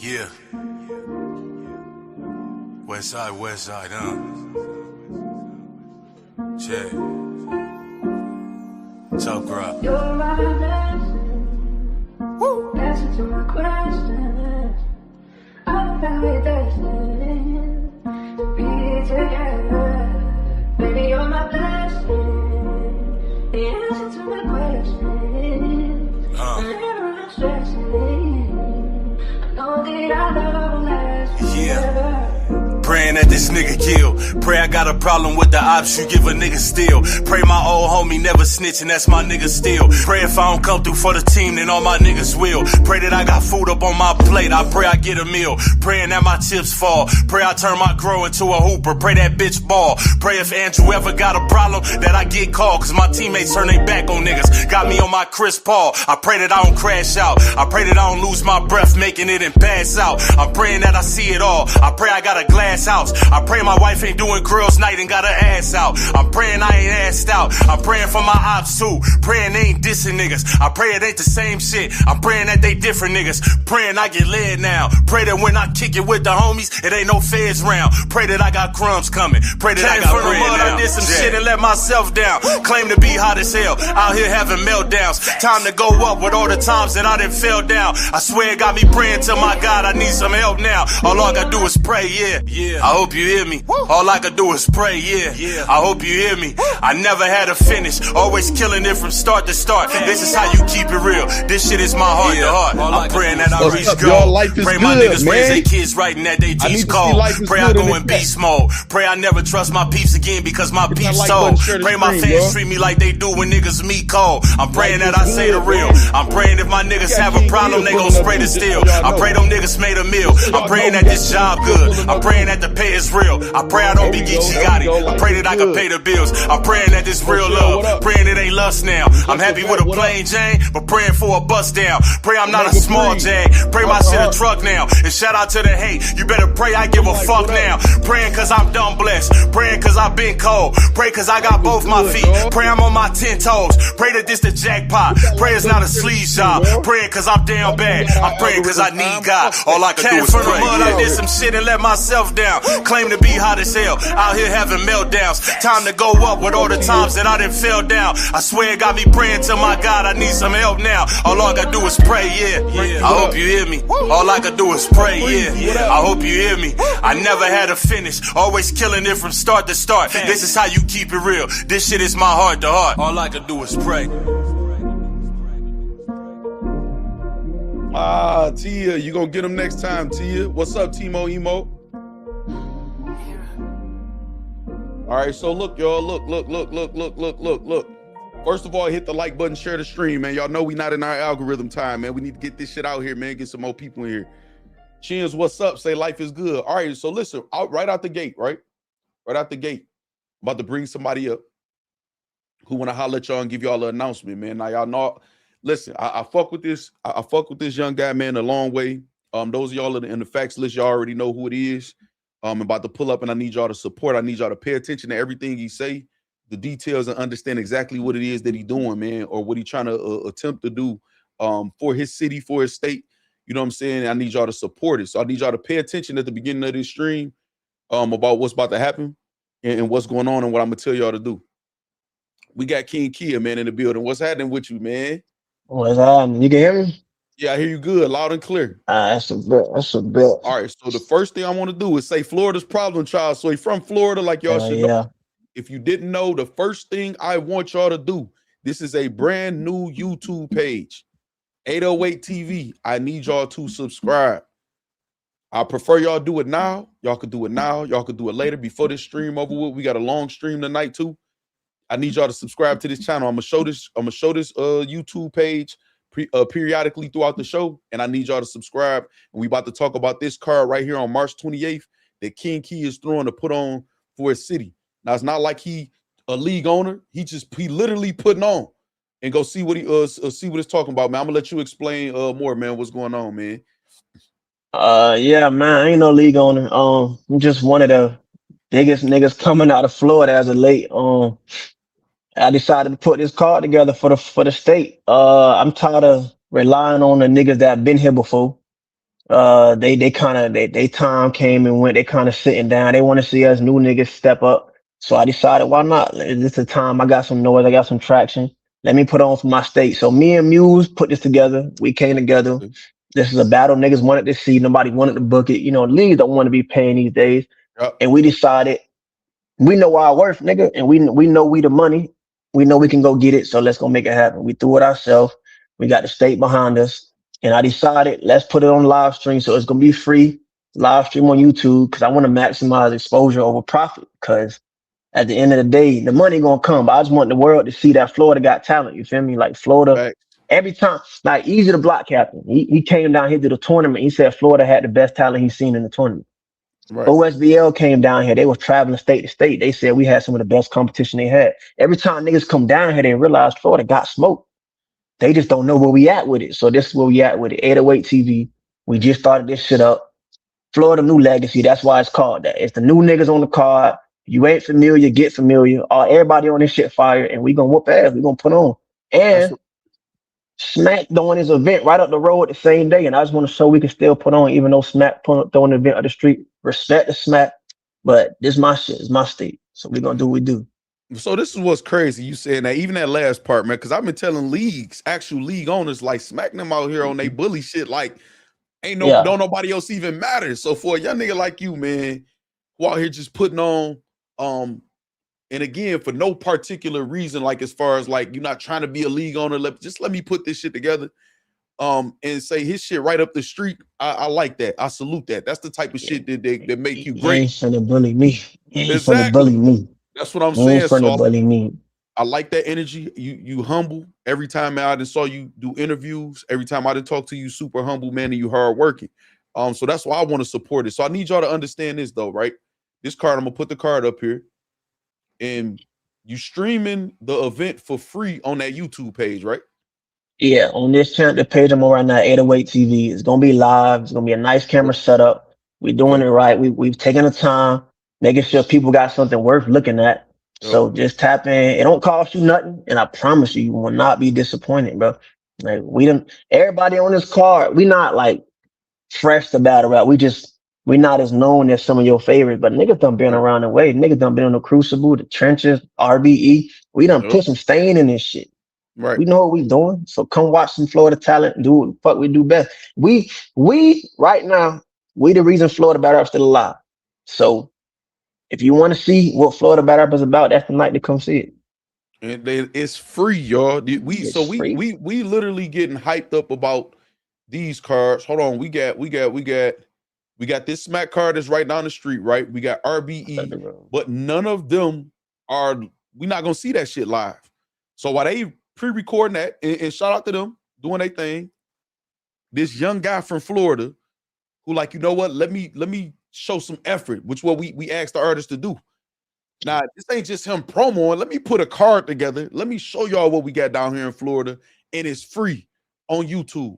Yeah. West side, huh? Jae. Top grab. You're my blessing. Woo! Answer to my question. I'm very destined to be together. Baby, you're my blessing. The answer to my question. Whenever I'm stressing, I know that I love will last forever. Praying that this nigga kill. Pray I got a problem with the ops, you give a nigga still. Pray my old homie never snitching, that's my nigga still. Pray if I don't come through for the team, then all my niggas will. Pray that I got food up on my plate, I pray I get a meal. Praying that my chips fall. Pray I turn my grow into a hooper, pray that bitch ball. Pray if Andrew ever got a problem, that I get called, cause my teammates turn their back on niggas. Got me on my Chris Paul, I pray that I don't crash out. I pray that I don't lose my breath making it and pass out. I'm praying that I see it all, I pray I got a glass house. I pray my wife ain't doing girls night and got her ass out. I'm praying I ain't assed out. I'm praying for my ops too. Praying they ain't dissing niggas. I pray it ain't the same shit. I'm praying that they different niggas. Praying I get led now. Pray that when I kick it with the homies, it ain't no feds round. Pray that I got crumbs coming. Pray that I got bread now. I did some shit and let myself down. Claim to be hot as hell. Out here having meltdowns. Time to go up with all the times that I done fell down. I swear it got me praying to my God. I need some help now. All I gotta do is pray, yeah. I hope you hear me. All I could do is pray, yeah. I hope you hear me. I never had a finish. Always killing it from start to start. This is how you keep it real. This shit is my heart to heart. I'm praying that I reach goal. Pray my niggas raise their kids right and that they teach cold. Pray I go in beast mode. Pray I never trust my peeps again because my peeps told. Pray my fans treat me like they do when niggas meet cold. I'm praying that I say the real. I'm praying if my niggas have a problem, they gon' spray the steel. I pray them niggas made a meal. I'm praying that this job good. I'm praying that the pay is real. I pray I don't be Geechee Gotti. I pray that I can pay the bills. I'm praying that this real love. Praying it ain't lust now. I'm happy with a plain Jane, but praying for a bust down. Pray I'm not a small Jag. Pray my shit a truck now. And shout out to the hate. You better pray I give a fuck now. Praying cause I'm dumb blessed. Praying cause I been cold. Pray cause I got both my feet. Pray I'm on my 10 toes. Pray that this the jackpot. Pray it's not a sleeve job. Praying cause I'm down bad. I'm praying cause I need God. All I can do is pray. I did some shit and let myself down. Claim to be hot as hell. Out here having meltdowns. Time to go up with all the times that I done fell down. I swear it got me praying to my God. I need some help now. All I gotta do is pray, yeah. I hope you hear me. All I could do is pray, yeah. I hope you hear me. I never had a finish. Always killing it from start to start. This is how you keep it real. This shit is my heart to heart. All I could do is pray. Tia, you gonna get him next time, Tia. What's up, Timo Emo? All right, so look, y'all, look. First of all, hit the like button, share the stream, man. Y'all know we not in our algorithm time, man. We need to get this shit out here, man. Get some more people in here. Chins, what's up? Say life is good. All right, so listen, right out the gate, right out the gate. I'm about to bring somebody up who want to holler at y'all and give y'all an announcement, man. Now y'all know. Listen, I fuck with this. I fuck with this young guy, man, a long way. Those of y'all in the Factz list, y'all already know who it is. I'm about to pull up, and I need y'all to support. I need y'all to pay attention to everything he say, the details, and understand exactly what it is that he doing, man, or what he trying to attempt to do for his city, for his state. You know what I'm saying? I need y'all to support it. So I need y'all to pay attention at the beginning of this stream about what's about to happen and what's going on and what I'm gonna tell y'all to do. We got King Kia, man, in the building. What's happening with you, man? What's happening? You can hear me? Yeah, I hear you good, loud and clear. That's a bit. All right, so the first thing I want to do is say Florida's problem child. So he's from Florida, like y'all should know. If you didn't know, the first thing I want y'all to do, this is a brand new YouTube page, 808 TV. I need y'all to subscribe. I prefer y'all do it now. Y'all could do it now. Y'all could do it later before this stream over with. We got a long stream tonight too. I need y'all to subscribe to this channel. I'm gonna show this YouTube page periodically throughout the show, and I need y'all to subscribe. And we about to talk about this card right here on March 28th that King Key is throwing to put on for his city. Now it's not like he a league owner. He literally putting on, and go see what he see what it's talking about, man. I'm gonna let you explain more, man. What's going on, man? Yeah, man. I ain't no league owner. I'm just one of the biggest niggas coming out of Florida as of late. I decided to put this card together for the state. I'm tired of relying on the niggas that have been here before. They kind of they time came and went. They kind of sitting down. They want to see us new niggas step up. So I decided, why not? This is the time. I got some noise. I got some traction. Let me put on for my state. So me and Muse put this together. We came together. This is a battle niggas wanted to see. Nobody wanted to book it. You know, leagues don't want to be paying these days. Yep. And we decided, we know our worth, nigga, and we know we the money. We know we can go get it. So let's go make it happen. We threw it ourselves. We got the state behind us. And I decided, let's put it on live stream. So it's gonna be free live stream on YouTube because I want to maximize exposure over profit. Because at the end of the day, the money gonna come. But I just want the world to see that Florida got talent. You feel me? Like Florida, Right. every time, like Eazy the block captain. He came down here to the tournament. He said Florida had the best talent he's seen in the tournament. Right. OSBL came down here. They was traveling state to state. They said we had some of the best competition they had. Every time niggas come down here, they realize Florida got smoked. They just don't know where we at with it. So this is where we at with it. 808 TV. We just started this shit up. Florida New Legacy. That's why it's called that. It's the new niggas on the card. You ain't familiar, get familiar. Everybody on this shit fire, and we gonna whoop ass. We gonna put on. And Smack doing his event right up the road the same day, and I just want to show we can still put on, even though Smack throwing an event up the street. Respect the Smack, but this my shit, it's my state, so we gonna do what we do. So this is what's crazy. You saying that, even that last part, man, because I've been telling leagues, actual league owners, like smacking them out here on they bully shit, like don't nobody else even matter. So for a young nigga like you, man, who out here just putting on, and again, for no particular reason, like as far as like you're not trying to be a league owner, just let me put this shit together, and say his shit right up the street. I like that. I salute that. That's the type of shit that make you great. You ain't finna bully me. You ain't Exactly. finna bully me. That's what I'm You ain't saying. finna So bully me. I like that energy. You humble. Every time I saw you do interviews, every time I did talk to you, super humble, man, and you hard working. So that's why I want to support it. So I need y'all to understand this though, right? This card, I'm gonna put the card up here, and you streaming the event for free on that YouTube page, right? Yeah, on this channel, the page I'm on right now, 808 TV. It's gonna be live. It's gonna be a nice camera setup. We're doing it right. We've taken the time, making sure people got something worth looking at. So just tap in. It don't cost you nothing, and I promise you, you will not be disappointed, bro. Like everybody on this card, we not like fresh to battle rap. We not as known as some of your favorites, but niggas done been around the way. Niggas done been in the Crucible, the trenches, RBE. We done put some stain in this shit. Right. We know what we doing. So come watch some Florida talent and do what the fuck we do best. We right now, we the reason Florida battle rap's still alive. So if you want to see what Florida battle rap is about, that's the night to come see it. And it's free, y'all. We literally getting hyped up about these cards. Hold on, we got this Smack card that's right down the street, right? We got RBE, but none of them are. We not gonna see that shit live. So while they pre-recording that, and shout out to them doing their thing, this young guy from Florida who like, you know what? Let me show some effort, which what we asked the artists to do. Now, this ain't just him promoing. Let me put a card together. Let me show y'all what we got down here in Florida, and it's free on YouTube.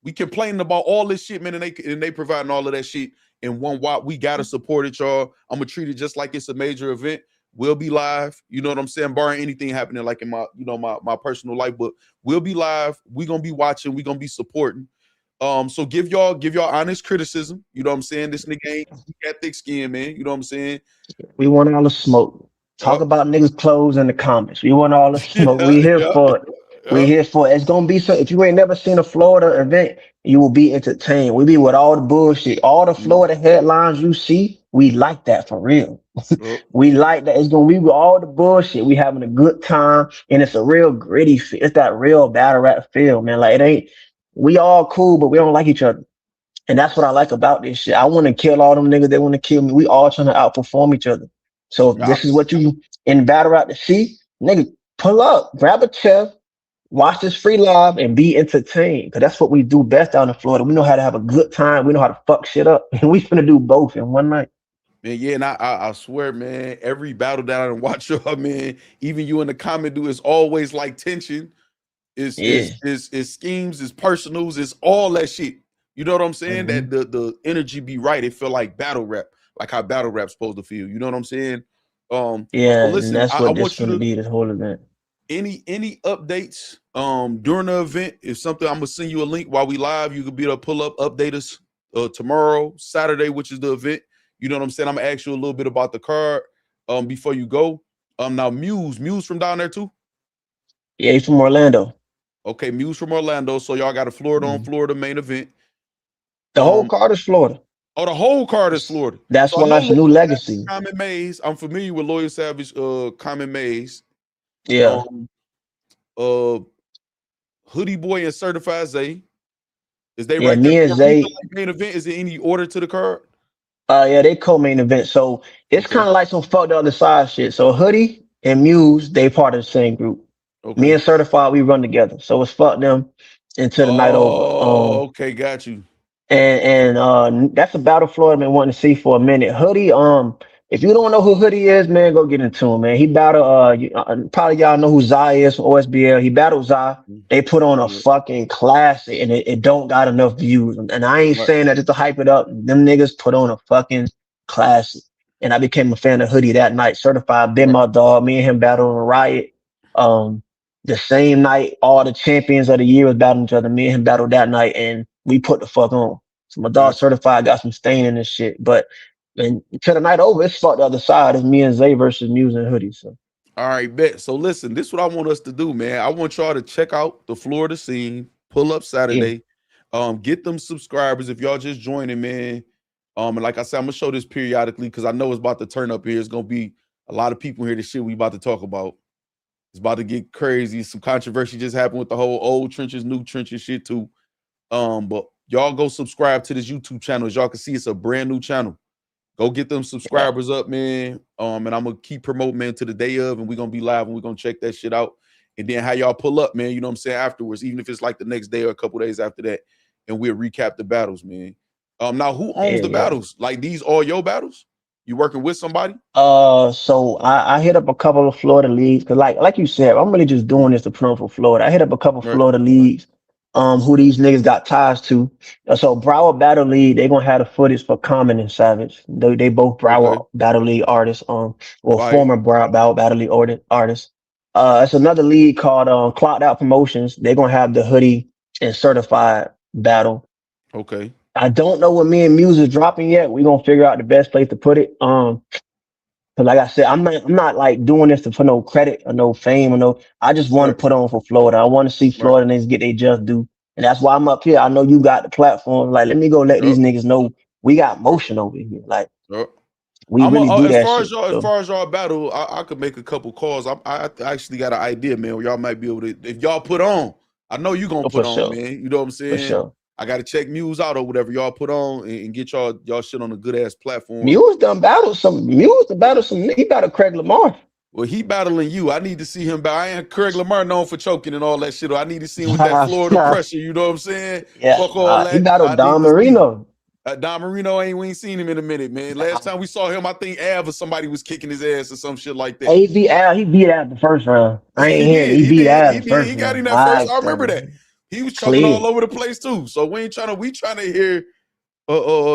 We complaining about all this shit, man, and they providing all of that shit in one wop. We gotta support it, y'all. I'm gonna treat it just like it's a major event. We'll be live, you know what I'm saying, barring anything happening like in my, my personal life, but we'll be live. We're gonna be watching, we're gonna be supporting. So give y'all honest criticism. You know what I'm saying? This nigga ain't got thick skin, man. You know what I'm saying? We want all the smoke. Talk about niggas' clothes in the comments. We want all the smoke. We here for it. We here for it. It's gonna be so. If you ain't never seen a Florida event, you will be entertained. We be with all the bullshit, all the Florida headlines you see. We like that for real. We like that. It's gonna be with all the bullshit. We having a good time, and it's a real gritty feel. It's that real battle rap feel, man. Like it ain't. We all cool, but we don't like each other. And that's what I like about this shit. I want to kill all them niggas that want to kill me. We all trying to outperform each other. So if this is what you in battle rap to see, nigga, pull up, grab a chair, watch this free live, and be entertained. Because that's what we do best down in Florida. We know how to have a good time. We know how to fuck shit up. And we finna do both in one night. Man, yeah, and I swear, man, every battle that I done watch y'all, man, even you in the comment do, is always like tension. It's schemes, it's personals, it's all that shit. You know what I'm saying? That the energy be right. It feel like battle rap, like how battle rap's supposed to feel. You know what I'm saying? Yeah, so listen, and that's what I this want you gonna to be, this whole event. Any updates during the event? If something, I'm gonna send you a link while we live. You could be able to pull up, update us tomorrow, Saturday, which is the event. You know what I'm saying? I'm gonna ask you a little bit about the card before you go. Now Muse from down there too. Yeah, he's from Orlando. Okay, Muse from Orlando. So y'all got a Florida on Florida main event. The whole card is Florida. Oh, the whole card is Florida. That's so why it's a new legacy. Common Maze. I'm familiar with Loyal Savage, Common Maze. Yeah. Hoodie Boy and Certified Zay. Is they Yeah, right me there? and Zay. Main event. Is there any order to the card? Yeah, they co-main event. So it's kind of like some fucked other side shit. So Hoodie and Muse, they part of the same group. Okay. Me and Certified, we run together. So it's fuck them until the night over. Okay, got you. And that's a battle Florida been wanting to see for a minute. Hoodie, if you don't know who Hoodie is, man, go get into him, man. He battled probably y'all know who Zai is from OSBL. He battled Zai. They put on a fucking classic, and it don't got enough views. And I ain't saying that just to hype it up. Them niggas put on a fucking classic. And I became a fan of Hoodie that night. Certified, been my dog. Me and him battled on Riot. The same night, all the champions of the year was battling each other. Me and him battled that night, and we put the fuck on. So my dog Certified got some stain in this shit. But until the night over, it's fucked the other side. It's me and Zay versus Muse and Hoodie. So all right, bet. So listen, this is what I want us to do, man. I want y'all to check out the Florida scene, pull up Saturday. Get them subscribers if y'all just joining, man. And like I said, I'm gonna show this periodically because I know it's about to turn up here. It's gonna be a lot of people here. The shit we about to talk about. It's about to get crazy. Some controversy just happened with the whole old trenches, new trenches shit too. But y'all go subscribe to this YouTube channel. As y'all can see, it's a brand new channel. Go get them subscribers up, man. And I'm gonna keep promoting, man, to the day of, and we're gonna be live and we're gonna check that shit out. And then how y'all pull up, man, you know what I'm saying, afterwards, even if it's like the next day or a couple days after that, and we'll recap the battles, man. Now who owns the battles? Like these all your battles? You working with somebody? So I hit up a couple of Florida leagues because like you said, I'm really just doing this to promote for Florida. I hit up a couple of Florida leagues, who these niggas got ties to. So Broward Battle League, they gonna have the footage for Common and Savage. They both Broward Battle League artists, former Broward Battle League artists. It's another league called Clocked Out Promotions. They're gonna have the Hoodie and Certified battle. Okay. I don't know what me and Muse is dropping yet. We're gonna figure out the best place to put it. Cause like I said, I'm not like doing this for no credit or no fame or no. I just want to put on for Florida. I want to see Florida niggas get their just due. And that's why I'm up here. I know you got the platform. Like, let me go let these niggas know we got motion over here. Like we really do that shit. As far as y'all battle, I could make a couple calls. I actually got an idea, man, where y'all might be able to, if y'all put on, I know you gonna put on, man. You know what I'm saying? For sure. I gotta check Muse out or whatever y'all put on and get y'all shit on a good ass platform. Muse done battled some. He battled Craig Lamar. Well, he battling you. I need to see him. I ain't Craig Lamar known for choking and all that shit. I need to see him with that Florida pressure. You know what I'm saying? Yeah. Fuck all that. He battled Don Marino. Don Marino we ain't seen him in a minute, man. Last time we saw him, I think Av or somebody was kicking his ass or some shit like that. He beat Av the first round. I ain't hear he beat Av the first round. He got him that first. I remember that. He was choking all over the place too. So we trying to hear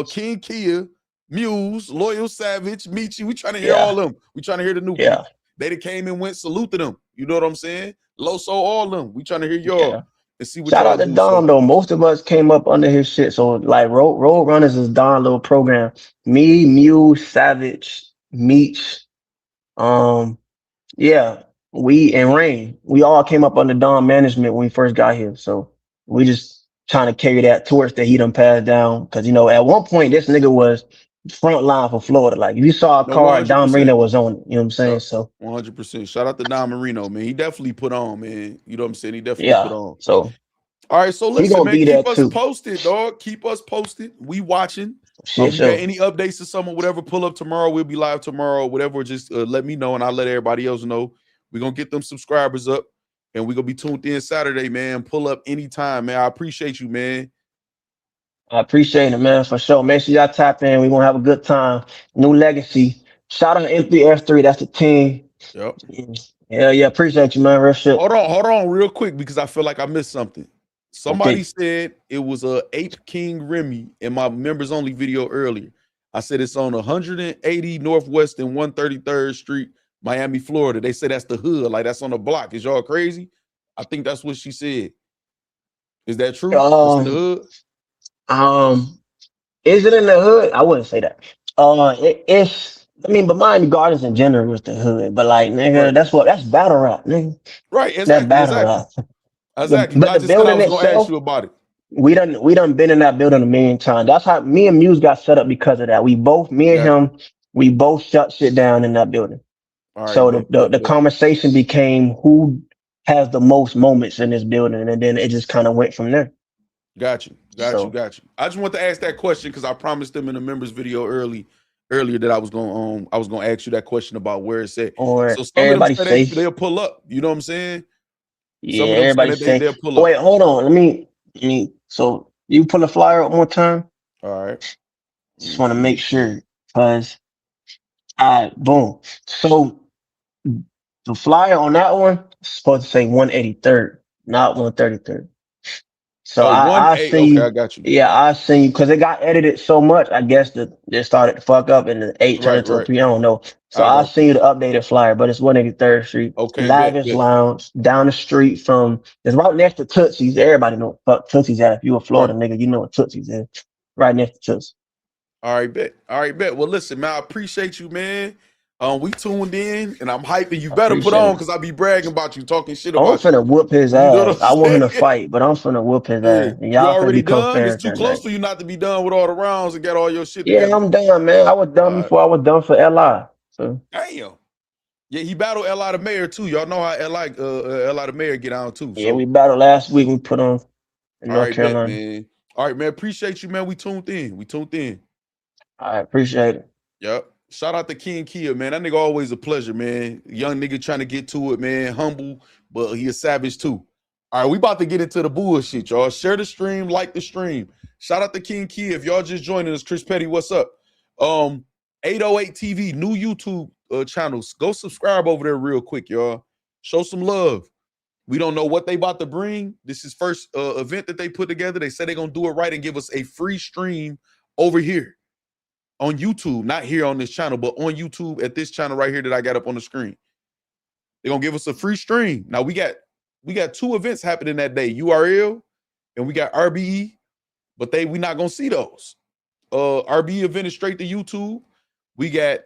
King Kia, Muse, Loyal Savage, Michi. We trying to hear all them. We trying to hear the new people. They came and went saluted them. You know what I'm saying? Loso, all them. We trying to hear y'all and see what. Shout out to Don though. Most of us came up under his shit. So like Road Runners is Don little program. Me, Muse, Savage, Meech, we and Rain, we all came up under Don management when we first got here. So we just trying to carry that torch that he done passed down. Cause you know, at one point this nigga was front line for Florida. Like if you saw a card, Don Marino was on it. You know what I'm saying? So 100%. Shout out to Don Marino, man. He definitely put on, man. You know what I'm saying? He definitely put on. So all right, so listen, man, keep us posted, dog. Keep us posted. We watching. If you got any updates to someone, whatever, pull up tomorrow. We'll be live tomorrow, whatever. Just let me know and I'll let everybody else know. We're going to get them subscribers up and we're going to be tuned in Saturday, man. Pull up anytime, man. I appreciate you, man. I appreciate it, man, for sure. Make sure y'all tap in. We're going to have a good time. New legacy. Shout out to M3F3. That's the team. Yep. Yeah. Appreciate you, man. Real shit. Hold on real quick because I feel like I missed something. Somebody said it was a Ape King Remy in my members only video earlier. I said it's on 180 Northwest and 133rd Street, Miami, Florida. They say that's the hood, like that's on the block. Is y'all crazy? I think that's what she said. Is that true? It's in the hood? Is it in the hood? I wouldn't say that. It's. I mean, but Miami Gardens in general is the hood. But like, nigga, Right. that's battle rap, nigga. Right. That Exactly. battle Exactly. rap. Exactly. But I the just said I building was gonna ask itself, you about it. we done been in that building a million times. That's how me and Muse got set up because of that. Me and Got him, we both shut shit down in that building. all right, So the, bet, the, bet, the bet. conversation became who has the most moments in this building, and then it just kind of went from there. Got you. Got you. So, Got you. I just want to ask that question because I promised them in the members video earlier that I was gonna ask you that question about where it's at. or So some of them everybody say safe. they'll pull up. You know what I'm saying? Yeah, Some of them say everybody that safe. they'll pull Oh, up. wait, hold on. So you pull a flyer up one time. All right. Let Just me want to see. make sure, because boom. So the flyer on that one is supposed to say 183rd, not 133rd. So Oh, I 1-8. seen Okay, I you. got you. Yeah, I seen you because it got edited so much. I guess that it started to fuck up and the 8 turned Right, into a right. 3. I don't know. So I I got you. seen you the updated flyer, but it's 183rd Street. Okay, bet, Lavish bet. Lounge down the street from. It's right next to Tootsie's. Everybody know what fuck Tootsie's at. If you a Right. Florida nigga, you know what Tootsie's is. Right next to Tootsie's. All right, bet. All right, bet. Well, listen, man, I appreciate you, man. We tuned in, and I'm hyping. You I better put appreciate on it. because I be bragging about you, talking shit I'm about you. finna whoop his You know what ass. I'm I want him to saying? fight, but I'm finna whoop his Hey, ass. And you y'all finna already become done? It's fans too that close night. for you not to be done with all the rounds and get all your shit Yeah, together. I'm done, man. I was done All right. before I was done for LI. So Damn. Yeah, he battled Li the Mayor too. Y'all know how Li the Mayor get on too. yeah, So we battled last week. We put on in all North right, bet, Carolina. man. All right, man. Appreciate you, man. We tuned in. We tuned in. I appreciate it. Yep. Shout out to King Kia, man. That nigga always a pleasure, man. Young nigga trying to get to it, man. Humble, but he a savage too. All right, we about to get into the bullshit, y'all. Share the stream, like the stream. Shout out to King Kia. If y'all just joining us, Chris Petty, what's up? 808 TV, new YouTube channels. Go subscribe over there real quick, y'all. Show some love. We don't know what they about to bring. This is first event that they put together. They said they're gonna do it right and give us a free stream over here on YouTube, not here on this channel, but on YouTube at this channel right here that I got up on the screen. They're gonna give us a free stream. Now we got 2 events happening that day, URL and we got RBE, but we not gonna see those. RBE event is straight to YouTube. We got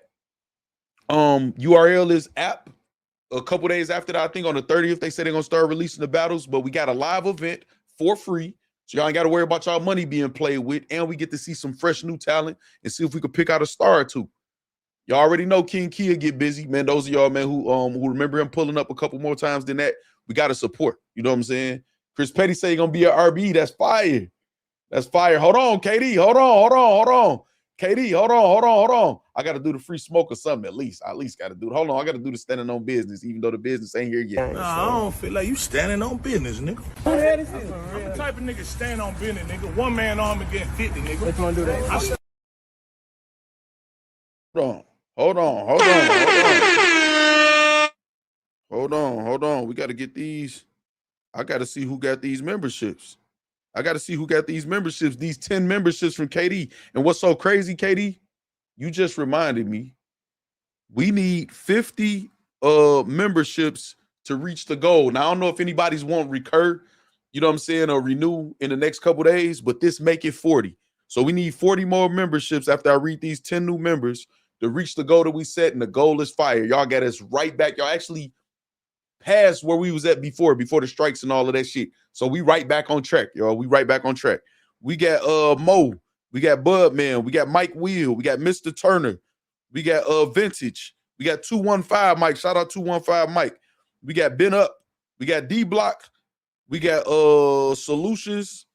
URL is app. A couple days after that, I think on the 30th, they said they're gonna start releasing the battles, but we got a live event for free. So y'all ain't got to worry about y'all money being played with, and we get to see some fresh new talent and see if we could pick out a star or two. Y'all already know King Kia get busy, man. Those of y'all, man, who remember him pulling up a couple more times than that, we got to support. You know what I'm saying? Chris Petty say he gonna be at RB. That's fire. That's fire. Hold on, KD. Hold on. KD, hold on. I got to do the free smoke or something at least. I at least got to do it. Hold on, I got to do the standing on business, even though the business ain't here yet. Nah, I don't feel like you standing on business, nigga. I'm the type of nigga stand on business, nigga. One man army getting 50, nigga. Let's gonna do that. Hold on. We got to get these. I got to see who got these memberships. These 10 memberships from KD. And what's so crazy, KD? You just reminded me. We need 50 memberships to reach the goal. Now, I don't know if anybody's won't recur, you know what I'm saying, or renew in the next couple days, but this make it 40. So we need 40 more memberships after I read these 10 new members to reach the goal that we set, and the goal is fire. Y'all got us right back. Y'all actually past where we was at before the strikes and all of that shit. So we right back on track, y'all. We right back on track. We got Mo, we got Budman, we got Mike Wheel, we got Mr. Turner, we got Vintage, we got 215 Mike. Shout out 215 Mike. We got Ben Up, we got D Block, we got Solutions,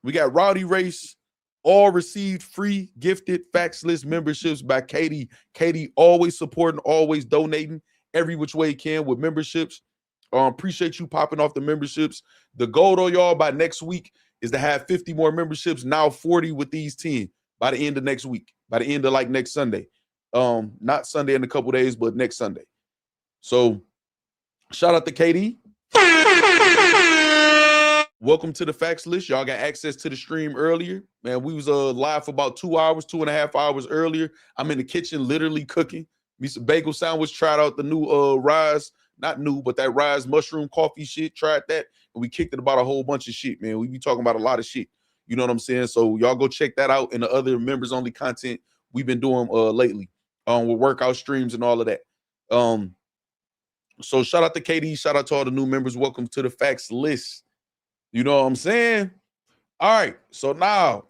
we got Rowdy Race. All received free gifted Factz list memberships by Katie. Katie always supporting, always donating every which way he can with memberships. Appreciate you popping off the memberships. The goal, though, y'all, by next week is to have 50 more memberships. Now 40 with these 10 by the end of next week, by the end of like next Sunday. Not Sunday in a couple days, but next Sunday. So shout out to KD. Welcome to the Factz list. Y'all got access to the stream earlier. Man, we was live for about 2 hours, 2.5 hours earlier. I'm in the kitchen literally cooking. Me some bagel sandwich, tried out the new Rise, not new, but that Rise mushroom coffee shit, tried that. And we kicked it about a whole bunch of shit, man. We be talking about a lot of shit. You know what I'm saying? So y'all go check that out and the other members only content we've been doing lately with workout streams and all of that. So shout out to KD, shout out to all the new members. Welcome to the Factz list. You know what I'm saying? All right. So now,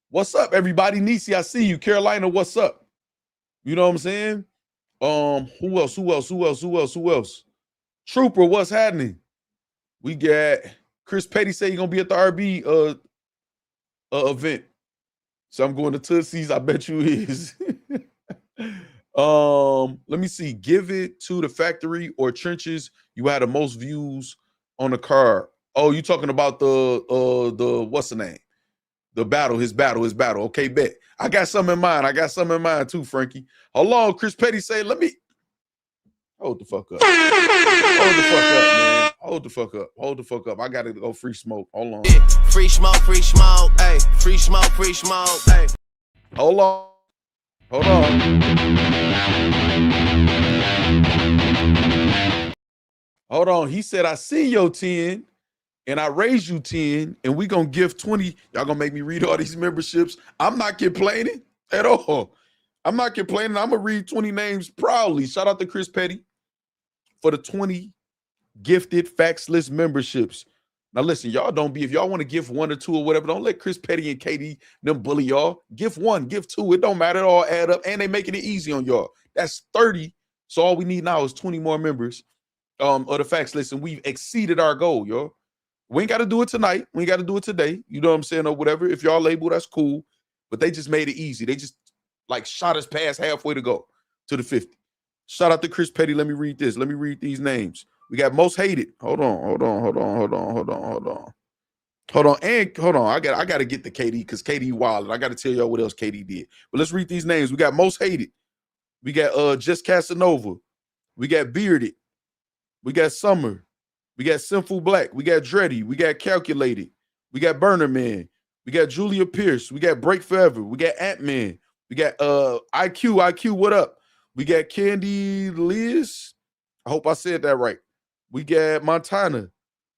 what's up, everybody? Nisi, I see you. Carolina, what's up? You know what I'm saying? Who else? Trooper, what's happening? We got Chris Petty say you're gonna be at the RB event. So I'm going to Tootsie's. I bet you is. Let me see. Give it to the factory or trenches. You had the most views on the card. Oh, you talking about the what's the name? The battle, his battle. Okay, bet. I got something in mind. Too, Frankie. Hold on, Chris Petty say, let me hold the fuck up. Hold the fuck up, man. Hold the fuck up. I gotta go free smoke. Hold on. Free smoke, hey. Free smoke, hey. Hold on. Hold on. He said, I see your 10 and I raised you 10 and we gonna give 20. Y'all gonna make me read all these memberships. I'm not complaining at all. I'm gonna read 20 names proudly. Shout out to Chris Petty for the 20 gifted Factz list memberships. Now listen, y'all don't be, if y'all want to give 1 or 2 or whatever, don't let Chris Petty and KD them bully y'all. Give 1, give 2. It don't matter. It all add up and they making it easy on y'all. That's 30. So all we need now is 20 more members of the Factz list, and we've exceeded our goal, y'all. We ain't got to do it tonight. We ain't got to do it today. You know what I'm saying? Or whatever. If y'all label, that's cool. But they just made it easy. They just like shot us past halfway to go to the 50. Shout out to Chris Petty. Let me read this. Let me read these names. We got most hated. Hold on. I got to get the KD because KD wild. I got to tell y'all what else KD did. But let's read these names. We got most hated. We got Just Casanova. We got Bearded. We got Summer. We got Sinful Black. We got Dreddy. We got Calculated. We got Burner Man. We got Julia Pierce. We got Break Forever. We got Ant-Man. We got IQ, what up? We got Candy Liz. I hope I said that right. We got Montana.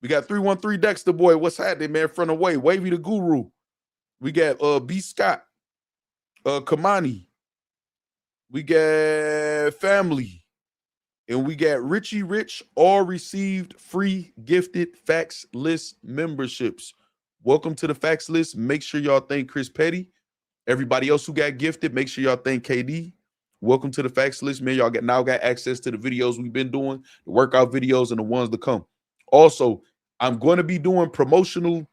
We got 313 Dexter Boy. What's happening, man? Front away. Wavy the Guru. We got B. Scott. Kamani. We got Family. And we got Richie Rich. All received free gifted Factz list memberships. Welcome to the Factz list. Make sure y'all thank Chris Petty. Everybody else who got gifted, make sure y'all thank KD. Welcome to the Factz list, man. Y'all now got access to the videos we've been doing, the workout videos and the ones to come. Also, I'm going to be doing promotional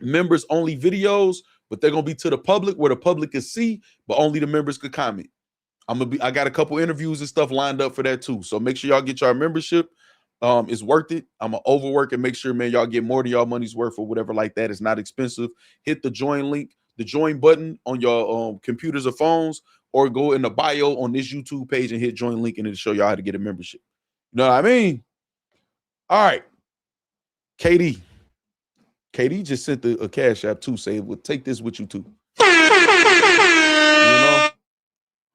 members only videos, but they're going to be to the public where the public can see, but only the members could comment. I got a couple interviews and stuff lined up for that too. So make sure y'all get your membership. It's worth it. I'm gonna overwork and make sure, man, y'all get more than y'all money's worth or whatever like that. It's not expensive. Hit the join link, the join button on your computers or phones, or go in the bio on this YouTube page and hit join link and it'll show y'all how to get a membership. You know what I mean? All right. KD just sent a cash app too. Say, well, take this with you too. You know?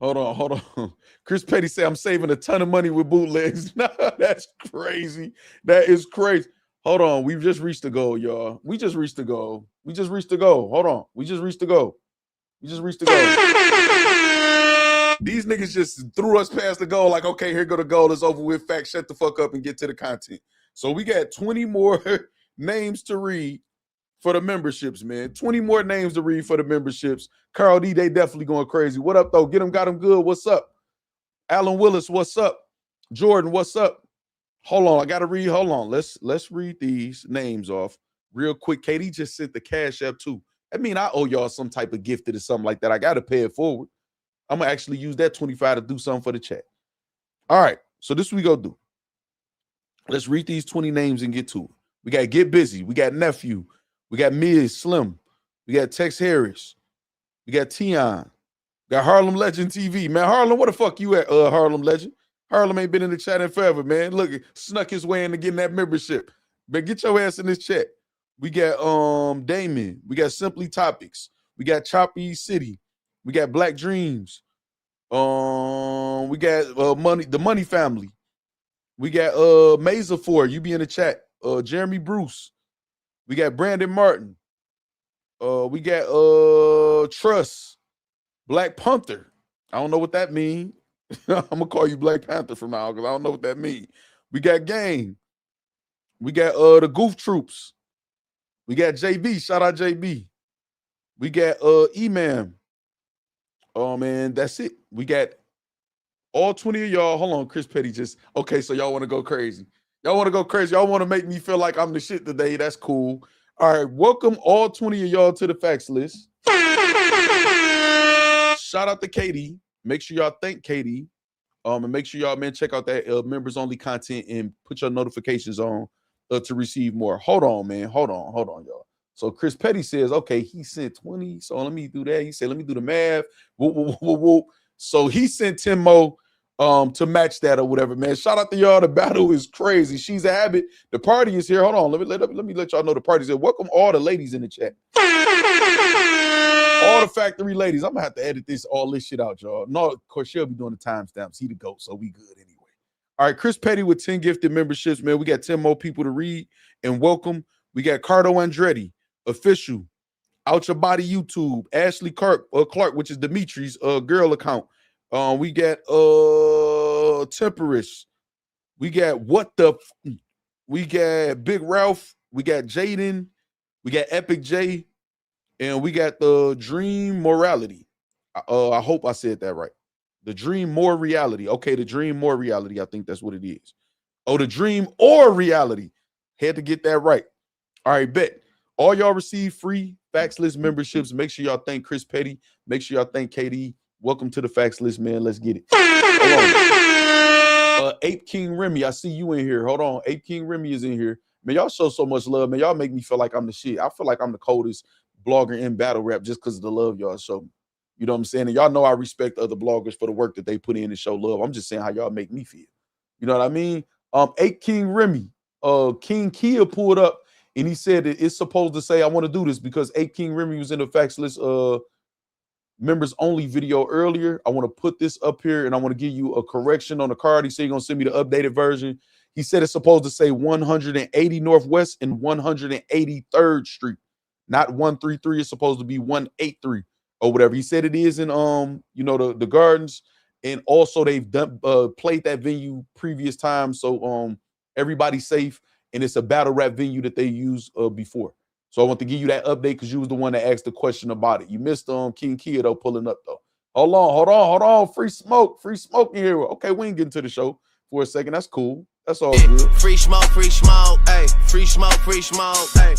Hold on. Chris Petty said, I'm saving a ton of money with bootlegs. Nah, that's crazy. That is crazy. Hold on. We've just reached the goal, y'all. We just reached the goal. Hold on. We just reached the goal. These niggas just threw us past the goal. Like, okay, here go the goal. It's over with. Fact, shut the fuck up and get to the content. So we got 20 more names to read for the memberships, man. 20 more names to read for the memberships. Carl D, they definitely going crazy. What up, though? Get them, got them good. What's up? Alan Willis, what's up? Jordan, what's up? Hold on, I got to read. Hold on. Let's read these names off real quick. KD just sent the cash app too. I mean, I owe y'all some type of gift or something like that. I got to pay it forward. I'm going to actually use that 25 to do something for the chat. All right, so this we go do. Let's read these 20 names and get to it. We got Get Busy. We got Nephew. We got Miz Slim. We got Tex Harris. We got Tion. We got Harlem Legend TV. Man, Harlem, where the fuck you at, Harlem Legend? Harlem ain't been in the chat in forever, man. Look, snuck his way into getting that membership. But get your ass in this chat. We got Damon. We got Simply Topics. We got Choppy City. We got Black Dreams. We got the Money Family. We got Mesa 4. You be in the chat. Jeremy Bruce. We got Brandon Martin. We got Trust, Black Panther. I don't know what that means. I'm gonna call you Black Panther from now because I don't know what that means. We got Gang. We got the Goof Troops. We got JB. Shout out JB. We got E-Man. Oh man, that's it. We got all 20 of y'all. Hold on, Chris Petty just okay. So y'all want to go crazy. Y'all want to go crazy. Y'all want to make me feel like I'm the shit today. That's cool. All right, welcome all 20 of y'all to the Factz list. Shout out to Katie. Make sure y'all thank Katie. And make sure y'all, man, check out that members only content and put your notifications on to receive more. Hold on, man. Hold on, y'all. So Chris Petty says, okay, he sent 20. So let me do that. He said, let me do the math. Whoop, whoop, whoop, whoop. So he sent 10 more to match that or whatever, man. Shout out to y'all. The battle is crazy. She's a habit. The party is here. Hold on. Let me let y'all know the party's here. Welcome all the ladies in the chat. All the factory ladies. I'm gonna have to edit all this shit out, y'all. No, of course, she'll be doing the timestamps. He the GOAT, so we good anyway. All right, Chris Petty with 10 gifted memberships, man. We got 10 more people to read and welcome. We got Cardo Andretti, official, Out Your Body YouTube, Ashley Clark, which is Dimitri's girl account. We got Temperance. We got we got Big Ralph. We got Jaden. We got Epic J. And we got the Dream Morality. I hope I said that right. The Dream More Reality. Okay, the Dream More Reality. I think that's what it is. Oh, the Dream or Reality. Had to get that right. All right, bet. All y'all receive free Factz List memberships. Make sure y'all thank Chris Petty. Make sure y'all thank KD. Welcome to the Factz List, man. Let's get it. Ape King Remy, I see you in here. Hold on. Ape King Remy is in here. Man, y'all show so much love, man. Y'all make me feel like I'm the shit. I feel like I'm the coldest blogger in battle rap just because of the love y'all show me. You know what I'm saying? And y'all know I respect other bloggers for the work that they put in and show love. I'm just saying how y'all make me feel. You know what I mean? Ape King Remy, King Kia pulled up and he said that it's supposed to say I want to do this because Ape King Remy was in the Factz List members only video earlier. I want to put this up here and I want to give you a correction on the card. He said he's gonna send me the updated version. He said it's supposed to say 180 Northwest and 183rd Street. Not 133, it's supposed to be 183 or whatever. He said it is in the Gardens, and also they've done played that venue previous times, so everybody's safe, and it's a battle rap venue that they used before. So I want to give you that update because you was the one that asked the question about it. You missed King Kia though pulling up though. Hold on. Free smoke in here. Okay, we ain't getting to the show for a second. That's cool. That's all good. Free smoke, hey. Free smoke, hey.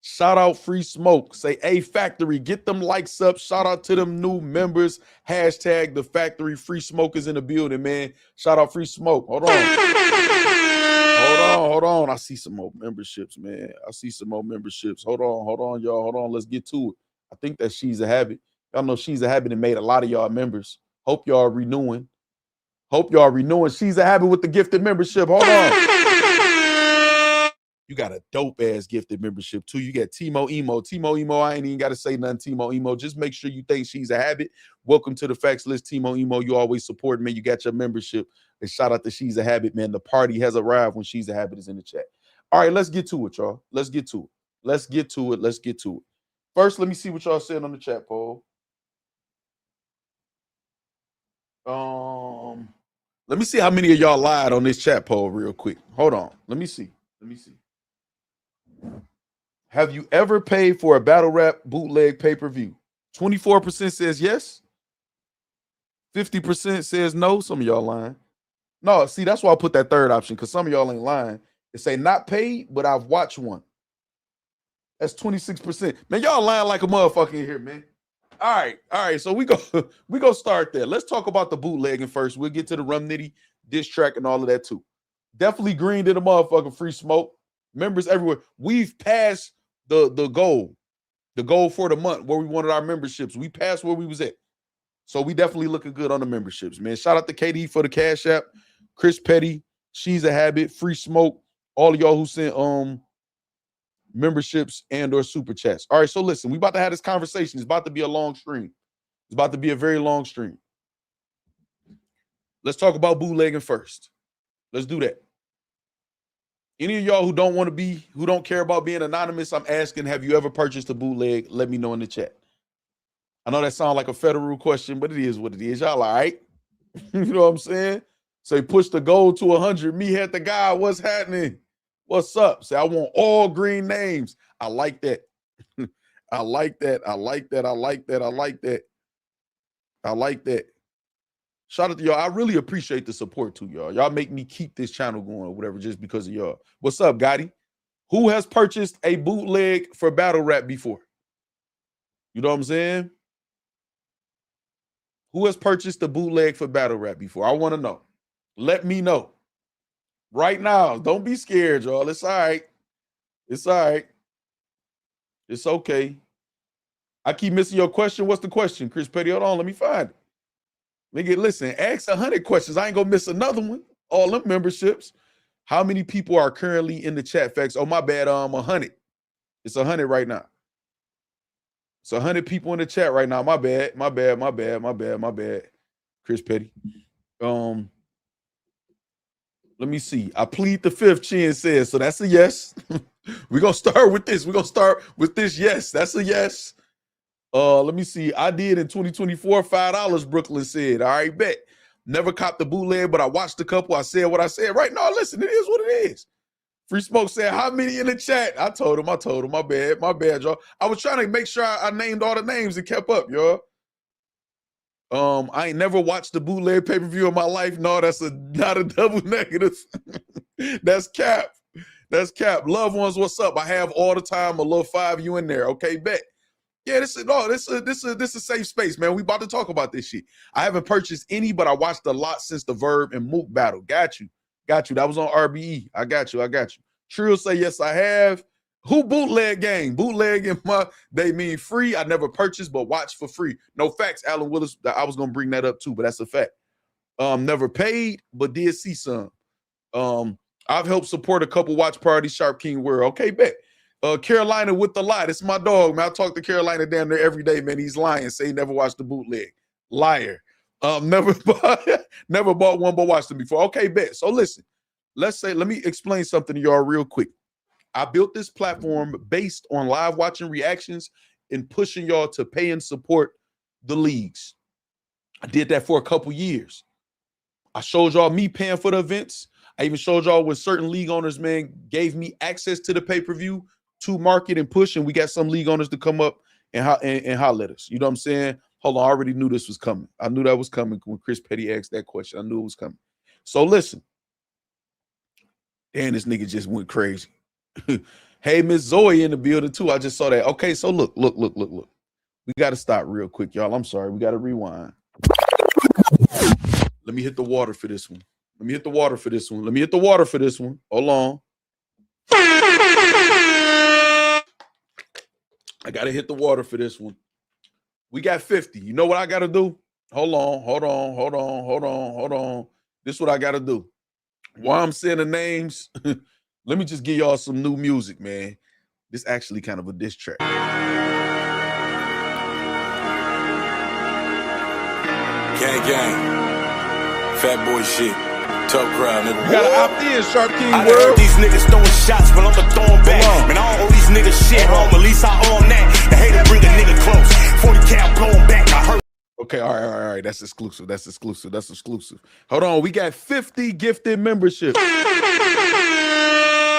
Shout out Free Smoke. Say, hey, Factory, get them likes up. Shout out to them new members. Hashtag the Factory. Free Smoke is in the building, man. Shout out Free Smoke. Hold on. I see some more memberships, man. Hold on, y'all. Hold on. Let's get to it. I think that She's a Habit. Y'all know She's a Habit and made a lot of y'all members. Hope y'all renewing. She's a Habit with the gifted membership. Hold on. You got a dope-ass gifted membership, too. You got Timo Emo. I ain't even got to say nothing, Timo Emo. Just make sure you think She's a Habit. Welcome to the Factz List, Timo Emo. You always support, man. You got your membership. And shout out to She's a Habit, man. The party has arrived when She's a Habit is in the chat. All right, let's get to it, y'all. Let's get to it. First, let me see what y'all said on the chat poll. Let me see how many of y'all lied on this chat poll real quick. Hold on. Let me see. Have you ever paid for a battle rap bootleg pay-per-view? 24% says yes. 50% says no. Some of y'all lying. No, see, that's why I put that third option, because some of y'all ain't lying. It say not paid, but I've watched one. That's 26%. Man, y'all lying like a motherfucker in here, man. All right. So we go start there. Let's talk about the bootlegging first. We'll get to the Rum Nitty diss track and all of that too. Definitely green to the motherfucking Free Smoke. Members everywhere. We've passed the goal for the month where we wanted our memberships. We passed where we was at. So we definitely looking good on the memberships, man. Shout out to KD for the Cash App, Chris Petty, She's a Habit, Free Smoke, all of y'all who sent memberships and or super chats. All right, so listen, we about to have this conversation. It's about to be a long stream. It's about to be a very long stream. Let's talk about bootlegging first. Let's do that. Any of y'all who don't care about being anonymous, I'm asking, have you ever purchased a bootleg? Let me know in the chat. I know that sounds like a federal question, but it is what it is. Y'all all right? You know what I'm saying? Say push the goal to 100. Me had the guy. What's happening? What's up? Say I want all green names. I like that. I like that. I like that. I like that. I like that. I like that. Shout out to y'all. I really appreciate the support too, y'all. Y'all make me keep this channel going or whatever just because of y'all. What's up, Gotti? Who has purchased a bootleg for battle rap before? You know what I'm saying? Who has purchased a bootleg for battle rap before? I want to know. Let me know. Right now. Don't be scared, y'all. It's all right. It's all right. It's okay. I keep missing your question. What's the question, Chris Petty? Hold on. Let me find it. Nigga, listen, ask 100 questions. I ain't gonna miss another one. All them memberships. How many people are currently in the chat? Facts. Oh, my bad. 100. It's 100 right now. It's 100 people in the chat right now. My bad. My bad. My bad. My bad. My bad. Chris Petty. Let me see. I plead the fifth. Chin says so. That's a yes. We're gonna start with this. We're gonna start with this. Yes, that's a yes. Let me see. I did in 2024, $5. Brooklyn said. All right, bet. Never copped the bootleg, but I watched a couple. I said what I said. Right now, listen, it is what it is. Free Smoke said, how many in the chat? I told him. My bad, y'all. I was trying to make sure I named all the names and kept up, y'all. I ain't never watched the bootleg pay-per-view in my life. No, that's not a double negative. That's cap. That's cap. Loved ones, what's up? I have all the time a little 5 you in there. Okay, bet. Yeah, this is a safe space, man. We about to talk about this shit. I haven't purchased any, but I watched a lot since the Verb and Mook battle. Got you. That was on RBE. I got you. Trill say yes, I have. Who bootleg gang? Bootleg in they mean free. I never purchased, but watch for free. No facts, Alan Willis. I was gonna bring that up too, but that's a fact. Never paid, but did see some. I've helped support a couple watch parties. Sharp King World. Okay, bet. Carolina with the lie. It's my dog, man. I talk to Carolina down there every day, man. He's lying. Say he never watched the bootleg. Liar. Never bought one, but watched them before. Okay, bet. So listen, let me explain something to y'all real quick. I built this platform based on live watching reactions and pushing y'all to pay and support the leagues. I did that for a couple years. I showed y'all me paying for the events. I even showed y'all when certain league owners, man, gave me access to the pay-per-view to market and push, and we got some league owners to come up and holler at us. You know what I'm saying? Hold on, I already knew this was coming. I knew that was coming when Chris Petty asked that question. I knew it was coming. So listen. Damn, this nigga just went crazy. Hey, Miss Zoe in the building too. I just saw that. Okay, so look. We got to stop real quick, y'all. I'm sorry. We got to rewind. Let me hit the water for this one. Hold on. I got to hit the water for this one. We got 50. You know what I got to do? Hold on. This is what I got to do. While I'm saying the names, let me just give y'all some new music, man. This actually kind of a diss track. Gang. Fat boy shit. Tough crowd, nigga. You gotta opt in, Sharp King I World. heard these niggas throwing shots, but I'm gonna throw them back. Man, I don't owe these niggas shit, home. At least I own that. The hater bring a nigga close. 40 cal blowing back. I heard. Okay, all right. That's exclusive. Hold on, we got 50 gifted memberships.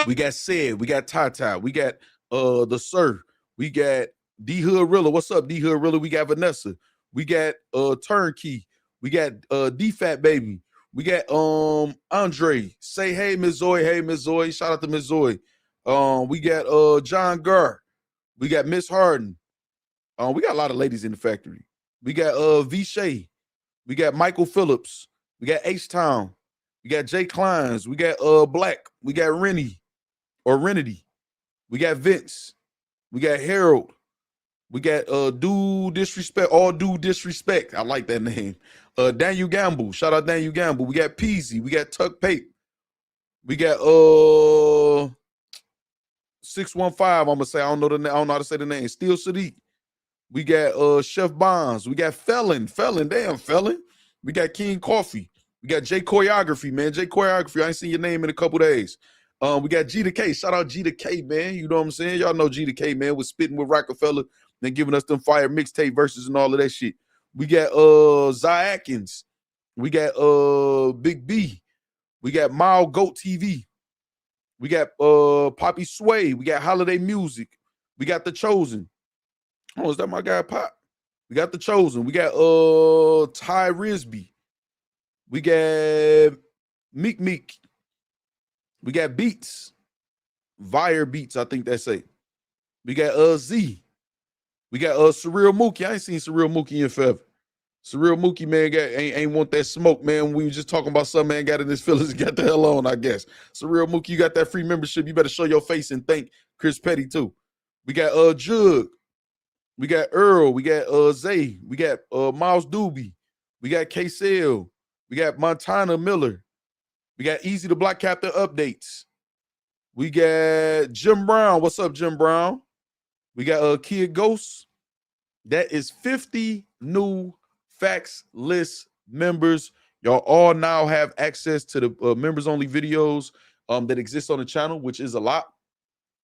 We got Sid, we got Tata, we got the Sir, we got D Hood Rilla. What's up, D Hood Rilla? We got Vanessa, we got Turnkey, we got D Fat Baby, we got Andre. Say hey, Miss Zoe. Shout out to Miss Zoe. We got John Gar, we got Miss Harden. We got a lot of ladies in the factory. We got V Shay, we got Michael Phillips, we got H Town, we got Jay Kleins, we got Black, we got Rennie. We got Vince. We got Harold. We got Due Disrespect. All Due Disrespect. I like that name. Daniel Gamble. Shout out Daniel Gamble. We got Peasy. We got Tuck Pape. We got 615. I'm gonna say I don't know how to say the name. Steel Sadiq. We got Chef Bonds. We got Felon. Damn Felon. We got King Coffee. We got J Choreography, man. J Choreography. I ain't seen your name in a couple days. We got G to K. Shout out G to K, man. You know what I'm saying? Y'all know G to K, man, was spitting with Rockefeller, then giving us them fire mixtape verses and all of that shit. We got Zy Atkins. We got Big B. We got Mild Goat TV. We got Poppy Sway. We got Holiday Music. We got The Chosen. Oh, is that my guy Pop? We got The Chosen. We got Ty Risby. We got Meek Meek. We got Beats. Vire Beats, I think that's it. We got Z. We got Surreal Mookie. I ain't seen Surreal Mookie in forever. Surreal Mookie, man, ain't want that smoke, man. We were just talking about some man got in his feelings, got the hell on, I guess. Surreal Mookie, you got that free membership. You better show your face and thank Chris Petty, too. We got Jug. We got Earl. We got Zay. We got Miles Doobie. We got K-Cell. We got Montana Miller. We got Eazy the Black Captain updates. We got Jim Brown. What's up, Jim Brown? We got Kid Ghost. That is 50 new Factz list members. Y'all all now have access to the members only videos that exist on the channel, which is a lot.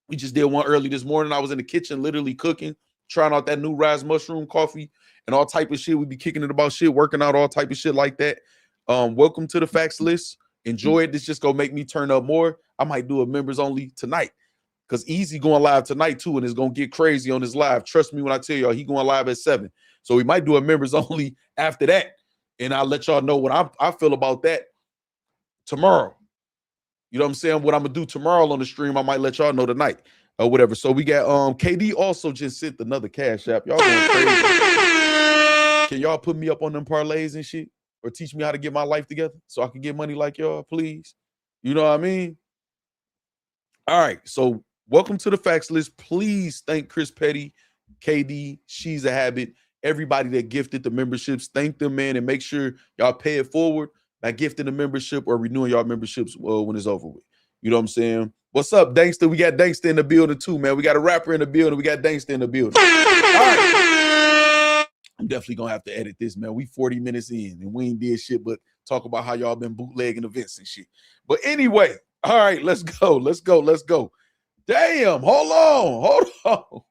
We just did one early this morning. I was in the kitchen literally cooking, trying out that new Rise Mushroom coffee and all type of shit. We be kicking it about shit, working out all type of shit like that. Welcome to the Factz list. Enjoy it. This just gonna make me turn up more. I might do a members only tonight because Eazy going live tonight too, and it's gonna get crazy on his live. Trust me when I tell y'all, he going live at 7. So we might do a members only after that, and I'll let y'all know what I feel about that tomorrow. You know what I'm saying? What I'm gonna do tomorrow on the stream, I might let y'all know tonight or whatever. So we got KD also just sent another cash app. Y'all going crazy. Can y'all put me up on them parlays and shit? Or teach me how to get my life together so I can get money like y'all, please? You know what I mean? All right, so welcome to the Factz list. Please thank Chris Petty, KD, She's a Habit, everybody that gifted the memberships. Thank them, man, and make sure y'all pay it forward by gifting the membership or renewing y'all memberships when it's over with. You know what I'm saying? What's up, Dankster? We got Dankster in the building too, man. We got a rapper in the building. We got Dankster in the building. All right. I'm definitely gonna have to edit this, man. We 40 minutes in and we ain't did shit but talk about how y'all been bootlegging events and shit. But anyway, all right, let's go. Let's go. Let's go. Damn, hold on.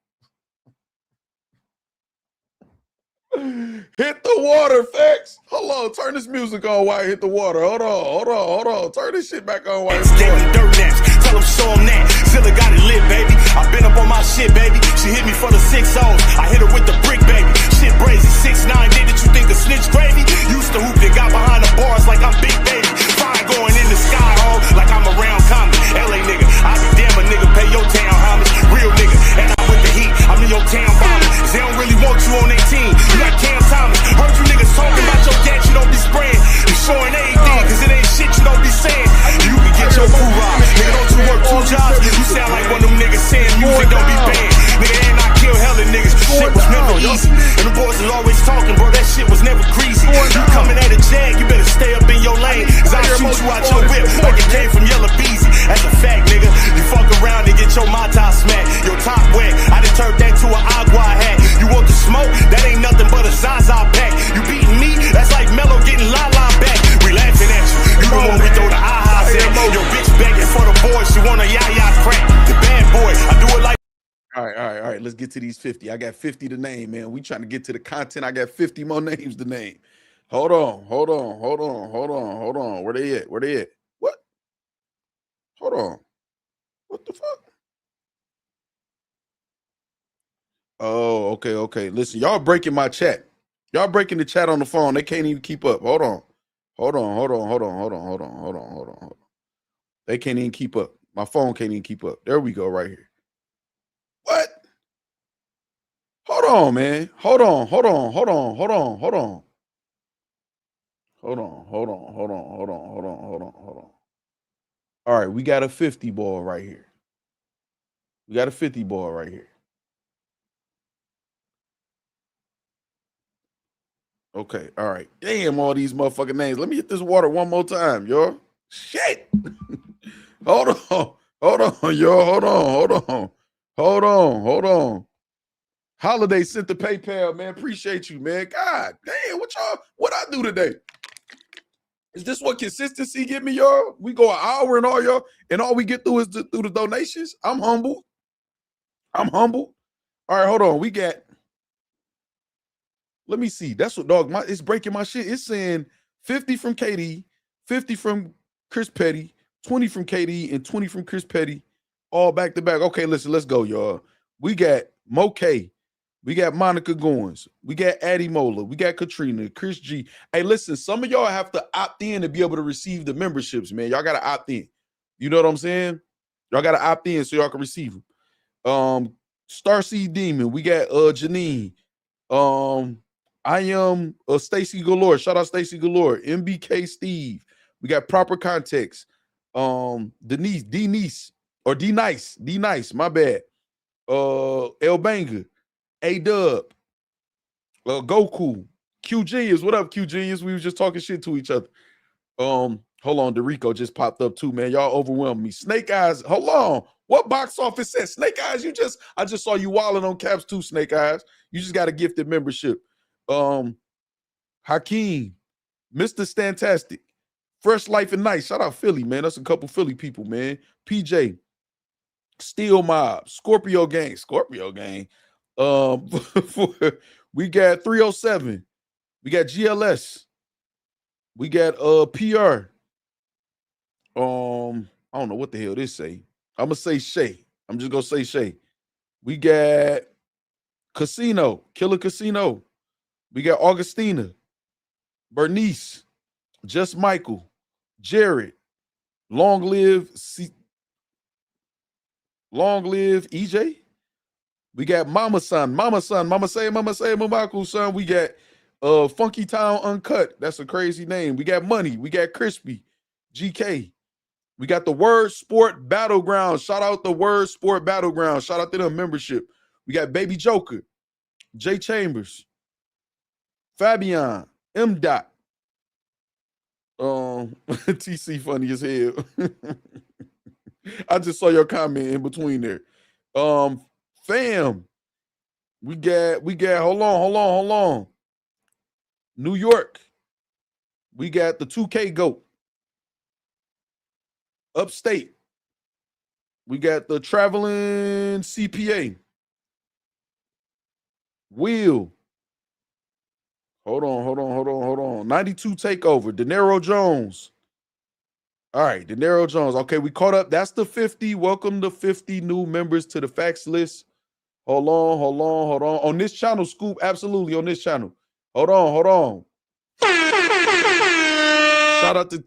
Hit the water, Factz. Hold on, turn this music on while I hit the water. Hold on. Turn this shit back on while I hit the water. Dirt naps, tell them show them that. Zilla got it lit, baby. I been up on my shit, baby. She hit me for the 6 O's. I hit her with the brick, baby. Shit brazy, 6'9", did it, you think a snitch gravy? Used to hoop, they got behind the bars like I'm Big Baby. Fire going in the sky, hole, like I'm around common. LA nigga, I be damn a nigga, pay your town homage. Real nigga, and I'm with the heat, I'm in your town bombing. They don't really want you on their team. You got Cam Thomas. Heard you niggas talking about your gat, you don't be spraying. You showing anything, cause it ain't shit you don't be saying. You can get your crew robbed. Nigga, don't you work 2 jobs? You sound like one of them niggas saying music don't be banned. Nigga, and I kill hella niggas. Shit was never easy. And the boys is always talking, bro. That shit was never greasy. You coming at a jag, you better stay up in your lane. Cause I shoot you out your whip like it came from Yellow Beezy. That's a fact, nigga. You fuck around and get your Mata smacked. Your top wet. I done turned that to an agua hat. You want the smoke? That ain't nothing but a Zaza pack. You beating me? That's like Mello getting La-La back. We laughing at you. You the one we throw the ahas at. Your bitch begging for the boys. She want a yaya crack. The bad boy. I do it like. All right. Let's get to these 50. I got 50 to name, man. We trying to get to the content. I got 50 more names to name. Hold on. Where they at? What? Hold on. What the fuck? Oh, okay. Listen, y'all breaking my chat. Y'all breaking the chat on the phone. They can't even keep up. Hold on. They can't even keep up. My phone can't even keep up. There we go, right here. What? Hold on, man. Hold on. All right, we got a 50 ball right here. Okay, all right. Damn, all these motherfucking names. Let me hit this water one more time, yo. Shit. Hold on, yo. Hold on. Holiday sent the PayPal, man. Appreciate you, man. God damn, what I do today? Is this what consistency get me, y'all? We go an hour and all we get through is through the donations. I'm humble. I'm humble. All right, hold on. We got, let me see. That's what, dog, it's breaking my shit. It's saying 50 from KD, 50 from Chris Petty, 20 from KD, and 20 from Chris Petty, all back to back. Okay, listen, let's go, y'all. We got Mo K. We got Monica Goins. We got Addie Mola. We got Katrina, Chris G. Hey, listen, some of y'all have to opt in to be able to receive the memberships, man. Y'all got to opt in. You know what I'm saying? Y'all got to opt in so y'all can receive them. Starseed Demon. We got Janine. I am Stacy Galore. Shout out Stacy Galore. MBK Steve. We got Proper Context. Denise, D-Nice, or D-Nice. D-Nice, my bad. El Banger. A-Dub, Goku, Q Genius. What up, Q Genius? We was just talking shit to each other. Hold on, Dorico just popped up too, man. Y'all overwhelmed me. Snake Eyes, hold on. What box office says? Snake Eyes, I just saw you wilding on Caps too, Snake Eyes. You just got a gifted membership. Hakeem, Mr. Stantastic, Fresh Life and Nice. Shout out Philly, man. That's a couple Philly people, man. PJ, Steel Mob, Scorpio Gang. We got 307. We got GLS. We got PR. I don't know what the hell this say. I'm gonna say Shay. I'm just gonna say Shay. We got Casino, Killer Casino. We got Augustina, Bernice, Just Michael, Jared, Long Live EJ. We got Mama Son, Mama Say, Mamaku Son. We got Funky Town Uncut. That's a crazy name. We got Money. We got Crispy, GK. We got the Word Sport Battleground. Shout out the Word Sport Battleground. Shout out to them membership. We got Baby Joker, Jay Chambers, Fabian, M. Dot. TC funny as hell. I just saw your comment in between there. Fam, we got hold on. New York, we got the 2K GOAT. Upstate, we got the traveling CPA. Will, hold on. 92 Takeover, De Niro Jones. All right, De Niro Jones. Okay, we caught up. That's the 50. Welcome to 50 new members to the Factz list. Hold on. On this channel, Scoop, absolutely on this channel. Hold on. Shout out to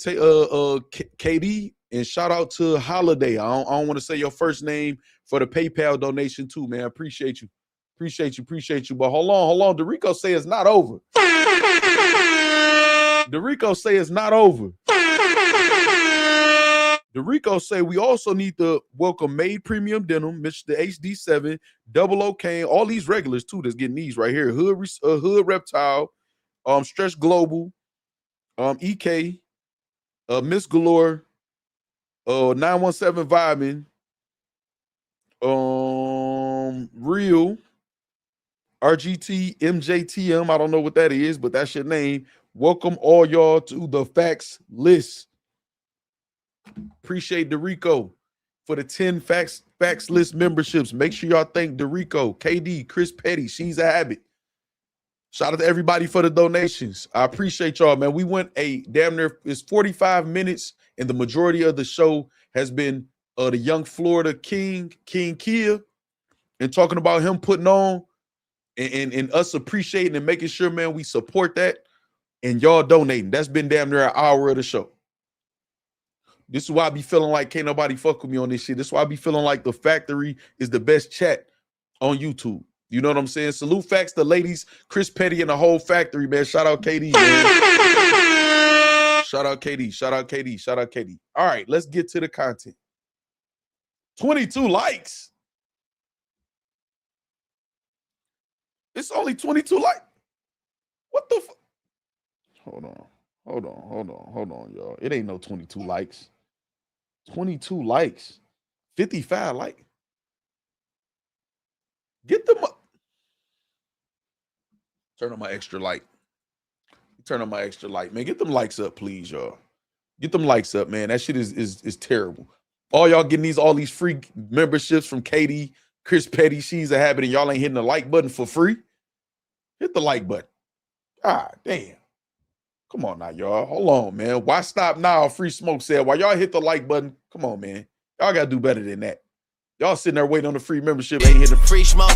KD and shout out to Holiday. I don't want to say your first name for the PayPal donation too, man. Appreciate you. But hold on. Dorico say it's not over. Dorico say we also need to welcome Made Premium Denim, Mr. HD7, Double O Kane, all these regulars too that's getting these right here. Hood Reptile, Stretch Global, EK, Miss Galore, 917 Vibin, Real, RGT, MJTM. I don't know what that is, but that's your name. Welcome all y'all to the Factz list. Appreciate Dorico for the 10 Factz list memberships. Make sure y'all thank Dorico, KD, Chris Petty, She's a Habit. Shout out to everybody for the donations. I appreciate y'all, man. We went a damn near, it's 45 minutes, and the majority of the show has been the young Florida King Kia, and talking about him putting on and us appreciating and making sure, man, we support that, and y'all donating. That's been damn near an hour of the show. This is why I be feeling like can't nobody fuck with me on this shit. This is why I be feeling like the factory is the best chat on YouTube. You know what I'm saying? Salute Factz, the ladies, Chris Petty, and the whole factory, man. Shout out KD, man. Shout out KD. All right, let's get to the content. 22 likes. It's only 22 likes. What the fuck? Hold on, y'all. It ain't no 22 likes. 22 likes. 55 likes. Get them up. Turn on my extra light. Turn on my extra light, man. Get them likes up, please, y'all. Get them likes up, man. That shit is terrible. All y'all getting all these free memberships from Katie, Chris Petty, She's a Habit, and y'all ain't hitting the like button for free. Hit the like button. God damn. Come on now, y'all. Hold on, man. Why stop now? Free Smoke said, while y'all hit the like button, come on, man. Y'all gotta do better than that. Y'all sitting there waiting on the free membership, ain't hitting the free smoke,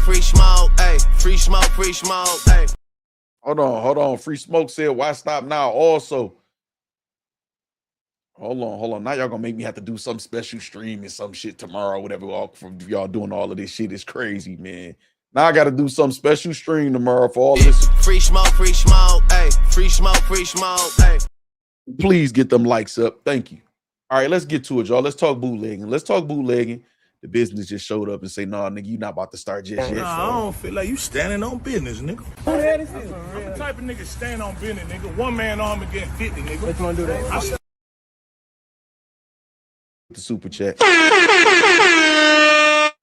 hey. Free smoke, hey. Hold on. Free Smoke said, why stop now? Also, hold on. Now y'all gonna make me have to do some special stream and some shit tomorrow, whatever. All from y'all doing all of this shit is crazy, man. Now I got to do some special stream tomorrow for all of this. Free smoke, hey. Free smoke, hey. Please get them likes up. Thank you. All right, let's get to it, y'all. Let's talk bootlegging. The business just showed up and say, nah, nigga, you not about to start just yet. Nah, I don't feel like you standing on business, nigga. Who the hell is this? I'm the type of nigga stand on business, nigga. One man arm against 50, nigga. Which one do that? The super chat.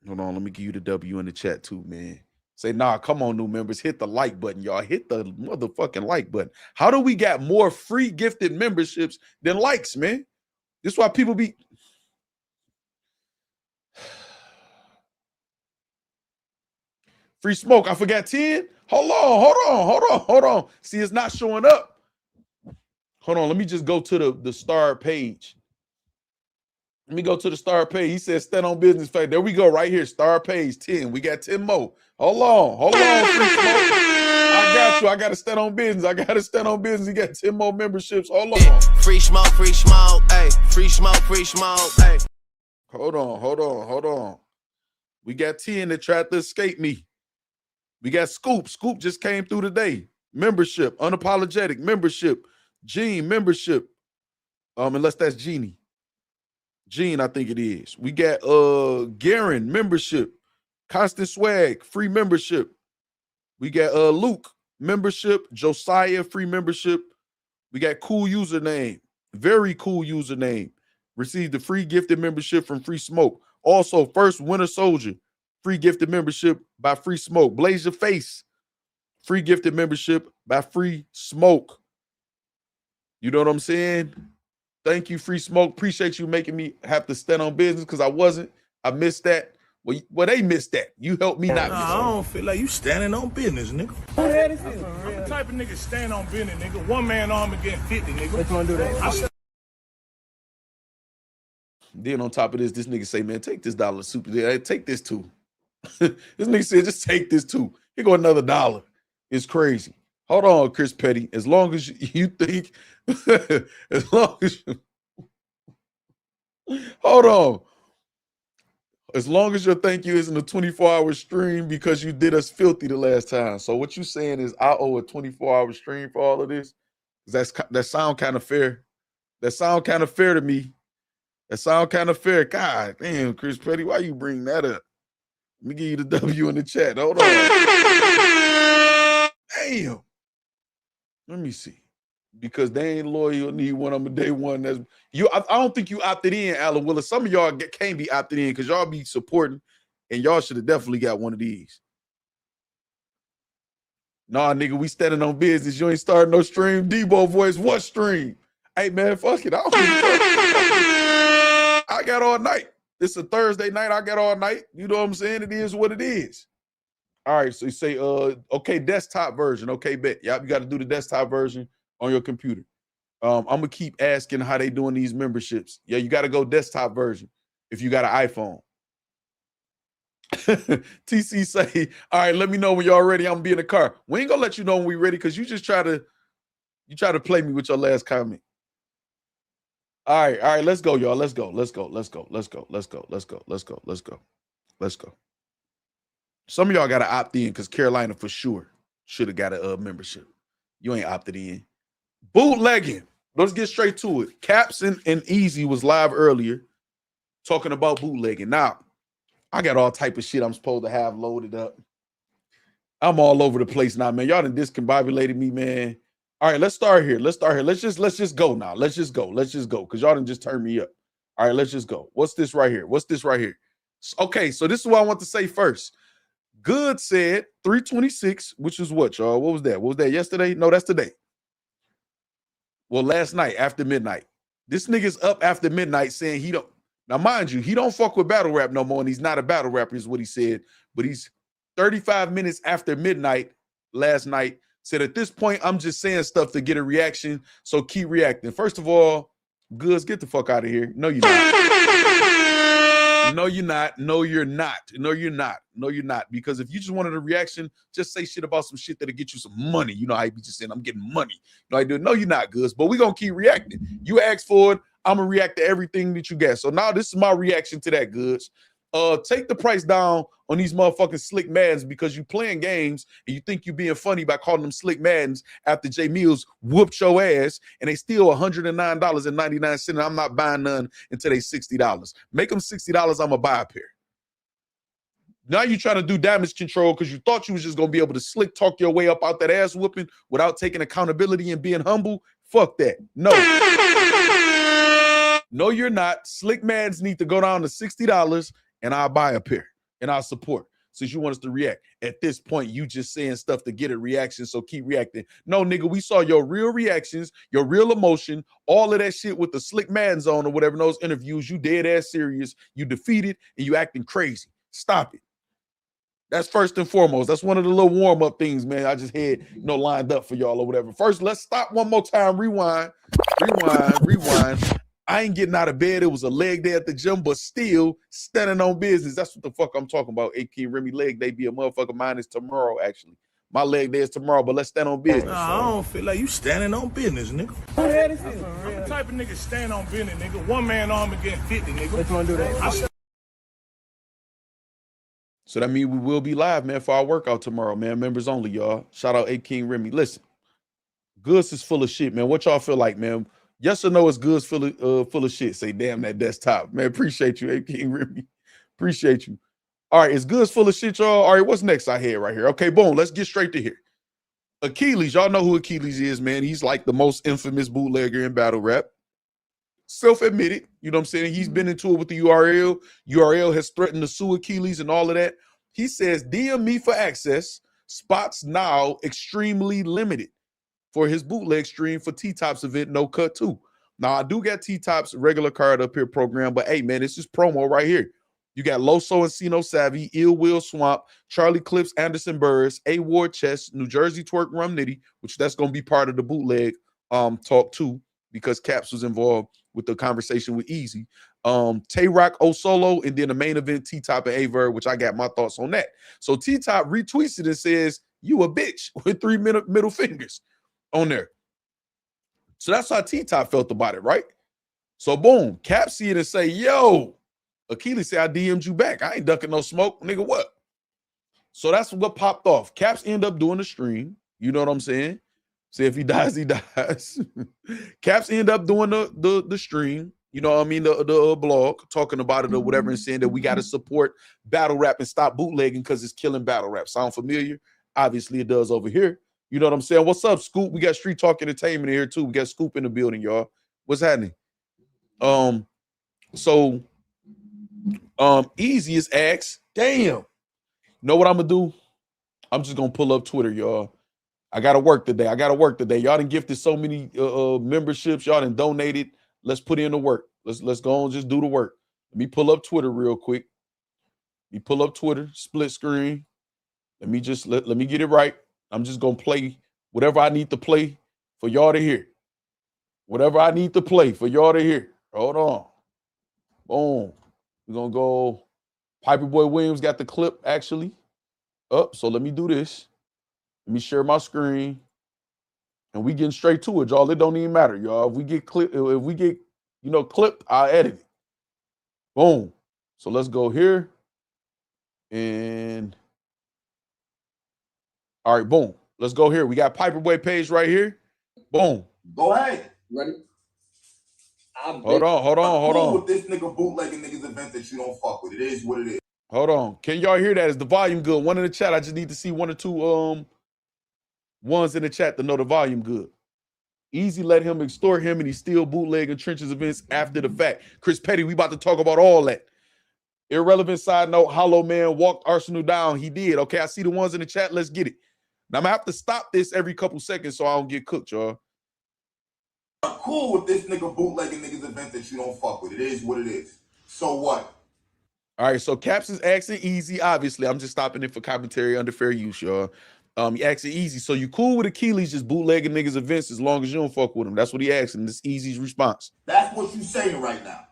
Hold on, let me give you the W in the chat too, man. Say, nah, come on, new members. Hit the like button, y'all. Hit the motherfucking like button. How do we got more free gifted memberships than likes, man? This is why people be... Free Smoke, I forgot 10. Hold on. See, it's not showing up. Hold on, let me just go to the star page. Let me go to the star page. He says, stand on business. There we go, right here. Star page 10. We got 10 more. Hold on, Free Smoke. I got you. I got to stand on business. He got 10 more memberships. Hold on. Free smoke, hey. Free smoke, hey. Hold on. We got 10 that tried to escape me. We got Scoop. Scoop just came through today. Membership. Unapologetic. Membership. Gene. Membership. Unless that's Genie. Gene, I think it is. We got Garen. Membership. Constant Swag. Free membership. We got Luke. Membership. Josiah. Free membership. We got cool username. Very cool username. Received the free gifted membership from Free Smoke. Also, first Winter Soldier. Free gifted membership by Free Smoke. Blaze Your Face. Free gifted membership by Free Smoke. You know what I'm saying? Thank you, Free Smoke. Appreciate you making me have to stand on business because I wasn't. I missed that. Well, they missed that. You helped me not miss I don't feel like you standing on business, nigga. Who the hell is this? I'm the type of nigga stand on business, nigga. One man arm against 50, nigga. Which one do that? Then on top of this nigga say, man, take this dollar super. Hey, take this too. This nigga said, just take this too. Here go another $1. It's crazy. Hold on, Chris Petty. As long as you think, as long as you, hold on. As long as your thank you isn't a 24-hour stream because you did us filthy the last time. So what you saying is I owe a 24-hour stream for all of this? That sound kind of fair. That sound kind of fair to me. That sound kind of fair. God damn, Chris Petty, why you bring that up? Let me give you the W in the chat. Hold on. Damn. Let me see. Because they ain't loyal, you'll need one on day one. That's you. I don't think you opted in, Alan Willis. Some of y'all can't be opted in because y'all be supporting, and y'all should have definitely got one of these. Nah, nigga, we standing on business. You ain't starting no stream. Debo voice, what stream? Hey man, fuck it. I got all night. It's a Thursday night. I got all night. You know what I'm saying? It is what it is. All right. So you say, okay, desktop version. Okay, bet. Yep, you got to do the desktop version on your computer. I'm gonna keep asking how they doing these memberships. Yeah, you got to go desktop version if you got an iPhone. TC say, all right, let me know when y'all ready. I'm gonna be in the car. We ain't gonna let you know when we ready because you just try to play me with your last comment. All right, let's go, y'all. Let's go. Some of y'all got to opt in because Carolina for sure should have got a membership. You ain't opted in. Bootlegging. Let's get straight to it. Caps and Eazy was live earlier talking about bootlegging. Now, I got all type of shit I'm supposed to have loaded up. I'm all over the place now, man. Y'all done discombobulated me, man. All right, let's start here. Let's just go now. Let's just go. Because y'all done just turned me up. All right, let's just go. What's this right here? Okay, so this is what I want to say first. Goodz said 326, which is what, y'all? What was that? Was that yesterday? No, that's today. Well, last night after midnight. This nigga's up after midnight saying he don't. Now, mind you, he don't fuck with battle rap no more, and he's not a battle rapper, is what he said. But he's 35 minutes after midnight last night. Said at this point, I'm just saying stuff to get a reaction, so keep reacting. First of all, Goodz, get the fuck out of here. No, you're not. No, you're not. No, you're not. No, you're not. No, you're not. Because if you just wanted a reaction, just say shit about some shit that'll get you some money. You know how you be just saying, I'm getting money. You know, I do. No, you're not, Goodz. But we're going to keep reacting. You asked for it. I'm going to react to everything that you got. So now this is my reaction to that, Goodz. Take the price down on these motherfucking slick Maddens because you playing games and you think you being funny by calling them slick Maddens after Jae Millz whooped your ass and they still $109.99 and I'm not buying none until they $60. Make them $60, I'm gonna buy a pair. Now you trying to do damage control because you thought you was just gonna be able to slick talk your way up out that ass whooping without taking accountability and being humble. Fuck that. No. No, you're not. Slick Maddens need to go down to $60 and I'll buy a pair and I'll support since you want us to react. At this point, you just saying stuff to get a reaction, so keep reacting. No, nigga, we saw your real reactions, your real emotion, all of that shit with the Slick Maddens on or whatever in those interviews. You dead ass serious, you defeated, and you acting crazy. Stop it. That's first and foremost. That's one of the little warm-up things, man, I just had, lined up for y'all or whatever. First, let's stop one more time. Rewind. I ain't getting out of bed. It was a leg day at the gym, but still standing on business. That's what the fuck I'm talking about. AK Remy leg day be a motherfucker. Mine is tomorrow, actually. My leg day is tomorrow, but let's stand on business. Nah, I don't feel like you standing on business, nigga. I'm the type of nigga stand on business, nigga. One man arm against 50, nigga. Let's do that. So that means we will be live, man, for our workout tomorrow, man. Members only, y'all. Shout out AK Remy. Listen, Goodz is full of shit, man. What y'all feel like, man? Yes or no, it's Goodz full of shit. Say, damn, that desktop. Man, appreciate you, AK Remy. Appreciate you. All right, is Goodz full of shit, y'all? All right, what's next I had right here? Okay, boom, let's get straight to here. Achilles, y'all know who Achilles is, man. He's like the most infamous bootlegger in battle rap. Self-admitted, you know what I'm saying? He's been into it with the URL. URL has threatened to sue Achilles and all of that. He says, DM me for access. Spots now extremely limited for his bootleg stream for T-Top's event, No Cut 2. Now, I do got T-Top's regular card up here program, but hey, man, this is promo right here. You got Loso and Sino Savvy, Ill Will Swamp, Charlie Clips, Anderson Burrs, A Ward Chess, New Jersey Twerk Rum Nitty, which that's going to be part of the bootleg talk too, because Caps was involved with the conversation with Eazy. Tay-Rock, O Solo, and then the main event, T-Top and Aver, which I got my thoughts on that. So T-Top retweets it and says, you a bitch, with 3 middle fingers on there. So that's how T-Top felt about it, right? So boom, Cap see it and say, yo, Achilles say, I DM'd you back. I ain't ducking no smoke, nigga, what? So that's what popped off. Caps end up doing the stream. You know what I'm saying? Say if he dies, he dies. Caps end up doing the stream. You know what I mean? The blog, talking about it or whatever, and saying that we got to support battle rap and stop bootlegging because it's killing battle rap. Sound familiar? Obviously, it does over here. You know what I'm saying? What's up, Scoop? We got Street Talk Entertainment here, too. We got Scoop in the building, y'all. What's happening? So Eazy is asked, damn. Know what I'm going to do? I'm just going to pull up Twitter, y'all. I got to work today. Y'all done gifted so many memberships. Y'all done donated. Let's put in the work. Let's go and just do the work. Let me pull up Twitter real quick. Let me pull up Twitter, split screen. Let me just let me get it right. I'm just gonna play whatever I need to play for y'all to hear. Whatever I need to play for y'all to hear. Hold on. Boom. We're gonna go. Piper Boy Williams got the clip actually up. So let me do this. Let me share my screen. And we getting straight to it, y'all. It don't even matter, y'all. If we get clipped, I'll edit it. Boom. So let's go here. And all right, boom. Let's go here. We got Piper Boy page right here. Boom. Go ahead. Ready? Hold on. With this nigga bootlegging niggas event that you don't fuck with. It is what it is. Hold on. Can y'all hear that? Is the volume good? One in the chat. I just need to see one or two ones in the chat to know the volume good. Eazy let him extort him and he's still bootlegging Trenches events after the fact. Chris Petty, we about to talk about all that. Irrelevant side note, Hollow Man walked Arsenal down. He did. Okay, I see the ones in the chat. Let's get it. Now, I'm going to have to stop this every couple seconds so I don't get cooked, y'all. Cool with this nigga bootlegging niggas event that you don't fuck with. It is what it is. So what? All right, so Caps is asking Eazy. Obviously, I'm just stopping it for commentary under fair use, y'all. He asking Eazy. So you cool with Achilles just bootlegging niggas events as long as you don't fuck with him? That's what he asking. This Eazy's response. That's what you saying right now.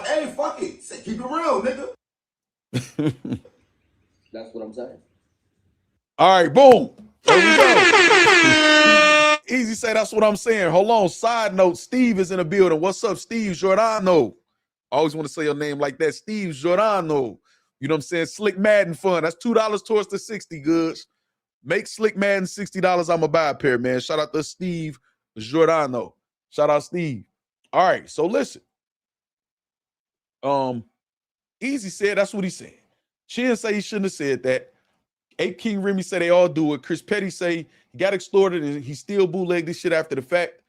Hey, fuck it. Keep it real, nigga. That's what I'm saying. All right, boom. There we go. Eazy say that's what I'm saying. Hold on. Side note, Steve is in the building. What's up, Steve Giordano? I always want to say your name like that. Steve Giordano. You know what I'm saying? Slick Madden fun. That's $2 towards the 60 goods. Make Slick Madden $60. I'm going to buy a pair, man. Shout out to Steve Giordano. Shout out Steve. All right, so listen. Eazy said that's what he said. Chin say he shouldn't have said that. Ape King Remy say they all do it. Chris Petty say he got extorted and he still bootlegged this shit after the fact.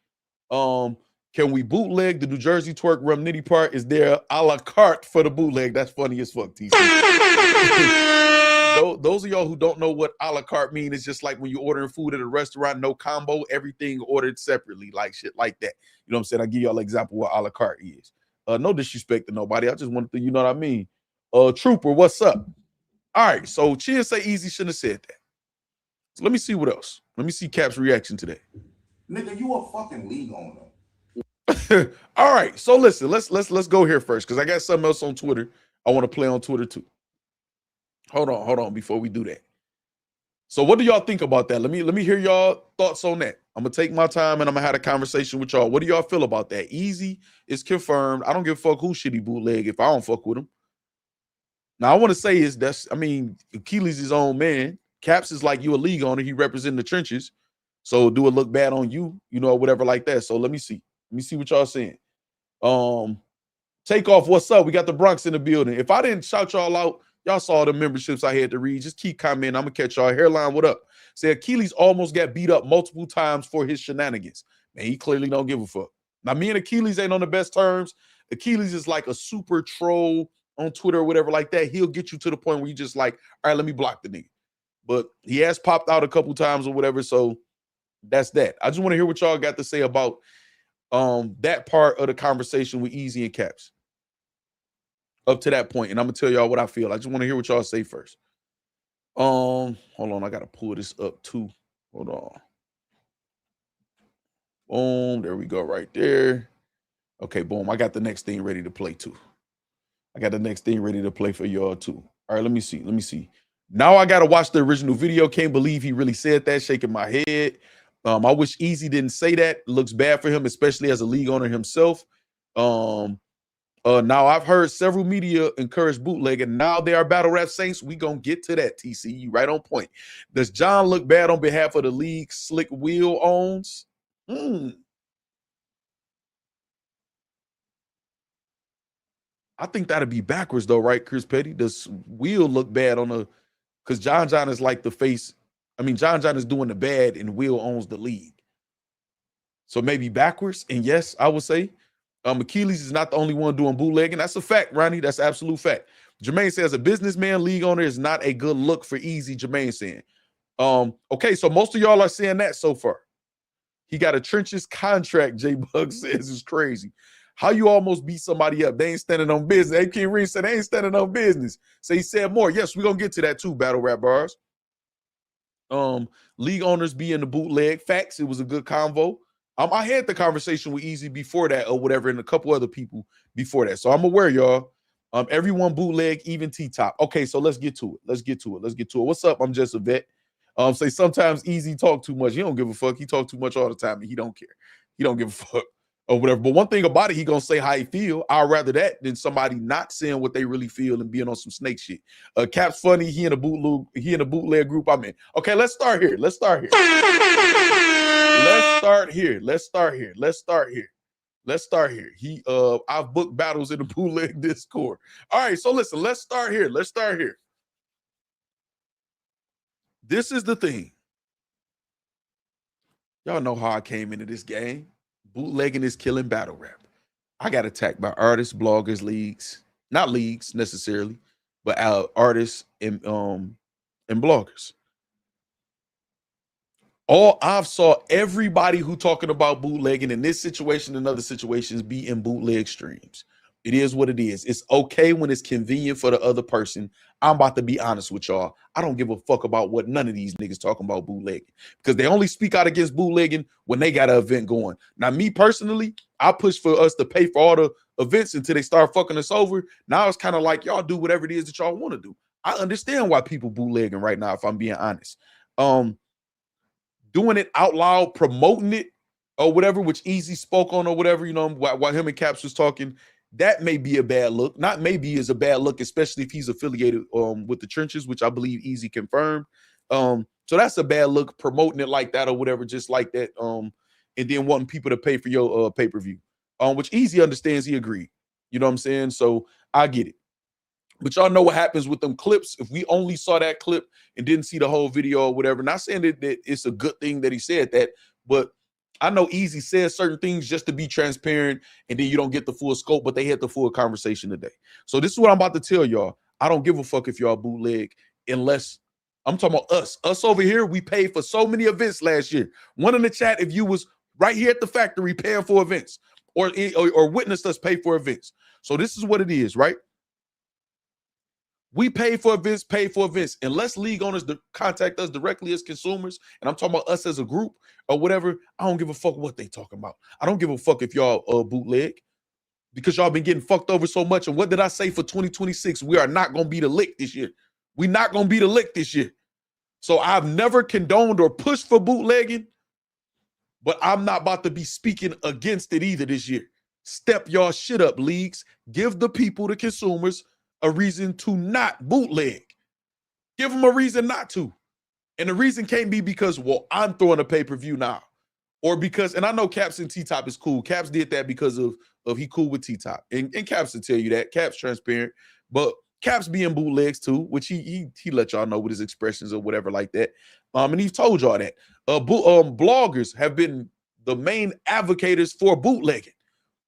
Can we bootleg the New Jersey twerk Rum Nitty part? Is there a la carte for the bootleg? That's funny as fuck, TC. Those of y'all who don't know what a la carte mean, it's just like when you're ordering food at a restaurant, no combo, everything ordered separately, like shit like that. You know what I'm saying? I give y'all an example what a la carte is. No disrespect to nobody. I just wanted to, you know what I mean? Trooper, what's up? All right, so Chia say Eazy shouldn't have said that. So let me see what else. Let me see Cap's reaction to that. Nigga, you a fucking league owner. All right, so listen, let's go here first because I got something else on Twitter. I want to play on Twitter too. Hold on before we do that. So what do y'all think about that? Let me hear y'all thoughts on that. I'm gonna take my time and I'm gonna have a conversation with y'all. What do y'all feel about that? Eazy is confirmed. I don't give a fuck who shitty bootleg if I don't fuck with him. Now I want to say is Achilles his own man. Caps is like you a league owner. He represent the trenches. So do it look bad on you, you know, or whatever like that. So let me see. Let me see what y'all saying. Takeoff, what's up? We got the Bronx in the building. If I didn't shout y'all out, y'all saw the memberships I had to read. Just keep commenting. I'm gonna catch y'all. Hairline, what up? Say Achilles almost got beat up multiple times for his shenanigans. Man, he clearly don't give a fuck. Now, me and Achilles ain't on the best terms. Achilles is like a super troll on Twitter or whatever like that. He'll get you to the point where you just like, all right, let me block the nigga. But he has popped out a couple times or whatever, so that's that. I just want to hear what y'all got to say about that part of the conversation with Eazy and Caps up to that point, and I'm gonna tell y'all what I feel. I just want to hear what y'all say first. Hold on, I gotta pull this up too. Hold on. Boom, there we go, right there. Okay, boom. I got the next thing ready to play too. I got the next thing ready to play for y'all too. All right, let me see. Let me see. Now I gotta watch the original video. Can't believe he really said that. Shaking my head. I wish Eazy didn't say that. It looks bad for him, especially as a league owner himself. Now I've heard several media encourage bootlegging. Now they are battle rap saints. We gonna get to that, TC. You right on point. Does John look bad on behalf of the league Slick Will owns? I think that'd be backwards though, right, Chris Petty? Does Will look bad on the because John is like the face. I mean, John is doing the bad and Will owns the league. So maybe backwards. And yes, I would say Achilles is not the only one doing bootlegging. That's a fact, Ronnie. That's absolute fact. Jermaine says a businessman league owner is not a good look for Eazy. Jermaine saying. Okay, so most of y'all are saying that so far. He got a trenches contract, J Bug says is crazy. How you almost beat somebody up? They ain't standing on business. A. King Reed said they ain't standing on business. So he said more. Yes, we're gonna get to that too, battle rap bars. League owners be in the bootleg. Factz, it was a good convo. I had the conversation with Eazy before that or whatever, and a couple other people before that. So I'm aware, y'all. Everyone bootleg, even T-Top. Okay, so let's get to it. Let's get to it. What's up? I'm just a vet. Say sometimes Eazy talk too much. He don't give a fuck. He talk too much all the time, and he don't care. He don't give a fuck or whatever. But one thing about it, he gonna say how he feel. I'd rather that than somebody not saying what they really feel and being on some snake shit. Cap's funny. He in a bootleg group I'm in. Okay, let's start here. Let's start here. I've booked battles in the bootleg Discord. All right, so listen, let's start here. This is the thing. Y'all know how I came into this game. Bootlegging is killing battle rap. I got attacked by artists, bloggers, leagues. Not leagues necessarily, but artists and bloggers. All I've saw everybody who talking about bootlegging in this situation and other situations be in bootleg streams. It is what it is. It's okay when it's convenient for the other person. I'm about to be honest with y'all. I don't give a fuck about what none of these niggas talking about bootlegging because they only speak out against bootlegging when they got an event going. Now, me personally, I push for us to pay for all the events until they start fucking us over. Now it's kind of like y'all do whatever it is that y'all want to do. I understand why people bootlegging right now, if I'm being honest. Doing it out loud, promoting it or whatever, which Eazy spoke on or whatever, you know, while him and Caps was talking, that may be a bad look. Not maybe is a bad look, especially if he's affiliated with the trenches, which I believe Eazy confirmed. So that's a bad look, promoting it like that or whatever, just like that. And then wanting people to pay for your pay-per-view, which Eazy understands, he agreed. You know what I'm saying? So I get it. But y'all know what happens with them clips. If we only saw that clip and didn't see the whole video or whatever, not saying that it's a good thing that he said that, but I know Eazy says certain things just to be transparent, and then you don't get the full scope, but they had the full conversation today. So this is what I'm about to tell y'all. I don't give a fuck if y'all bootleg unless I'm talking about us. Us over here, we paid for so many events last year. One in the chat, if you was right here at the factory paying for events or witnessed us pay for events. So this is what it is, right? We pay for events. Unless league owners contact us directly as consumers, and I'm talking about us as a group or whatever, I don't give a fuck what they talking about. I don't give a fuck if y'all bootleg because y'all been getting fucked over so much. And what did I say for 2026? We are not going to be the lick this year. We're not going to be the lick this year. So I've never condoned or pushed for bootlegging, but I'm not about to be speaking against it either this year. Step y'all shit up, leagues. Give the people, the consumers, a reason to not bootleg. Give them a reason not to. And the reason can't be because, well, I'm throwing a pay-per-view now. Or because, and I know Caps and T-Top is cool. Caps did that because of he cool with T-Top. And Caps will tell you that. Caps transparent. But Caps being bootlegs too, which he let y'all know with his expressions or whatever like that. And he's told y'all that. Bloggers have been the main advocates for bootlegging.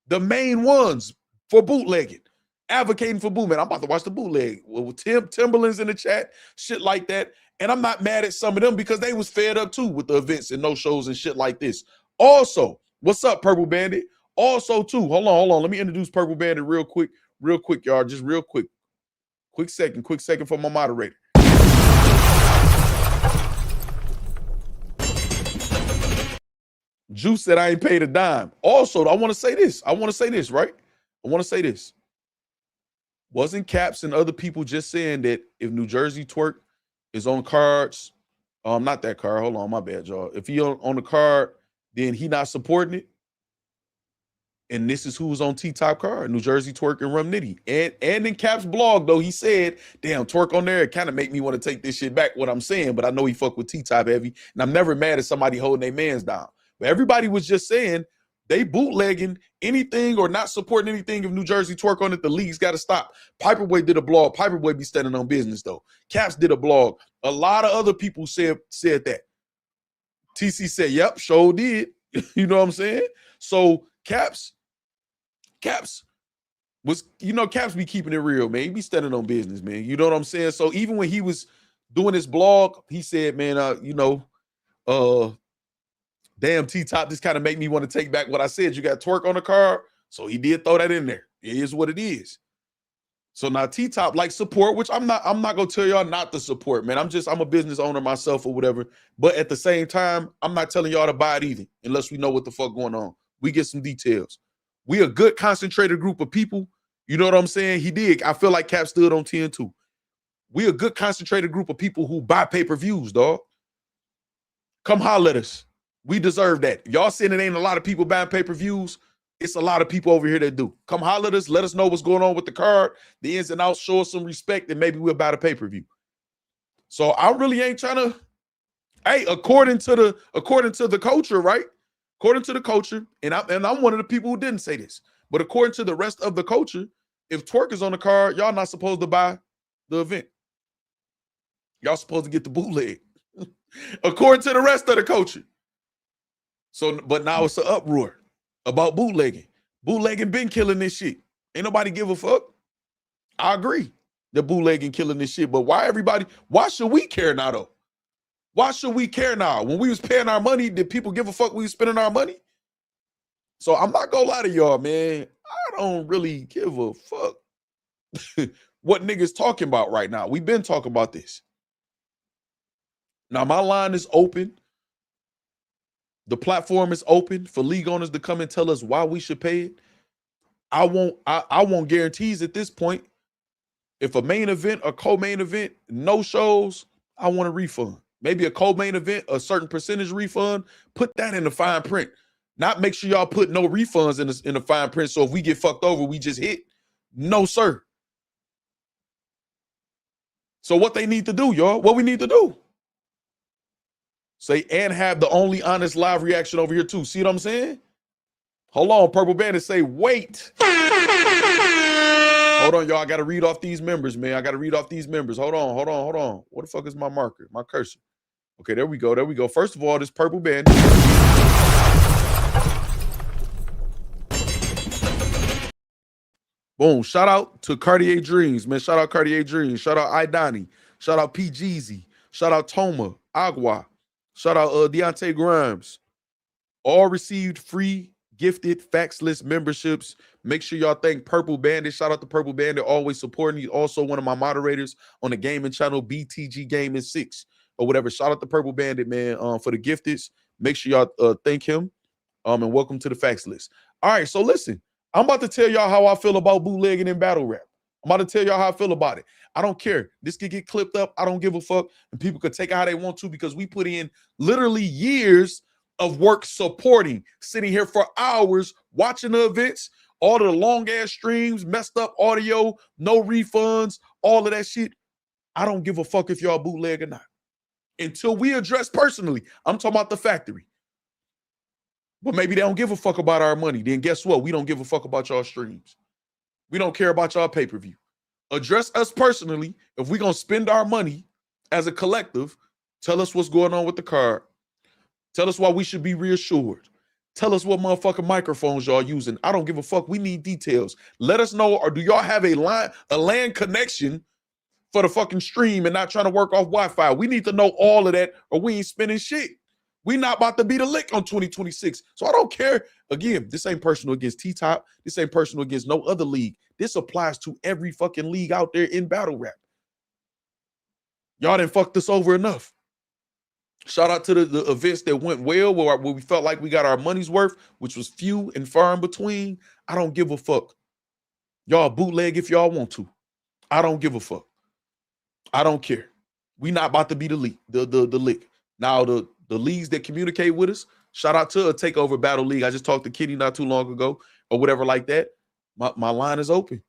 The main ones for bootlegging. Advocating for bootleg. I'm about to watch the bootleg with Timberland's in the chat, shit like that. And I'm not mad at some of them because they was fed up too with the events and no shows and shit like this. Also, what's up, Purple Bandit? Also, too, hold on. Let me introduce Purple Bandit real quick, y'all. Just real quick. Quick second for my moderator. Juice said I ain't paid a dime. Also, I want to say this, right? I want to say this. Wasn't Caps and other people just saying that if New Jersey Twerk is on cards, not that card, hold on, my bad, y'all. If he on the card, then he not supporting it. And this is who's on T-Top card, New Jersey Twerk and Rum Nitty. And in Caps blog, though, he said, damn, Twerk on there, it kind of make me want to take this shit back, what I'm saying, but I know he fuck with T-Top heavy, and I'm never mad at somebody holding their mans down. But everybody was just saying, they bootlegging anything or not supporting anything if New Jersey Twerk on it, the league's got to stop. Piperboy did a blog. Piperboy be standing on business, though. Caps did a blog. A lot of other people said that. TC said, yep, sure did. You know what I'm saying? So Caps was, Caps be keeping it real, man. He be standing on business, man. You know what I'm saying? So even when he was doing his blog, he said, man, damn, T-Top, this kind of make me want to take back what I said. You got Twerk on the card, so he did throw that in there. It is what it is. So now T-Top like support, which I'm not gonna tell y'all not to support, man. I'm a business owner myself or whatever. But at the same time, I'm not telling y'all to buy it either, unless we know what the fuck going on. We get some details. We a good concentrated group of people. You know what I'm saying? He did. I feel like Cap stood on 10 too. We a good concentrated group of people who buy pay-per-views, dog. Come holler at us. We deserve that. Y'all saying it ain't a lot of people buying pay-per-views. It's a lot of people over here that do. Come holler at us. Let us know what's going on with the card, the ins and outs. Show us some respect, and maybe we'll buy the pay-per-view. So I really ain't trying to. Hey, according to the culture, right? According to the culture, and I'm one of the people who didn't say this, but according to the rest of the culture, if Twerk is on the card, y'all not supposed to buy the event. Y'all supposed to get the bootleg. According to the rest of the culture. So, but now it's an uproar about bootlegging. Bootlegging been killing this shit. Ain't nobody give a fuck. I agree that bootlegging killing this shit, but why should we care now though? Why should we care now? When we was paying our money, did people give a fuck we was spending our money? So I'm not gonna lie to y'all, man. I don't really give a fuck what niggas talking about right now. We've been talking about this. Now my line is open. The platform is open for league owners to come and tell us why we should pay it. I want guarantees at this point. If a main event or co-main event, no shows, I want a refund. Maybe a co-main event, a certain percentage refund. Put that in the fine print. Not make sure y'all put no refunds in the fine print. So if we get fucked over, we just hit. No, sir. So what they need to do, y'all, what we need to do. Say, and have the only honest live reaction over here too. See what I'm saying? Hold on, Purple Bandit say, wait. Hold on, y'all. I got to read off these members, man. I got to read off these members. Hold on. What the fuck is my marker? My cursor. Okay, there we go. First of all, this Purple Bandit. Boom. Shout out to Cartier Dreams, man. Shout out Cartier Dreams. Shout out Idani. Shout out P. Jeezy. Shout out Toma. Agua. Shout out Deontay Grimes. All received free gifted Factz list memberships. Make sure y'all thank Purple Bandit. Shout out to Purple Bandit, always supporting. He's also one of my moderators on the gaming channel, BTG Gaming 6 or whatever. Shout out to Purple Bandit, man, for the gifteds. Make sure y'all thank him. And welcome to the Factz list. All right, so listen. I'm about to tell y'all how I feel about bootlegging and battle rap. I'm about to tell y'all how I feel about it. I don't care. This could get clipped up. I don't give a fuck. And people could take it how they want to because we put in literally years of work supporting, sitting here for hours, watching the events, all the long-ass streams, messed up audio, no refunds, all of that shit. I don't give a fuck if y'all bootleg or not. Until we address personally, I'm talking about the factory. But maybe they don't give a fuck about our money. Then guess what? We don't give a fuck about y'all streams. We don't care about y'all pay-per-view. Address us personally. If we're going to spend our money as a collective, tell us what's going on with the card. Tell us why we should be reassured. Tell us what motherfucking microphones y'all using. I don't give a fuck. We need details. Let us know, or do y'all have a LAN connection for the fucking stream and not trying to work off Wi-Fi? We need to know all of that, or we ain't spending shit. We not about to be the lick on 2026. So I don't care. Again, this ain't personal against T-Top. This ain't personal against no other league. This applies to every fucking league out there in battle rap. Y'all done fucked us over enough. Shout out to the events that went well, where we felt like we got our money's worth, which was few and far in between. I don't give a fuck. Y'all bootleg if y'all want to. I don't give a fuck. I don't care. We not about to be the league, the lick. Now the leagues that communicate with us, shout out to a Takeover Battle League. I just talked to Kitty not too long ago or whatever like that. My line is open.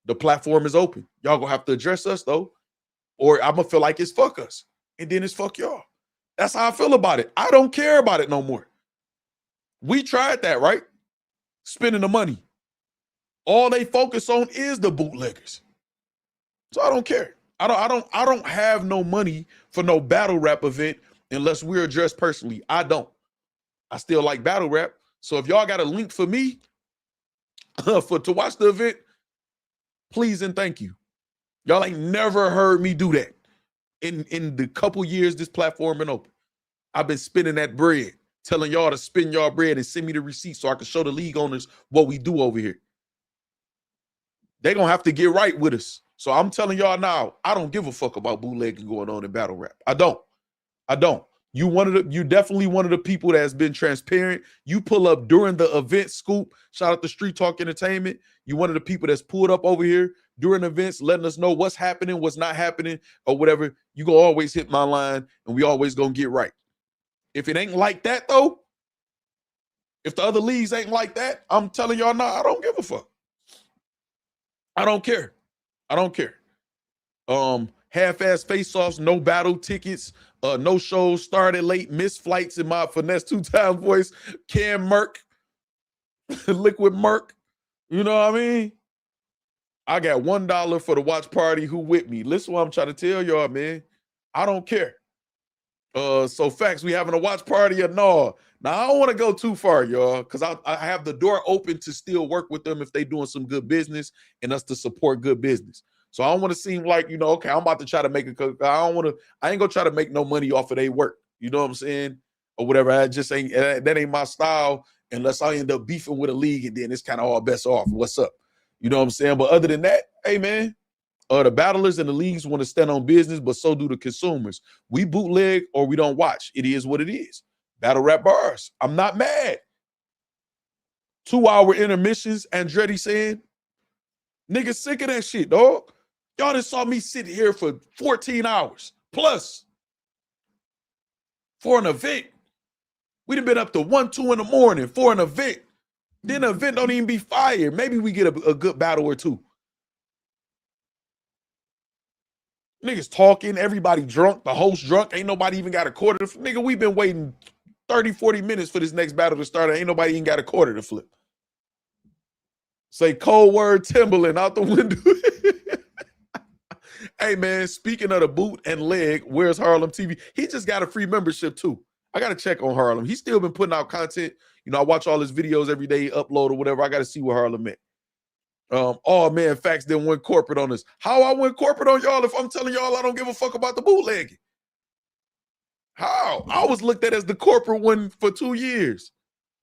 The platform is open. Y'all gonna have to address us though, or I'm gonna feel like it's fuck us. And then it's fuck y'all. That's how I feel about it. I don't care about it no more. We tried that, right? Spending the money. All they focus on is the bootleggers. So I don't care. I don't have no money for no battle rap event unless we're addressed personally. I don't. I still like battle rap. So if y'all got a link for me to watch the event, please and thank you. Y'all ain't never heard me do that. In the couple years this platform been open, I've been spending that bread, telling y'all to spend y'all bread and send me the receipt so I can show the league owners what we do over here. They're going to have to get right with us. So I'm telling y'all now, I don't give a fuck about bootlegging going on in battle rap. I don't. You definitely one of the people that's been transparent. You pull up during the event, Scoop. Shout out to Street Talk Entertainment. You one of the people that's pulled up over here during events, letting us know what's happening, what's not happening, or whatever. You gonna always hit my line, and we always gonna get right. If it ain't like that though, if the other leagues ain't like that, I'm telling y'all now, I don't give a fuck. I don't care. Half-ass face-offs, no battle tickets, no shows, started late, missed flights in my finesse 2-time voice, Cam Merk, Liquid Merk, you know what I mean? I got $1 for the watch party, who with me? Listen what I'm trying to tell y'all, man. I don't care. So Factz, we having a watch party or no? Now, I don't want to go too far, y'all, because I have the door open to still work with them if they doing some good business and us to support good business. So I don't want to seem like, okay, I'm about to try to make I ain't gonna try to make no money off of their work. You know what I'm saying? Or whatever. I just ain't, that ain't my style unless I end up beefing with a league and then it's kind of all best off. What's up? You know what I'm saying? But other than that, hey, man, the battlers and the leagues want to stand on business, but so do the consumers. We bootleg or we don't watch. It is what it is. Battle rap bars. I'm not mad. 2-hour intermissions, Andretti saying, niggas sick of that shit, dog. Y'all just saw me sit here for 14 hours plus for an event. We done been up to 1, 2 in the morning for an event. Then the event don't even be fire. Maybe we get a good battle or two. Niggas talking, everybody drunk, the host drunk, ain't nobody even got a quarter to flip. Nigga, we've been waiting 30, 40 minutes for this next battle to start. Ain't nobody even got a quarter to flip. Say cold word Timberland out the window. Hey, man, speaking of the boot and leg, where's Harlem TV? He just got a free membership, too. I got to check on Harlem. He's still been putting out content. You know, I watch all his videos every day, upload or whatever. I got to see where Harlem at. Oh, man, Factz didn't went corporate on us. How I went corporate on y'all if I'm telling y'all I don't give a fuck about the bootlegging? How? I was looked at as the corporate one for 2 years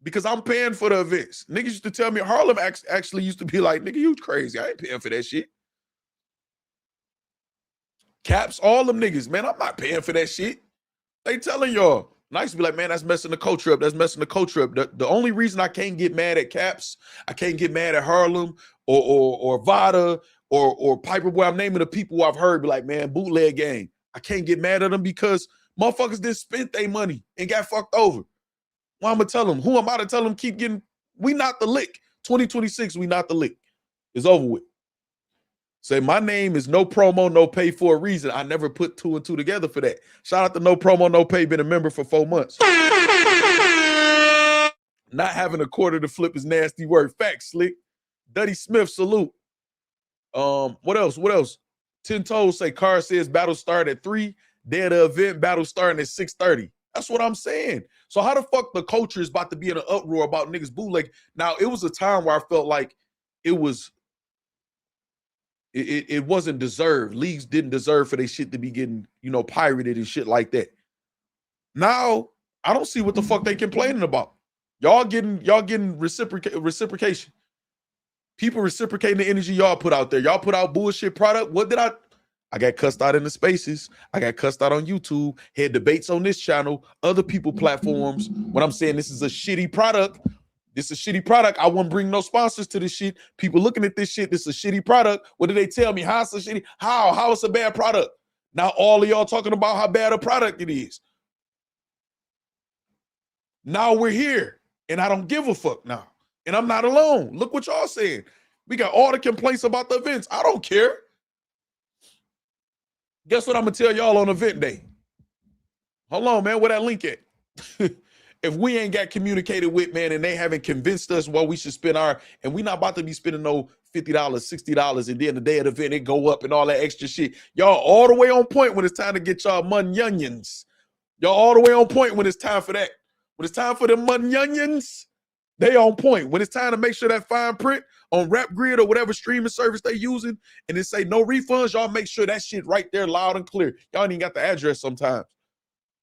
because I'm paying for the events. Niggas used to tell me, Harlem actually used to be like, nigga, you crazy. I ain't paying for that shit. Caps, all them niggas, man, I'm not paying for that shit. They telling y'all. And I used to be like, man, that's messing the culture up. That's messing the culture up. The only reason I can't get mad at Caps, I can't get mad at Harlem or Vada or Piper, where I'm naming the people I've heard be like, man, bootleg gang. I can't get mad at them because motherfuckers didn't spend their money and got fucked over. Well, I'm going to tell them. Who am I to tell them keep getting? We not the lick. 2026, we not the lick. It's over with. Say, my name is No Promo, No Pay for a reason. I never put 2 and 2 together for that. Shout out to No Promo, No Pay, been a member for 4 months. Not having a quarter to flip is nasty work. Facts, slick. Duddy Smith, salute. What else? What else? 10 Toes say, Car says battle start at 3. Day of the event, battle starting at 6:30. That's what I'm saying. So how the fuck the culture is about to be in an uproar about niggas bootleg? Now, it was a time where I felt like it wasn't deserved. Leagues didn't deserve for their shit to be getting, you know, pirated and shit like that. Now, I don't see what the fuck they complaining about. Y'all getting reciprocation. People reciprocating the energy y'all put out there. Y'all put out bullshit product. What did I got cussed out in the spaces. I got cussed out on YouTube. Had debates on this channel, other people platforms. When I'm saying this is a shitty product, this is a shitty product. I wouldn't bring no sponsors to this shit. People looking at this shit, this is a shitty product. What do they tell me? How it's a shitty? How it's a bad product? Now all of y'all talking about how bad a product it is. Now we're here, and I don't give a fuck now. And I'm not alone. Look what y'all saying. We got all the complaints about the events. I don't care. Guess what I'm going to tell y'all on event day? Hold on, man. Where that link at? If we ain't got communicated with, man, and they haven't convinced us what we should spend and we not about to be spending no $50, $60, and then the day of the event, it go up and all that extra shit. Y'all all the way on point when it's time to get y'all mutton onions. Y'all all the way on point when it's time for that. When it's time for the mutton onions, they on point. When it's time to make sure that fine print on Rap Grid or whatever streaming service they using, and it say no refunds, y'all make sure that shit right there loud and clear. Y'all ain't even got the address sometimes.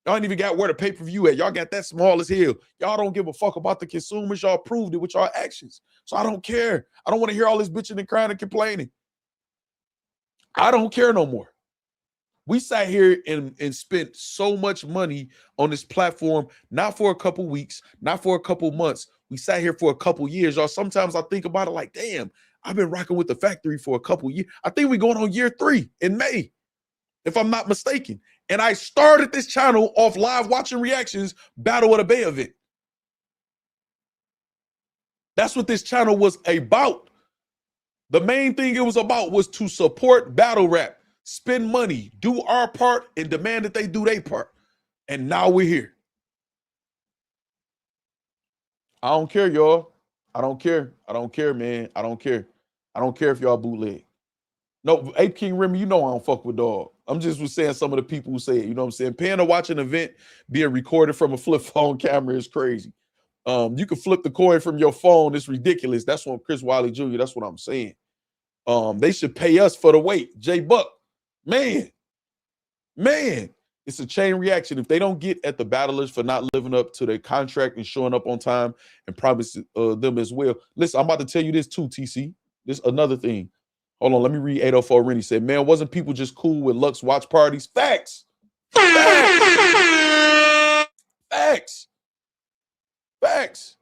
Y'all ain't even got where the pay-per-view at. Y'all got that small as hell. Y'all don't give a fuck about the consumers. Y'all proved it with y'all actions. So I don't care. I don't want to hear all this bitching and crying and complaining. I don't care no more. We sat here and spent so much money on this platform, not for a couple weeks, not for a couple months. We sat here for a couple years, y'all. Sometimes I think about it like, damn, I've been rocking with the factory for a couple years. I think we're going on year 3 in May, if I'm not mistaken. And I started this channel off live watching reactions, Battle of the Bay event. That's what this channel was about. The main thing it was about was to support battle rap, spend money, do our part, and demand that they do their part. And now we're here. I don't care, y'all. I don't care. I don't care, man. I don't care. I don't care if y'all bootleg. No, Ape King Remy, you know I don't fuck with dog. I'm just saying some of the people who say it, you know what I'm saying? Paying to watch an event being recorded from a flip phone camera is crazy. You can flip the coin from your phone. It's ridiculous. That's what Chris Wiley Jr., that's what I'm saying. They should pay us for the wait. J Buck, man. It's a chain reaction. If they don't get at the battlers for not living up to their contract and showing up on time and promise them as well. Listen, I'm about to tell you this too, TC. This another thing. Hold on, let me read 804 Rennie said, man, wasn't people just cool with Lux watch parties? Facts. Facts. Facts. Facts.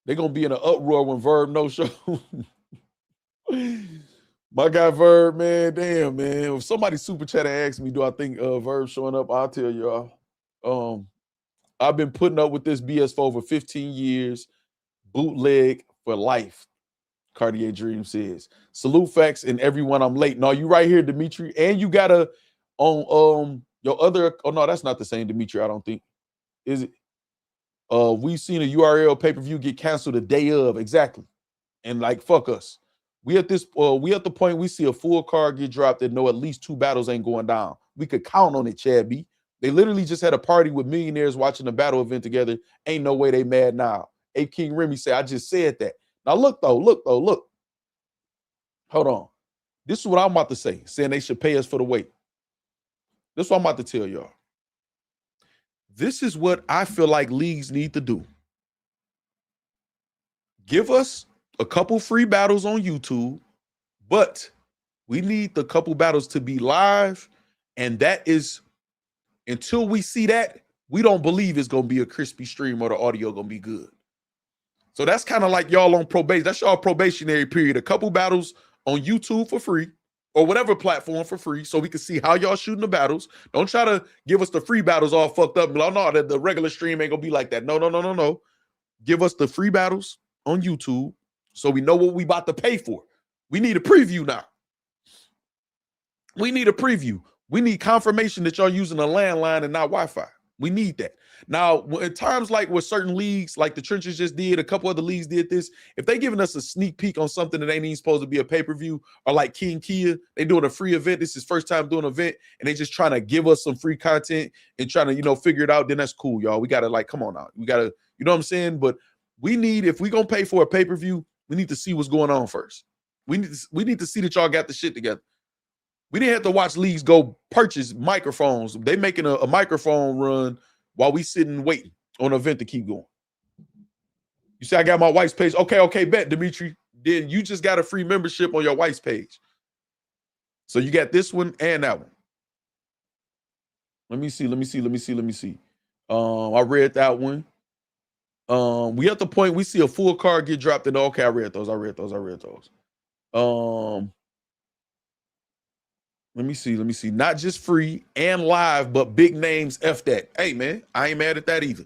They're going to be in an uproar when Verb no show. My guy Verb, man, damn, man. If somebody super chat and asked me, do I think Verb showing up, I'll tell y'all. I've been putting up with this BS for over 15 years. Bootleg for life, Cartier Dream says. Salute Factz and everyone, I'm late. No, you right here, Dimitri. And you got a on your other, oh no, that's not the same Dimitri, I don't think. Is it? We've seen a URL pay-per-view get canceled the day of, exactly. And like, fuck us. We at the point we see a full card get dropped and know at least 2 battles ain't going down. We could count on it, Chad B. They literally just had a party with millionaires watching the battle event together. Ain't no way they mad now. Ape King Remy said, I just said that. Now look. Hold on. This is what I'm about to say, saying they should pay us for the wait. This is what I'm about to tell y'all. This is what I feel like leagues need to do. Give us a couple free battles on YouTube, but we need the couple battles to be live, and that is, until we see that, we don't believe it's going to be a crispy stream or the audio going to be good. So that's kind of like y'all on probation. That's y'all probationary period. A couple battles on YouTube for free or whatever platform for free so we can see how y'all shooting the battles. Don't try to give us the free battles all fucked up. No, the regular stream ain't going to be like that. No. Give us the free battles on YouTube so we know what we about to pay for. We need a preview now. We need a preview. We need confirmation that y'all using a landline and not Wi-Fi. We need that. Now, at times like with certain leagues, like the Trenches just did, a couple other leagues did this, if they giving us a sneak peek on something that ain't even supposed to be a pay-per-view, or like King Kia, they doing a free event, this is first time doing an event, and they just trying to give us some free content and trying to, figure it out, then that's cool, y'all. We got to come on out. We got to, you know what I'm saying? But we need, if we going to pay for a pay-per-view, we need to see what's going on first. We need to see that y'all got the shit together. We didn't have to watch leagues go purchase microphones. They making a microphone run while we sitting waiting on an event to keep going. You say I got my wife's page. Okay, bet, Dimitri. Then you just got a free membership on your wife's page. So you got this one and that one. Let me see. I read that one. We at the point we see a full card get dropped in. Okay, I read those. Let me see. Not just free and live, but big names. F that. Hey, man, I ain't mad at that either.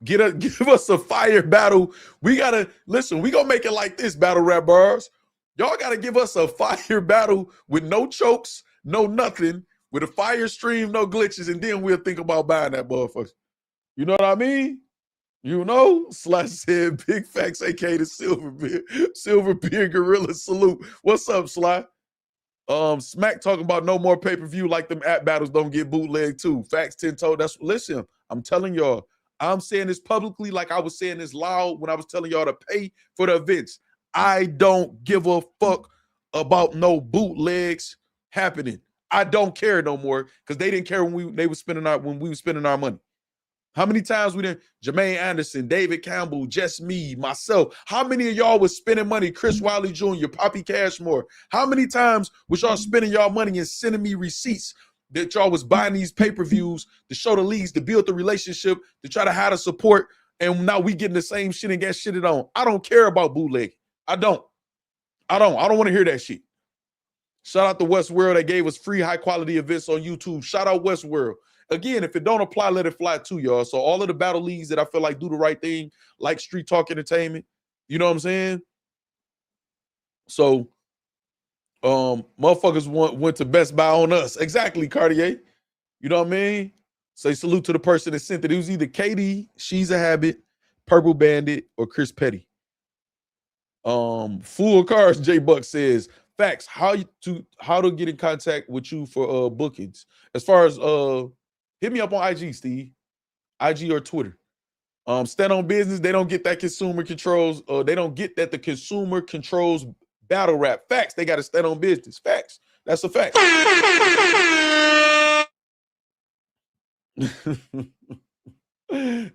Give us a fire battle. We got to, listen, we going to make it like this, battle rap bars. Y'all got to give us a fire battle with no chokes, no nothing, with a fire stream, no glitches, and then we'll think about buying that motherfucker. You know what I mean? Slash said, Big Factz, a.k.a. the Silver Beer Gorilla salute. What's up, Sly? Smack talking about no more pay-per-view like them app battles don't get bootleg too. Facts 10 told. Listen, I'm telling y'all, I'm saying this publicly like I was saying this loud when I was telling y'all to pay for the events. I don't give a fuck about no bootlegs happening. I don't care no more because they didn't care when we were spending our money. How many times we did Jermaine Anderson, David Campbell, just me, myself? How many of y'all was spending money? Chris Wiley Jr., Poppy Cashmore. How many times was y'all spending y'all money and sending me receipts that y'all was buying these pay-per-views to show the leagues, to build the relationship, to try to have the support, and now we getting the same shit and get shitted on? I don't care about bootleg. I don't want to hear that shit. Shout out to Westworld. They gave us free high-quality events on YouTube. Shout out Westworld. Again, if it don't apply, let it fly too, y'all. So all of the battle leagues that I feel like do the right thing, like Street Talk Entertainment, you know what I'm saying? So, motherfuckers went to Best Buy on us. Exactly, Cartier. You know what I mean? Say salute to the person that sent it. It was either Katie, She's a Habit, Purple Bandit, or Chris Petty. Full Cars, J Buck says, Factz, how to get in contact with you for bookings. As far as hit me up on IG, Steve. IG or Twitter. Stand on business. They don't get that consumer controls. They don't get that the consumer controls battle rap. Facts. They got to stand on business. Facts. That's a fact.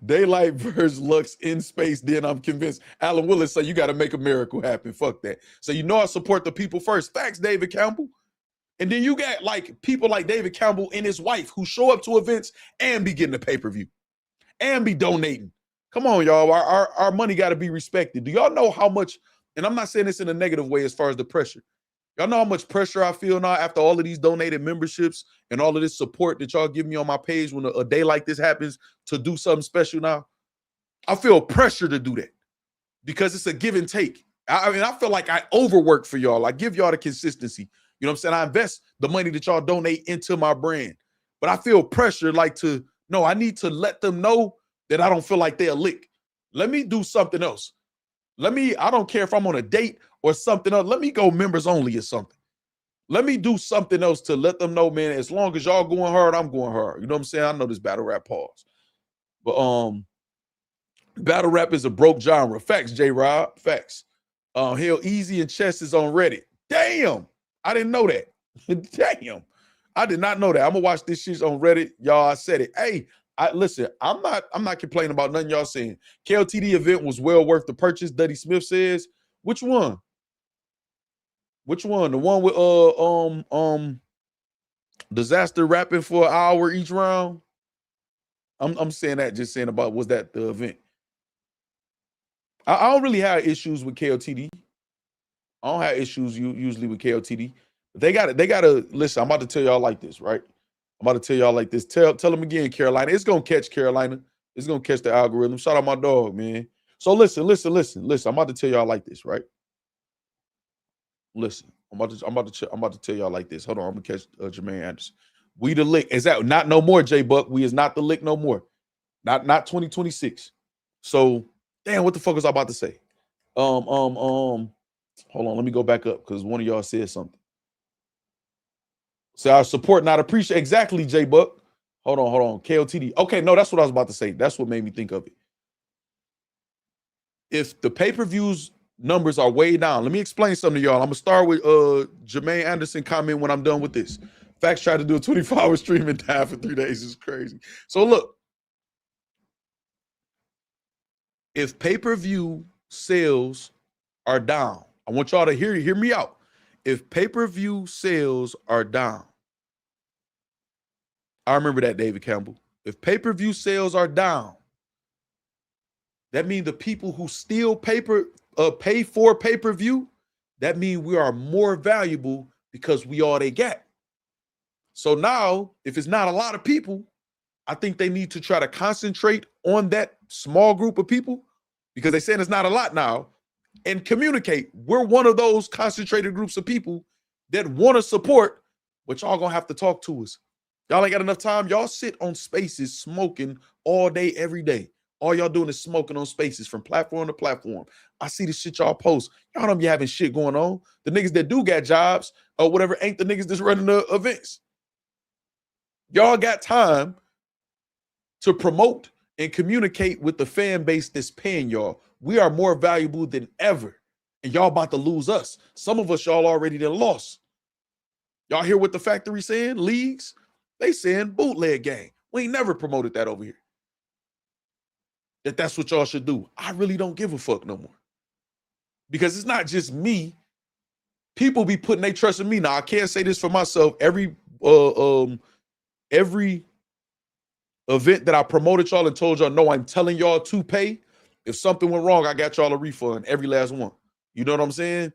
Daylight versus Lux in space, then I'm convinced. Alan Willis said, you got to make a miracle happen. Fuck that. So you know I support the people first. Facts, David Campbell. And then you got like people like David Campbell and his wife who show up to events and be getting the pay-per-view and be donating. Come on, y'all. Our money got to be respected. Do y'all know how much, and I'm not saying this in a negative way as far as the pressure. Y'all know how much pressure I feel now after all of these donated memberships and all of this support that y'all give me on my page when a day like this happens to do something special now? I feel pressure to do that because it's a give and take. I mean, I feel like I overwork for y'all. I give y'all the consistency. You know what I'm saying? I invest the money that y'all donate into my brand. But I feel pressure no, I need to let them know that I don't feel like they're a lick. Let me do something else. I don't care if I'm on a date or something else. Let me go members only or something. Let me do something else to let them know, man, as long as y'all going hard, I'm going hard. You know what I'm saying? I know this battle rap pause. But battle rap is a broke genre. Facts, J-Rob. Facts. Hell, Eazy and Chess is on Reddit. Damn. I didn't know that. Damn. I did not know that. I'm gonna watch this shit on Reddit. Y'all, I said it. Hey, listen, I'm not complaining about nothing y'all saying. KLTD event was well worth the purchase, Duddy Smith says. Which one? Which one? The one with Disaster rapping for an hour each round? I'm saying that, just saying about was that the event. I don't really have issues with KLTD. I don't have issues usually with KLTD. They gotta listen. I'm about to tell y'all like this, right? I'm about to tell y'all like this. Tell them again, Carolina. It's gonna catch Carolina. It's gonna catch the algorithm. Shout out my dog, man. So listen. I'm about to tell y'all like this, right? Listen, I'm about to tell y'all like this. Hold on, I'm gonna catch Jermaine Anderson. We the lick. Is that not no more, J Buck? We is not the lick no more. Not 2026. So damn, what the fuck was I about to say? Hold on, let me go back up because one of y'all said something. So our support not appreciate exactly, J Buck. Hold on. KLTD. Okay, no, that's what I was about to say. That's what made me think of it. If the pay-per-views numbers are way down, let me explain something to y'all. I'm gonna start with Jermaine Anderson comment when I'm done with this. Factz tried to do a 24-hour stream and died for 3 days. It's crazy. So look, if pay-per-view sales are down, I want y'all to hear me out. If pay-per-view sales are down, I remember that, David Campbell. If pay-per-view sales are down, that means the people who still pay for pay-per-view, that means we are more valuable because we all they got. So now, if it's not a lot of people, I think they need to try to concentrate on that small group of people because they're saying it's not a lot now, and communicate. We're one of those concentrated groups of people that want to support, but y'all gonna have to talk to us. Y'all ain't got enough time. Y'all sit on spaces smoking all day, every day. All y'all doing is smoking on spaces from platform to platform. I see the shit y'all post. Y'all don't be having shit going on. The niggas that do got jobs or whatever ain't the niggas that's running the events. Y'all got time to promote and communicate with the fan base that's paying y'all. We are more valuable than ever. And y'all about to lose us. Some of us y'all already done lost. Y'all hear what the factory saying? Leagues? They saying bootleg gang. We ain't never promoted that over here. That's what y'all should do. I really don't give a fuck no more. Because it's not just me. People be putting their trust in me. Now, I can't say this for myself. Every event that I promoted y'all and told y'all, no, I'm telling y'all to pay. If something went wrong, I got y'all a refund. Every last one. You know what I'm saying?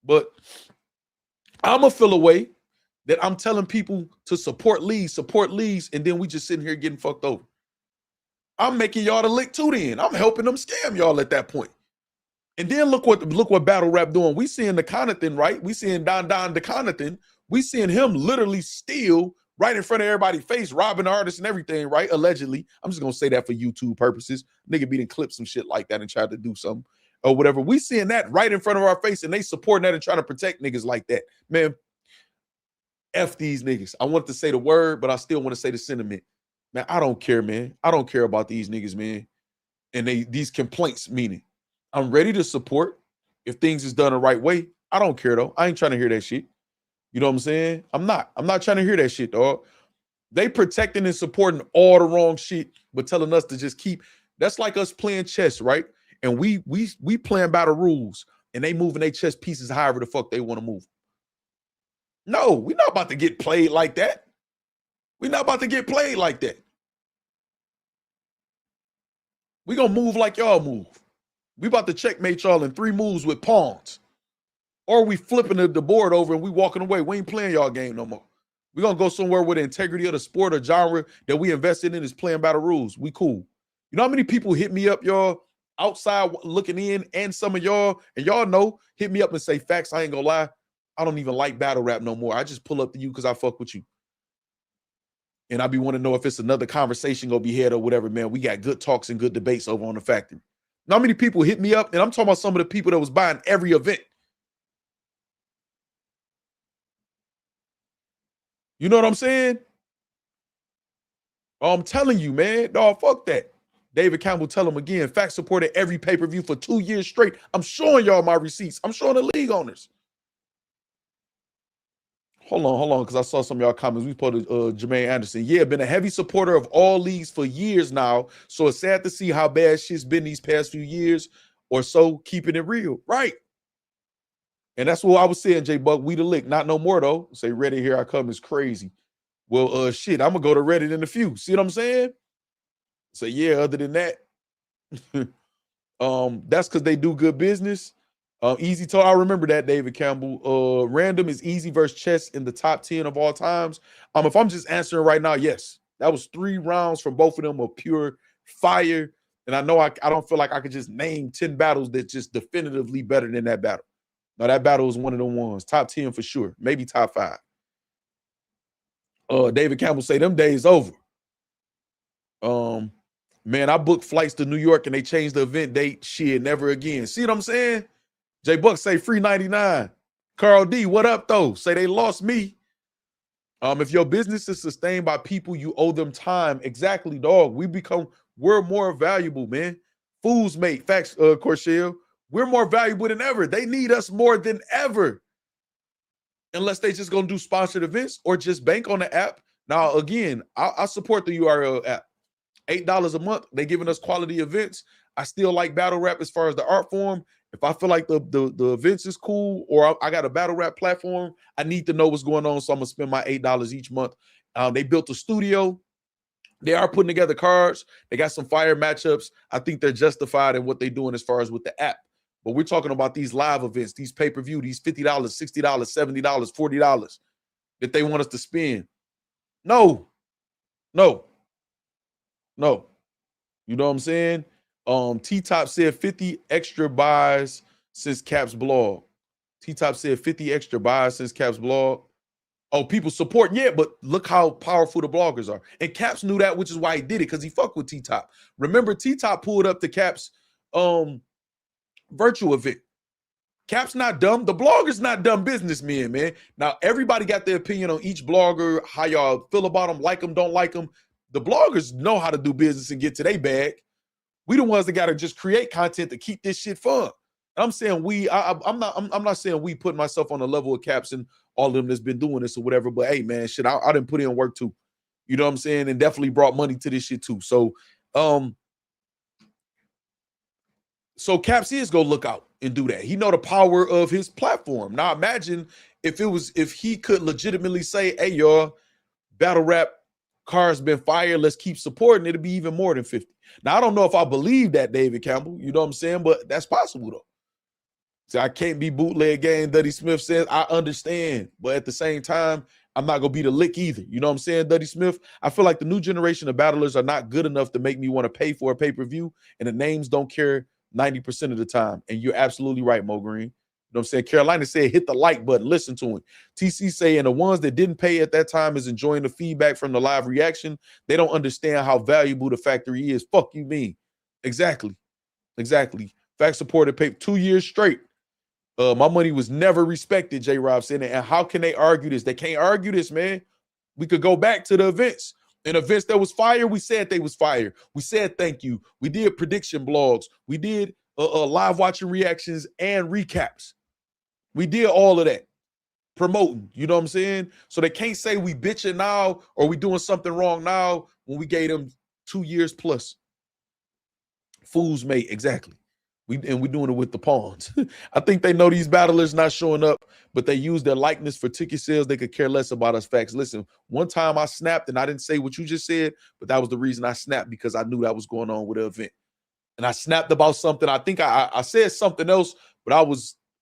But I'm going to feel a way that I'm telling people to support leagues, and then we just sitting here getting fucked over. I'm making y'all the lick too then. I'm helping them scam y'all at that point. And then look what battle rap doing. We seeing the Connaughton, right? We seeing Don the Connaughton. We seeing him literally steal right in front of everybody's face, robbing the artists and everything, right? Allegedly. I'm just going to say that for YouTube purposes. Nigga beating clips some shit like that and tried to do something or whatever. We seeing that right in front of our face and they supporting that and trying to protect niggas like that. Man, F these niggas. I wanted to say the word, but I still want to say the sentiment. Man, I don't care, man. I don't care about these niggas, man. And these complaints, meaning I'm ready to support if things is done the right way. I don't care, though. I ain't trying to hear that shit. You know what I'm saying? I'm not trying to hear that shit, dog. They protecting and supporting all the wrong shit, but telling us to just keep. That's like us playing chess, right? And we playing by the rules, and they moving their chess pieces however the fuck they want to move. No, we're not about to get played like that. We're not about to get played like that. We're gonna move like y'all move. We about to checkmate y'all in 3 moves with pawns. Or we flipping the board over and we walking away. We ain't playing y'all game no more. We're going to go somewhere where the integrity of the sport or genre that we invested in is playing by the rules. We cool. You know how many people hit me up, y'all, outside looking in, and some of y'all, and y'all know, hit me up and say, Factz, I ain't going to lie, I don't even like battle rap no more. I just pull up to you because I fuck with you. And I be wanting to know if it's another conversation going to be had or whatever, man. We got good talks and good debates over on the factory. Now, how many people hit me up? And I'm talking about some of the people that was buying every event. You know what I'm saying? I'm telling you, man. Dog, fuck that. David Campbell, tell him again. Factz supported every pay-per-view for 2 years straight. I'm showing y'all my receipts. I'm showing the league owners. Hold on, because I saw some of y'all comments. We put Jermaine Anderson. Yeah, been a heavy supporter of all leagues for years now. So it's sad to see how bad shit's been these past few years or so, keeping it real. Right. And that's what I was saying, J Buck. We the lick. Not no more, though. Say Reddit, here I come is crazy. Well, shit, I'm going to go to Reddit in a few. See what I'm saying? So, yeah, other than that, that's because they do good business. Eazy told, I remember that, David Campbell. Random is Eazy versus chess in the top 10 of all times. If I'm just answering right now, yes. That was 3 rounds from both of them of pure fire. And I know I don't feel like I could just name 10 battles that's just definitively better than that battle. No, that battle was one of the ones. Top 10 for sure. Maybe top 5. David Campbell say them days over. Man, I booked flights to New York and they changed the event date. Shit, never again. See what I'm saying? J Buck say free 99. Carl D, what up though? Say they lost me. If your business is sustained by people, you owe them time. Exactly, dog. We're more valuable, man. Fools mate. Facts, Corshell. We're more valuable than ever. They need us more than ever. Unless they just gonna do sponsored events or just bank on the app. Now, again, I support the URL app. $8 a month. They giving us quality events. I still like battle rap as far as the art form. If I feel like the events is cool or I got a battle rap platform, I need to know what's going on. So I'm gonna spend my $8 each month. They built a studio. They are putting together cards. They got some fire matchups. I think they're justified in what they're doing as far as with the app. But we're talking about these live events, these pay-per-view, these $50, $60, $70, $40 that they want us to spend. No. You know what I'm saying? T-Top said 50 extra buys since Cap's blog. T-Top said 50 extra buys since Cap's blog. Oh, people support. Yeah, but look how powerful the bloggers are. And Caps knew that, which is why he did it, because he fucked with T-Top. Remember, T-Top pulled up to Cap's virtual event. Cap's not dumb. The blogger's not dumb businessmen, man. Now, everybody got their opinion on each blogger, how y'all feel about them, like them, don't like them. The bloggers know how to do business and get to their bag. We the ones that got to just create content to keep this shit fun. I'm saying I'm not saying we put myself on the level of Caps and all of them that's been doing this or whatever, but hey, man, shit, I didn't put in work too. You know what I'm saying? And definitely brought money to this shit too. So Caps is go look out and do that. He know the power of his platform. Now imagine if he could legitimately say, hey, y'all, battle rap car's been fired, let's keep supporting, it'll be even more than 50. Now I don't know if I believe that, David Campbell, you know what I'm saying, but that's possible though. See, I can't be Bootlegging, Duddy Smith says. I understand, but at the same time, I'm not gonna be the lick either. You know what I'm saying, Duddy Smith? I feel like the new generation of battlers are not good enough to make me want to pay for a pay-per-view, and the names don't care 90% of the time. And you're absolutely right, Mo Green. You know what I'm saying? Carolina said, hit the like button, listen to him. TC saying the ones that didn't pay at that time is enjoying the feedback from the live reaction. They don't understand how valuable the factory is. Fuck you mean? Exactly. Factz supported paper 2 years straight. My money was never respected, J. Rob said. And how can they argue this? They can't argue this, man. We could go back to the events. In events that was fire, we said they was fire. We said thank you. We did prediction blogs. We did live watching reactions and recaps. We did all of that. promoting. You know what I'm saying? So they can't say we bitching now or we doing something wrong now when we gave them 2 years plus. Fools mate, exactly. We doing it with the pawns. I think they know these battlers not showing up, but they use their likeness for ticket sales. They could care less about us. Facts. Listen, one time I snapped and I didn't say what you just said, but that was the reason I snapped, because I knew that was going on with the event. And I snapped about something. I think I said something else, but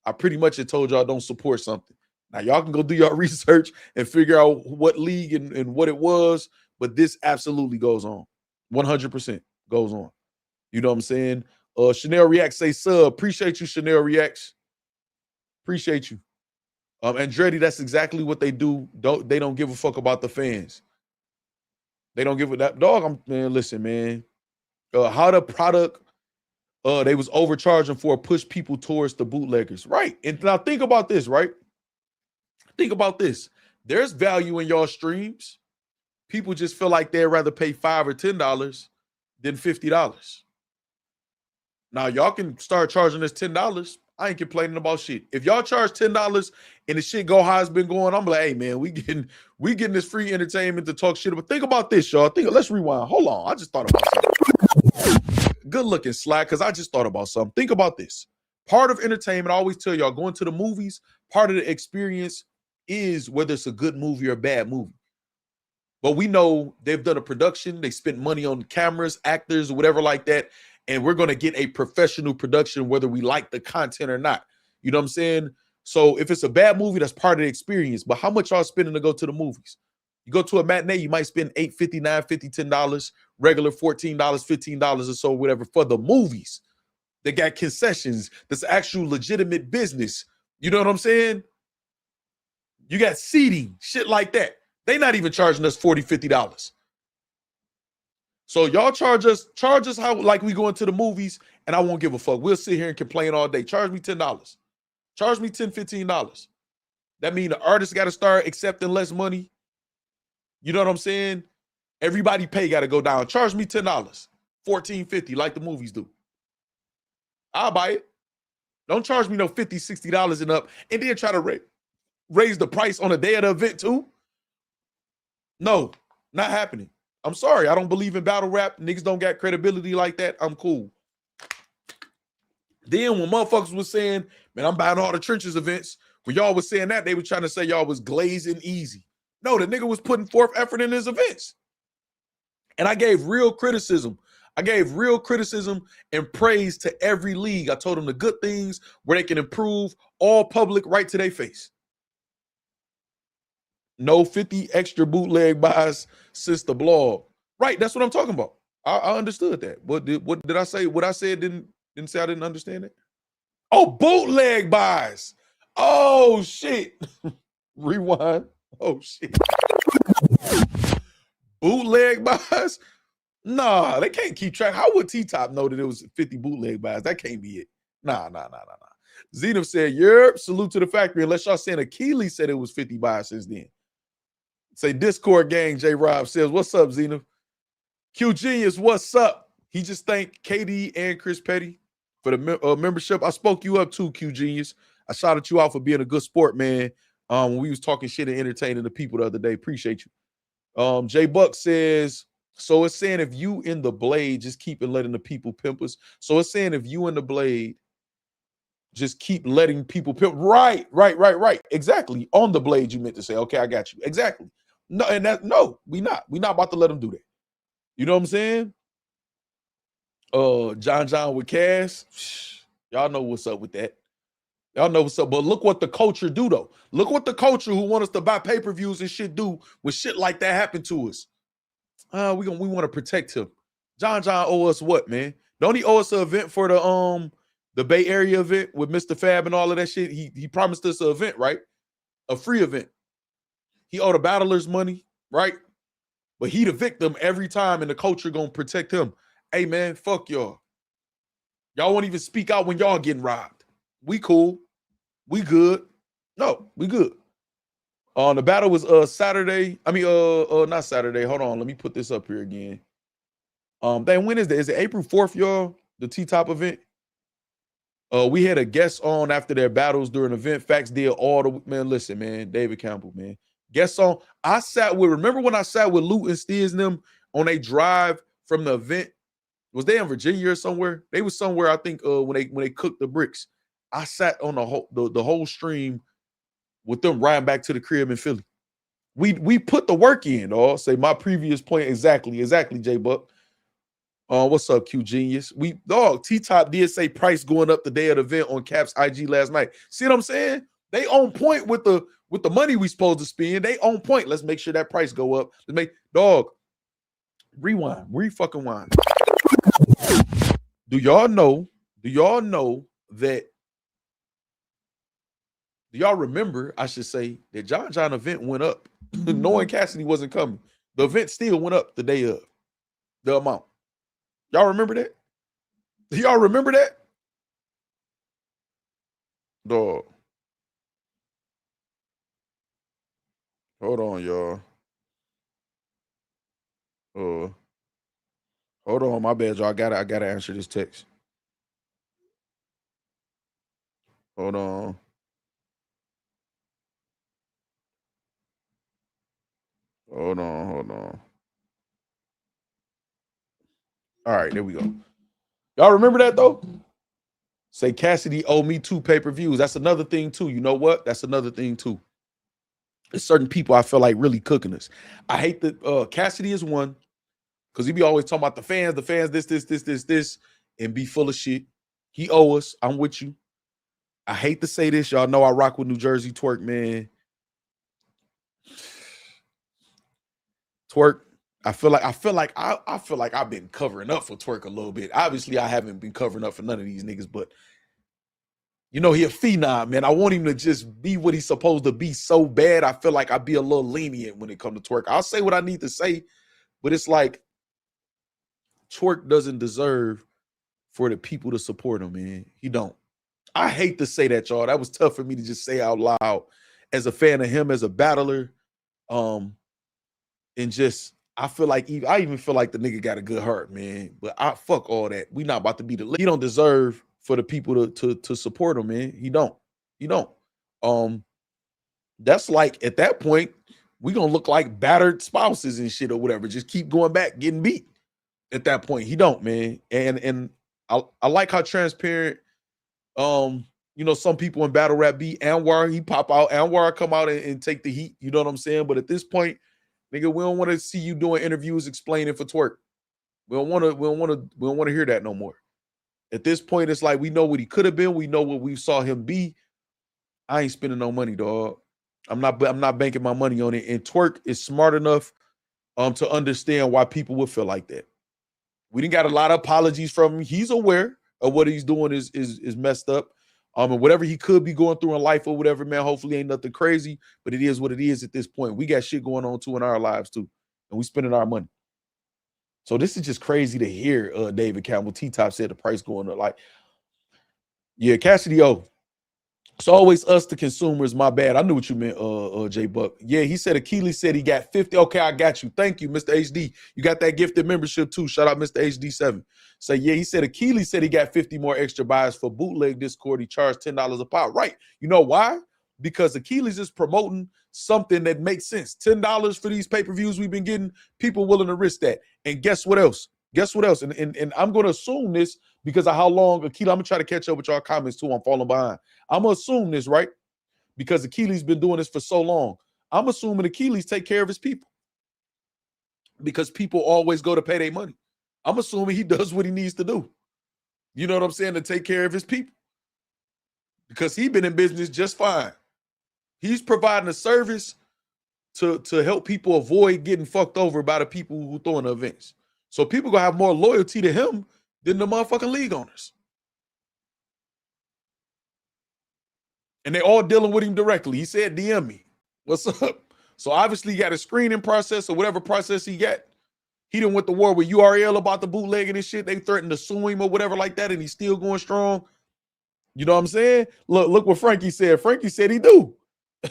I pretty much had told y'all don't support something. Now y'all can go do your research and figure out what league and what it was, but this absolutely goes on. 100% goes on. You know what I'm saying? Chanel Reacts say sub. Appreciate you, Chanel Reacts. Appreciate you. Andretti, that's exactly what they do. They don't give a fuck about the fans. They don't give a that dog. Man, listen, man. How the product they was overcharging for push people towards the bootleggers. Right. And now think about this, right? Think about this. There's value in y'all streams. People just feel like they'd rather pay $5 or $10 than $50. Now y'all can start charging us $10. I ain't complaining about shit. If y'all charge $10 and the shit go how it's been going, I'm like, hey man, we getting this free entertainment to talk shit. But think about this, y'all. Let's rewind. Hold on. I just thought about something. Good looking Slack, because I just thought about something. Think about this. Part of entertainment, I always tell y'all, going to the movies, part of the experience is whether it's a good movie or a bad movie. But we know they've done a production, they spent money on cameras, actors, or whatever like that. And we're going to get a professional production, whether we like the content or not. You know what I'm saying? So if it's a bad movie, that's part of the experience. But how much y'all spending to go to the movies? You go to a matinee, you might spend $8.50, $9.50, $10, regular $14, $15 or so, whatever, for the movies. They got concessions. That's actual legitimate business. You know what I'm saying? You got seating, shit like that. They not even charging us $40, $50. So y'all charge us how like we going to the movies, and I won't give a fuck. We'll sit here and complain all day. Charge me $10. Charge me $10, $15. That means the artists got to start accepting less money. You know what I'm saying? Everybody pay got to go down. Charge me $10, $14.50 like the movies do. I'll buy it. Don't charge me no $50, $60 and up, and then try to raise the price on the day of the event too. No, not happening. I'm sorry. I don't believe in battle rap. Niggas don't got credibility like that. I'm cool. Then when motherfuckers was saying, man, I'm buying all the trenches events, when y'all was saying that, they were trying to say y'all was glazing Eazy. No, the nigga was putting forth effort in his events. And I gave real criticism. I gave real criticism and praise to every league. I told them the good things where they can improve, all public, right to their face. No 50 extra bootleg buys since the blog. Right, that's what I'm talking about. I understood that. What did I say? What I said didn't say I didn't understand it? Oh, bootleg buys. Oh, shit. Rewind. Oh, shit. Bootleg buys? Nah, they can't keep track. How would T-Top know that it was 50 bootleg buys? That can't be it. Nah. Zenith said, yerp, salute to the factory. Unless y'all saying Achilles said it was 50 buys since then. Say Discord gang, J Rob says, what's up, Zenith? Q Genius, what's up? He just thanked KD and Chris Petty for the membership. I spoke you up too, Q Genius. I shouted you out for being a good sport, man. When we was talking shit and entertaining the people the other day. Appreciate you. J Buck says, so it's saying if you in the blade, just keep letting the people pimp us. So it's saying if you in the blade, just keep letting people pimp. Right. Exactly. On the blade, you meant to say, okay, I got you. Exactly. No, and that we not about to let them do that. You know what I'm saying? John with Cass. Y'all know what's up with that. Y'all know what's up. But look what the culture do, though. Look what the culture who want us to buy pay-per-views and shit do when shit like that happen to us. We want to protect him. John owe us what, man? Don't he owe us an event for the Bay Area event with Mr. Fab and all of that shit? He promised us an event, right? A free event. He owed the battlers money, right? But he the victim every time, and the culture gonna protect him. Hey, man, fuck y'all. Y'all won't even speak out when y'all getting robbed. We cool. We good. No, we good. The battle was Saturday. I mean, not Saturday. Hold on. Let me put this up here again. Then when is that? Is it April 4th, y'all? The T-Top event? We had a guest on after their battles during the event. Factz did all the man. Listen, man, David Campbell, man. Guest on. I sat with. Remember when I sat with Luke and Steers and them on a drive from the event? Was they in Virginia or somewhere? They was somewhere, I think, when they cooked the bricks. I sat on the whole stream with them riding back to the crib in Philly. We put the work in, dog. Say my previous point exactly, J Buck. What's up, Q Genius? T-Top did say price going up the day of the event on Cap's IG last night. See what I'm saying? They on point with the money we supposed to spend. They on point. Let's make sure that price go up. Let's make rewind, re-fucking wind. Do y'all know that? Do y'all remember, I should say, that John event went up, knowing Cassidy wasn't coming. The event still went up the day of the amount. Y'all remember that? Do y'all remember that? Dog. Hold on, y'all. Hold on, my bad, y'all. I gotta answer this text. Hold on. Hold on. All right, there we go. Y'all remember that though? Say Cassidy owe me 2 pay-per-views. That's another thing too. You know what? That's another thing too. There's certain people I feel like really cooking us. I hate that Cassidy is one because he be always talking about the fans, this, and be full of shit. He owe us. I'm with you. I hate to say this. Y'all know I rock with New Jersey Twerk, man. Twerk. I feel like I've been covering up for Twerk a little bit. Obviously, I haven't been covering up for none of these niggas, but you know, he a phenom, man. I want him to just be what he's supposed to be so bad. I feel like I'd be a little lenient when it comes to Twerk. I'll say what I need to say, but it's like Twerk doesn't deserve for the people to support him, man. He don't. I hate to say that, y'all. That was tough for me to just say out loud as a fan of him, as a battler. And just, I even feel like the nigga got a good heart, man. But fuck all that. We not about to be he don't deserve for the people to support him, man. He don't. That's like, at that point, we gonna look like battered spouses and shit or whatever. Just keep going back, getting beat. At that point, he don't, man. And I like how transparent, you know, some people in battle rap be. Anwar, he pop out. Anwar come out and take the heat. You know what I'm saying? But at this point, nigga, we don't want to see you doing interviews explaining for Twerk. We don't want to hear that no more. At this point, it's like we know what he could have been. We know what we saw him be. I ain't spending no money, dog. I'm not banking my money on it. And Twerk is smart enough to understand why people would feel like that. We didn't got a lot of apologies from him. He's aware of what he's doing is messed up. And whatever he could be going through in life or whatever, man, hopefully ain't nothing crazy, but it is what it is at this point. We got shit going on too in our lives too, and we spending our money. So this is just crazy to hear David Campbell. T-Top said the price going up. Like, yeah, Cassidy O. It's always us, the consumers. My bad. I knew what you meant, J Buck. Yeah, he said Achilles said he got 50. Okay, I got you. Thank you, Mr. HD. You got that gifted membership too. Shout out Mr. HD7. So yeah, he said Achilles said he got 50 more extra buys for Bootleg Discord. He charged $10 a pop. Right. You know why? Because Achilles is promoting something that makes sense. $10 for these pay-per-views we've been getting, people willing to risk that. And guess what else? And I'm going to assume this because of how long Achilles, I'm going to try to catch up with y'all comments too. I'm falling behind. I'm going to assume this, right? Because Achilles been doing this for so long. I'm assuming Achilles take care of his people because people always go to pay their money. I'm assuming he does what he needs to do. You know what I'm saying? To take care of his people because he's been in business just fine. He's providing a service to help people avoid getting fucked over by the people who throwing the events. So people gonna have more loyalty to him than the motherfucking league owners. And they all dealing with him directly. He said, DM me. What's up? So obviously he got a screening process or whatever process he got. He done went to war with URL about the bootlegging and shit. They threatened to sue him or whatever like that, and he's still going strong. You know what I'm saying? Look what Frankie said. Frankie said he do.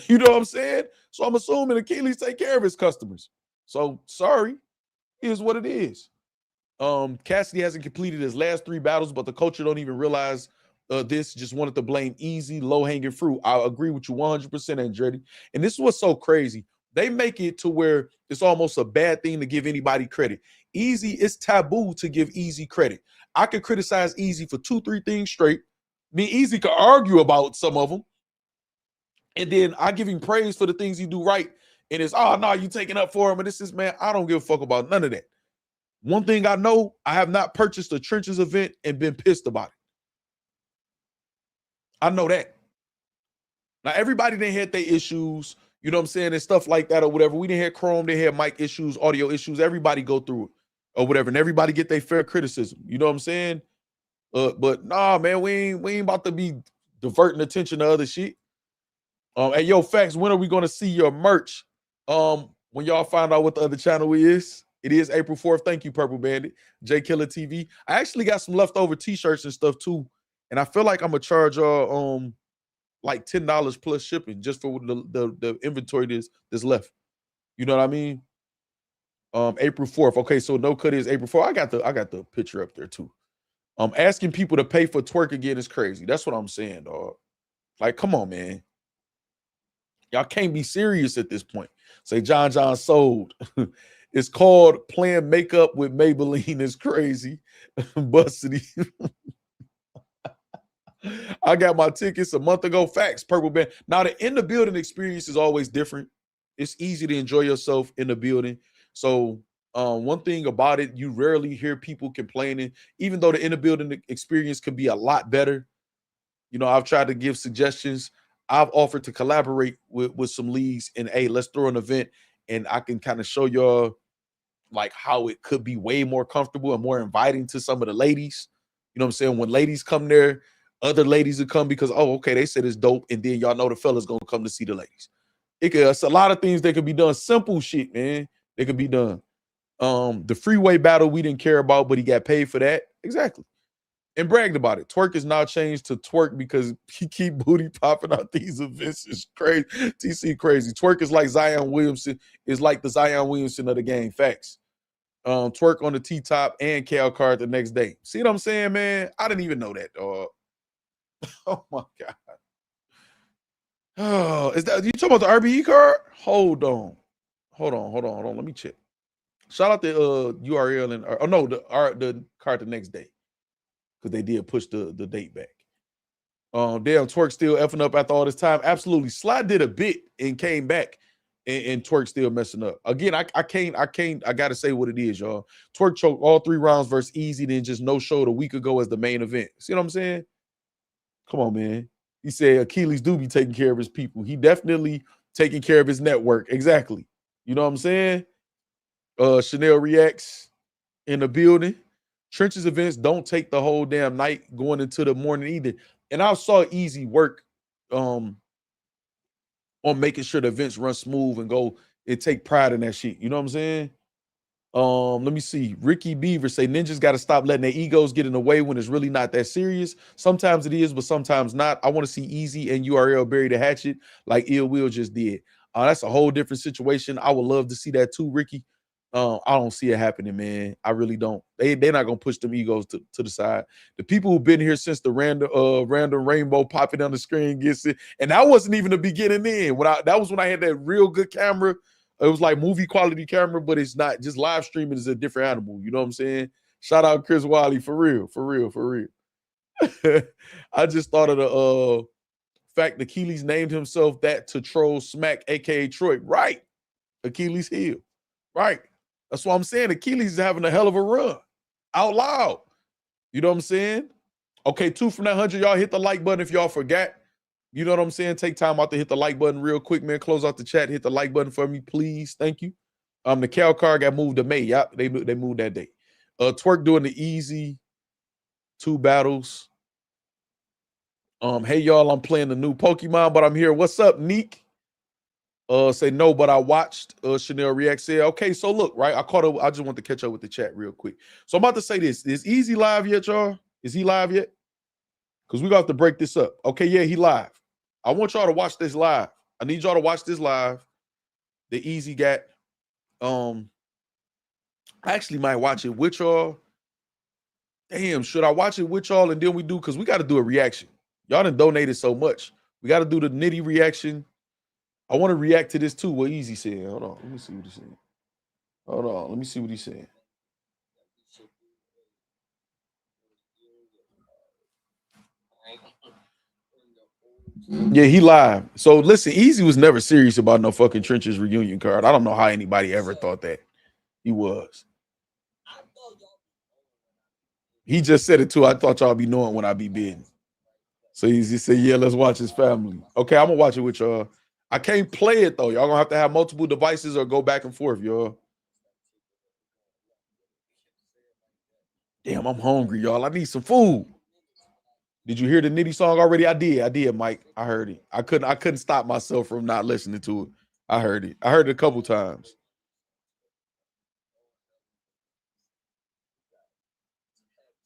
You know what I'm saying? So I'm assuming Achilles take care of his customers. So sorry, here's what it is. Cassidy hasn't completed his last 3 battles, but the culture don't even realize this, just wanted to blame Eazy, low-hanging fruit. I agree with you 100%, Andretti. And this is what's so crazy. They make it to where it's almost a bad thing to give anybody credit. Eazy, it's taboo to give Eazy credit. I could criticize Eazy for 2-3 things straight. Me, Eazy could argue about some of them. And then I give him praise for the things he do right. And it's, oh, no, you taking up for him. And this is, man, I don't give a fuck about none of that. One thing I know, I have not purchased a Trenches event and been pissed about it. I know that. Now, everybody didn't had their issues, you know what I'm saying, and stuff like that or whatever. We didn't have Chrome, they had mic issues, audio issues. Everybody go through it or whatever, and everybody get their fair criticism. You know what I'm saying? But nah, man, we ain't about to be diverting attention to other shit. Hey, yo, Factz, when are we going to see your merch? When y'all find out what the other channel is. It is April 4th. Thank you, Purple Bandit. J Killer TV. I actually got some leftover t-shirts and stuff too. And I feel like I'm gonna charge y'all like $10 plus shipping just for the inventory that's left. You know what I mean? April 4th. Okay, so no cut is April 4th. I got the picture up there too. Asking people to pay for twerk again is crazy. That's what I'm saying, dog. Like, come on, man. Y'all can't be serious at this point. Say John sold. It's called playing makeup with Maybelline is crazy. Busted. I got my tickets a month ago. Factz, Purple Band. Now, the in the building experience is always different. It's easy to enjoy yourself in the building. So one thing about it, you rarely hear people complaining, even though the in the building experience could be a lot better. You know, I've tried to give suggestions. I've offered to collaborate with some leagues and, hey, let's throw an event and I can kind of show y'all like how it could be way more comfortable and more inviting to some of the ladies. You know what I'm saying? When ladies come there, other ladies will come because, oh, okay, they said it's dope. And then y'all know the fellas going to come to see the ladies. It's a lot of things that could be done. Simple shit, man. They could be done. The freeway battle we didn't care about, but he got paid for that. Exactly. And bragged about it. Twerk is now changed to twerk because he keep booty popping out these events. It's crazy. TC crazy. Twerk is like Zion Williamson. Is like the Zion Williamson of the game. Facts. Twerk on the T-top and Cal card the next day. See what I'm saying, man? I didn't even know that, dog. Oh, my God. Oh, is that you talking about the RBE card? Hold on. Let me check. Shout out the URL and oh no, the card the next day. Because they did push the date back. Damn, Twerk still effing up after all this time. Absolutely. Sly did a bit and came back, and Twerk still messing up. Again, I gotta say what it is, y'all. Twerk choked all 3 rounds versus Eazy, then just no showed a week ago as the main event. See what I'm saying? Come on, man. He said Achilles do be taking care of his people. He definitely taking care of his network. Exactly. You know what I'm saying? Chanel reacts in the building. Trenches events don't take the whole damn night going into the morning either. And I saw Eazy work on making sure the events run smooth and go and take pride in that shit. You know what I'm saying? Let me see. Ricky Beaver say ninjas got to stop letting their egos get in the way when it's really not that serious. Sometimes it is, but sometimes not. I want to see Eazy and URL bury the hatchet like Ill Will just did. That's a whole different situation. I would love to see that too, Ricky. I don't see it happening, man. I really don't. They're not gonna push them egos to the side. The people who've been here since the random rainbow popping on the screen gets it, and that wasn't even the beginning. Then that was when I had that real good camera. It was like movie quality camera, but it's not. Just live streaming is a different animal. You know what I'm saying? Shout out Chris Wiley for real. I just thought of the fact Achilles named himself that to troll Smack, aka Troy. Right, Achilles heel. Right. That's what I'm saying. Achilles is having a hell of a run. Out loud. You know what I'm saying? Okay, 2 from that 100. Y'all hit the like button if y'all forgot. You know what I'm saying? Take time out to hit the like button real quick, man. Close out the chat. Hit the like button for me, please. Thank you. The Cal card got moved to May. Yep, they moved that day. Twerk doing the Eazy 2 battles. Hey, y'all, I'm playing the new Pokemon, but I'm here. What's up, Neek? Say no, but I watched Chanel react. Say, okay, so look, right? I just want to catch up with the chat real quick. So I'm about to say this. Is Eazy live yet, y'all? Is he live yet? Because we got to break this up. Okay, yeah, he live. I want y'all to watch this live. I need y'all to watch this live. The Eazy got. I actually might watch it with y'all. Damn, should I watch it with y'all and then we do? Because we got to do a reaction. Y'all done donated so much. We got to do the Nitty reaction. I want to react to this too. What Eazy said. Hold on. Let me see what he's saying. Hold on. Let me see what he's saying. Yeah, he live. So listen, Eazy was never serious about no fucking Trenches reunion card. I don't know how anybody ever thought that he was. He just said it too. I thought y'all be knowing when I be bidding. So Eazy said, yeah, let's watch his family. Okay, I'm gonna watch it with y'all. I can't play it though. Y'all gonna have to have multiple devices or go back and forth, y'all. Damn, I'm hungry, y'all. I need some food. Did you hear the Nitty song already? I did, Mike. I heard it. I couldn't stop myself from not listening to it. I heard it. I heard it a couple times.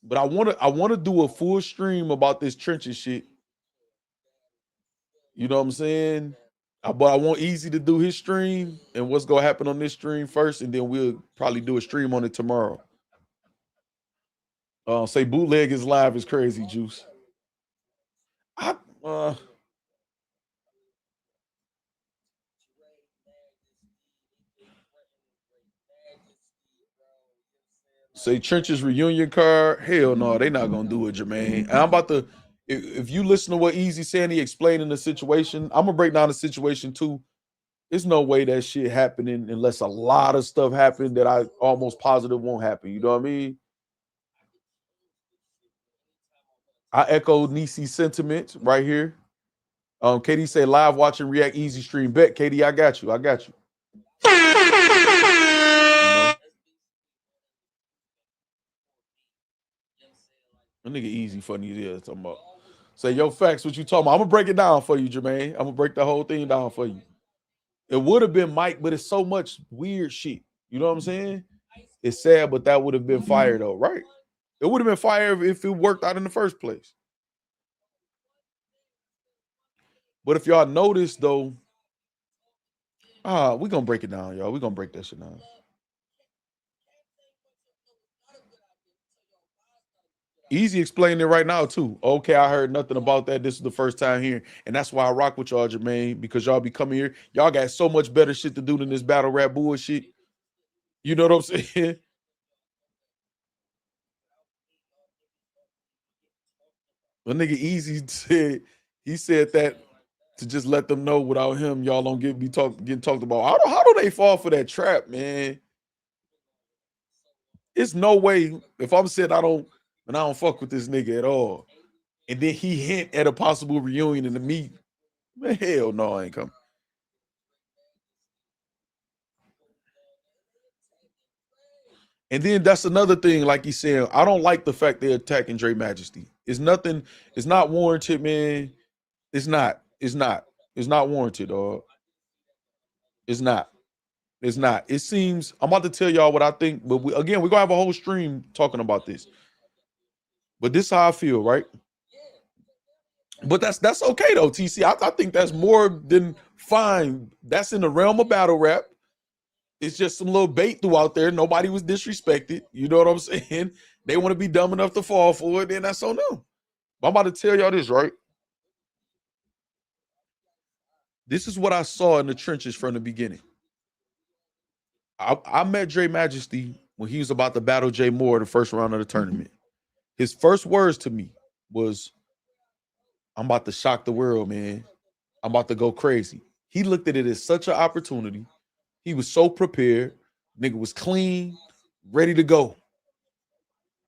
But I want to do a full stream about this Trenches shit. You know what I'm saying? But I want Eazy to do his stream and what's gonna happen on this stream first, and then we'll probably do a stream on it tomorrow. Say bootleg is live is crazy, Juice. Say Trenches reunion card. Hell no, they not gonna do it, Jermaine. And I'm about to. If you listen to what Eazy saying, he explaining the situation. I'm gonna break down the situation too. There's no way that shit happening unless a lot of stuff happened that I almost positive won't happen. You know what I mean? I echo Nisi's sentiments right here. Katie say live watching react Eazy stream. Bet Katie, I got you. I got you. A nigga Eazy funny as hell talking about. Say, yo, Factz, what you talking about? I'm gonna break it down for you, Jermaine. I'm gonna break the whole thing down for you. It would have been Mike, but it's so much weird shit. You know what I'm saying? It's sad, but that would have been fire though, right? It would have been fire if it worked out in the first place. But if y'all notice though, we're gonna break it down, y'all. We're gonna break that shit down. Eazy explaining it right now too. Okay, I heard nothing about that. This is the first time here, and that's why I rock with y'all, Jermaine, because y'all be coming here. Y'all got so much better shit to do than this battle rap bullshit. You know what I'm saying? The nigga Eazy said he said that to just let them know without him, y'all don't getting talked about. How do they fall for that trap, man? It's no way if I'm saying I don't fuck with this nigga at all, and then he hint at a possible reunion and to me, man, hell no, I ain't coming. And then that's another thing, like he's saying, I don't like the fact they're attacking Dre Majesty. It's nothing, it's not warranted, man. It's not warranted, dog. It's not. It seems, I'm about to tell y'all what I think, but we're gonna have a whole stream talking about this. But this is how I feel, right? But that's okay though, TC. I think that's more than fine. That's in the realm of battle rap. It's just some little bait throughout there. Nobody was disrespected. You know what I'm saying? They want to be dumb enough to fall for it, then that's on them. But I'm about to tell y'all this, right? This is what I saw in the trenches from the beginning. I met Dre Majesty when he was about to battle Jay Moore the first round of the tournament. His first words to me was, I'm about to shock the world, man. I'm about to go crazy. He looked at it as such an opportunity. He was so prepared. Nigga was clean, ready to go.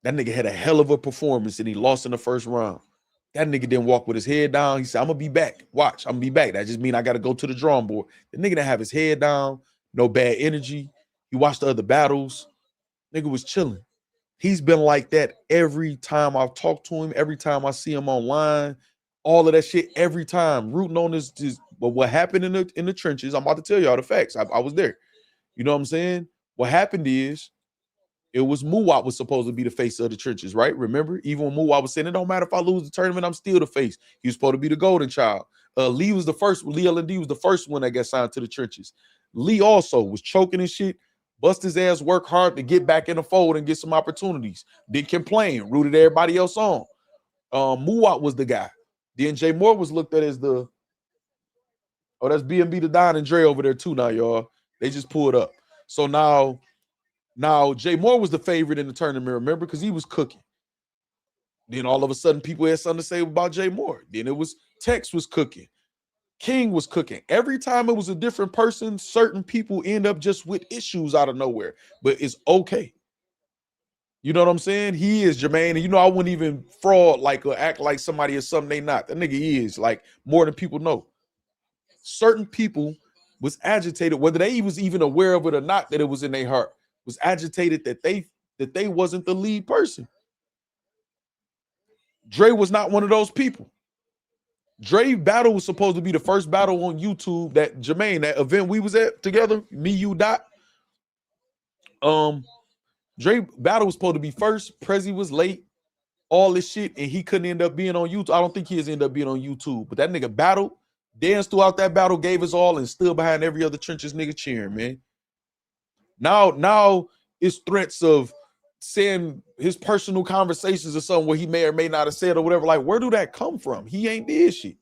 That nigga had a hell of a performance and he lost in the first round. That nigga didn't walk with his head down. He said, I'm gonna be back. Watch, I'm gonna be back. That just means I gotta go to the drawing board. The nigga didn't have his head down, no bad energy. He watched the other battles. Nigga was chilling. He's been like that every time I've talked to him, every time I see him online, all of that shit, every time. Rooting on this, but what happened in the trenches, I'm about to tell y'all the facts. I was there. You know what I'm saying? What happened is, it was Muwap was supposed to be the face of the trenches, right? Remember? Even when Muwap was saying, it don't matter if I lose the tournament, I'm still the face. He was supposed to be the golden child. Lee was the first, Lee L&D was the first one that got signed to the trenches. Lee also was choking and shit. bust his ass, work hard to get back in the fold and get some opportunities. Didn't complain, rooted everybody else on. Muwat was the guy. Then Jae Moore was looked at as the, oh, that's B&B the Don and Dre over there too now, y'all. They just pulled up. So now Jae Moore was the favorite in the tournament, remember? Because he was cooking. Then all of a sudden, people had something to say about Jae Moore. Then it was Tex was cooking. King was cooking. Every time it was a different person, certain people end up just with issues out of nowhere. But it's okay. You know what I'm saying? He is Jermaine. And you know, I wouldn't even fraud like or act like somebody is something they not. That nigga is like more than people know. Certain people was agitated, whether they was even aware of it or not, that it was in their heart, was agitated that they wasn't the lead person. Dre was not one of those people. Dre battle was supposed to be the first battle on YouTube that Jermaine, that event we was at together, me, you, Dot. Dre battle was supposed to be first. Prezi was late, all this shit, and he couldn't end up being on YouTube. I don't think he has ended up being on YouTube, but that nigga battled, danced throughout that battle, gave his all, and stood behind every other trenches nigga cheering, man. Now it's threats of saying his personal conversations or something where he may or may not have said or whatever. Like, where do that come from? He ain't did shit.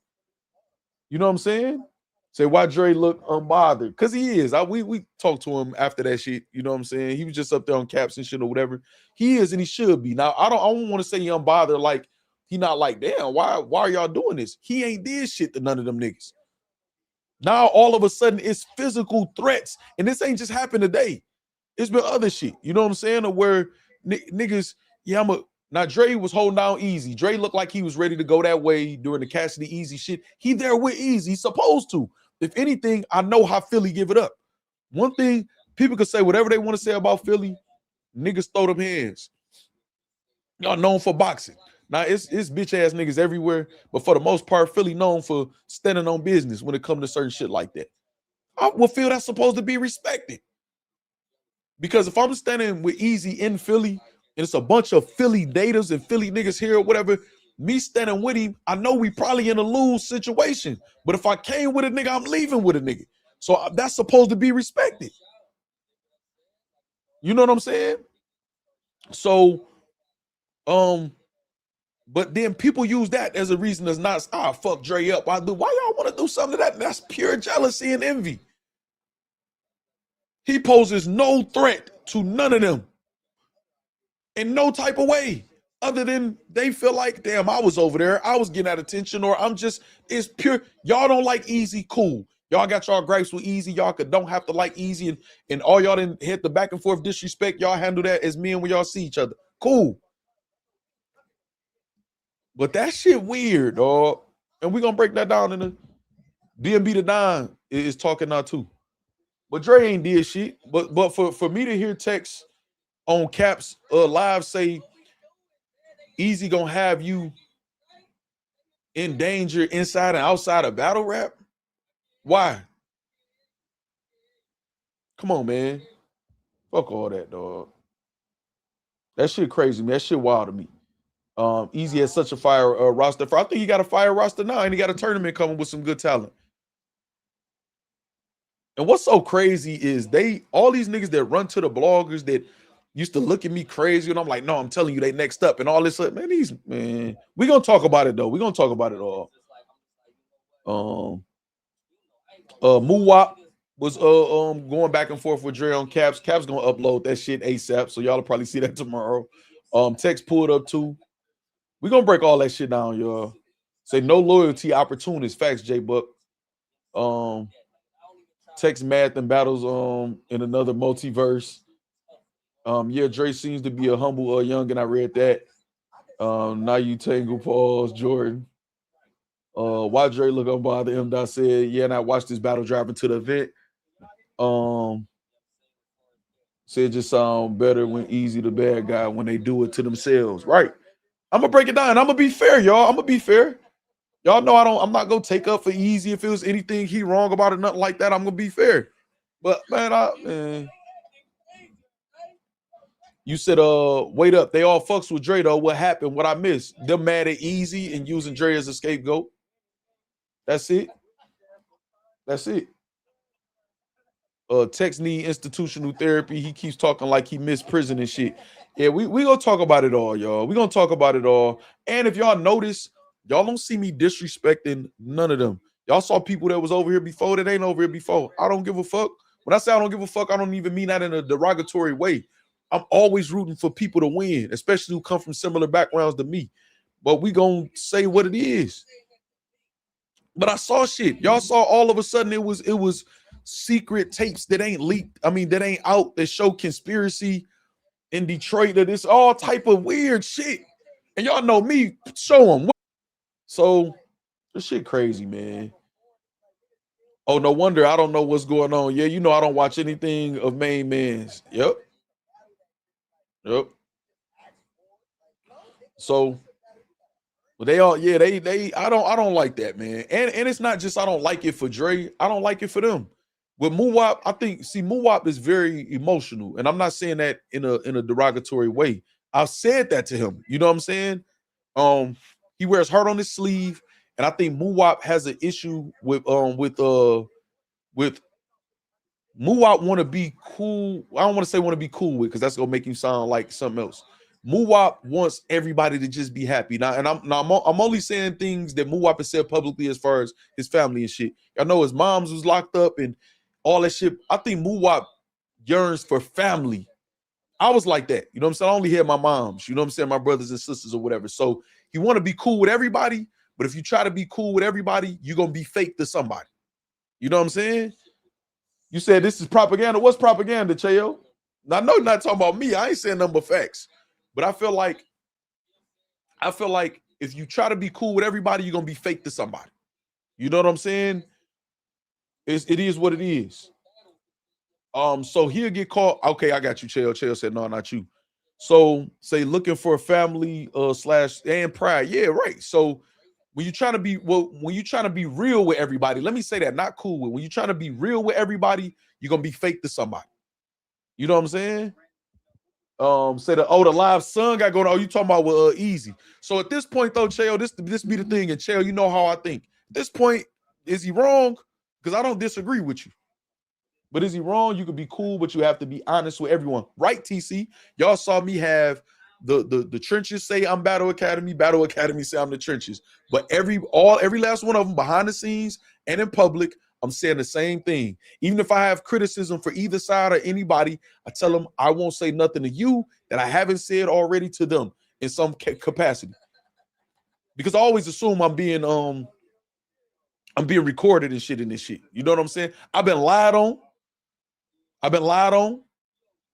You know what I'm saying? Say, why Dre look unbothered? Because he is. We talked to him after that shit. You know what I'm saying? He was just up there on caps and shit or whatever. He is, and he should be. Now, I don't want to say he unbothered, like he not like, damn, why are y'all doing this? He ain't did shit to none of them niggas. Now, all of a sudden, it's physical threats. And this ain't just happened today. It's been other shit. You know what I'm saying? Or where niggas, now Dre was holding down Eazy. Dre looked like he was ready to go that way during the Cassidy Eazy shit. He there with Eazy. He's supposed to. If anything, I know how Philly give it up. One thing, people could say whatever they want to say about Philly, niggas throw them hands. Y'all known for boxing. Now, it's bitch ass niggas everywhere, but for the most part, Philly known for standing on business when it comes to certain shit like that. I would feel that's supposed to be respected. Because if I'm standing with Eazy in Philly, and it's a bunch of Philly natives and Philly niggas here or whatever, me standing with him, I know we probably in a lose situation. But if I came with a nigga, I'm leaving with a nigga. So that's supposed to be respected. You know what I'm saying? So, but then people use that as a reason as not, fuck Dre up. Why y'all want to do something to that? That's pure jealousy and envy. He poses no threat to none of them in no type of way, other than they feel like, damn, I was over there, I was getting that attention, or it's pure. Y'all don't like Eazy, cool. Y'all got y'all gripes with Eazy. Y'all don't have to like Eazy, and all y'all didn't hit the back and forth disrespect. Y'all handle that as men when y'all see each other. Cool. But that shit weird, dog. And we're gonna break that down in the B&B the Don is talking now too. But Dre ain't did shit. But for me to hear Tex on Caps live say Eazy gonna have you in danger inside and outside of battle rap, why? Come on, man. Fuck all that, dog. That shit crazy, man. That shit wild to me. Eazy has such a fire roster. I think he got a fire roster now, and he got a tournament coming with some good talent. And what's so crazy is all these niggas that run to the bloggers that used to look at me crazy, and I'm like, no, I'm telling you, they next up and all this. Man, we gonna talk about it though. We gonna talk about it all. Muwap was going back and forth with Dre on Caps. Caps gonna upload that shit ASAP, so y'all will probably see that tomorrow. Tex pulled up too. We gonna break all that shit down, y'all. Say no loyalty opportunities. Facts, J Buck. Tex math and battles in another multiverse. Yeah, Dre seems to be a humble young, and I read that. Now you tangle pause, Jordan. Why Dre look unbothered? M. Dot said, yeah, and I watched this battle driving to the event. Said just sound better when Eazy the bad guy when they do it to themselves. Right. I'm gonna break it down. I'm gonna be fair, y'all. I'm gonna be fair. Y'all know I'm not gonna take up for Eazy if it was anything he wrong about it, nothing like that. I'm gonna be fair. But man, you said wait up. They all fucks with Dre though. What happened? What I missed? Them mad at Eazy and using Dre as a scapegoat. That's it. That's it. Tex need institutional therapy. He keeps talking like he missed prison and shit. Yeah, we gonna talk about it all, y'all. We gonna talk about it all. And if y'all notice, y'all don't see me disrespecting none of them. Y'all saw people that was over here before that ain't over here before. I don't give a fuck. When I say I don't give a fuck, I don't even mean that in a derogatory way. I'm always rooting for people to win, especially who come from similar backgrounds to me. But we gonna say what it is. But I saw shit. Y'all saw all of a sudden it was secret tapes that ain't leaked. I mean, that ain't out that show conspiracy in Detroit. That it's all type of weird shit. And y'all know me, show them. So this shit crazy, man. Oh, no wonder I don't know what's going on. Yeah, you know I don't watch anything of Main Man's. Yep. So but they all, yeah, they I don't like that, man. And it's not just I don't like it for Dre, I don't like it for them. With Muwap, I think Muwap is very emotional, and I'm not saying that in a derogatory way. I've said that to him. You know what I'm saying? He wears heart on his sleeve, and I think Muwap has an issue with Muwap want to be cool. I don't want to say want to be cool with, because that's gonna make you sound like something else. Muwap wants everybody to just be happy. Now, and I'm only saying things that Muwap has said publicly as far as his family and shit. I know his mom's was locked up and all that shit. I think Muwap yearns for family. I was like that. You know what I'm saying? I only had my moms, you know what I'm saying? My brothers and sisters or whatever. So he want to be cool with everybody, but if you try to be cool with everybody, you're going to be fake to somebody. You know what I'm saying? You said this is propaganda. What's propaganda, Cheo? Now, I know you're not talking about me. I ain't saying nothing but facts. But I feel like if you try to be cool with everybody, you're gonna be fake to somebody. You know what I'm saying? It is what it is. So he'll get caught. Okay, I got you, Cheo. Cheo said, no, not you. So say looking for a family / and pride. Yeah, right. So when you're trying to be real with everybody, let me say that, not cool with. When you're trying to be real with everybody, you're gonna be fake to somebody. You know what I'm saying? Say the live son got going on. Oh, you talking about with Eazy. So at this point, though, Cheo, this be the thing. And Cheo, you know how I think. At this point, is he wrong? Because I don't disagree with you. But is he wrong? You could be cool, but you have to be honest with everyone. Right, TC? Y'all saw me have the trenches say I'm Battle Academy say I'm the trenches. But every last one of them behind the scenes and in public, I'm saying the same thing. Even if I have criticism for either side or anybody, I tell them I won't say nothing to you that I haven't said already to them in some capacity. Because I always assume I'm being recorded and shit in this shit. You know what I'm saying? I've been lied on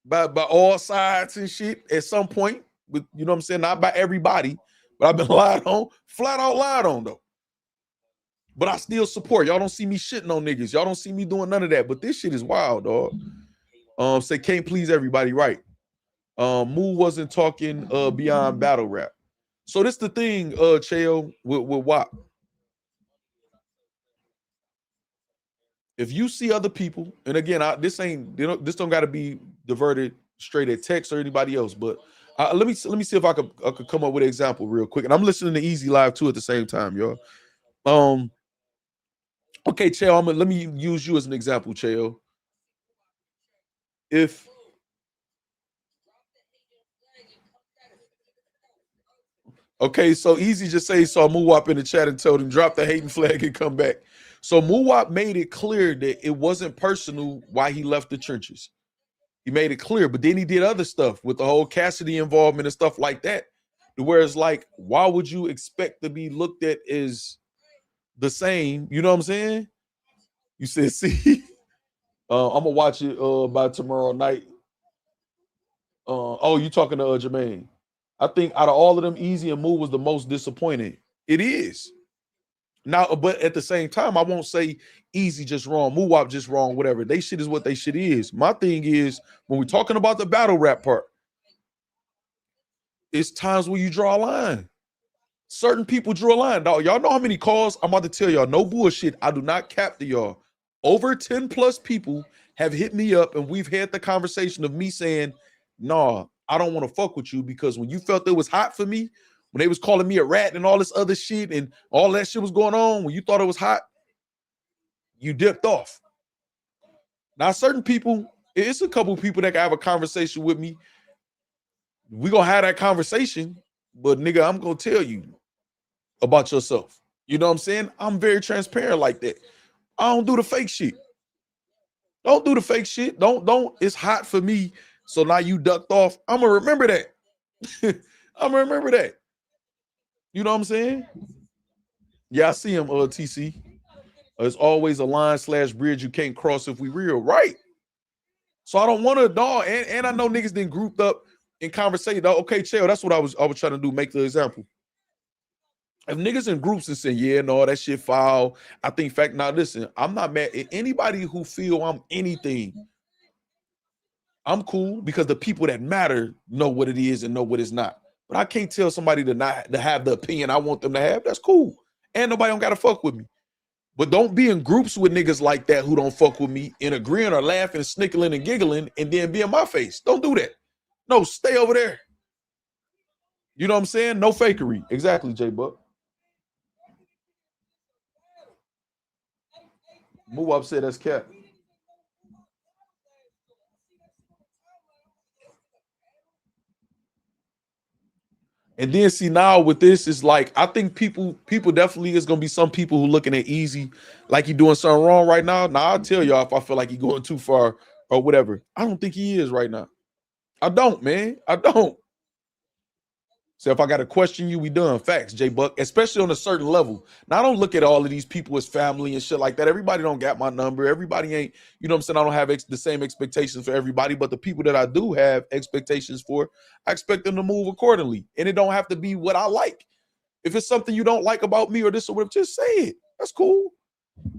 by all sides and shit at some point. With, you know what I'm saying? Not by everybody, but I've been lied on, flat out lied on though. But I still support. Y'all don't see me shitting on niggas. Y'all don't see me doing none of that. But this shit is wild, dog. Say can't please everybody, right? Moo wasn't talking beyond battle rap. So this the thing, Cheo, with WAP. If you see other people, and again, this don't got to be diverted straight at Tex or anybody else, but let me see if I could come up with an example real quick. And I'm listening to Eazy live too at the same time, y'all. Okay, Cheo, let me use you as an example, Cheo. Okay, so Eazy just say saw Muwap in the chat and told him drop the hating flag and come back. So Muwap made it clear that it wasn't personal why he left the trenches. He made it clear, but then he did other stuff with the whole Cassidy involvement and stuff like that. Whereas, like, why would you expect to be looked at as the same? You know what I'm saying? You said, see, I'm gonna watch it by tomorrow night. Oh, you talking to Jermaine? I think out of all of them, Eazy and Moo was the most disappointing. It is. Now, but at the same time, I won't say Eazy just wrong, Muwap just wrong, whatever. They shit is what they shit is. My thing is, when we're talking about the battle rap part, it's times where you draw a line. Certain people drew a line. Dog, y'all know how many calls? I'm about to tell y'all, no bullshit. I do not cap to y'all. Over 10 plus people have hit me up, and we've had the conversation of me saying, nah, I don't want to fuck with you because when you felt it was hot for me, when they was calling me a rat and all this other shit and all that shit was going on, when you thought it was hot, you dipped off. Now, certain people, it's a couple people that can have a conversation with me. We gonna have that conversation, but nigga, I'm gonna tell you about yourself. You know what I'm saying? I'm very transparent like that. I don't do the fake shit. Don't do the fake shit. Don't. It's hot for me. So now you ducked off. I'm gonna remember that. I'm gonna remember that. You know what I'm saying? Yeah, I see him, TC. There's always a line/bridge you can't cross if we real, right? So I don't want to dog, and I know niggas then grouped up in conversation. Okay, chill. That's what I was trying to do. Make the example. If niggas in groups and say, yeah, no, that shit foul. I think fact. Now listen, I'm not mad at anybody who feel I'm anything. I'm cool because the people that matter know what it is and know what it's not. But I can't tell somebody to have the opinion I want them to have. That's cool. And nobody don't gotta fuck with me. But don't be in groups with niggas like that who don't fuck with me and agreeing or laughing, snickling and giggling and then be in my face. Don't do that. No, stay over there. You know what I'm saying? No fakery. Exactly, J-Buck. Move up, said that's cap. And then see now with this is like I think people definitely is gonna be some people who looking at Eazy like he doing something wrong right now. Now I'll tell y'all if I feel like he going too far or whatever. I don't think he is right now. I don't, man. I don't. So if I got to question you, we done. Facts, J-Buck, especially on a certain level. Now, I don't look at all of these people as family and shit like that. Everybody don't got my number. Everybody ain't, you know what I'm saying? I don't have the same expectations for everybody, but the people that I do have expectations for, I expect them to move accordingly. And it don't have to be what I like. If it's something you don't like about me or this or whatever, just say it. That's cool.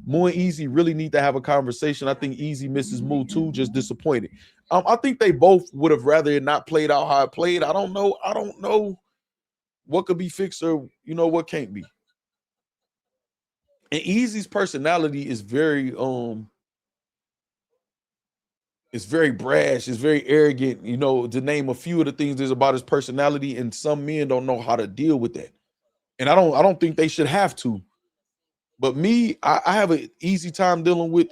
Moo and Eazy really need to have a conversation. I think Eazy misses Moo too, just disappointed. I think they both would have rather it not played out how it played. I don't know what could be fixed or you know what can't be. And Eazy's personality is very it's very brash, it's very arrogant, you know, to name a few of the things there's about his personality, and some men don't know how to deal with that. And I don't think they should have to. But me, I have an easy time dealing with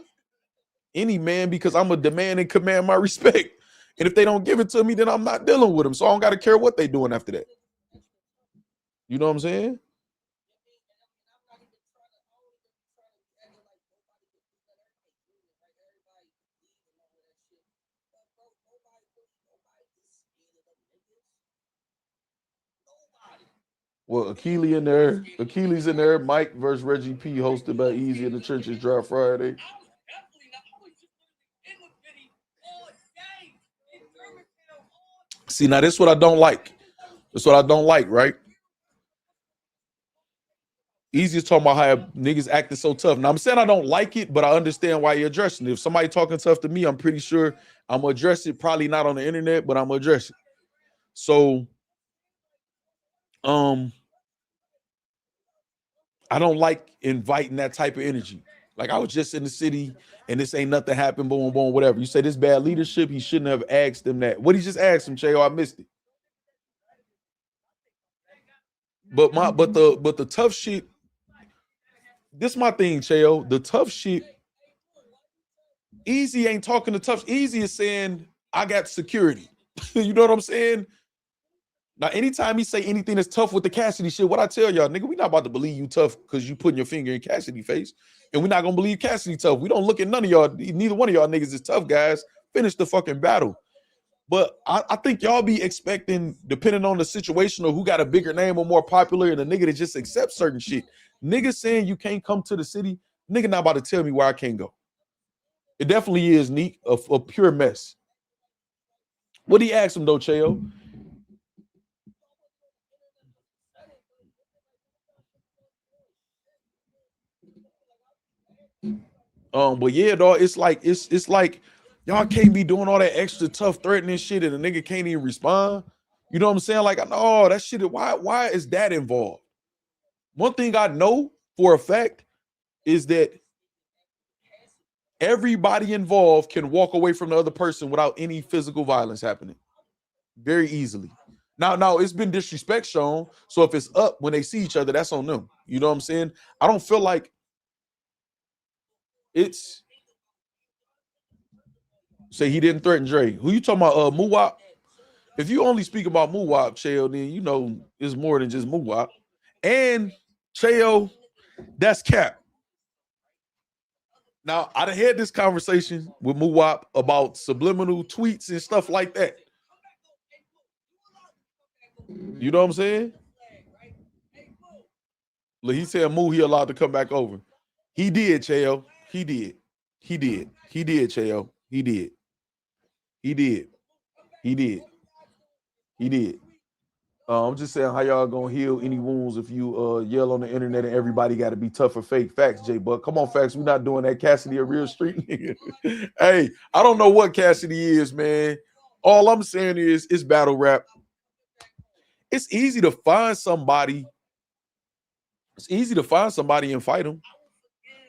any man because I'm a demand and command my respect. And if they don't give it to me, then I'm not dealing with them. So I don't got to care what they doing after that. You know what I'm saying? Well, Achilles in there, Mike versus Reggie P, hosted by Eazy in the Churches Drop Friday. See, now this is what I don't like. That's what I don't like, right? Eazy is talking about how niggas acting so tough. Now I'm saying I don't like it, but I understand why you're addressing it. If somebody talking tough to me, I'm pretty sure I'm gonna address it. Probably not on the internet, but I'm gonna address it. So, I don't like inviting that type of energy. Like I was just in the city and this ain't nothing happened, boom, boom, whatever. You say this bad leadership, he shouldn't have asked them that. What he just asked him, Chayo, I missed it. But the tough shit. This my thing, Chayo. The tough shit. Eazy ain't talking to tough. Eazy is saying, I got security. You know what I'm saying? Now, anytime he say anything that's tough with the Cassidy shit, what I tell y'all, nigga, we not about to believe you tough because you putting your finger in Cassidy face. And we're not gonna believe Cassidy tough. We don't look at none of y'all, neither one of y'all niggas is tough, guys. Finish the fucking battle. But I think y'all be expecting, depending on the situation or who got a bigger name or more popular, and a nigga that just accepts certain shit. Nigga saying you can't come to the city, nigga not about to tell me where I can't go. It definitely is, Neek, a pure mess. What did he ask him though, Chayo? But yeah, dog, it's like y'all can't be doing all that extra tough threatening shit and a nigga can't even respond. You know what I'm saying? Like, no, that shit, why is that involved? One thing I know for a fact is that everybody involved can walk away from the other person without any physical violence happening. Very easily. Now it's been disrespect shown. So if it's up when they see each other, that's on them. You know what I'm saying? I don't feel like it's Say he didn't threaten Dre. Who you talking about? Muwap. If you only speak about Muwap, Chael, then you know it's more than just Muwap. And Chael, that's cap. Now, I done had this conversation with Muwap about subliminal tweets and stuff like that. You know what I'm saying? Look, he said Moo, he allowed to come back over. He did, Chael. He did. He did. He did, Chael. He did. He did. He did. He did. I'm just saying, how y'all gonna heal any wounds if you yell on the internet and everybody got to be tough or fake? Facts, J Buck. Come on, Facts. We're not doing that. Cassidy, a real street nigga. Hey, I don't know what Cassidy is, man. All I'm saying is it's battle rap. It's easy to find somebody. It's easy to find somebody and fight them.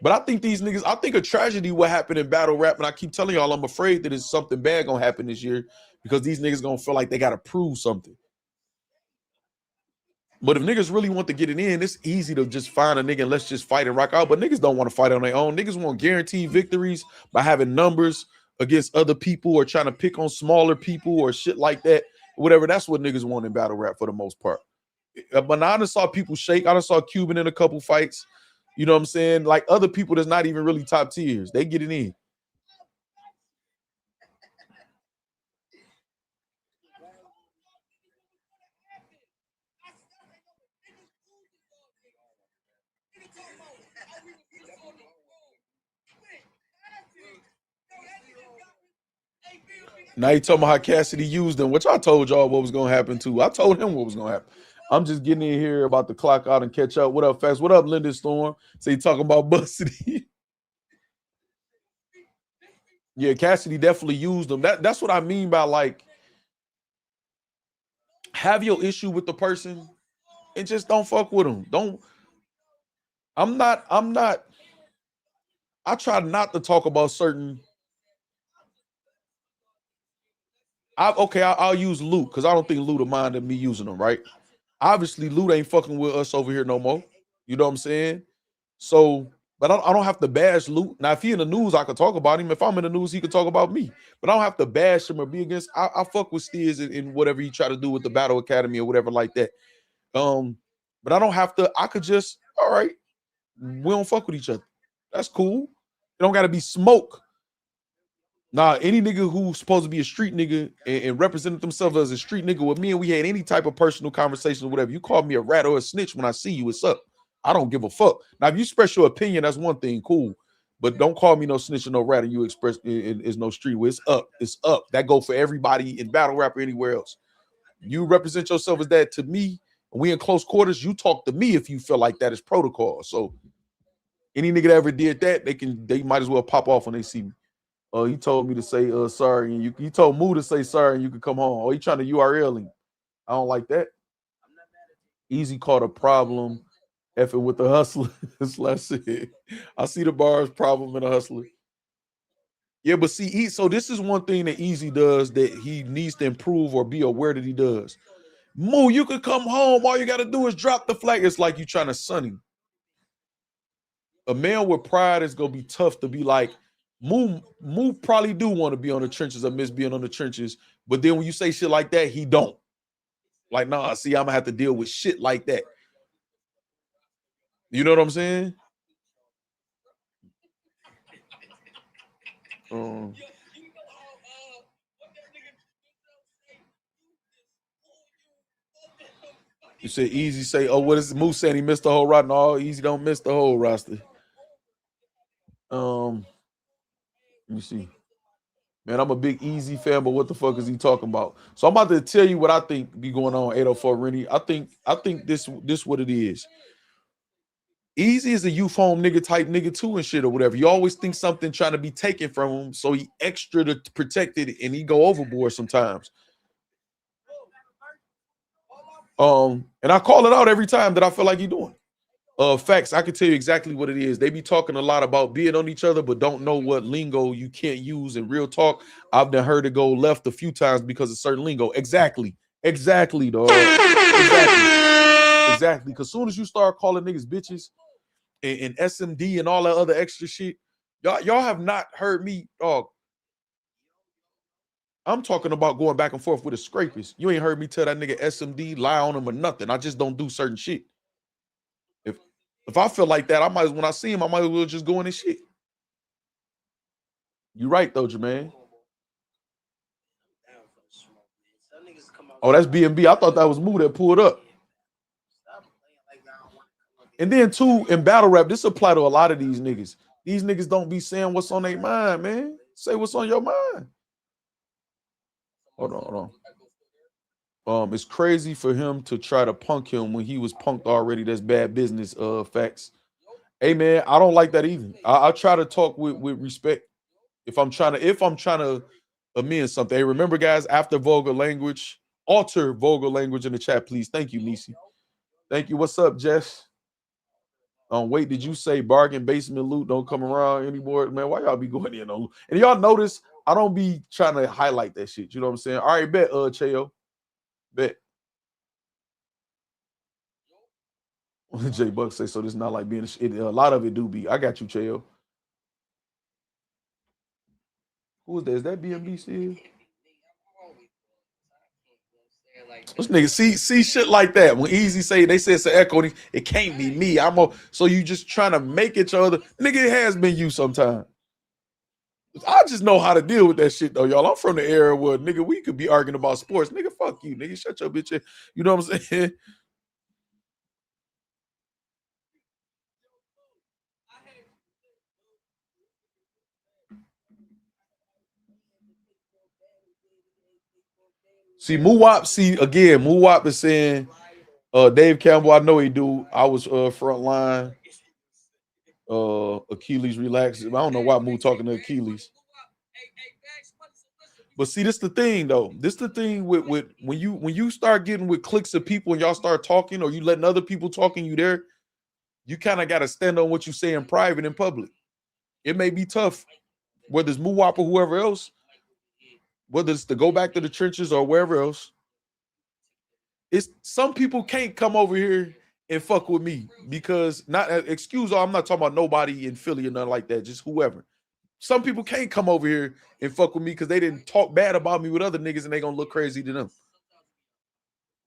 But I think these niggas, I think a tragedy will happen in battle rap. And I keep telling y'all, I'm afraid that it's something bad gonna happen this year because these niggas gonna feel like they gotta prove something. But if niggas really want to get it in, it's easy to just find a nigga and let's just fight and rock out. But niggas don't want to fight on their own. Niggas want guaranteed victories by having numbers against other people or trying to pick on smaller people or shit like that. Whatever, that's what niggas want in battle rap for the most part. But I done saw people shake. I done saw Cuban in a couple fights. You know what I'm saying? Like other people that's not even really top tiers. They get it in. Now you talking about how Cassidy used them, which I told y'all what was going to happen too. I told him what was going to happen. I'm just getting in here about to clock out and catch up. What up, Factz? What up, Linda Storm? So you talking about Bussity? Yeah, Cassidy definitely used them. That's what I mean by like have your issue with the person and just don't fuck with them. I'm not. I try not to talk about certain. I'll use Luke because I don't think Luke minded me using them, right? Obviously, Luke ain't fucking with us over here no more. You know what I'm saying? So, but I don't have to bash Luke. Now, if he in the news, I could talk about him. If I'm in the news, he could talk about me. But I don't have to bash him or be against. I fuck with Steers in whatever he try to do with the Battle Academy or whatever like that. But I don't have to. I could just, all right, we don't fuck with each other. That's cool. It don't got to be smoke. Nah, any nigga who's supposed to be a street nigga and represented themselves as a street nigga with me and we had any type of personal conversation or whatever, you call me a rat or a snitch when I see you, it's up. I don't give a fuck. Now, if you express your opinion, that's one thing, cool. But don't call me no snitch or no rat and you express is no street where it's up. It's up. That go for everybody in battle rap or anywhere else. You represent yourself as that to me, and we in close quarters, you talk to me if you feel like that is protocol. So any nigga that ever did that, they might as well pop off when they see me. Oh, he told me to say sorry, and you told Moo to say sorry, and you could come home. Oh, he trying to URL him. I don't like that. Eazy caught a problem effing with the hustler. That's what I said. I see the bars problem in a hustler. Yeah, but see, so this is one thing that Eazy does that he needs to improve or be aware that he does. Moo, you could come home. All you got to do is drop the flag. It's like you trying to sun him. A man with pride is going to be tough to be like, Moo probably do want to be on the trenches or miss being on the trenches, but then when you say shit like that, he don't. Like, nah, see, I'm gonna have to deal with shit like that. You know what I'm saying? You said Eazy say, oh, what is Moo saying? He missed the whole roster. No, Eazy don't miss the whole roster. Let me see. Man, I'm a big Eazy fan, but what the fuck is he talking about? So I'm about to tell you what I think be going on 804 Rennie. I think this what it is. Eazy is a youth home nigga type nigga too and shit or whatever. You always think something trying to be taken from him, so he extra to protect it and he go overboard sometimes. And I call it out every time that I feel like he doing. Facts, I can tell you exactly what it is. They be talking a lot about being on each other, but don't know what lingo you can't use in real talk. I've done heard it go left a few times because of certain lingo. Exactly, dog. Exactly. Because soon as you start calling niggas bitches and SMD and all that other extra shit, y'all have not heard me, dog. I'm talking about going back and forth with the scrapers. You ain't heard me tell that nigga SMD, lie on him or nothing. I just don't do certain shit. If I feel like that, when I see him, I might as well just go in his shit. You right though, Jermaine. Oh, that's B&B. I thought that was Moo that pulled up. And then too, in battle rap, this apply to a lot of these niggas. These niggas don't be saying what's on their mind, man. Say what's on your mind. Hold on. It's crazy for him to try to punk him when he was punked already. That's bad business. Facts. Hey man, I don't like that either. I try to talk with respect. If I'm trying to amend something. Hey, remember, guys, after vulgar language, alter vulgar language in the chat, please. Thank you, Nisi. Thank you. What's up, Jess? Wait, did you say bargain basement loot don't come around anymore? Man, why y'all be going in on loot? And y'all notice I don't be trying to highlight that shit. You know what I'm saying? All right, bet, Cheo. Bet. J Buck say so. This is not like being a lot of it do be. I got you, Cheo. Who is that? Is that BMB still? This nigga see shit like that. When Eazy say they say it's an echo, it can't be me. So you just trying to make each other. Nigga, it has been you sometime. I just know how to deal with that shit though, y'all. I'm from the era where nigga we could be arguing about sports. Nigga, fuck you, nigga. Shut your bitch ass. You know what I'm saying? See, Muwap is saying, Dave Campbell, I know he do. I was front line. Achilles relax. I don't know why Moo talking to Achilles. But see, this the thing though. This the thing with when you start getting with cliques of people and y'all start talking, or you letting other people talking you there, you kind of got to stand on what you say in private and public. It may be tough, whether it's Muwap or whoever else, whether it's to go back to the trenches or wherever else. It's some people can't come over here and fuck with me because I'm not talking about nobody in Philly or nothing like that, just whoever. Some people can't come over here and fuck with me because they didn't talk bad about me with other niggas and they gonna look crazy to them.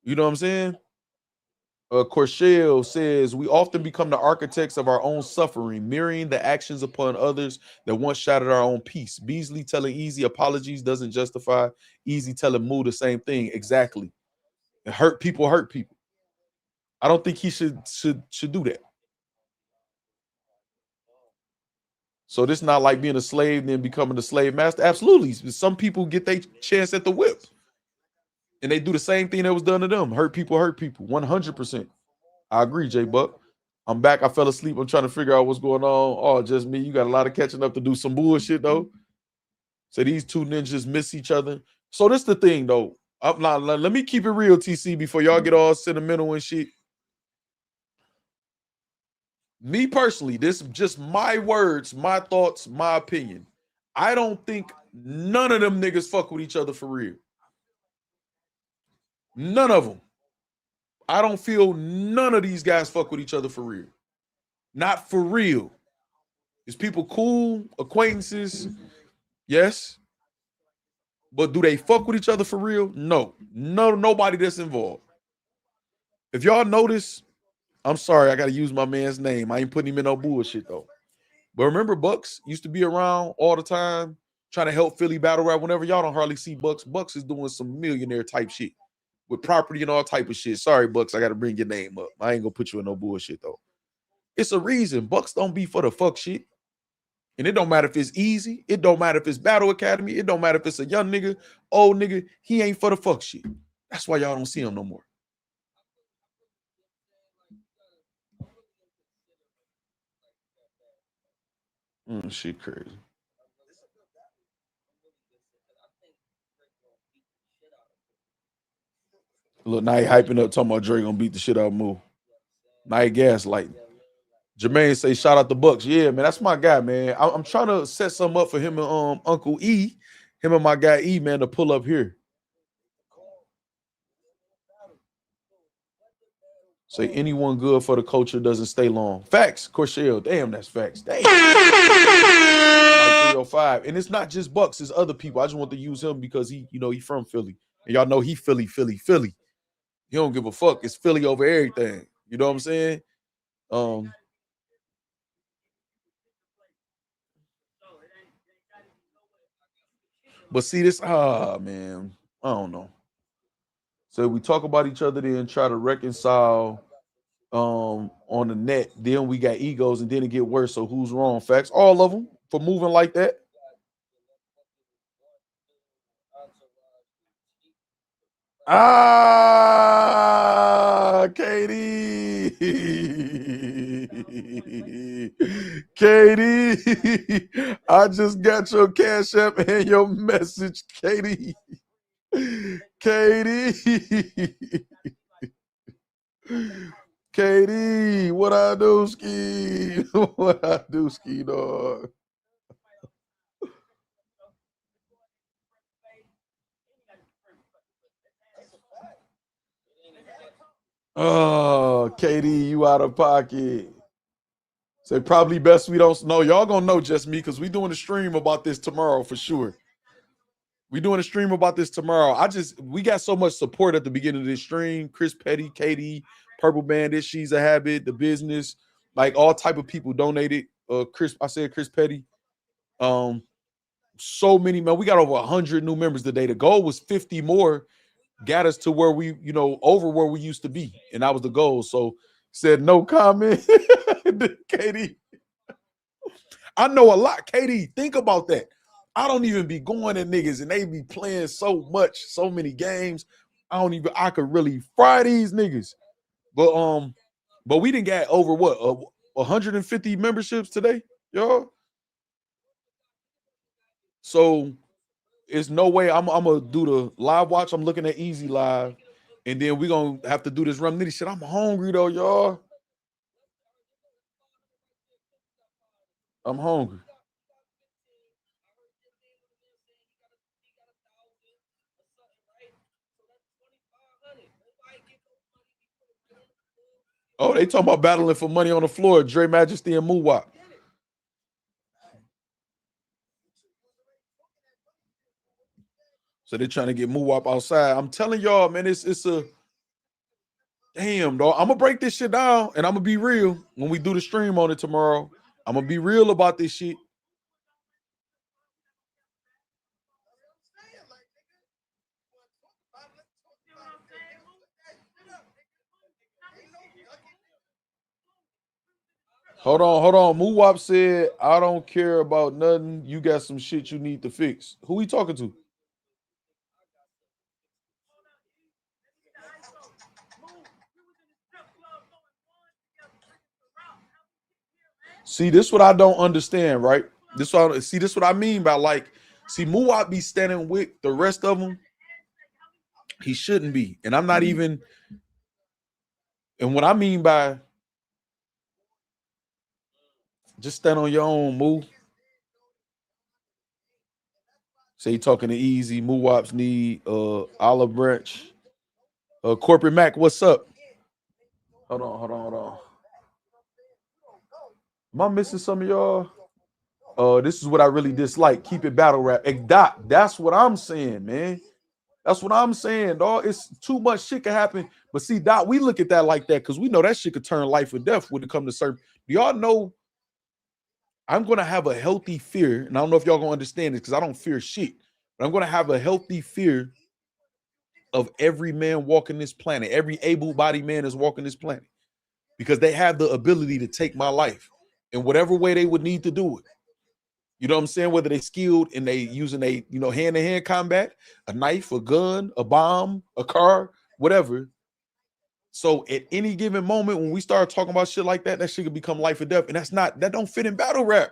You know what I'm saying? Corshell says, we often become the architects of our own suffering, mirroring the actions upon others that once shattered our own peace. Beasley telling Eazy apologies doesn't justify Eazy telling Moo the same thing. Exactly. Hurt people. I don't think he should do that. So this is not like being a slave and then becoming a slave master. Absolutely. Some people get their chance at the whip. And they do the same thing that was done to them. Hurt people. 100%. I agree, J Buck. I'm back. I fell asleep. I'm trying to figure out what's going on. Oh, just me. You got a lot of catching up to do. Some bullshit, though. So these two ninjas miss each other. So this the thing, though. Let me keep it real, TC, before y'all get all sentimental and shit. Me personally, this is just my words, my thoughts, my opinion. I don't think none of them niggas fuck with each other for real. None of them. I don't feel none of these guys fuck with each other for real. Not for real. Is people cool, acquaintances? Yes. But do they fuck with each other for real? No. Nobody that's involved. If y'all notice, I'm sorry, I got to use my man's name. I ain't putting him in no bullshit, though. But remember, Bucks used to be around all the time trying to help Philly battle rap. Whenever y'all don't hardly see Bucks, Bucks is doing some millionaire type shit with property and all type of shit. Sorry, Bucks, I got to bring your name up. I ain't going to put you in no bullshit, though. It's a reason. Bucks don't be for the fuck shit. And it don't matter if it's Eazy. It don't matter if it's Battle Academy. It don't matter if it's a young nigga, old nigga. He ain't for the fuck shit. That's why y'all don't see him no more. Shit crazy. Look, now he hyping up, talking about Dre gonna beat the shit out of Moo. Now he gaslighting. Jermaine say, shout out the Bucks. Yeah, man, that's my guy, man. I'm trying to set something up for him and Uncle E, him and my guy E, man, to pull up here. Say anyone good for the culture doesn't stay long. Facts, Corshell. Damn, that's facts. Damn. 305. And it's not just Bucks, it's other people. I just want to use him because he, you know, he from Philly. And y'all know he Philly. He don't give a fuck. It's Philly over everything. You know what I'm saying? But see this, man, I don't know. So we talk about each other then try to reconcile on the net. Then we got egos and then it get worse. So who's wrong? Factz, all of them for moving like that. Katie. Katie, I just got your Cash App and your message, Katie. Katie. Katie, what I do, ski? What I do, ski, dog? Oh, Katie, you out of pocket. So probably best we don't know. Y'all gonna know just me because we doing a stream about this tomorrow for sure. We doing a stream about this tomorrow. We got so much support at the beginning of this stream. Chris Petty, Katie, Purple Bandit, She's a Habit, The Business, like all type of people donated. Chris Petty. So many, man. We got over 100 new members today. The goal was 50 more. Got us to where we, you know, over where we used to be. And that was the goal. So said no comment. Katie. I know a lot. Katie, think about that. I don't even be going at niggas and they be playing so many games. I could really fry these niggas. But we didn't get over what 150 memberships today, y'all. So it's no way I'm gonna do the live watch. I'm looking at Eazy live, and then we're gonna have to do this Rum Nitty shit. I'm hungry though, y'all. I'm hungry. Oh, they talking about battling for money on the floor. Dre Majesty and Muwap. So they're trying to get Muwap outside. I'm telling y'all, man, it's a damn, dog. I'm gonna break this shit down and I'm gonna be real when we do the stream on it tomorrow. I'm gonna be real about this shit. Hold on. Muwap said, I don't care about nothing. You got some shit you need to fix. Who he talking to? See, this is what I don't understand, right? This is what I mean by like, see, Muwap be standing with the rest of them. He shouldn't be. And I'm not even, and what I mean by just stand on your own, move. Say he talking to Eazy, Muwap's need, Olive Branch. Corporate Mac, what's up? Hold on. Am I missing some of y'all? This is what I really dislike. Keep it battle rap. Hey, Doc, that's what I'm saying, man. That's what I'm saying, dog. It's too much shit can happen. But see, Doc, we look at that like that because we know that shit could turn life or death when it comes to certain. Do y'all know I'm going to have a healthy fear, and I don't know if y'all going to understand this because I don't fear shit, but I'm going to have a healthy fear of every man walking this planet. Every able-bodied man is walking this planet because they have the ability to take my life in whatever way they would need to do it. You know what I'm saying? Whether they skilled and they using a, you know, hand-to-hand combat, a knife, a gun, a bomb, a car, whatever. So at any given moment, when we start talking about shit like that, that shit could become life or death. And that don't fit in battle rap.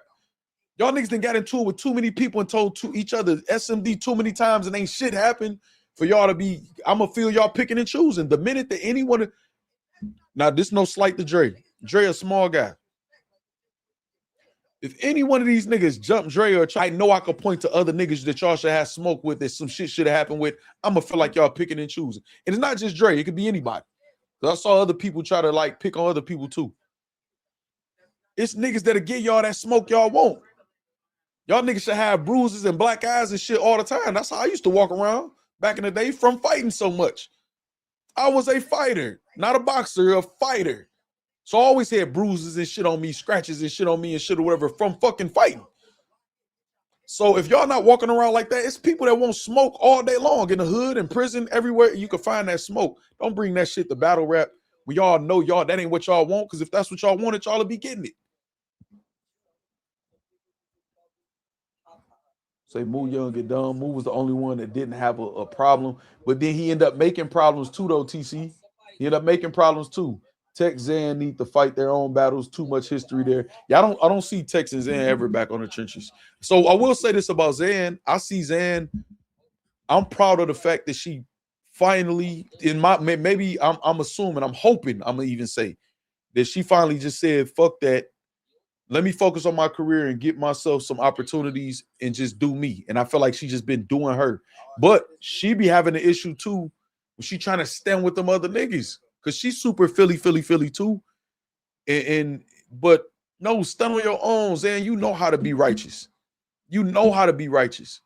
Y'all niggas done got into it with too many people and told to each other SMD too many times and ain't shit happen for y'all to be, I'm gonna feel y'all picking and choosing. The minute that anyone, now this no slight to Dre. Dre a small guy. If any one of these niggas jump Dre or try, I know I could point to other niggas that y'all should have smoke with that some shit should have happened with. I'm gonna feel like y'all picking and choosing. And it's not just Dre, it could be anybody. I saw other people try to like pick on other people too. It's niggas that'll get y'all that smoke y'all want. Y'all niggas should have bruises and black eyes and shit all the time. That's how I used to walk around back in the day from fighting so much. I was a fighter, not a boxer, a fighter. So I always had bruises and shit on me, scratches and shit on me and shit or whatever from fucking fighting. So if y'all not walking around like that, it's people that won't smoke all day long in the hood, in prison, everywhere you can find that smoke. Don't bring that shit to battle rap when y'all know y'all that ain't what y'all want, because if that's what y'all wanted, y'all will be getting it. Say Moo Young get done. Moo was the only one that didn't have a problem, but then he ended up making problems too, though. TC, he ended up making problems too. Tex Zan need to fight their own battles. Too much history there. Yeah, I don't see Tex and Zan ever back on the trenches. So I will say this about Zan. I see Zan. I'm proud of the fact that she finally, in my maybe I'm assuming, I'm hoping, I'm gonna even say that she finally just said, "Fuck that. Let me focus on my career and get myself some opportunities and just do me." And I feel like she just been doing her. But she be having an issue too when she trying to stand with them other niggas. Because she's super Philly too. But no, stand on your own, Zan. You know how to be righteous. You know how to be righteous.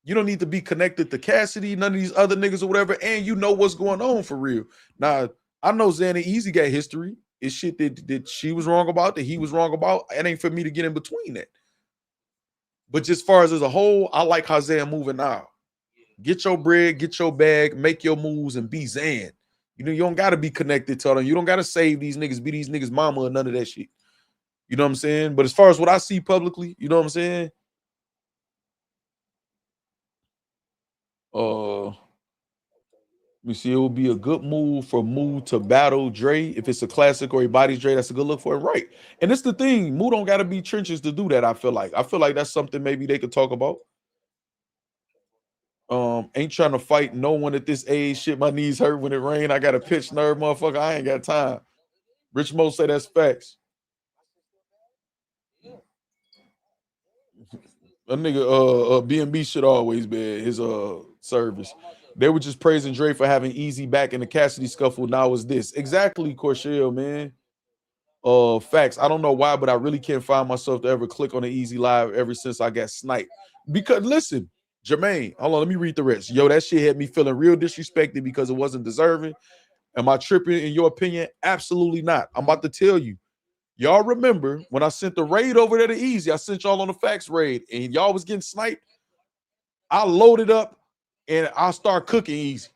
You don't need to be connected to Cassidy, none of these other niggas or whatever, and you know what's going on for real. Now, I know Zan and Eazy got history. It's shit that she was wrong about, that he was wrong about. It ain't for me to get in between that. But just as far as a whole, I like how Zan moving now. Get your bread, get your bag, make your moves, and be Zan. You know, you don't got to be connected to them. You don't got to save these niggas, be these niggas' mama or none of that shit. You know what I'm saying? But as far as what I see publicly, you know what I'm saying? Let me see. It would be a good move for Moo to battle Dre. If it's a classic or he bodies Dre, that's a good look for it. Right. And it's the thing. Moo don't got to be trenches to do that, I feel like. I feel like that's something maybe they could talk about. Ain't trying to fight no one at this age. Shit, my knees hurt when it rain. I got a pitch nerve, motherfucker. I ain't got time. Rich Mo say that's facts. A nigga, B&B should always be his service. They were just praising Dre for having Eazy back in the Cassidy scuffle. Now is this exactly, Corshell, man? Facts. I don't know why, but I really can't find myself to ever click on the Eazy live ever since I got sniped. Because listen, Jermaine, hold on, let me read the rest. Yo, that shit had me feeling real disrespected because it wasn't deserving. Am I tripping in your opinion? Absolutely not. I'm about to tell you. Y'all remember when I sent the raid over there to Eazy, I sent y'all on the Factz raid, and y'all was getting sniped. I loaded up and I start cooking Eazy.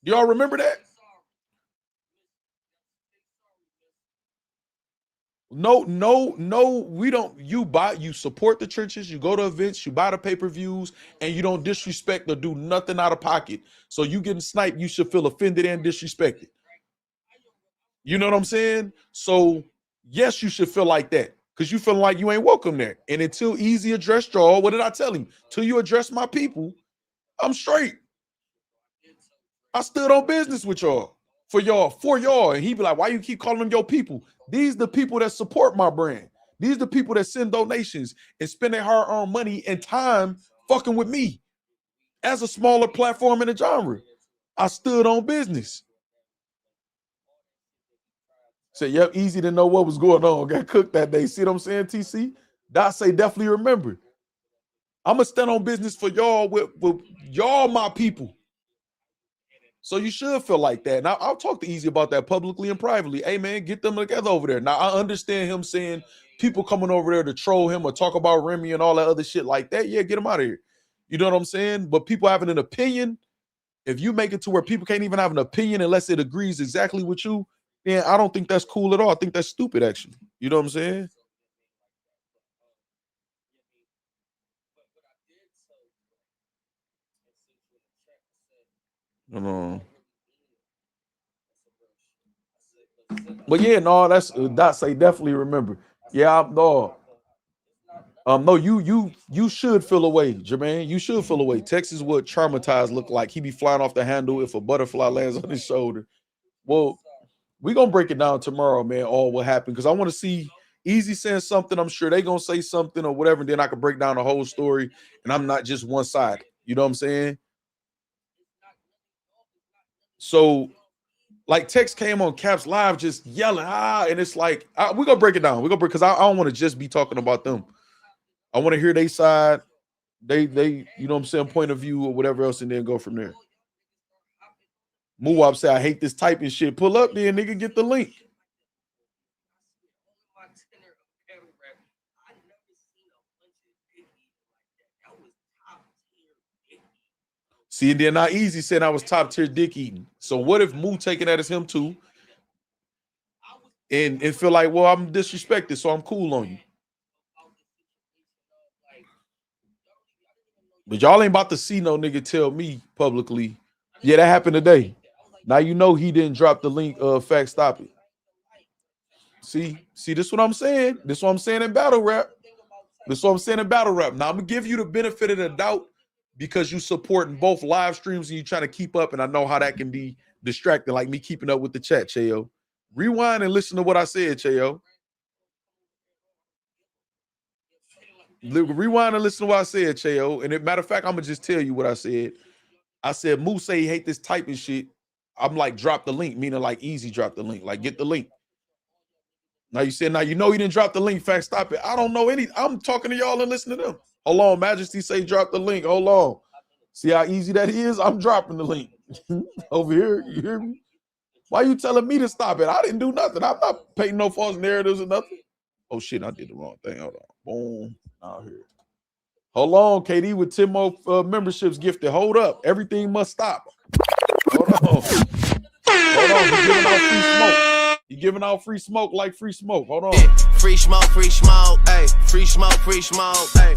Do y'all remember that? No, we don't. You support the trenches, you go to events, you buy the pay-per-views, and you don't disrespect or do nothing out of pocket. So you getting sniped, you should feel offended and disrespected. You know what I'm saying? So yes, you should feel like that because you feel like you ain't welcome there. And until Eazy addressed y'all, what did I tell him? Till you address my people, I'm straight. I stood on business with y'all for y'all. And he be like, why you keep calling them your people? These the people that support my brand. These the people that send donations and spend their hard-earned money and time fucking with me as a smaller platform in the genre. I stood on business. Said, yep, easy to know what was going on. Got cooked that day. See what I'm saying, TC? Dot say definitely remember. I'm going to stand on business for y'all with y'all, my people. So you should feel like that. Now, I'll talk to Eazy about that publicly and privately. Hey, man, get them together over there. Now, I understand him saying people coming over there to troll him or talk about Remy and all that other shit like that. Yeah, get him out of here. You know what I'm saying? But people having an opinion, if you make it to where people can't even have an opinion unless it agrees exactly with you, then I don't think that's cool at all. I think that's stupid, actually. You know what I'm saying? But yeah, no, that's Dot say definitely remember. Yeah, no. No, you should feel away, Jermaine. You should feel away. Texas what traumatized look like. He be flying off the handle if a butterfly lands on his shoulder. Well, we're gonna break it down tomorrow, man. All what happened because I want to see Eazy saying something. I'm sure they gonna say something or whatever. And then I can break down the whole story, and I'm not just one side. You know what I'm saying? So, like, Tex came on Caps Live just yelling, and it's like we're gonna break it down. We're gonna break because I don't want to just be talking about them. I want to hear their side. They, you know what I'm saying, point of view or whatever else, and then go from there. Muwab say, I hate this typing shit. Pull up then, nigga, get the link. See, and then now Eazy said I was top tier dick eating. So what if Moo taking that as him too? And feel like, well, I'm disrespected, so I'm cool on you. But y'all ain't about to see no nigga tell me publicly, yeah, that happened today. Now you know he didn't drop the link of Factz Stop It. See, this what I'm saying. This what I'm saying in battle rap. This what I'm saying in battle rap. Now I'm gonna give you the benefit of the doubt because you supporting both live streams and you trying to keep up, and I know how that can be distracting, like me keeping up with the chat, Chayo. Rewind and listen to what I said, Chayo. Rewind and listen to what I said, Chayo. And matter of fact, I'm gonna just tell you what I said. I said, Moo say he hate this typing shit. I'm like, drop the link, meaning like Eazy drop the link, like get the link. Now you said, now you know he didn't drop the link. Factz Stop It. I don't know any. I'm talking to y'all and listening to them. Hold on, Majesty say drop the link. Hold on. See how easy that is? I'm dropping the link. Over here, you hear me? Why you telling me to stop it? I didn't do nothing. I'm not painting no false narratives or nothing. Oh shit, I did the wrong thing. Hold on. Boom. Out here. Hold on, KD with 10 more memberships gifted. Hold up. Everything must stop. Hold on. Hold on. You're giving out free smoke. You're giving out free smoke like free smoke. Hold on. Free smoke, hey. Free smoke, hey.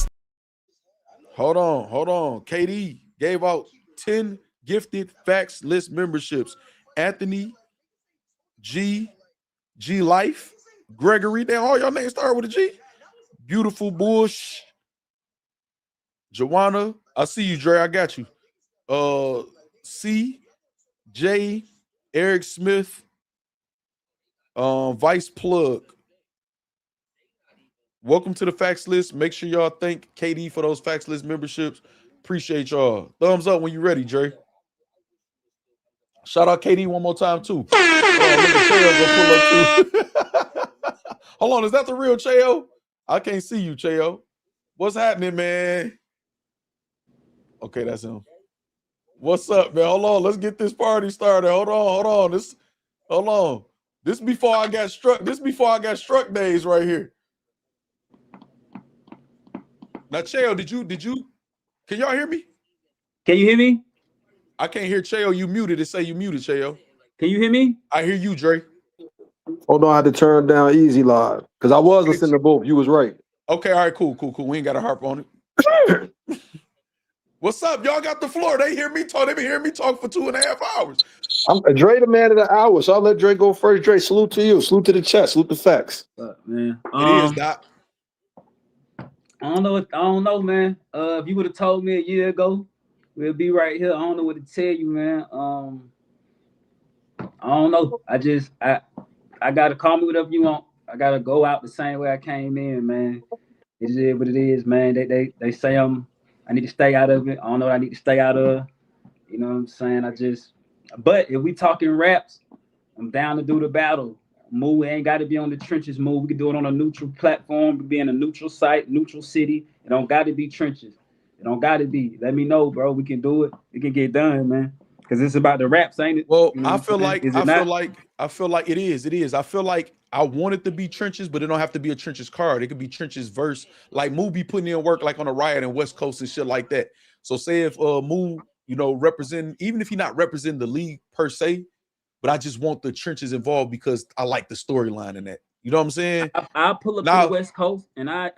Hold on. KD gave out 10 gifted Factz list memberships. Anthony, G Life, Gregory. They all your names start with a G. Beautiful Bush. Joanna. I see you, Dre. I got you. C, J, Eric Smith, Vice Plug. Welcome to the Factz list. Make sure y'all thank KD for those Factz list memberships. Appreciate y'all. Thumbs up when you're ready, Dre. Shout out KD one more time too. Hold on, is that the real Chayo? I can't see you, Chayo. What's happening, man? Okay, that's him. What's up, man? Hold on, let's get this party started. Hold on. Hold on. This before I got struck. This before I got struck days right here. Now, Chayo, did you? Can y'all hear me? Can you hear me? I can't hear Chayo. You muted. It say you muted, Chayo. Can you hear me? I hear you, Dre. Hold on, I had to turn down Eazy live because I was listening to both. You was right. Okay, all right, cool. We ain't got to harp on it. What's up? Y'all got the floor. They hear me talk. They been hearing me talk for 2.5 hours. I'm Dre, the man of the hour, so I'll let Dre go first. Dre, salute to you. Salute to the chat. Salute to Factz. Man, it is, Doc. I don't know, man. If you would have told me a year ago, we'll be right here. I don't know what to tell you, man. I don't know. I gotta call me whatever you want. I gotta go out the same way I came in, man. It is what it is, man. They say I need to stay out of it. I don't know what I need to stay out of. You know what I'm saying? But if we talking raps, I'm down to do the battle. Moo ain't got to be on the trenches. Moo, we can do it on a neutral platform. We can be in a neutral site, neutral city. It don't got to be trenches. It don't got to be. Let me know, bro. We can do it. We can get done, man. Because it's about the raps, ain't it? Well, you know I feel like it is. It is. I feel like I want it to be trenches, but it don't have to be a trenches card. It could be trenches verse. Like Moo be putting in work like on a riot in West Coast and shit like that. So say if Moo, represent, even if he not representing the league per se, but I just want the trenches involved because I like the storyline in that. You know what I'm saying? I'll pull up to the West Coast, and I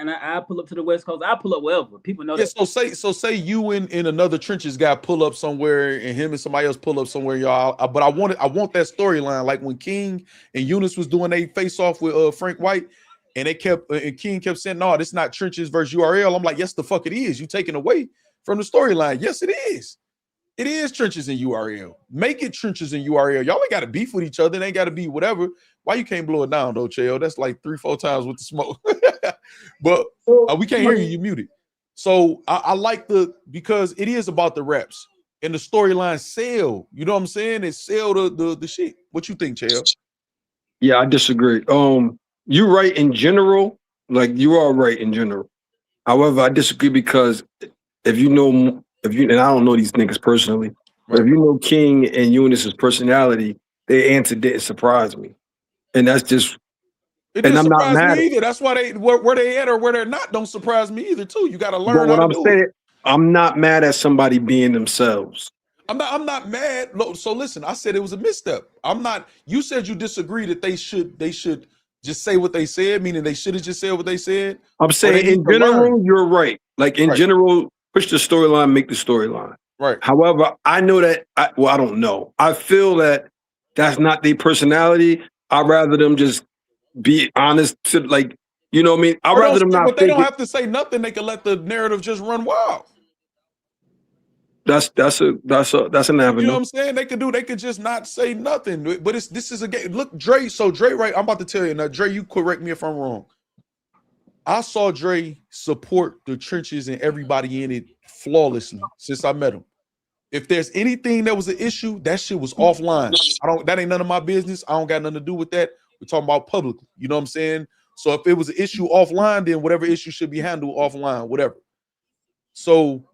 pull up to the West Coast. I pull up wherever people know. Yeah, that. So say you and another trenches guy pull up somewhere, and him and somebody else pull up somewhere, y'all. But I want that storyline, like when King and Eunice was doing a face off with Frank White, and King kept saying, "No, this is not trenches versus URL." I'm like, "Yes, the fuck it is. You taking away from the storyline? Yes, it is. It is trenches and URL. Make it trenches and URL. Y'all ain't got to beef with each other. It ain't got to be whatever. Why you can't blow it down though, Chayo? That's like 3-4 times with the smoke. But we can't hear you. You muted. So I like because it is about the reps and the storyline sell. You know what I'm saying? It sell the shit. What you think, Chayo? Yeah, I disagree. You right in general. Like you are right in general. However, I disagree because if you and I don't know these niggas personally, but if you know King and Eunice's personality, their answer didn't surprise me. And that's just, it didn't I'm not surprise mad. me either. That's why where they at or where they're not don't surprise me either too. You got to learn But how what to I'm do saying, it. I'm not mad at somebody being themselves. I'm not mad. So listen, I said it was a misstep. I'm not. You said you disagree that they should just say what they said, meaning they should have just said what they said. I'm saying in general, you're right. Like in Right. general, push the storyline, make the storyline. Right. However, I know that. I don't know. I feel that that's not their personality. I'd rather them just be honest to, like, you know what I mean. I'd rather them not. But they don't have to say nothing. They can let the narrative just run wild. That's an avenue. You know what I'm saying? They could just not say nothing. But this is a game. Look, Dre. So Dre, right? I'm about to tell you now. Dre, you correct me if I'm wrong. I saw Dre support the trenches and everybody in it flawlessly since I met him. If there's anything that was an issue, that shit was offline. That ain't none of my business. I don't got nothing to do with that. We're talking about publicly. You know what I'm saying? So if it was an issue offline, then whatever issue should be handled offline, whatever. So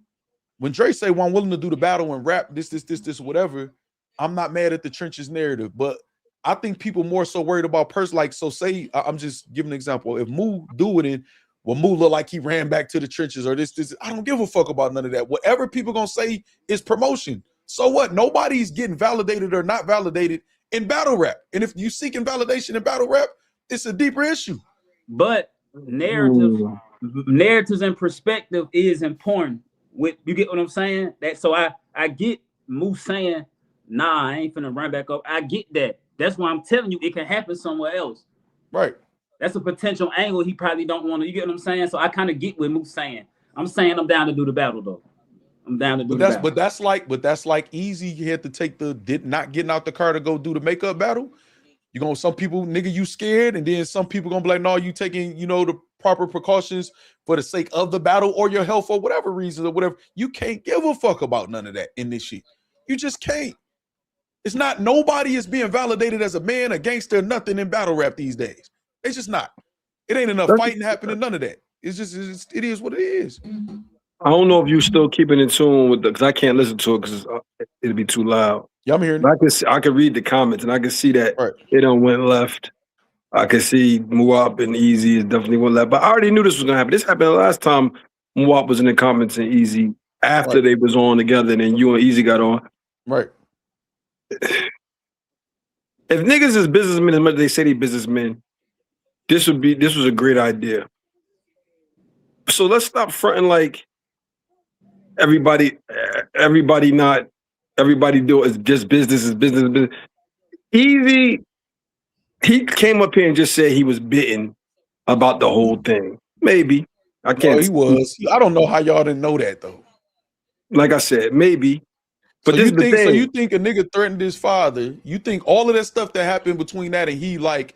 when Dre say, well, I'm willing to do the battle and rap this, whatever, I'm not mad at the trenches narrative. But I think people more so worried about so say, I'm just giving an example. If Moo do it and Moo look like he ran back to the trenches or this, I don't give a fuck about none of that. Whatever people gonna say is promotion. So what? Nobody's getting validated or not validated in battle rap. And if you seeking validation in battle rap, it's a deeper issue. But narratives and perspective is important. You get what I'm saying? That so I get Moo saying, nah, I ain't finna run back up. I get that. That's why I'm telling you it can happen somewhere else. Right. That's a potential angle he probably don't want to. You get what I'm saying? So I kind of get what Moo's saying. I'm saying I'm down to do the battle though. I'm down to do the battle. But that's like Eazy. He had to take not getting out the car to go do the makeup battle. You gonna some people, nigga, you scared, and then some people gonna be like, no, you taking, the proper precautions for the sake of the battle or your health or whatever reason or whatever. You can't give a fuck about none of that in this shit. You just can't. It's not, nobody is being validated as a man, a gangster, nothing in battle rap these days. It's just not. It ain't enough fighting happening, none of that. It is what it is. I don't know if you still keeping in tune with because I can't listen to it because it'll be too loud. Yeah, I'm hearing it. I can read the comments and I can see that it done went left. I can see Muwap and Eazy is definitely went left. But I already knew this was gonna happen. This happened the last time Muwap was in the comments and Eazy after they was on together, and then you and Eazy got on. Right. If niggas is businessmen as much as they say they businessmen, this was a great idea. So let's stop fronting like everybody do is just business is business. Eazy, he came up here and just said he was bitten about the whole thing. Maybe. I can't. He was. I don't know how y'all didn't know that though. Like I said, maybe. But so you think a nigga threatened his father? You think all of that stuff that happened between that and he like,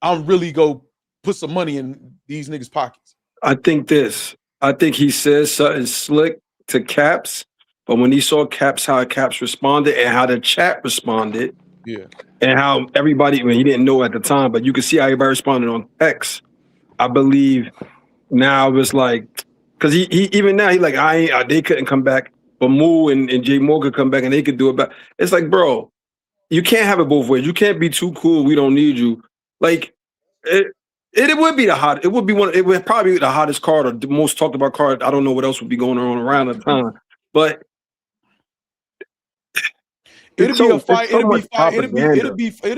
I'm really go put some money in these niggas' pockets? I think he says something slick to Caps, but when he saw Caps, how Caps responded and how the chat responded, and how everybody, he didn't know at the time, but you could see how everybody responded on X. I believe now it's like, because he even now he like they couldn't come back, but Moo and Jay Mo could come back and they could do it back. It's like, bro, you can't have it both ways. You can't be too cool. We don't need you. Like it would be the hot. It would be it would probably be the hottest card or the most talked about card. I don't know what else would be going on around the time, but it'd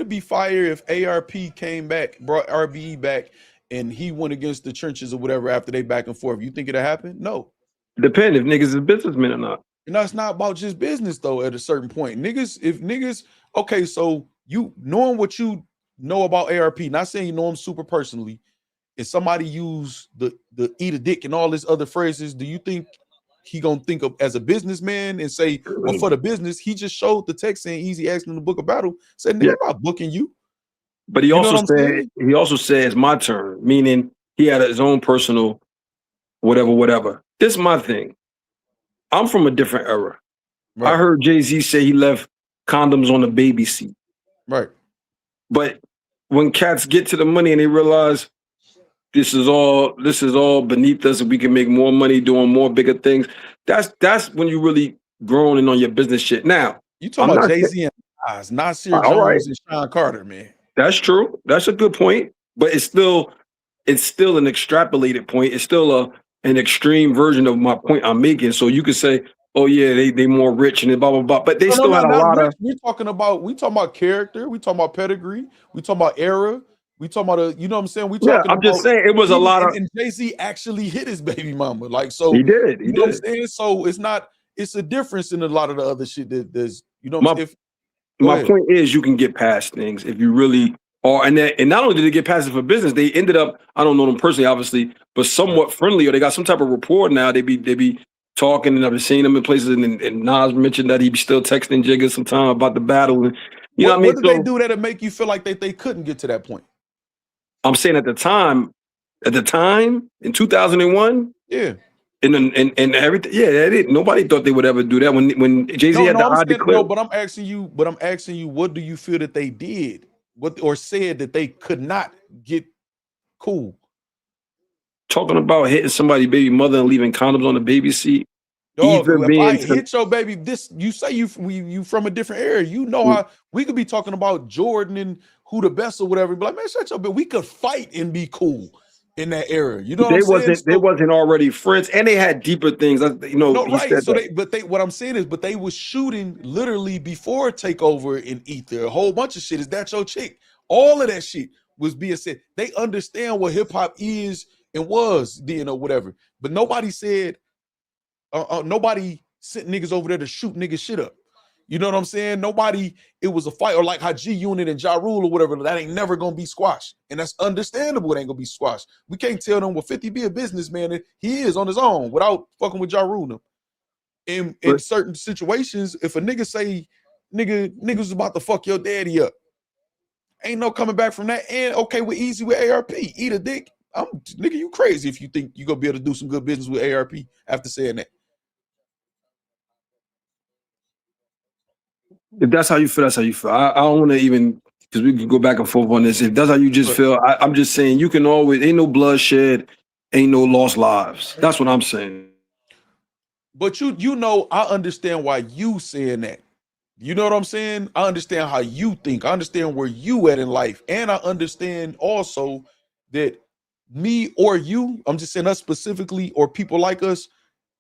be fire if ARP came back, brought RBE back, and he went against the trenches or whatever after they back and forth. You think it'd happen? No. Depends if niggas is businessmen or not. No, it's not about just business though. At a certain point, okay, so you knowing what you know about ARP, not saying you know him super personally, if somebody use the eat a dick and all these other phrases, do you think he gonna think of as a businessman and say, well, for the business, he just showed the text saying Eazy asked him to book a battle, said, nigga, I'm not booking you. But he also said it's my turn, meaning he had his own personal whatever. This is my thing. I'm from a different era. Right. I heard Jay-Z say he left condoms on the baby seat. Right. But when cats get to the money and they realize this is all beneath us, and we can make more money doing more bigger things. That's when you really growing in on your business shit. Now, You talking about Jay-Z and Nas, Nasir Jones and Sean Carter, man. That's true. That's a good point. But it's still an extrapolated point. It's still an extreme version of my point I'm making. So you could say, oh yeah, they more rich and blah blah blah. But they still had a lot of. We talking about character. We talking about pedigree. We talking about era. We talking about you know what I'm saying. We talking. I'm just saying it was a lot of. And Jay-Z actually hit his baby mama, like so. He did. You know what I'm saying? So it's not. It's a difference in a lot of the other shit that there's. You know, my point is you can get past things if you really are, and not only did they get past it for business, they ended up. I don't know them personally, obviously, but somewhat friendly, or they got some type of rapport now. They be talking, and I've been seeing them in places. And Nas mentioned that he be still texting Jigga sometime about the battle. And you know what I mean? What did they do that'll make you feel like they couldn't get to that point? I'm saying at the time in 2001, yeah. And everything, yeah, they didn't. Nobody thought they would ever do that when Jay-Z had the odd declare. No, but I'm asking you, what do you feel that they did? Or said that they could not get cool? Talking about hitting somebody's baby mother and leaving condoms on the baby seat. Dog, if I hit your baby, you say you from a different area. You know how we could be talking about Jordan and who the best or whatever. But like, man, shut your bitch. We could fight and be cool in that era. You know what I'm saying? They wasn't already friends, and they had deeper things. You know, no, right. So what I'm saying is, but they was shooting literally before Takeover in Ether. A whole bunch of shit. Is that your chick? All of that shit was being said. They understand what hip hop is and was then or whatever. But nobody said, nobody sent niggas over there to shoot niggas shit up. You know what I'm saying? Nobody, it was a fight, or like how G Unit and Ja Rule or whatever, that ain't never gonna be squashed. And that's understandable, it ain't gonna be squashed. We can't tell them, well, 50 be a businessman, and he is on his own without fucking with Ja Rule. In certain situations, if a nigga say, niggas about to fuck your daddy up, ain't no coming back from that. And okay with Eazy with ARP, eat a dick. Nigga, you crazy if you think you gonna be able to do some good business with ARP after saying that. If that's how you feel, that's how you feel. I don't want to even, because we can go back and forth on this. If that's how you just feel, I'm just saying you can always, ain't no bloodshed, ain't no lost lives. That's what I'm saying. But you know, I understand why you saying that. You know what I'm saying? I understand how you think. I understand where you at in life. And I understand also that me or you, I'm just saying us specifically, or people like us,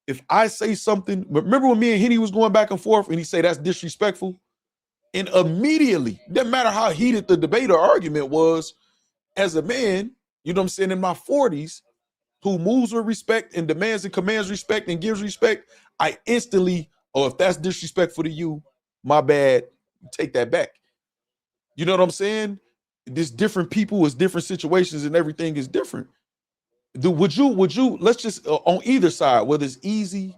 if I say something, remember when me and Henny was going back and forth and he say that's disrespectful? And immediately, doesn't matter how heated the debate or argument was, as a man, you know what I'm saying, in my 40s, who moves with respect and demands and commands respect and gives respect, I instantly, if that's disrespectful to you, my bad, take that back. You know what I'm saying? There's different people, it's different situations, and everything is different. Would you, let's just, on either side, whether it's Eazy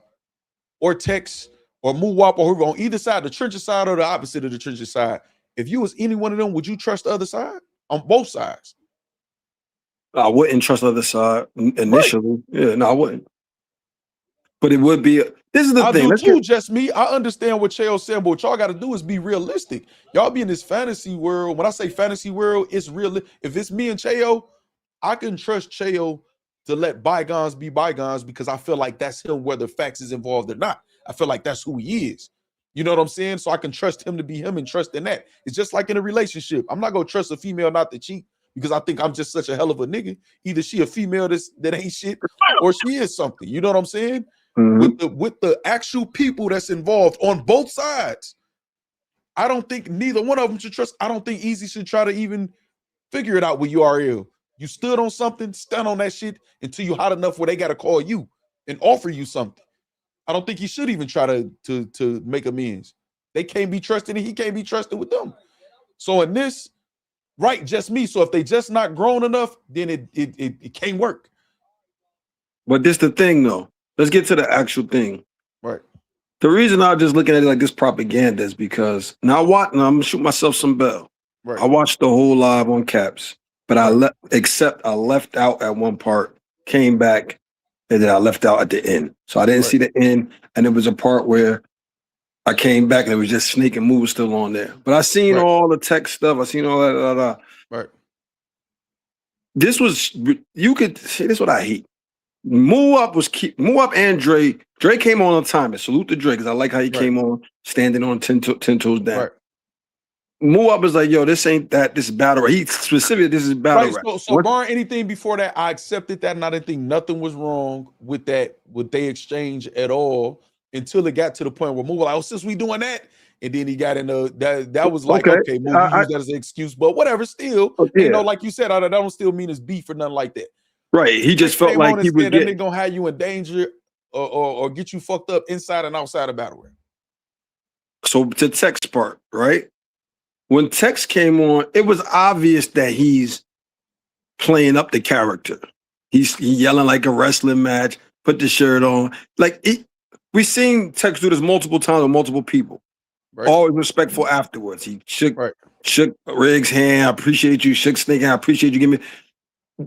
or Tex or Moowop or whoever, on either side, the trenches side or the opposite of the trenches side, if you was any one of them, would you trust the other side? On both sides? I wouldn't trust the other side initially. Right. Yeah, no, I wouldn't. But it would be, this is the thing. I do too, just me. I understand what Chayo said, but what y'all got to do is be realistic. Y'all be in this fantasy world. When I say fantasy world, it's real. If it's me and Chayo, I can trust Chayo to let bygones be bygones because I feel like that's him, whether Factz is involved or not. I feel like that's who he is. You know what I'm saying? So I can trust him to be him and trust in that. It's just like in a relationship. I'm not going to trust a female not to cheat because I think I'm just such a hell of a nigga. Either she a female that ain't shit or she is something. You know what I'm saying? Mm-hmm. With the actual people that's involved on both sides, I don't think neither one of them should trust. I don't think Eazy should try to even figure it out with URL. You stood on something, stand on that shit until you hot enough where they got to call you and offer you something. I don't think he should even try to make amends. They can't be trusted and he can't be trusted with them. So in this, right, just me. So if they just not grown enough, then it can't work. But this the thing though. Let's get to the actual thing. Right. The reason I'm just looking at it like this propaganda is because now I'm gonna shoot myself some bell. Right. I watched the whole live on Caps, but I left out at one part, came back, and then I left out at the end. So I didn't see the end, and there was a part where I came back and it was just Snake and Move still on there. But I seen all the tech stuff. I seen all that. Right. this was, you could see, this is what I hate. Move Up and Dre. Dre came on time, and salute to Dre, because I like how he came on standing on 10 toes down. Right. Move Up is like, yo, this ain't that, this is battle rap. He specifically, this is battle rap. So barring anything before that, I accepted that, and I didn't think nothing was wrong with that, with they exchange at all, until it got to the point where Move like, oh, since we doing that, and then he got into that was like, okay, Move, you use that as an excuse, but whatever, still, you know, like you said, that don't still mean it's beef or nothing like that. Right. He just felt like he was getting, they gonna have you in danger or get you fucked up inside and outside of battle rap. So to Tex part, right? When Tex came on, it was obvious that he's playing up the character. He's yelling like a wrestling match, put the shirt on. Like, we've seen Tex do this multiple times with multiple people. Right. Always respectful afterwards. He shook Riggs' hand. I appreciate you. Shook Snake hand. I appreciate you giving me.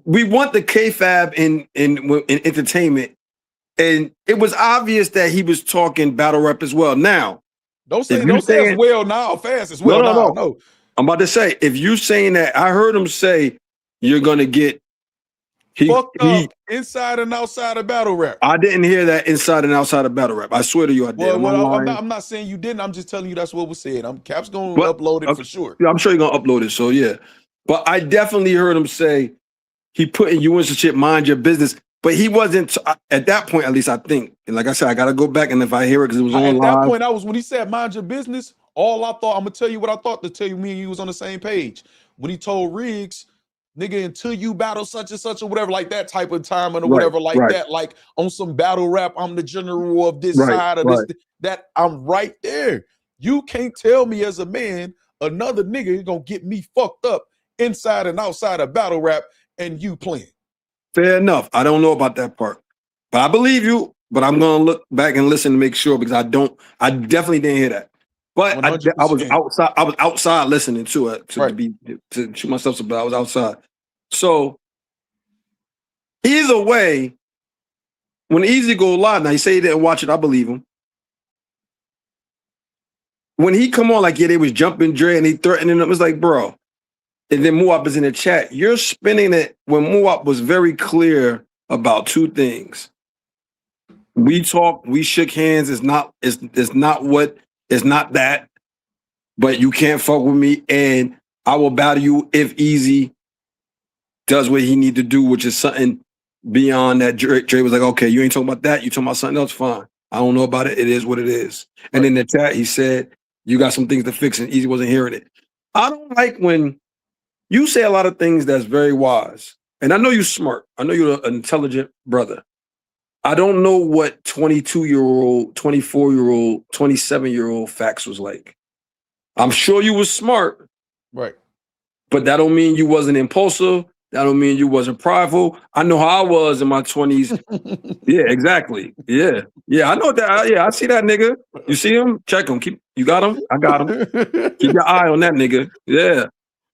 We want the kayfabe in entertainment, and it was obvious that he was talking battle rap as well. Now, don't say as well now, fast as well. No. I'm about to say, if you saying that, I heard him say you're gonna get fucked up inside and outside of battle rap. I didn't hear that inside and outside of battle rap. I swear to you, I did. I'm not saying you didn't. I'm just telling you that's what was said. Cap's gonna upload it for sure. Yeah, I'm sure you're gonna upload it. So yeah, but I definitely heard him say he putting you in some shit, mind your business. But he wasn't at that point, at least I think. And like I said, I gotta go back and if I hear it because it was on live. At that point, I was when he said mind your business. All I thought, I'm gonna tell you what I thought to tell you me and you was on the same page. When he told Riggs, nigga, until you battle such and such or whatever, like that type of time or whatever, like that, like on some battle rap, I'm the general of this side of this, that I'm right there. You can't tell me as a man, another nigga is gonna get me fucked up inside and outside of battle rap and you playing. Fair enough. I don't know about that part, but I believe you, but I'm gonna look back and listen to make sure because I definitely didn't hear that. But I was outside. I was outside listening to it to shoot myself. But I was outside. So either way, when Eazy go live, now he say he didn't watch it. I believe him. When he come on, like they was jumping Dre and he threatening him, it's like, bro. And then Muap is in the chat. You're spinning it when Muap was very clear about two things. We talked. We shook hands. It's not what. It's not that, but you can't fuck with me, and I will battle you if Eazy does what he need to do, which is something beyond that. Dre was like, okay, you ain't talking about that. You talking about something else, fine. I don't know about it. It is what it is. And in the chat, he said, you got some things to fix, and Eazy wasn't hearing it. I don't like when you say a lot of things that's very wise, and I know you're smart. I know you're an intelligent brother. I don't know what 22-year-old, 24-year-old, 27-year-old Factz was like. I'm sure you was smart. Right. But that don't mean you wasn't impulsive. That don't mean you wasn't prideful. I know how I was in my 20s. Yeah, exactly. Yeah. Yeah, I know that. Yeah, I see that nigga. You see him? Check him. You got him? I got him. Keep your eye on that nigga. Yeah.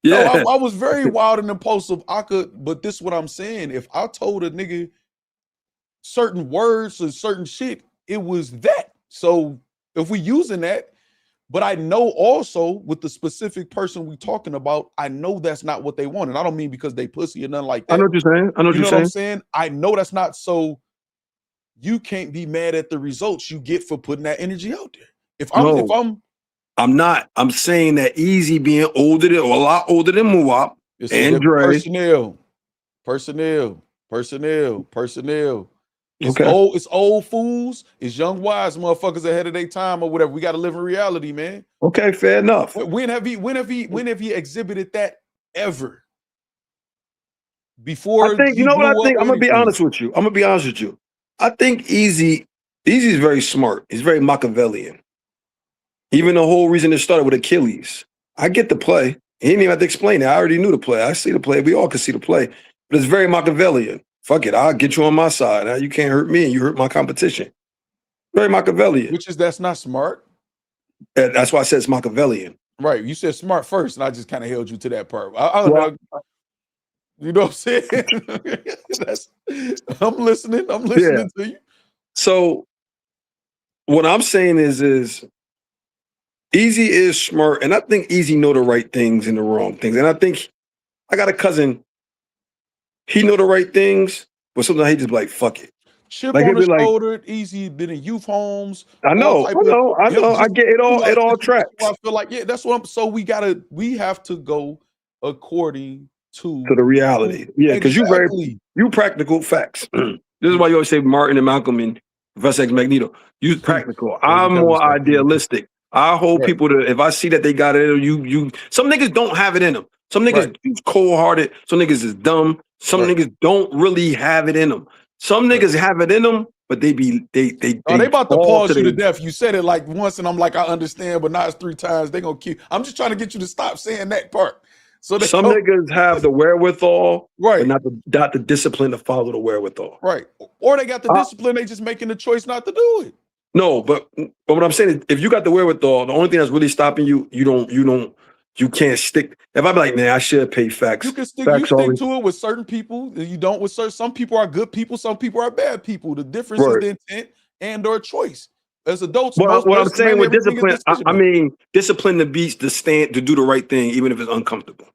Yeah. No, I was very wild and impulsive. But this is what I'm saying. If I told a nigga certain words or certain shit, it was that. So if we using that, but I know also with the specific person we talking about, I know that's not what they want. And I don't mean because they pussy or nothing like that. I know what you're saying. I know what I'm saying. I know that's not, so you can't be mad at the results you get for putting that energy out there. I'm not. I'm saying that Eazy being older than, or a lot older than Muap and Dre. Personnel. It's old fools. It's young wise motherfuckers ahead of their time or whatever. We got to live in reality, man. Okay, fair enough. When have he exhibited that ever? Before I think you know what I think. I'm gonna be honest with you. I think Eazy's very smart. He's very Machiavellian. Even the whole reason it started with Achilles. I get the play. He didn't even have to explain it. I already knew the play. I see the play. We all can see the play. But it's very Machiavellian. Fuck it, I'll get you on my side. Now you can't hurt me and you hurt my competition. Very Machiavellian. That's not smart. That's why I said it's Machiavellian. Right. You said smart first, and I just kind of held you to that part. You know what I'm saying? I'm listening to you. So what I'm saying is Eazy is smart, and I think Eazy know the right things and the wrong things. And I think I got a cousin. he know the right things, but sometimes he just be like, fuck it. Chip Like, on he'll the be like, shoulder, Eazy, been in youth homes. I know. I get it all. It all tracks. I feel like, yeah, that's what I'm. So we have to go according to the reality. Yeah, because you practical facts. This is why you always say Martin and Malcolm and Professor X Magneto. You practical. I'm more idealistic. I hold people to, if I see that they got it in them, some niggas don't have it in them. Some niggas cold-hearted. Some niggas is dumb. Some niggas don't really have it in them. Some niggas have it in them, but they about to pause you to death. You said it like once, and I'm like, I understand, but now it's 3 times. They gonna keep. I'm just trying to get you to stop saying that part. So some niggas have the wherewithal, but not the discipline to follow the wherewithal. Right. Or they got the discipline, they just making the choice not to do it. No, but what I'm saying is, if you got the wherewithal, the only thing that's really stopping you, you can't stick. If I be like, man, I should pay Factz. You can stick to it with certain people. You don't with certain. Some people are good people. Some people are bad people. The difference is the intent and or choice. As adults, what I'm saying with discipline, I mean discipline to be to stand to do the right thing, even if it's uncomfortable.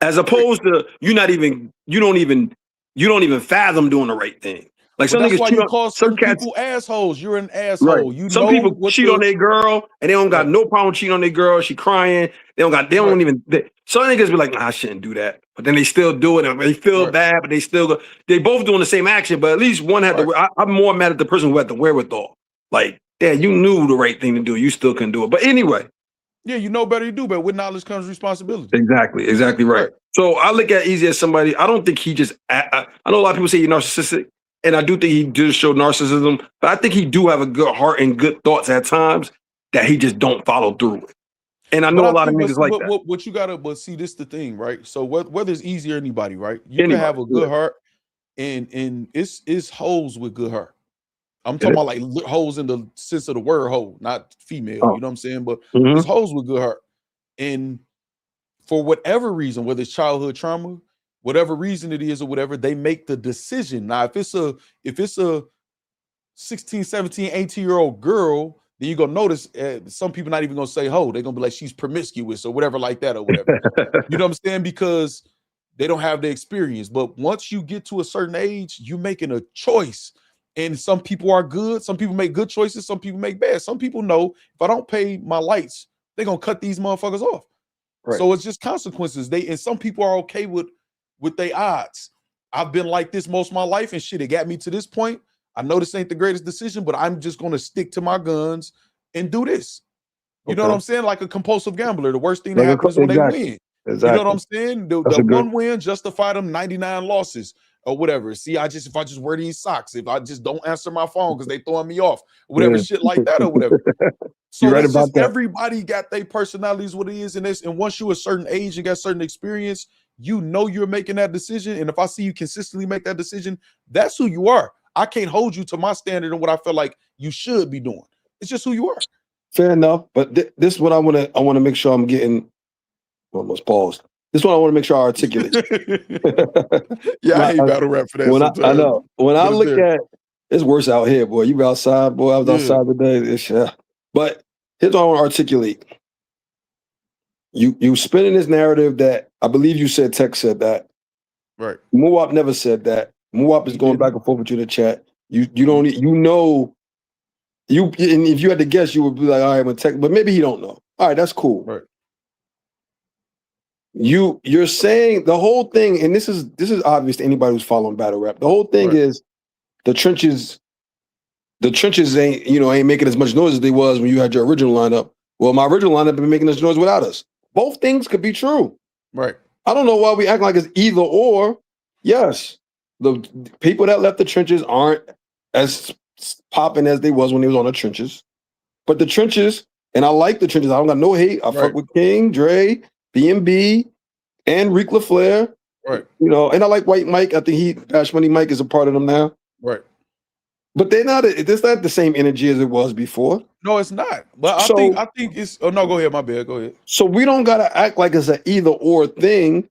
As opposed to you don't even fathom doing the right thing. Like some that's niggas why you call certain people assholes. You're an asshole. Right. Some people cheat on their girl and they don't got no problem cheating on their girl. She crying. Some niggas be like, nah, I shouldn't do that. But then they still do it and they feel bad, but they both doing the same action, but at least one had I'm more mad at the person who had the wherewithal. Like, yeah, you knew the right thing to do. You still couldn't do it. But anyway. Yeah, you know better, you do better. With knowledge comes responsibility. Exactly right. So I look at Eazy as somebody, I don't think he just, I know a lot of people say you're narcissistic, and I do think he does show narcissism, but I think he do have a good heart and good thoughts at times that he just don't follow through with. And I know a lot of niggas like that. What you gotta, but see, this the thing, right? So whether it's Eazy or anybody, right? You can have a good heart, and it's hoes with good heart. I'm talking about like hoes in the sense of the word hoe, not female. You know what I'm saying? But it's hoes with good heart. And for whatever reason, whether it's childhood trauma, whatever reason it is or whatever, they make the decision. Now, if it's a 16, 17, 18-year-old girl, then you're gonna notice some people not even gonna say hoe. They're gonna be like, she's promiscuous or whatever like that or whatever. You know what I'm saying? Because they don't have the experience. But once you get to a certain age, you're making a choice. And some people are good. Some people make good choices. Some people make bad. Some people know if I don't pay my lights, they're gonna cut these motherfuckers off. Right. So it's just consequences. And some people are okay with their odds. I've been like this most of my life and shit. It got me to this point. I know this ain't the greatest decision, but I'm just gonna stick to my guns and do this. You know what I'm saying? Like a compulsive gambler. The worst thing that happens when they win. You know what I'm saying? The one win justify them 99 losses. Or whatever. See, if I just wear these socks, if I just don't answer my phone because they throwing me off, whatever shit like that or whatever. So you're right about that. Everybody got their personalities, what it is, and once you're a certain age and got certain experience, you know you're making that decision. And if I see you consistently make that decision, that's who you are. I can't hold you to my standard and what I feel like you should be doing. It's just who you are. Fair enough, but this is what I want to make sure I'm getting. Almost paused. This one I want to make sure I articulate. Yeah, I hate battle rap for that. I know. When I look at it's worse out here, boy. You outside, boy. I was outside today. But here's what I want to articulate. You spinning this narrative that I believe you said Tech said that. Right. Muwap never said that. Muwap is going back and forth with you in the chat. And if you had to guess, you would be like, all right, I'm Tech, but maybe he don't know. All right, that's cool. Right. You're saying the whole thing, and this is obvious to anybody who's following battle rap. The whole thing is the trenches ain't making as much noise as they was when you had your original lineup. Well, my original lineup been making this noise without us. Both things could be true. Right. I don't know why we act like it's either or. Yes, the people that left the trenches aren't as popping as they was when they was on the trenches. But the trenches, and I like the trenches. I don't got no hate. I fuck with King, Dre, B&B, and Rick LaFleur. Right. And I like White Mike. I think Dash Money Mike is a part of them now. Right. But it's not the same energy as it was before. No, it's not. But I think it's no, go ahead, my bad. Go ahead. So we don't gotta act like it's an either or thing.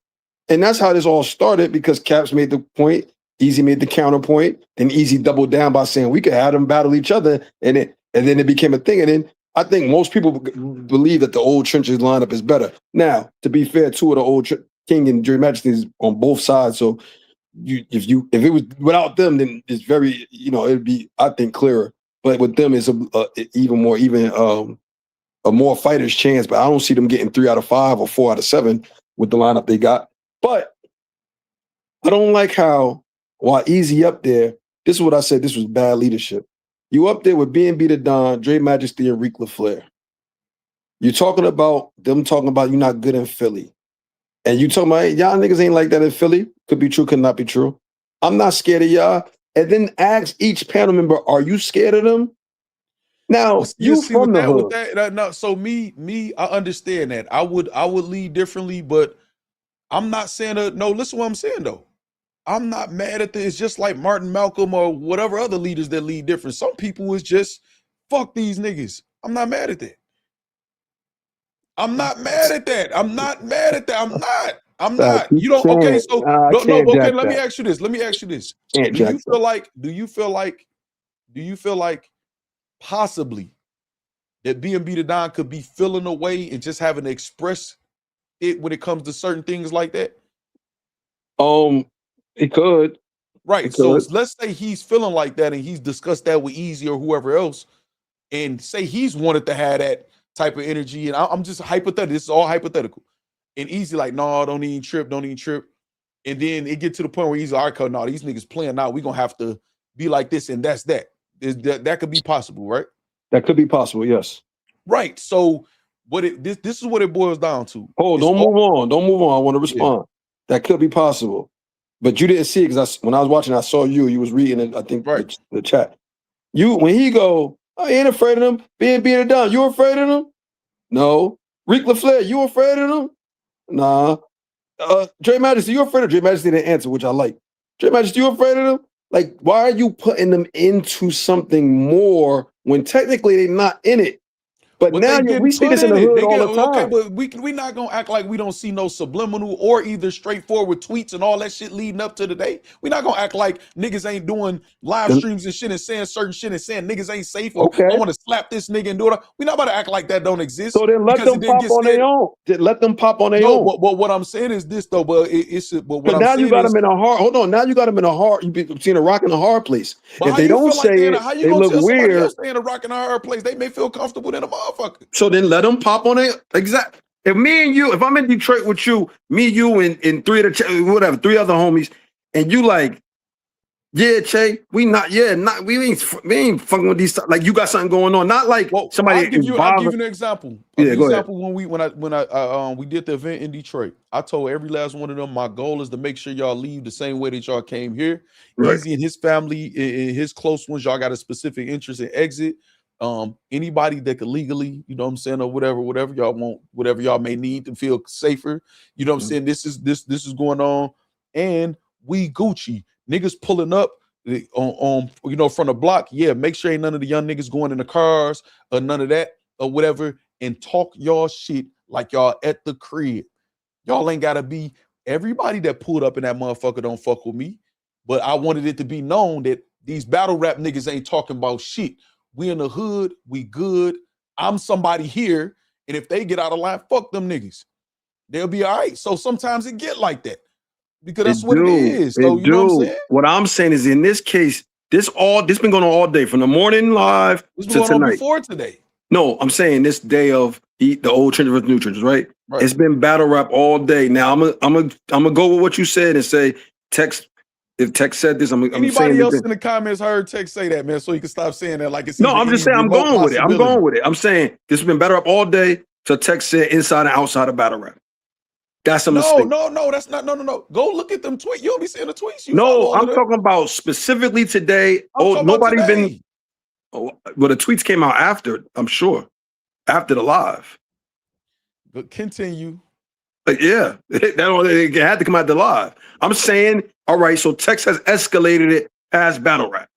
And that's how this all started, because Caps made the point, Eazy made the counterpoint, then Eazy doubled down by saying we could have them battle each other, and then it became a thing. And then I think most people believe that the old trenches lineup is better. Now, to be fair, two of the old King and Dre Majesty is on both sides, so if it was without them, then it's very, it'd be, I think, clearer. But with them, it's a more fighter's chance. But I don't see them getting 3 out of 5 or 4 out of 7 with the lineup they got. But I don't like how while Eazy up there, this is what I said. This was bad leadership. You up there with B&B the Don, Dre Majesty, and Ric LaFleur. You're talking about them talking about you not good in Philly. And you talking about, hey, y'all niggas ain't like that in Philly. Could be true, could not be true. I'm not scared of y'all. And then ask each panel member, are you scared of them? Now, you from the hood. No, so me, I understand that. I would lead differently, but I'm not saying no, listen what I'm saying though. I'm not mad at this. It's just like Martin, Malcolm, or whatever other leaders that lead different. Some people is just fuck these niggas. I'm not mad at that. I'm not mad at that. I'm not. You don't. Okay, so no. Okay, let me ask you this. Do you feel like possibly that B&B the Don could be feeling away and just having to express it when it comes to certain things like that? It could. Right. It so could. let's say he's feeling like that and he's discussed that with Eazy or whoever else, and say he's wanted to have that type of energy. And I'm just hypothetical. This is all hypothetical. And Eazy like, no, don't even trip. And then it get to the point where he's like, all right, no, these niggas playing now. We're gonna have to be like this, and that's that. That could be possible, right? That could be possible, yes. Right. So this is what it boils down to. Don't move on. I want to respond. Yeah. That could be possible. But you didn't see it because when I was watching, I saw you was reading it, I think, right. the chat. When he go, I ain't afraid of them. B&B the Don, you afraid of them? No. Ric LaFleur, you afraid of them? Nah. Dre Majesty, you afraid of Dre Majesty didn't answer, which I like. Dre Majesty, you afraid of them? Like, why are you putting them into something more when technically they're not in it? But now we see this in the hood all the time. Okay, but we not gonna act like we don't see no subliminal or either straightforward tweets and all that shit leading up to the day. We not gonna act like niggas ain't doing live streams and shit and saying certain shit and saying niggas ain't safe or I want to slap this nigga and do it. We not about to act like that don't exist. So then let them pop on their own. Let them pop on their own. But what I'm saying is this though. But now you got them in a hard. Hold on. Now you got them in a hard. You've seen a rock in a hard place. If they don't say it, they look weird. Stay in a rock in a hard place. They may feel comfortable in a motherfucker. So then let them pop on it. Exactly. If me and you, if I'm in Detroit with you, and 3 other homies, and you like, yeah, Che, we ain't fucking with these. Like you got something going on. Not like somebody. I'll give you an example. When we did the event in Detroit, I told every last one of them, my goal is to make sure y'all leave the same way that y'all came here. Right. Eazy and his family and his close ones, y'all got a specific interest in exit. Anybody that could legally, you know what I'm saying, or whatever y'all want, whatever y'all may need to feel safer, you know what I'm saying, this is going on, and we Gucci niggas pulling up on from the block. Yeah, make sure ain't none of the young niggas going in the cars or none of that or whatever, and talk y'all shit like y'all at the crib. Y'all ain't gotta be everybody that pulled up in that motherfucker don't fuck with me, but I wanted it to be known that these battle rap niggas ain't talking about shit. We in the hood, we good. I'm somebody here, and if they get out of line, fuck them niggas. They'll be all right. So sometimes it get like that because that's what it is. So you know what I'm saying? What I'm saying is, in this case, this been going on all day from the morning live to tonight. On before today. No, I'm saying this day of the old trenches versus new trenches, right? It's been battle rap all day. Now I'm gonna go with what you said and say text. If Tex said this, I'm anybody saying else in the comments heard Tex say that, man, so you can stop saying that like it's no. I'm just saying I'm going with it. I'm saying this has been battle rap all day. So Tex said inside and outside of battle rap. That's a mistake. No, that's not. No. Go look at them tweets. You don't be seeing the tweets. I'm talking about specifically today. Nobody's been. Well, the tweets came out after. I'm sure after the live. But continue. Yeah, it had to come out the live. I'm saying, all right, so Tex has escalated it past battle rap.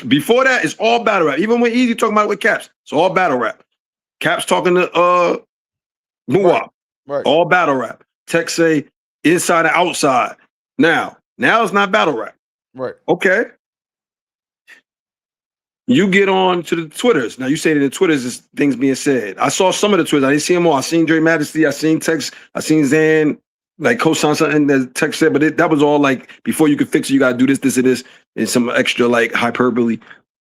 Before that, it's all battle rap. Even when Eazy talking about it with Caps, it's all battle rap. Caps talking to Muwap, right. All battle rap. Tex say inside and outside. Now it's not battle rap. Right. Okay. You get on to the Twitters. Now you say that the Twitters is things being said. I saw some of the Twitters. I didn't see them all. I seen Dre Majesty. I seen Tex. I seen Zan. like co-sign something that text said, but that was all like before you could fix it, you gotta do this, this, and this, and some extra like hyperbole.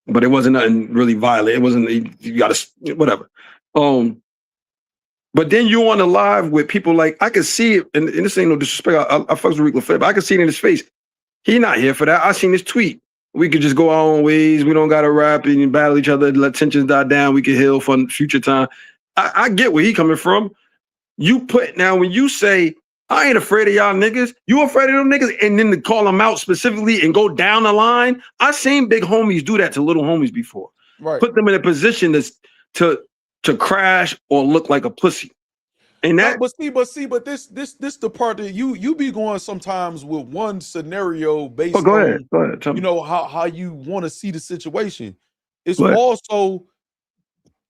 But it wasn't nothing really violent. It wasn't you gotta whatever. But then you on the live with people like I could see it, and this ain't no disrespect. I fucks with Rick LaFleur, but I could see it in his face. He not here for that. I seen his tweet. We could just go our own ways. We don't gotta rap and battle each other. Let tensions die down. We can heal for future time. I get where he coming from. You put now when you say I ain't afraid of y'all niggas, you afraid of them niggas, and then to call them out specifically and go down the line. I seen big homies do that to little homies before. Right. Put them in a position to crash or look like a pussy. And that, but this the part that you be going sometimes with one scenario based go ahead. on you know how you want to see the situation. It's also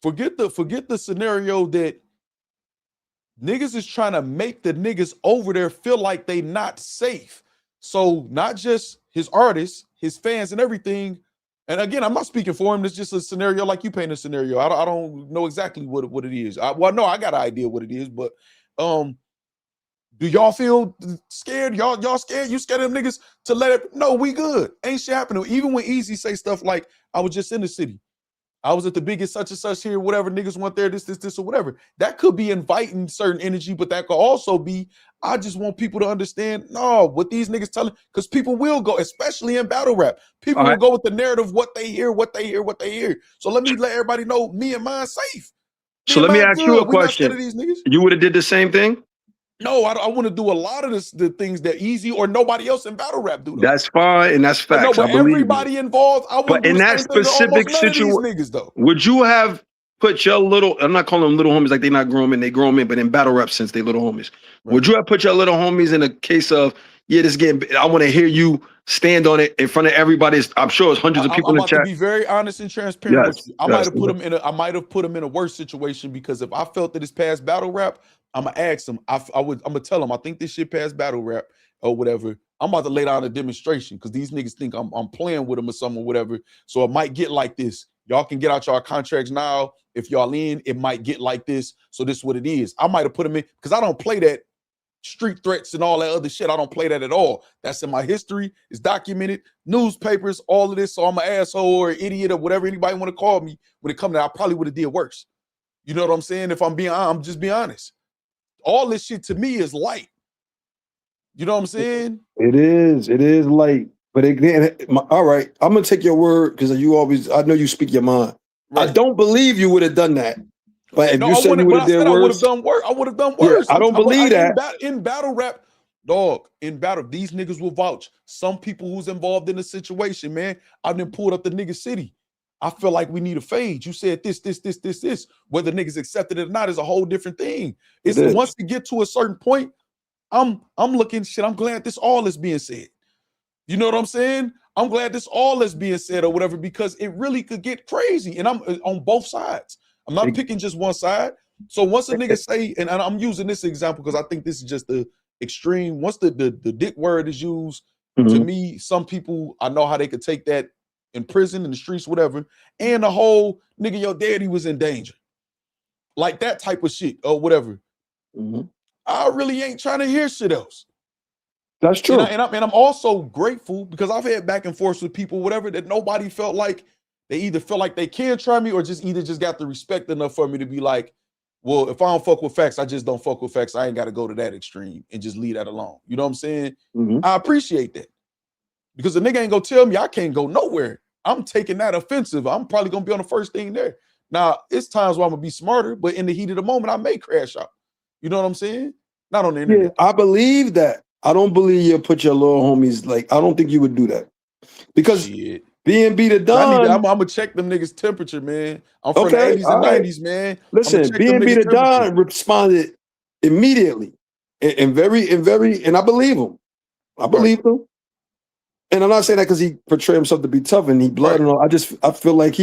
forget the scenario that niggas is trying to make the niggas over there feel like they not safe. So not just his artists, his fans and everything. And again, I'm not speaking for him. It's just a scenario like you paint a scenario. I don't know exactly what it is. I got an idea what it is, but do y'all feel scared? Y'all scared? You scared of them niggas to let it? No, we good. Ain't shit happening. Even when Eazy say stuff like, I was just in the city. I was at the biggest such and such here, whatever, niggas went there, this, or whatever. That could be inviting certain energy, but that could also be, I just want people to understand, no, what these niggas telling, because people will go, especially in battle rap. People will go with the narrative, what they hear. So let me let everybody know me and mine safe. So let me ask you a question. You would have did the same thing? No, I want to do a lot of the things that Eazy or nobody else in battle rap do. Though. That's fine, and that's facts. No, but everybody involved, I but in that specific situation, would you have put your little, I'm not calling them little homies like they not grown men, they grown men, but in battle rap since they little homies. Right. Would you have put your little homies in a case of, yeah, this game, I want to hear you stand on it in front of everybody. I'm sure it's hundreds of people in the chat. To be very honest and transparent with you. I might have put him in a worse situation because if I felt that it's past battle rap, I'm gonna ask him. I'm gonna tell him I think this shit past battle rap or whatever. I'm about to lay down a demonstration because these niggas think I'm playing with them or something or whatever. So it might get like this. Y'all can get out y'all contracts now. If y'all in, it might get like this. So this is what it is. I might have put him in because I don't play that street threats and all that other shit. I don't play that at all. That's in my history. It's documented. Newspapers, all of this. So I'm an asshole or an idiot or whatever anybody want to call me. When it comes to that, I probably would have did worse. You know what I'm saying? If I'm just being honest. All this shit to me is light. You know what I'm saying? It is light. But again, all right, I'm gonna take your word because I know you speak your mind. Right. I don't believe you would have done that. But if you said you would have done worse, I would have done worse. Yeah, I don't believe that. In battle rap, dog, in battle, these niggas will vouch. Some people who's involved in the situation, man, I done pulled up the nigga city. I feel like we need a fade. You said this. Whether niggas accept it or not is a whole different thing. It's once you get to a certain point, I'm looking shit. I'm glad this all is being said. You know what I'm saying? I'm glad this all is being said or whatever because it really could get crazy. And I'm on both sides. I'm not picking just one side. So once a nigga say, and I'm using this example because I think this is just the extreme. Once the dick word is used, to me, some people, I know how they could take that in prison, in the streets, whatever, and the whole nigga, your daddy was in danger. Like that type of shit or whatever. I really ain't trying to hear shit else. That's true. And I'm also grateful because I've had back and forth with people, whatever, that nobody felt like they either felt like they can try me or just got the respect enough for me to be like, well, if I don't fuck with Factz, I just don't fuck with Factz. I ain't got to go to that extreme and just leave that alone. You know what I'm saying? I appreciate that. Because the nigga ain't gonna tell me I can't go nowhere. I'm taking that offensive. I'm probably gonna be on the first thing there. Now, it's times where I'm gonna be smarter, but in the heat of the moment, I may crash out. You know what I'm saying? Not on the internet. Yeah, I believe that. I don't believe you put your little homies, like, I don't think you would do that. Because B&B the Don. I'm gonna check them niggas' temperature, man. I'm from the 80s and 90s, man. Listen, B&B the Don responded immediately. And I believe him. I believe him. And I'm not saying that because he portrayed himself to be tough and he blood and all. I feel like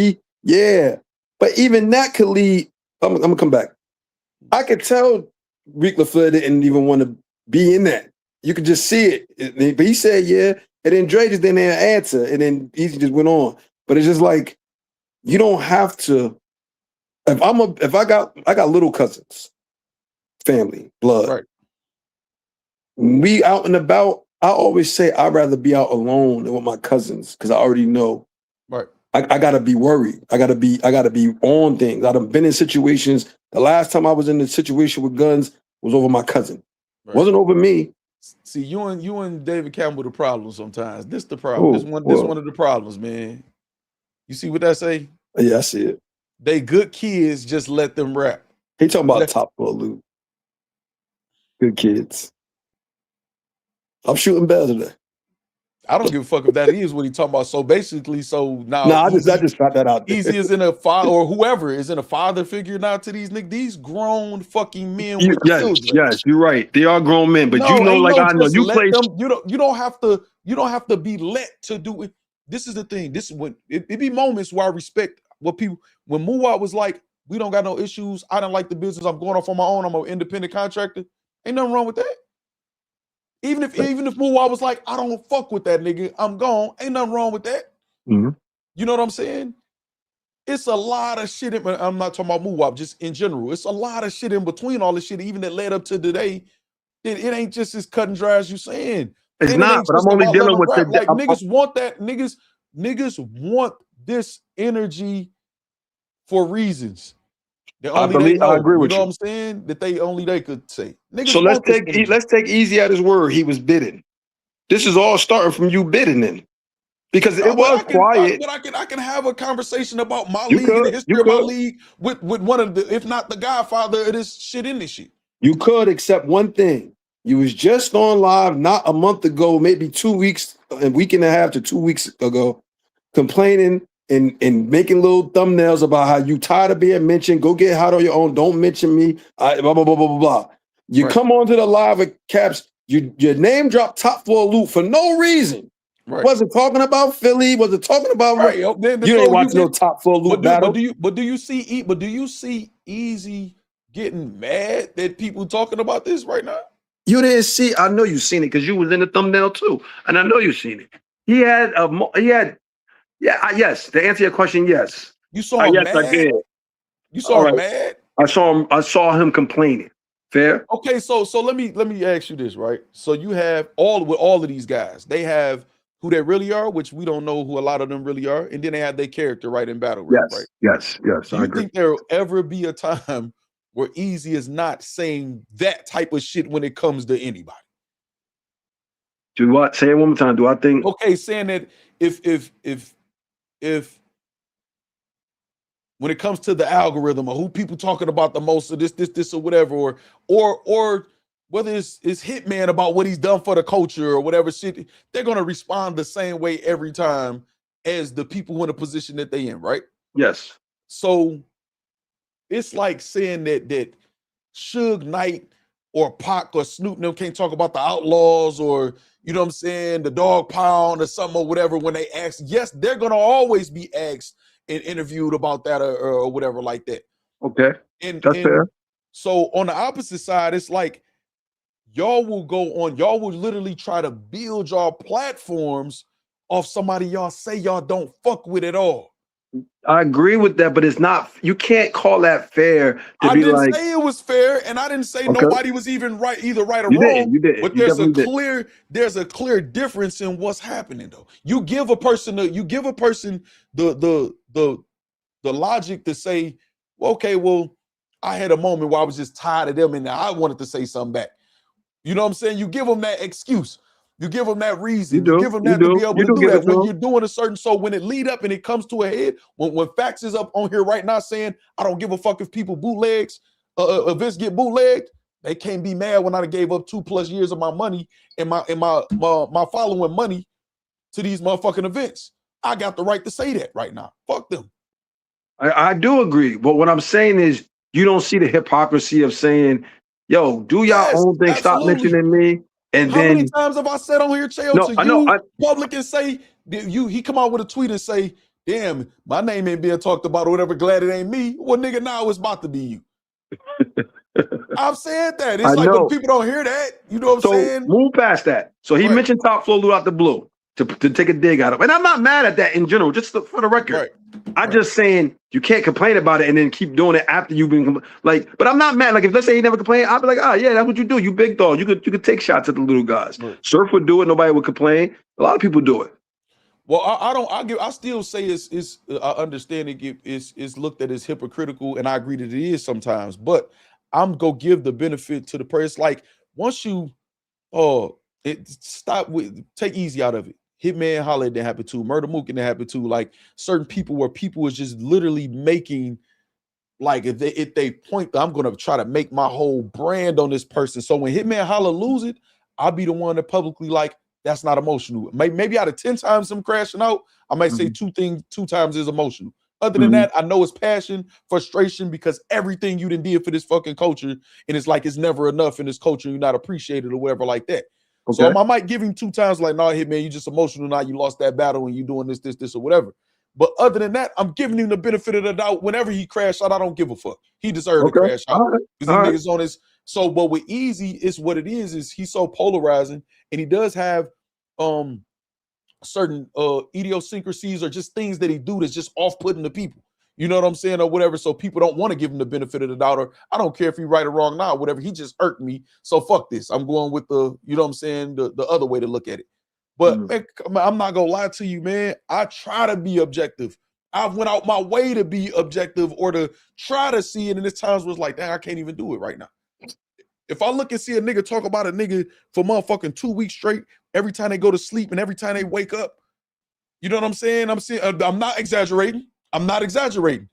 But even that could lead. I'm gonna come back. I could tell Rick LaFleur didn't even want to be in that. You could just see it. But he said, yeah. And then Dre just didn't answer. And then Eazy just went on. But it's just like, you don't have to. If I got little cousins, family, blood. Right. we out and about, I always say I'd rather be out alone than with my cousins because I already know. Right. I gotta be worried. I gotta be on things. I've been in situations. The last time I was in a situation with guns was over my cousin. Right. Wasn't over me. See, you and David Campbell the problem sometimes. This the problem. This one of the problems, man. You see what that say? Yeah, I see it. They good kids, just let them rap. He talking about top floor loot. Good kids. I'm shooting bells today. I don't give a fuck if that is what he talking about. So basically, now I just got that out there. Eazy is in a father, or whoever is in a father figure now to these niggas. These grown fucking men with children. Yes, you're right. They are grown men, but I know you play. You don't have to be let to do it. This is the thing. This is when it be moments where I respect what people. When Muwab was like, we don't got no issues. I don't like the business. I'm going off on my own. I'm an independent contractor. Ain't nothing wrong with that. Even if Muwab was like, I don't fuck with that nigga, I'm gone. Ain't nothing wrong with that. Mm-hmm. You know what I'm saying? It's a lot of shit. I'm not talking about Muwab, just in general. It's a lot of shit in between all this shit, even that led up to today. It ain't just as cut and dry as you saying. It's not, but I'm only dealing with like niggas want that. Niggas want this energy for reasons. I agree with you. You know what I'm saying? That they could say. Niggas so let's take Eazy at his word. He was bidding. This is all starting from you bidding in, because it was quiet. But I can have a conversation about my league and the history of my league with one of the, if not the godfather of this shit in this shit. You could, except one thing. You was just on live not a month ago, maybe 2 weeks, a week and a half to 2 weeks ago, complaining and making little thumbnails about how you tired of being mentioned. Go get hot on your own. Don't mention me. Blah, blah, blah, blah, blah, blah. You come onto the live with Caps. Your name dropped top floor loot for no reason. Right. Wasn't talking about Philly. Wasn't talking about right. You ain't watching no top floor loot battle. But do you see Eazy getting mad that people talking about this right now? You didn't see. I know you seen it because you was in the thumbnail too, and I know you seen it. Yes. To answer your question, yes. You saw him mad? I did. You saw him mad? I saw him complaining. Fair? Okay, so let me ask you this, right? So you have all of these guys. They have who they really are, which we don't know who a lot of them really are, and then they have their character right in battle rap, right? Yes. Do you think there'll ever be a time where Eazy is not saying that type of shit when it comes to anybody? Do what? Say it one more time. Do I think? Okay, saying that if when it comes to the algorithm or who people talking about the most of this or whatever, or whether it's Hitman about what he's done for the culture or whatever shit, they're gonna respond the same way every time as the people in the position that they in, right? Yes. So it's like saying that Suge Knight or Pac or Snoop and them can't talk about the Outlaws or, you know what I'm saying, the Dog Pound or something or whatever when they ask. Yes, they're gonna always be asked and interviewed about that or whatever like that. Okay, that's fair. So on the opposite side, it's like y'all will literally try to build y'all platforms off somebody y'all say y'all don't fuck with at all. I agree with that, but it's not. You can't call that fair. I didn't say it was fair, and I didn't say nobody was even either right or wrong. You did. But there's a clear difference in what's happening though. You give a person the logic to say, okay, well, I had a moment where I was just tired of them and I wanted to say something back. You know what I'm saying? You give them that excuse. You give them that reason. You give them that to be able to do that when you're doing a certain. So when it lead up and it comes to a head, when Factz is up on here right now saying, I don't give a fuck if people bootlegs, events get bootlegged, they can't be mad when I gave up 2+ years of my money and my following money to these motherfucking events. I got the right to say that right now. Fuck them. I do agree. But what I'm saying is you don't see the hypocrisy of saying, yo, do y'all own thing, stop mentioning me. And how many times have I said on here, Chael, public and say, he come out with a tweet and say, damn, my name ain't being talked about or whatever, glad it ain't me. Well, nigga, now it's about to be you. I've said that. It's like when people don't hear that, you know what I'm saying? Move past that. So he mentioned top flow loot out the blue to take a dig out of. And I'm not mad at that in general, just for the record. Right. I'm just saying you can't complain about it and then keep doing it after you've been like. But I'm not mad. Like if let's say he never complained, I'd be like, oh yeah, that's what you do. You big dog. You could take shots at the little guys. Right. Surf would do it. Nobody would complain. A lot of people do it. Well, I still say it's I understand it's looked at as hypocritical, and I agree that it is sometimes. But I'm gonna give the benefit to the person. Like once you take Eazy out of it. Hitman Holla didn't happen too. Murder Mook didn't happen too. Like certain people where people was just literally making, like if they point, I'm gonna try to make my whole brand on this person. So when Hitman Holla lose it, I'll be the one that publicly like that's not emotional. Maybe out of 10 times I'm crashing out, I might say two times is emotional. Other than that, I know it's passion, frustration, because everything you done did for this fucking culture, and it's like it's never enough in this culture, you're not appreciated or whatever like that. Okay. So I might give him 2 times like, nah, Hitman, you just emotional now, you lost that battle and you doing this, or whatever. But other than that, I'm giving him the benefit of the doubt. Whenever he crashed out, I don't give a fuck. He deserved to crash out. Because niggas on his. So, but with Eazy, it's what it is he's so polarizing, and he does have certain idiosyncrasies or just things that he do that's just off-putting to people. You know what I'm saying, or whatever. So people don't want to give him the benefit of the doubt, or I don't care if he right or wrong now, whatever. He just irked me. So fuck this. I'm going with the, you know what I'm saying, the other way to look at it. But man, I'm not gonna lie to you, man. I try to be objective. I went out my way to be objective or to try to see it. And there's times where it's like, dang, I can't even do it right now. If I look and see a nigga talk about a nigga for motherfucking 2 weeks straight, every time they go to sleep and every time they wake up, you know what I'm saying? I'm not exaggerating. I'm not exaggerating.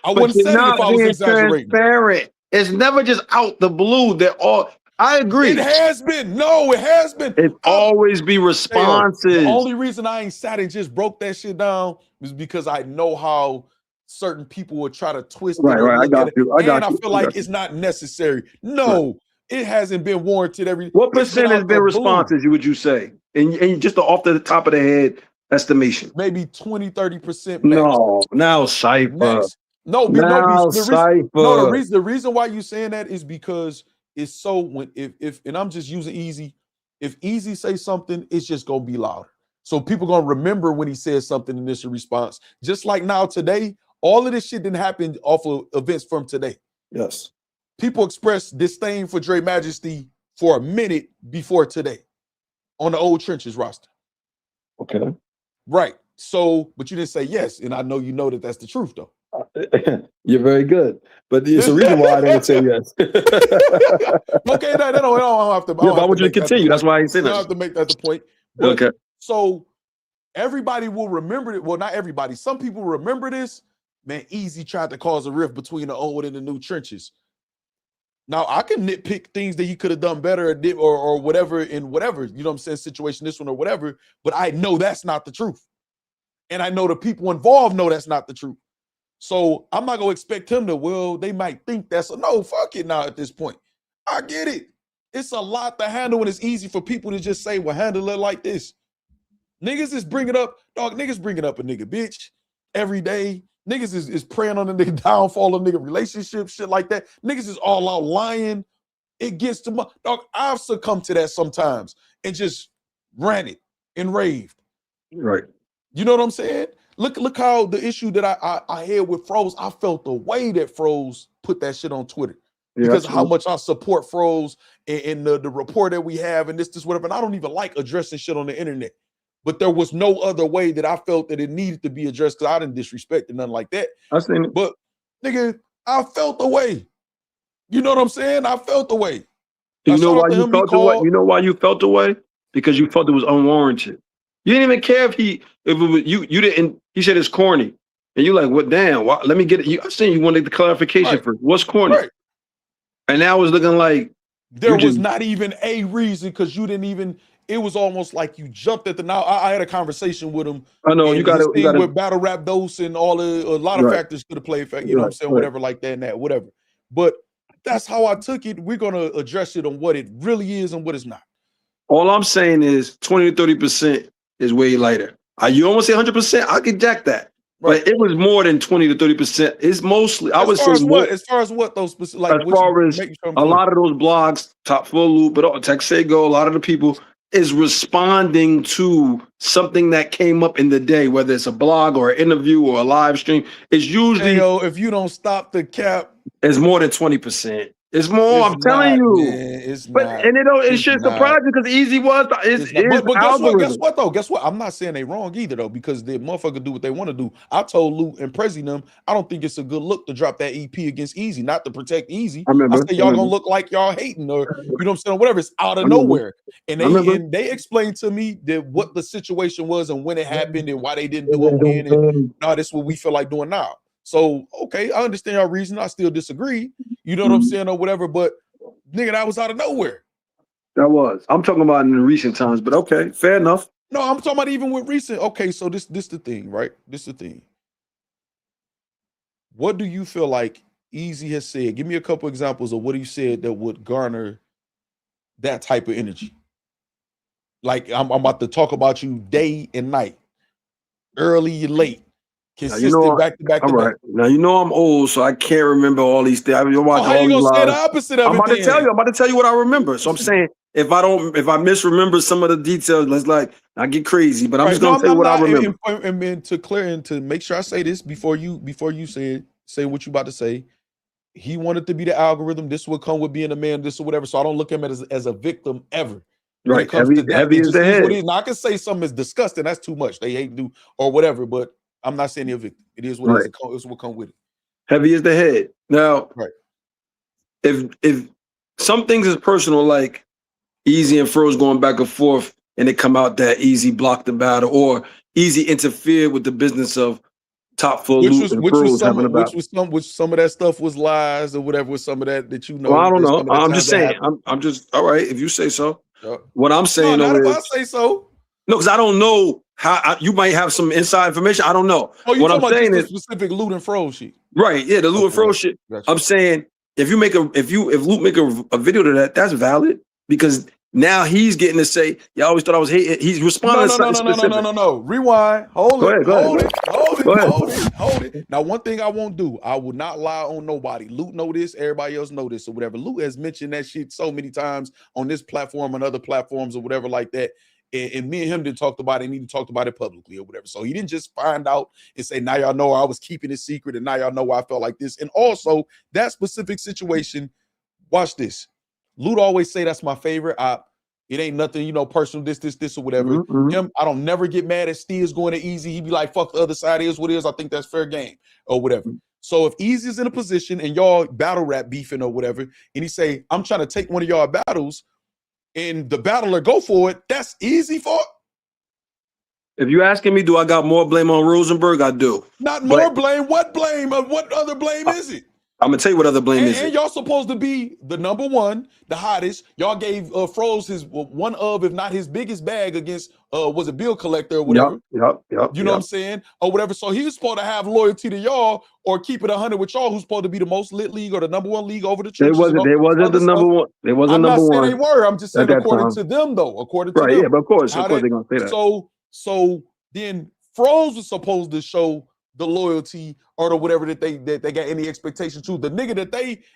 I wouldn't say it if I was exaggerating. Transparent. It's never just out the blue. That all. I agree. It has been. No, it has been. It always be responses. The only reason I ain't sat and just broke that shit down is because I know how certain people would try to twist it. Right. I got you. I feel like it's not necessary. No, it hasn't been warranted. What percent has been responses? Would you say? And just off the top of the head estimation, maybe 20-30%. No, now Cypher. No, the reason why you saying that is because it's so when if and I'm just using Eazy. If Eazy say something, it's just gonna be louder. So people gonna remember when he says something in this response. Just like now today, all of this shit didn't happen off of events from today. Yes. People expressed disdain for Dre Majesty for a minute before today on the old Trenches roster. Okay. Right. So, but you didn't say yes, and I know you know that that's the truth though. You're very good, but there's a reason why I didn't say yes. Okay, I don't have to. I want you to continue. That's why I said that. I have to make that the point. But, okay. So everybody will remember it. Well, not everybody. Some people remember this. Man, Eazy tried to cause a rift between the old and the new Trenches. Now I can nitpick things that he could have done better or whatever in whatever, you know what I'm saying, situation, this one or whatever. But I know that's not the truth, and I know the people involved know that's not the truth. So I'm not gonna expect him to, well, they might think that's no, fuck it now at this point. I get it. It's a lot to handle and it's easy for people to just say, well, handle it like this. Niggas is bringing up, dog, niggas bringing up a nigga bitch every day. Niggas is praying on the nigga downfall of nigga relationship, shit like that. Niggas is all out lying. It gets to my, dog, I've succumbed to that sometimes and just ranted and raved. Right. You know what I'm saying? Look how the issue that I had with Froze, I felt the way that Froze put that shit on Twitter. Because of how much I support Froze and the rapport that we have and this, whatever. And I don't even like addressing shit on the internet. But there was no other way that I felt that it needed to be addressed because I didn't disrespect it, nothing like that. I seen it. But nigga, I felt the way. You know what I'm saying? I felt the way. You know why you felt the way? You know why you felt the way? Because you felt it was unwarranted. You didn't even care if it was you didn't. He said it's corny, and you like, what? Damn, why, let me get it. I seen you wanted the clarification first. What's corny? Right. And now it's looking like there was not even a reason because you didn't even. It was almost like you jumped at the. Now I had a conversation with him. I know you got it with battle rap dose and all a lot of factors could have played. You know what I'm saying? Whatever like that and that, whatever. But that's how I took it. We're gonna address it on what it really is and what it's not. All I'm saying is 20 to 30% is way lighter. You almost say 100%. I could jack that, right. But it was more than 20 to 30%. It's mostly I would say as far as what those specific, like as far as a lot of those blogs, Top Full Loop, but Texago, a lot of the people, is responding to something that came up in the day, whether it's a blog or an interview or a live stream, it's usually Hey, yo, if you don't stop the cap, it's more than 20%. It's more. it's I'm telling not, you. man. It's But not. and it It's should not. surprise you because Eazy was It's not. his But guess what? algorithm. Guess what though? Guess what? I'm not saying they wrong either though, because the motherfucker do what they want to do. I told Lou and Prezi them, I don't think it's a good look to drop that EP against Eazy, not to protect Eazy. I say y'all gonna look like y'all hating, or you know what I'm saying, whatever. It's out of nowhere. And they explained to me that what the situation was and when it happened and why they didn't do it then. And no, this is what we feel like doing now. So okay, I understand your reason. I still disagree. You know what I'm saying, or whatever, but nigga, that was out of nowhere. That was. I'm talking about in the recent times, but okay, fair enough. No, I'm talking about even with recent. Okay, so this the thing, right? This the thing. What do you feel like Eazy has said? Give me a couple examples of what he said that would garner that type of energy. Like I'm about to talk about you day and night, early, late, consistent, back to back. All right. Now you know I'm old, so I can't remember all these things. How you gonna say the opposite of it? I'm about to tell you what I remember. So I'm saying if I misremember some of the details, let's like I get crazy. But I'm just gonna tell you what I remember. And to clear and to make sure I say this before you say what you about to say. He wanted to be the algorithm. This would come with being a man. This or whatever. So I don't look at him as a victim ever. Right. Heavy is the head. Now I can say something is disgusting. That's too much. They hate to do or whatever. But I'm not saying they're a victim. It is what it is. It's what come with it. Heavy is the head. Now, if some things is personal, like Eazy and Froze going back and forth, and it come out that Eazy blocked the battle, or Eazy interfered with the business of Top Full Loop and Froze having a battle. Which some of that stuff was lies or whatever. Was some of that you know? Well, I don't know. I'm just saying. I'm just all right. If you say so. What I'm saying, not if I say so. No, because I don't know how you might have some inside information. I don't know. Oh, you talking about just the specific Loot and Froze shit? Right. Yeah, the Loot and Froze shit. Gotcha. I'm saying if Loot make a video to that, that's valid because now he's getting to say, "Y'all always thought I was hating." He's responding to something specific. No. Rewind. Hold it. Now, one thing I won't do, I will not lie on nobody. Loot know this, everybody else know this, or whatever. Loot has mentioned that shit so many times on this platform and other platforms or whatever like that. And me and him didn't talk about it, and he talked about it publicly or whatever. So he didn't just find out and say, now y'all know I was keeping it secret, and now y'all know why I felt like this. And also, that specific situation, watch this. Loot always say that's my favorite op. It ain't nothing, personal, this, or whatever. Him, I don't never get mad at Steers going to Eazy. He be like, fuck the other side, is what it is. I think that's fair game or whatever. So if Eazy is in a position and y'all battle rap beefing or whatever, and he say, I'm trying to take one of y'all battles, and the battler go for it, that's Eazy fault. If you asking me, do I got more blame on Rosenberg? I do. Not more blame. What blame? What other blame is it? I'm gonna tell you what other blame is. And y'all supposed to be the number one, the hottest. Y'all gave Froze his one of, if not his biggest bag against was it Bill Collector or whatever. Yep. You know what I'm saying? Or whatever. So he was supposed to have loyalty to y'all or keep it 100 with y'all, who's supposed to be the most lit league or the number one league over the churches. They wasn't the number one. They wasn't number one. I'm not saying they were. I'm just saying according to them, though. According to them. Right, yeah, but of course they're gonna say that. So then Froze was supposed to show the loyalty or the whatever that they got any expectation to. The nigga that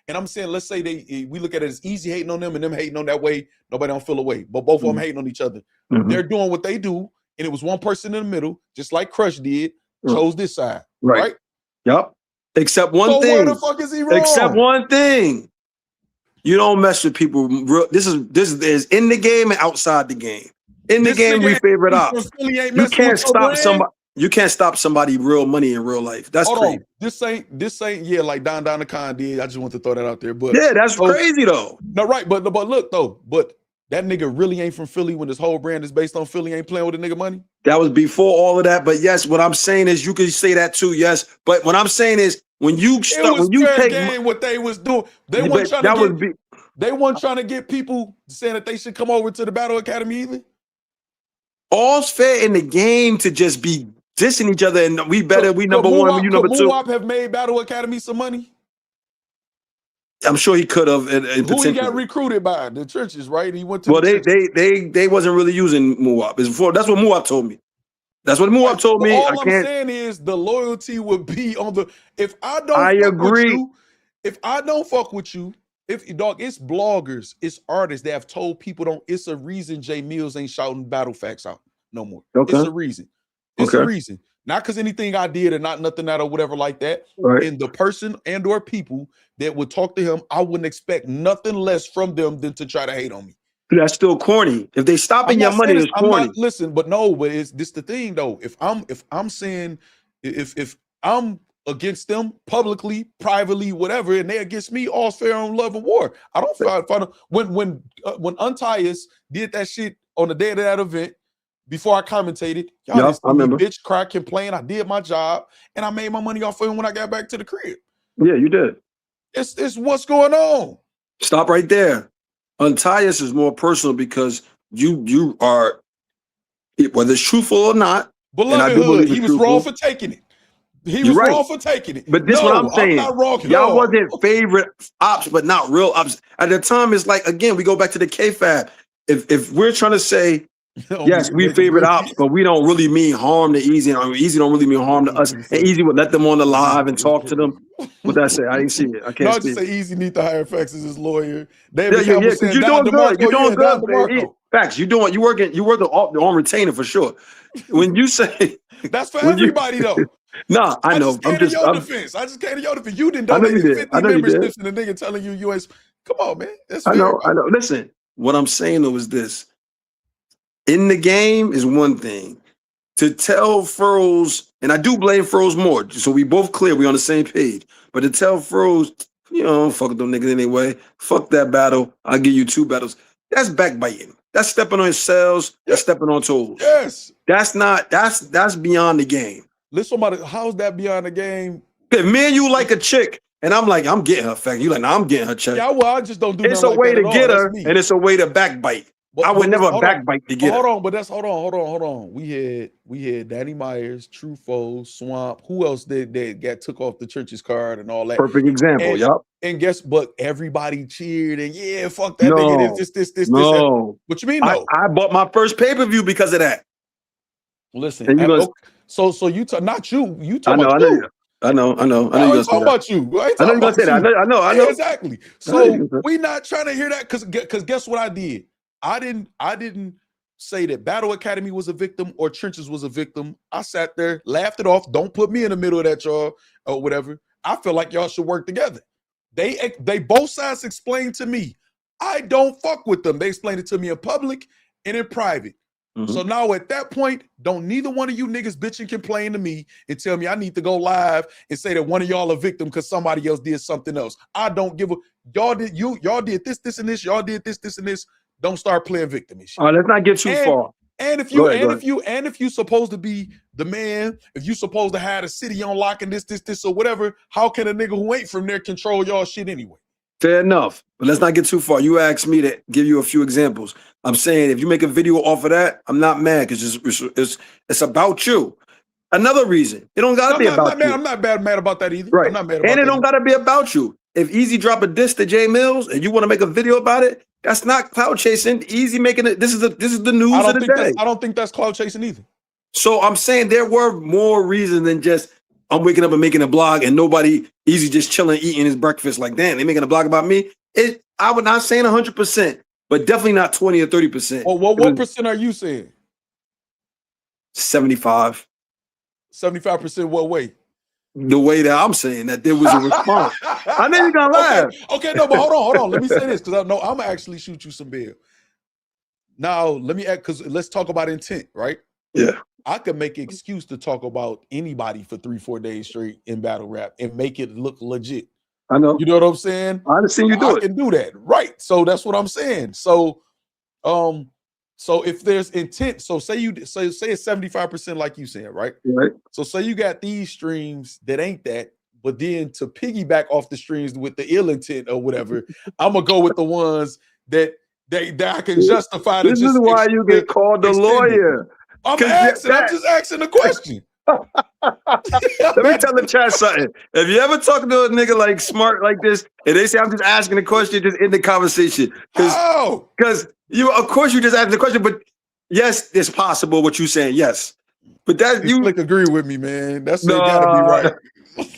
and I'm saying, let's say we look at it as Eazy hating on them and them hating on that way, nobody don't feel away, but both of them hating on each other. They're doing what they do, and it was one person in the middle, just like Crush did, chose this side. Right? Yep. Except one thing. Where the fuck is he wrong? Except one thing. You don't mess with people. This is in the game and outside the game. In the game, we favorite out. You can't stop somebody. You can't stop somebody real money in real life. That's crazy. This ain't like Don the Con did. I just want to throw that out there. But yeah, that's crazy though. No, right. But look though, that nigga really ain't from Philly when his whole brand is based on Philly. Ain't playing with a nigga money. That was before all of that. But yes, what I'm saying is you can say that too. Yes, but what I'm saying is when you take game, what they was doing, they weren't trying to get people saying that they should come over to the Battle Academy either. All's fair in the game to just be dissing each other, and we number one, you number two. Muwap have made Battle Academy some money? I'm sure he could have. Who he got recruited by? The churches, right? He went to. Well, they wasn't really using Muwap. That's what Muwap told me. That's what Muwap told me. All I'm saying is the loyalty would be on the. If I don't fuck with you, If dog, it's bloggers, it's artists that have told people it's a reason Jae Millz ain't shouting battle facts out no more. Okay. It's a reason. It's a reason. Not because anything I did or not nothing that or whatever like that. Right. And the person and or people that would talk to him, I wouldn't expect nothing less from them than to try to hate on me. That's still corny. If they stopping your money, it's corny. Listen, but it's this the thing though. If I'm saying if I'm against them publicly, privately, whatever, and they against me, all's fair on love and war. I don't find when Untias did that shit on the day of that event. Before I commentated, y'all I remember. Bitch, cry, complain. I did my job, and I made my money off of him when I got back to the crib. Yeah, you did. It's what's going on. Stop right there. Untias is more personal because you are, whether it's truthful or not. Beloved Hood, he was wrong for taking it. He was wrong for taking it. But this is what I'm saying. I'm not wrong at Y'all all. wasn't favorite ops, but not real ops. At the time, it's like, again, we go back to the K-Fab. If we're trying to say, yes, we favorite ops, but we don't really mean harm to Eazy. I mean, Eazy don't really mean harm to us. And Eazy would let them on the live and talk to them. What'd that say? I didn't see it. I can't see it. No, just say Eazy need to hire Factz as his lawyer. Yeah, because you're doing good. You're doing good. Factz, you working on retainer for sure. When you say that's for everybody though. Nah, I know. I just came to your defense. You didn't donate 50 memberships and the nigga telling you ain't. Come on, man. That's fair. I know. Listen, what I'm saying though is this. In the game is one thing. To tell Furrows, and I do blame Furrows more, so we both clear, we on the same page. But to tell Furrows, fuck them niggas anyway. Fuck that battle. I'll give you 2 battles. That's backbiting. That's stepping on cells. That's stepping on toes. Yes. That's beyond the game. Listen, how's that beyond the game? If me and you like a chick, and I'm like, I'm getting her fact. You like, nah, I'm getting her check. Yeah, well, I just don't do it's a way to get her, and it's a way to backbite. I would never backbite to get her. Hold on. We had Danny Myers, True Foes, Swamp. Who else that got took off the church's card and all that? Perfect example, yup. And but everybody cheered and fuck that nigga. This. No. What you mean? No, I bought my first pay-per-view because of that. Listen, so you not you. You talking about you. I know. I know you talking about you. I know you gonna say that. I know. Yeah, exactly. So we not trying to hear that because guess what I did? I didn't say that Battle Academy was a victim or Trenches was a victim. I sat there, laughed it off. Don't put me in the middle of that, y'all, or whatever. I feel like y'all should work together. They both sides explained to me. I don't fuck with them. They explained it to me in public and in private. Mm-hmm. So now at that point, don't neither one of you niggas bitch and complain to me and tell me I need to go live and say that one of y'all a victim because somebody else did something else. I don't give a y'all did this, and this, y'all did this, and this. Don't start playing victim and shit. All right, let's not get too far. And if you supposed to be the man, if you supposed to have the city on lock and this or whatever, how can a nigga who ain't from there control y'all shit anyway? Fair enough, but let's not get too far. You asked me to give you a few examples. I'm saying if you make a video off of that, I'm not mad because it's about you. Another reason, it don't gotta be about you. I'm not mad about that either. Right, I'm not mad about and it don't gotta be about you. If Eazy drop a diss to Jae Millz and you want to make a video about it, that's not cloud chasing. Eazy making it. This is the news of the day. I don't think that's cloud chasing either. So I'm saying there were more reasons than just I'm waking up and making a blog and nobody Eazy just chilling, eating his breakfast. Like, damn, they making a blog about me. I would not saying 100%, but definitely not 20 or 30%. Well, what percent are you saying? 75. 75% what way? The way that I'm saying that there was a response. I know you're gonna laugh. Okay, no, but hold on. Let me say this because I know I'm gonna actually shoot you some bail. Now, let me add because let's talk about intent, right? Yeah. I could make an excuse to talk about anybody for 3-4 days straight in battle rap and make it look legit. I know. You know what I'm saying? I understand you do it. I can do that, right? So that's what I'm saying. So, so if there's intent, so say it's 75% like you said, right? Right. So say you got these streams that ain't that, but then to piggyback off the streams with the ill intent or whatever, I'm gonna go with the ones that I can justify. This is why you get called the lawyer. I'm just asking the question. Let me tell the chat something. If you ever talk to a nigga like smart like this, and they say I'm just asking the question, just end the conversation. Because you, of course, you just asking the question, but yes, it's possible what you saying. Yes, but that you agree with me, man. That's gotta be right.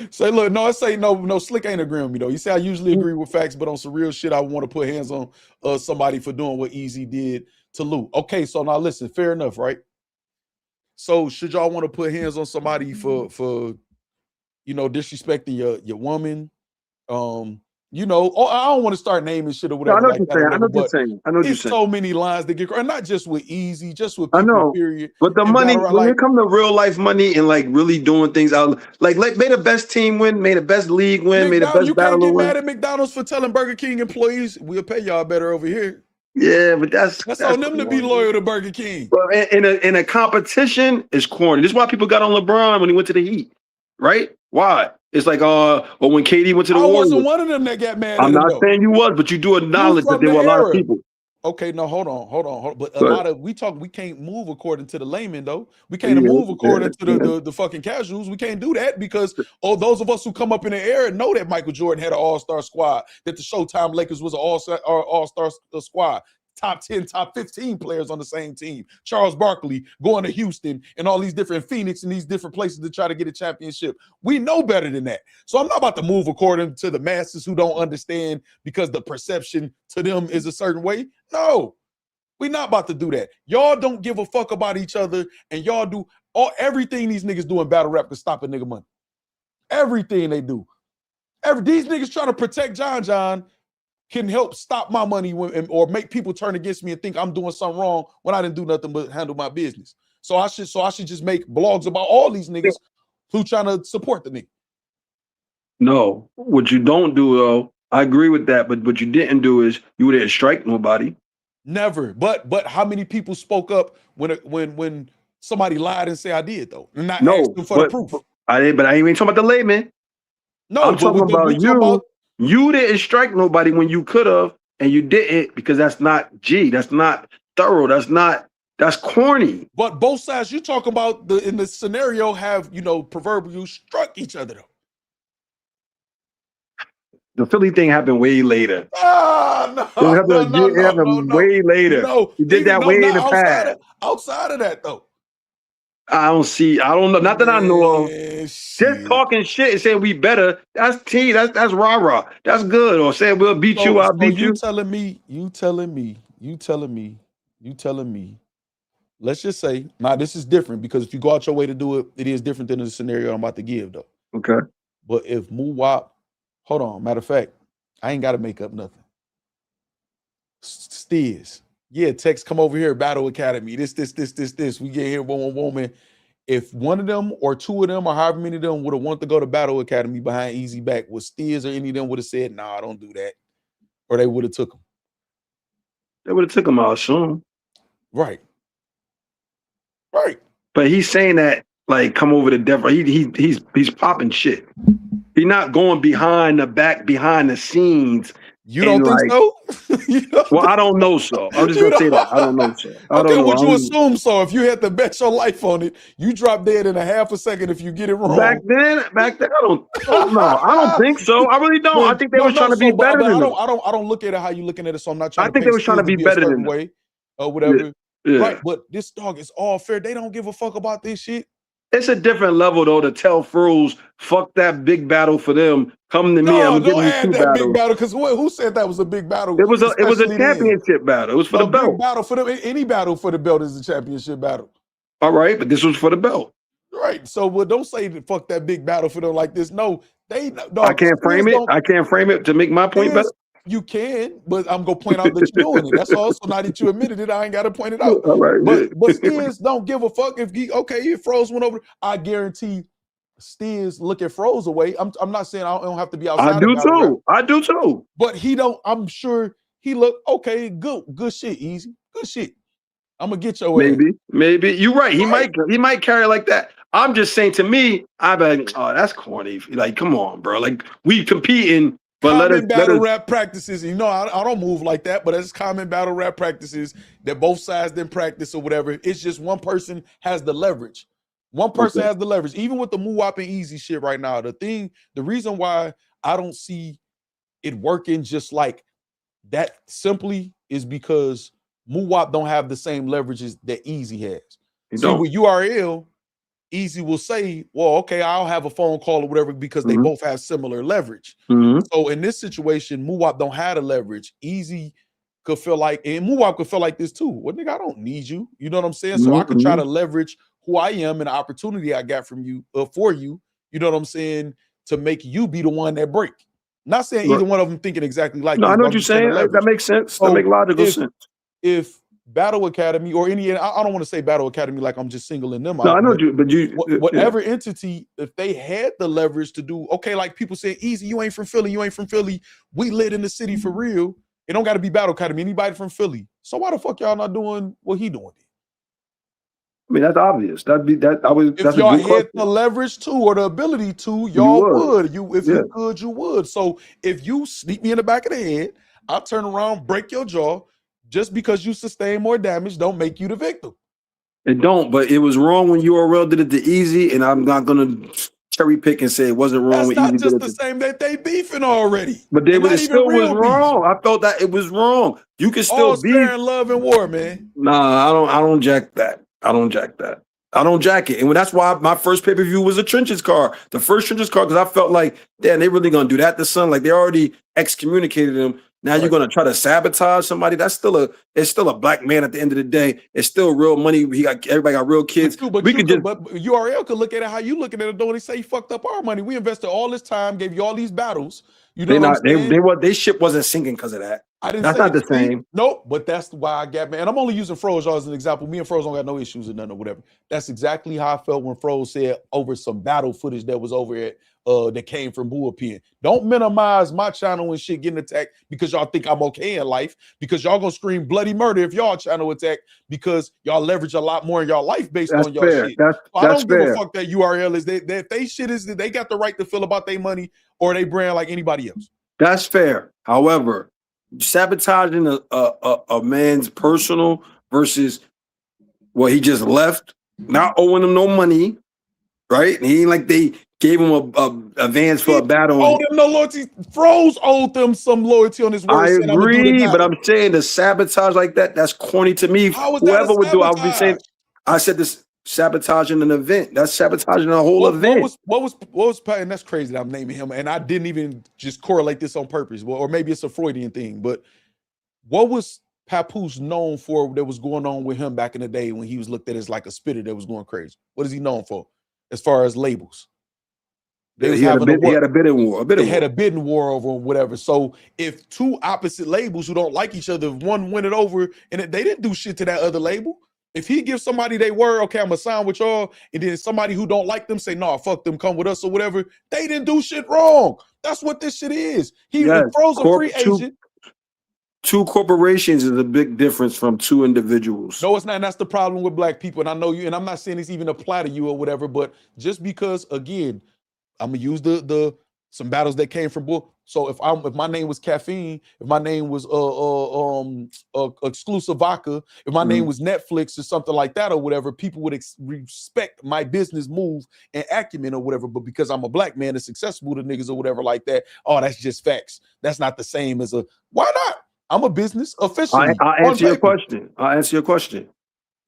Say, look, no, I say no. Slick ain't agreeing with me though. You say I usually agree with Factz, but on some real shit, I want to put hands on somebody for doing what Eazy did to Lou. Okay, so now listen, fair enough, right? So should y'all want to put hands on somebody for disrespecting your woman? I don't want to start naming shit or whatever. No, I know what you're saying. I know what you're saying. I know what you're saying. So many lines that get, and not just with Eazy, just with I people. know, period. but the money when it comes to real life money and like really doing things out, like may the best team win, may the best league win, may the best you battle can't get win. mad at McDonald's for telling Burger King employees we'll pay y'all better over here. Yeah, but that's on them to be loyal to Burger King. But in a competition, it's corny. This is why people got on LeBron when he went to the Heat, right? Why? It's like or when KD went to the Warriors. I wasn't one of them that got mad. I'm not saying you was, but you do acknowledge that there were a lot of people. Okay, no, hold on. But lot of we can't move according to the layman though. We can't move according to the fucking casuals. We can't do that because those of us who come up in the era know that Michael Jordan had an all-star squad, that the Showtime Lakers was an all-star squad. Top 10, top 15 players on the same team. Charles Barkley going to Houston and all these different Phoenix and these different places to try to get a championship. We know better than that. So I'm not about to move according to the masses who don't understand because the perception to them is a certain way. No, we're not about to do that. Y'all don't give a fuck about each other and y'all do everything these niggas do in battle rap to stop a nigga money. Everything they do. These niggas trying to protect John can help stop my money or make people turn against me and think I'm doing something wrong when I didn't do nothing but handle my business. So I should just make blogs about all these niggas who trying to support the nigga. No, what you don't do though, I agree with that, but what you didn't do is you didn't strike nobody. Never. But how many people spoke up when somebody lied and say I did though? And not asked them for the proof. I ain't even talking about the layman. No, I'm talking about you. You didn't strike nobody when you could have, and you didn't because that's not that's not thorough. That's corny. But both sides you talk about in the scenario have, proverbially struck each other though. The Philly thing happened way later. No, it happened way later. No, you did that way in the past. Outside of that though. I don't know. Not that I know of. Just talking shit and saying we better. That's that's rah-rah. That's good. Or saying we'll beat you, I'll beat you. You telling me. Let's just say, this is different because if you go out your way to do it, it is different than the scenario I'm about to give though. Okay. But if Muwap, hold on, matter of fact, I ain't got to make up nothing. Steers. Yeah, text come over here, Battle Academy. This. We get here, woman. If one of them or two of them or however many of them would have wanted to go to Battle Academy behind Eazy back, was Steers or any of them would have said, nah, don't do that. Or they would have took him. They would have took him, I'll assume. Right. But he's saying that, like, come over to Denver. He's popping shit. He's not going behind the scenes. You don't think so? Well, I don't know so. I'm just gonna say that. I don't know so. Would you assume so? If you had to bet your life on it, you drop dead in a half a second if you get it wrong. Back then, I don't know. I don't think so. I really don't. I think they were trying to be better than them. I don't look at it how you looking at it, so I'm not trying I think they were trying to be better than way or whatever. Yeah. Right, but this dog is all fair. They don't give a fuck about this shit. It's a different level though to tell Froze, fuck that big battle for them. Come to me. I'm don't giving you add that big battle because who said that was a big battle? It was a championship battle. It was for the belt. Big battle for them. Any battle for the belt is a championship battle. All right, but this was for the belt. Right. So don't say that fuck that big battle for them like this. No, I can't frame it. I can't frame it to make my point better. You can, but I'm gonna point out that you're doing it. That's all. So now that you admitted it, I ain't gotta point it out. All right, but Steers don't give a fuck if if Froze went over. I guarantee Steers look at Froze away. I'm not saying I don't have to be outside. I do too. But he don't. I'm sure he look okay. Good shit, Easy. Good shit. I'm gonna get your way. Maybe you're right. He might carry like that. I'm just saying to me, I'm like, oh, that's corny. Like, come on, bro. Like we competing. But common battle rap practices, I don't move like that, but it's common battle rap practices that both sides didn't practice or whatever. It's just one person has the leverage. One person has the leverage. Even with the Muwap and Eazy shit right now, the reason why I don't see it working just like that simply is because Muwap don't have the same leverages that Eazy has. See, with URL, Eazy will say, well, okay, I'll have a phone call or whatever because they both have similar leverage. So in this situation, Muwap don't have the leverage. Eazy could feel like, and Muwap could feel like this too. Well, nigga, I don't need you. You know what I'm saying? So I could try to leverage who I am and the opportunity I got from you, for you. You know what I'm saying? To make you be the one that break. Not saying either one of them thinking exactly like no, this. I know what you're saying. That makes sense. So that makes logical sense. If Battle Academy or any, I don't want to say Battle Academy like I'm just singling them out. No, I know you, but whatever entity, if they had the leverage to do, okay, like people say, Eazy, you ain't from Philly, we lit in the city for real. It don't got to be Battle Academy, anybody from Philly. So why the fuck y'all not doing what he doing? I mean, that's obvious. That'd be that. If y'all had the leverage to or the ability to, y'all would. If you could, you would. So if you sneak me in the back of the head, I'll turn around, break your jaw. Just because you sustain more damage, don't make you the victim. It don't, but it was wrong when URL did it to Eazy, and I'm not gonna cherry pick and say it wasn't wrong. That's not just the same that they beefing already. But it still was wrong. I felt that it was wrong. You can still beef. Fair and love and war, man. Nah, I don't jack that. I don't jack it. And that's why my first pay-per-view was a Trenches card. The first Trenches card, because I felt like, damn, they really gonna do that to son. Like they already excommunicated him. Now you're gonna try to sabotage somebody. It's still a black man at the end of the day. It's still real money. Everybody got real kids. But URL could look at it how you looking at it though. They say he fucked up our money. We invested all this time, gave you all these battles. You know what I'm saying? They ship wasn't sinking because of that. That's not the same. Nope, but that's why I got, man. And I'm only using Froze as an example. Me and Froze don't got no issues or nothing or whatever. That's exactly how I felt when Froze said over some battle footage that was over at that came from Bullpen. Don't minimize my channel and shit getting attacked because y'all think I'm okay in life, because y'all gonna scream bloody murder if y'all channel attack because y'all leverage a lot more in y'all life based on y'all shit. I don't give a fuck that URL is that they shit is that they got the right to feel about their money or they brand like anybody else. That's fair. However, sabotaging a man's personal versus what he just left, not owing him no money, right? And he ain't like they gave him a advance for a battle. Owed them no loyalty. Froze owed them some loyalty on his word. I agree, but I'm saying the sabotage like that, that's corny to me. Whoever would do, I would be saying, I said this sabotaging an event. That's sabotaging a whole event. What was and that's crazy that I'm naming him, and I didn't even just correlate this on purpose. Well, or maybe it's a Freudian thing, but what was Papoose known for that was going on with him back in the day when he was looked at as like a spitter that was going crazy? What is he known for as far as labels? He had a bidding war. They had a bidding war over whatever. So if two opposite labels who don't like each other, one win it over, and they didn't do shit to that other label. If he gives somebody they word, okay, I'm gonna sign with y'all, and then somebody who don't like them say, nah, fuck them, come with us or whatever, they didn't do shit wrong. That's what this shit is. He throws a free agent. Two corporations is a big difference from two individuals. No, it's not. And that's the problem with black people. And I know you, and I'm not saying it's even apply to you or whatever, but just because, again, I'm gonna use some battles that came from Bull. So if my name was Caffeine, if my name was Exclusive Vodka, if my name was Netflix or something like that or whatever, people would respect my business move and acumen or whatever. But because I'm a black man that's accessible to niggas or whatever like that, oh, that's just facts. That's not the same as why not? I'm a business officially. I'll answer your question. I'll answer your question.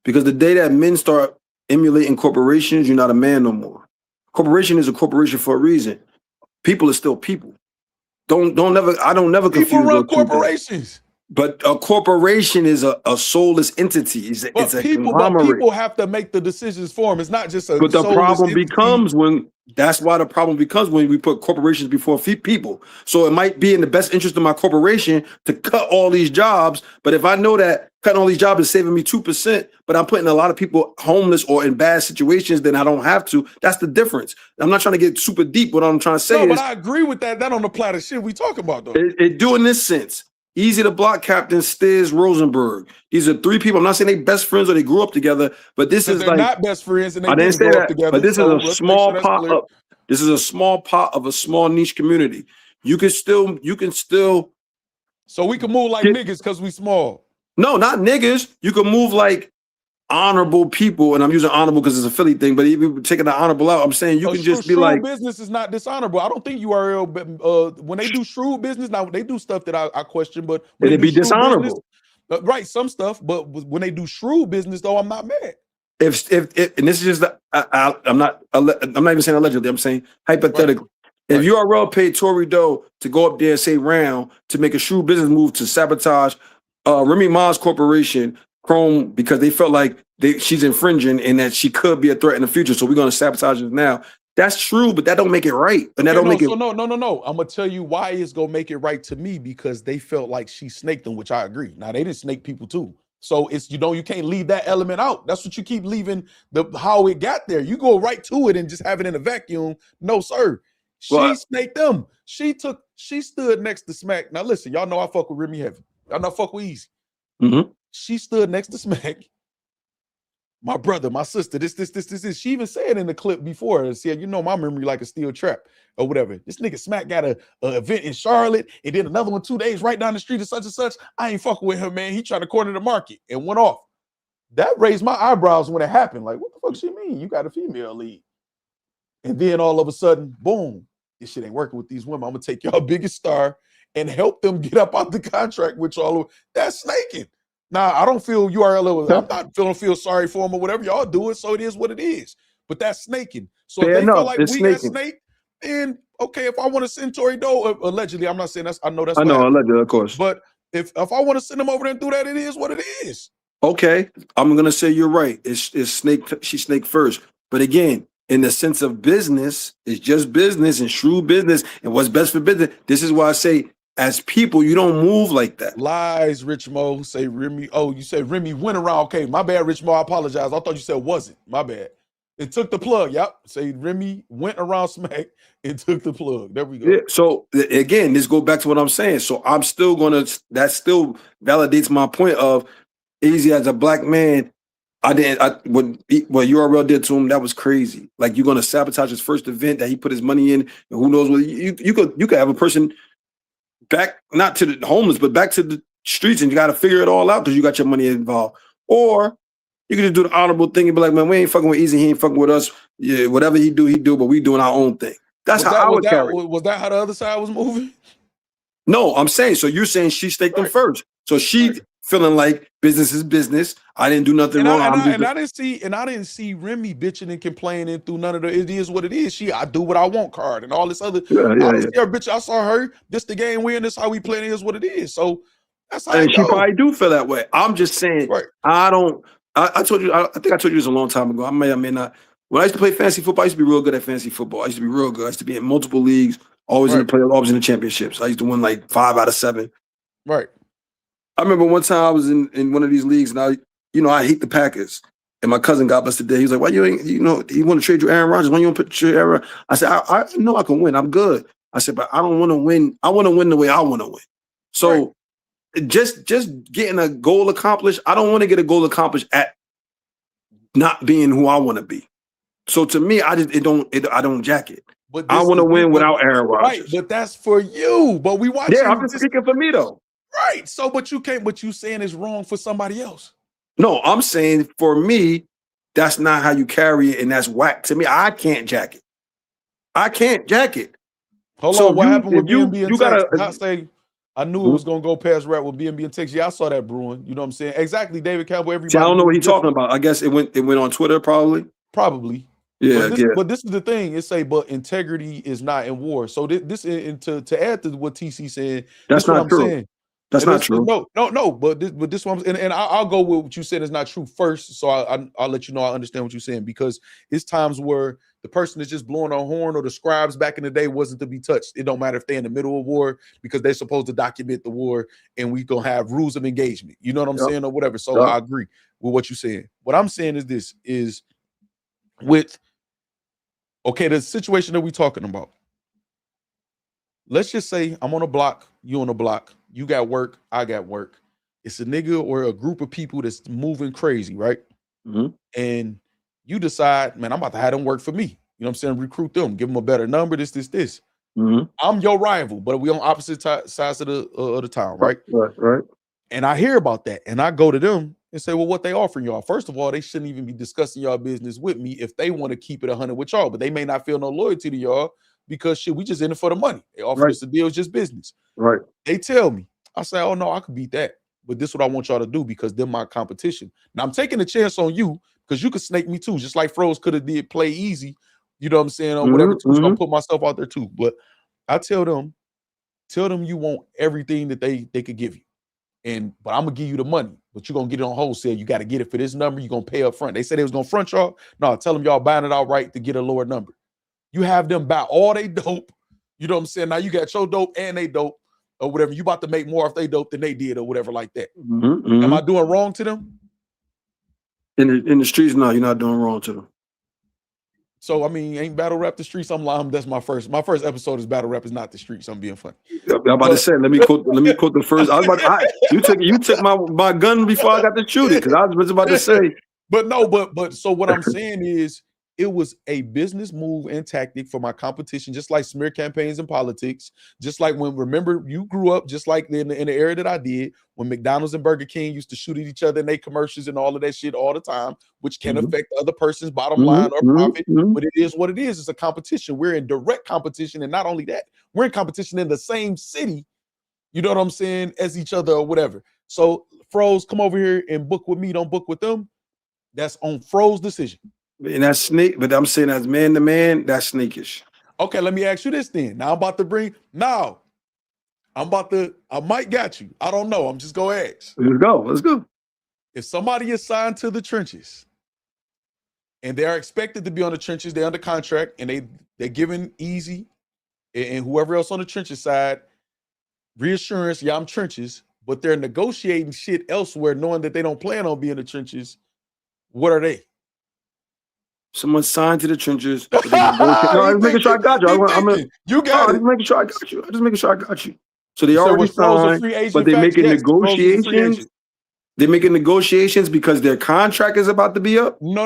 Because the day that men start emulating corporations, you're not a man no more. Corporation is a corporation for a reason. People are still people. I don't never confuse people run corporations. But a corporation is a soulless entity. It's a conglomerate. But people have to make the decisions for them. It's not just a. But the problem entity. becomes when. That's why the problem becomes when we put corporations before people. So it might be in the best interest of my corporation to cut all these jobs. But if I know that cutting all these jobs is saving me 2%, but I'm putting a lot of people homeless or in bad situations, then I don't have to. That's the difference. I'm not trying to get super deep. What I'm trying to say is. But I agree with that. That don't apply to shit we talking about though. It do in this sense. Eazy the Block Captain, Stiz, Rosenberg. These are three people. I'm not saying they best friends or they grew up together, but this is they're like not best friends and they I didn't say grow that, up together. but this so is a small pot of this is a small pot of a small niche community. You can still so we can move like niggas because we small. No, not niggas. You can move like honorable people, and I'm using honorable because it's a Philly thing, but even taking the honorable out, I'm saying you can just be like business is not dishonorable. I don't think URL when they do shrewd business, now they do stuff that I question, but when it'd be dishonorable. Business, right, some stuff, but when they do shrewd business though, I'm not mad. if and this is just I'm not even saying allegedly, I'm saying hypothetically. If URL paid Tory Doe to go up there and say round to make a shrewd business move to sabotage Remy Ma's corporation, Chrome, because they felt like she's infringing and that she could be a threat in the future, so we're going to sabotage it now. That's true, but that don't make it right, and that don't make it. No. I'm gonna tell you why it's gonna make it right to me, because they felt like she snaked them, which I agree. Now they didn't snake people too, so it's you can't leave that element out. That's what you keep leaving how it got there. You go right to it and just have it in a vacuum. No, sir. She snaked them. She stood next to Smack. Now listen, y'all know I fuck with Remy heavy. Y'all know I fuck with Eazy. Mm-hmm. She stood next to Smack. My brother, my sister, this. She even said in the clip before, and said, my memory like a steel trap or whatever. This nigga Smack got a event in Charlotte and then another one 2 days right down the street of such and such. I ain't fucking with him, man. He tried to corner the market and went off. That raised my eyebrows when it happened. Like, what the fuck she mean? You got a female lead. And then all of a sudden, boom, this shit ain't working with these women. I'm gonna take y'all biggest star and help them get up out the contract with y'all. That's snaking. Now, I don't feel URL. I'm not feel sorry for them or whatever. Y'all do it, so it is what it is. But that's snaking. So if they feel like we got snake, then okay, if I want to send Tory Doe, allegedly, I'm not saying that's. I know that's. I know, allegedly, of course. But if I want to send them over there and do that, it is what it is. Okay, I'm gonna say you're right. It's snake. She snake first. But again, in the sense of business, it's just business and shrewd business and what's best for business. This is why I say, as people, you don't move like that. Lies, Rich Mo. Say Remy. Oh, you said Remy went around. Okay, my bad, Rich Mo. I apologize. I thought you said wasn't. My bad. It took the plug. Yep. Say Remy went around Smack and took the plug. There we go. Yeah, so again, this goes back to what I'm saying. So I'm still that still validates my point of Eazy as a black man. What URL did to him, that was crazy. Like, you're gonna sabotage his first event that he put his money in, and who knows what you could have a person back, not to the homeless, but back to the streets, and you got to figure it all out because you got your money involved. Or you can just do the honorable thing and be like, man, we ain't fucking with Eazy, he ain't fucking with us. Yeah, whatever he do, but we doing our own thing. That's how I would carry it. Was that how the other side was moving? No, I'm saying, so you're saying she staked them first. So she feeling like business is business. I didn't do nothing wrong. I didn't see Remy bitching and complaining through none of the it is what it is. I do what I want card and all this other. Bitch, I saw her. This the game we're in. This how we play. It is what it is. So that's how. And she probably do feel that way. I'm just saying. I don't. I told you. I think I told you this a long time ago. I may not. When I used to play fantasy football, I used to be real good at fantasy football. I used to be real good. I used to be in multiple leagues. Always in the playoffs, always in the championships. I used to win like 5 out of 7. Right. I remember one time I was in one of these leagues, and I hate the Packers. And my cousin got us today. He was like, "Why you ain't, you want to trade you Aaron Rodgers? Why you don't put your Aaron?" I said, I know I can win. I'm good. I said, but I don't want to win. I want to win the way I want to win. So just getting a goal accomplished, I don't want to get a goal accomplished at not being who I want to be. So to me, I don't jack it. But I want to win without Aaron Rodgers. Right, but that's for you. But we watch. Yeah, I'm just speaking for me though. Right. So, but you can't. What you saying is wrong for somebody else. No, I'm saying for me, that's not how you carry it, and that's whack to me. I can't jack it. I can't jack it. Hold on. What happened with BNB and Texas? Not say I knew it was gonna go past rap with BNB and Texas. Yeah, I saw that brewing. You know what I'm saying? Exactly, David Campbell. Everybody. See, I don't know what he's talking about. I guess it went on Twitter, probably. Probably. Yeah, but this is the thing. It say, but integrity is not in war. So this to add to what TC said, that's not true. Saying. That's not true. No. But this one, and I'll go with what you said is not true first. So I'll let you know I understand what you're saying, because it's times where the person is just blowing a horn, or the scribes back in the day wasn't to be touched. It don't matter if they're in the middle of war, because they're supposed to document the war, and we gonna have rules of engagement. You know what I'm saying, or whatever. So I agree with what you're saying. What I'm saying is this is with. Okay, the situation that we're talking about. Let's just say I'm on a block, you on a block, you got work, I got work. It's a nigga or a group of people that's moving crazy, right? Mm-hmm. And you decide, man, I'm about to have them work for me. You know what I'm saying? Recruit them, give them a better number, this. Mm-hmm. I'm your rival, but we on opposite sides of the town, right? Right. And I hear about that, and I go to them and say, well, what they offering y'all? First of all, they shouldn't even be discussing y'all business with me if they want to keep it 100 with y'all, but they may not feel no loyalty to y'all because shit, we just in it for the money. They offer us a deal, it's just business. Right. They tell me, I say, oh no, I could beat that, but this is what I want y'all to do because they're my competition. Now I'm taking a chance on you because you could snake me too, just like Froze could have did play easy, you know what I'm saying, or whatever too. So I'm put myself out there too. But I tell them you want everything that they could give you. But I'm gonna give you the money, but you're gonna get it on wholesale. You got to get it for this number. You're gonna pay up front. They said they was gonna front y'all. No, tell them y'all buying it outright to get a lower number. You have them buy all they dope. You know what I'm saying? Now you got your dope and they dope or whatever. You about to make more if they dope than they did or whatever like that. Am I doing wrong to them? In the streets, no, you're not doing wrong to them. So I mean, ain't battle rap the streets? I'm lying. That's my first episode is battle rap is not the streets. I'm being funny. I'm about to say, let me quote the first. I was about you took my gun before I got to shoot it because I was about to say. But so what I'm saying is it was a business move and tactic for my competition, just like smear campaigns in politics, just like remember you grew up just like in the era that I did when McDonald's and Burger King used to shoot at each other in their commercials and all of that shit all the time, which can affect the other person's bottom line or profit. But it is what it is. It's a competition. We're in direct competition. And not only that, we're in competition in the same city, you know what I'm saying, as each other or whatever. So Froze, come over here and book with me. Don't book with them. That's on Froze's decision. And that's snake, but I'm saying as man to man, that's snakish. Okay, let me ask you this then. I might got you. I don't know. I'm just gonna ask. Let's go. If somebody is signed to the trenches and they are expected to be on the trenches, they're under contract, and they're giving Eazy and whoever else on the trenches side reassurance, yeah, I'm trenches, but they're negotiating shit elsewhere, knowing that they don't plan on being in the trenches. What are they? Someone signed to the trenches. No, I'm making sure I got you. You got it. I'm making sure I got you. I'm just making sure I got you. So they already signed, but they're making negotiations. They're making negotiations because their contract is about to be up. No,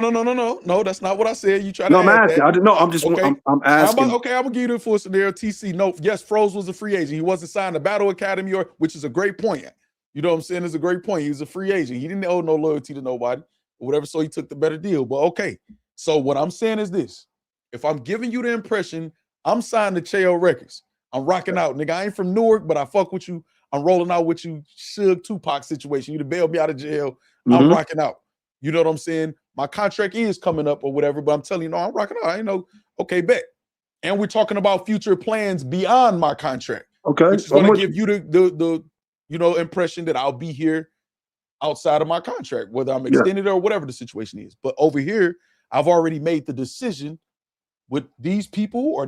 that's not what I said. You try to. No, I'm asking. I'm asking. I'm gonna give you the full scenario. TC, no, yes, Froze was a free agent. He wasn't signed to Battle Academy, which is a great point. You know what I'm saying? It's a great point. He was a free agent. He didn't owe no loyalty to nobody or whatever, so he took the better deal. But okay. So what I'm saying is this: if I'm giving you the impression I'm signed to Chael Records, I'm rocking out, nigga. I ain't from Newark, but I fuck with you. I'm rolling out with you, Suge Tupac situation. You to bail me out of jail. I'm rocking out. You know what I'm saying? My contract is coming up or whatever, but I'm telling you, no, I'm rocking out. I ain't know. Okay, bet. And we're talking about future plans beyond my contract. Okay, which is going to give you the impression that I'll be here outside of my contract, whether I'm extended or whatever the situation is. But over here, I've already made the decision with these people or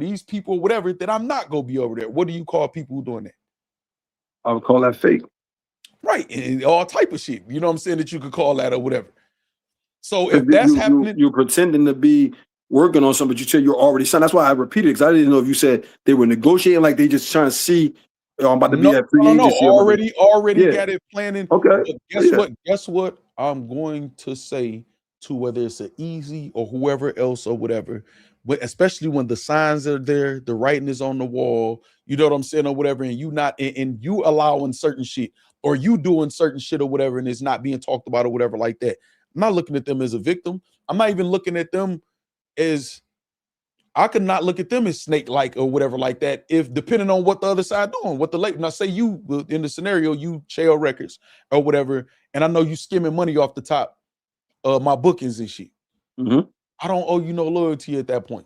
whatever that I'm not going to be over there. What do you call people who doing that? I would call that fake. Right. And all type of shit. You know what I'm saying? That you could call that or whatever. So if that's happening. You're pretending to be working on something, but you said you're already signed. That's why I repeated it, because I didn't know if you said they were negotiating, like they just trying to see, I'm about to be at free agency. Already got it planning. Okay. Guess what? I'm going to say to whether it's an Eazy or whoever else or whatever, but especially when the signs are there, the writing is on the wall, you know what I'm saying, or whatever, and you allowing certain shit or you doing certain shit or whatever, and it's not being talked about or whatever like that. I'm not looking at them as a victim. I'm not even looking at them as, I could not look at them as snake-like or whatever like that, if depending on what the other side doing, what the label. Now say you, in the scenario, you Chael Records or whatever, and I know you skimming money off the top my bookings and shit. I don't owe you no loyalty at that point.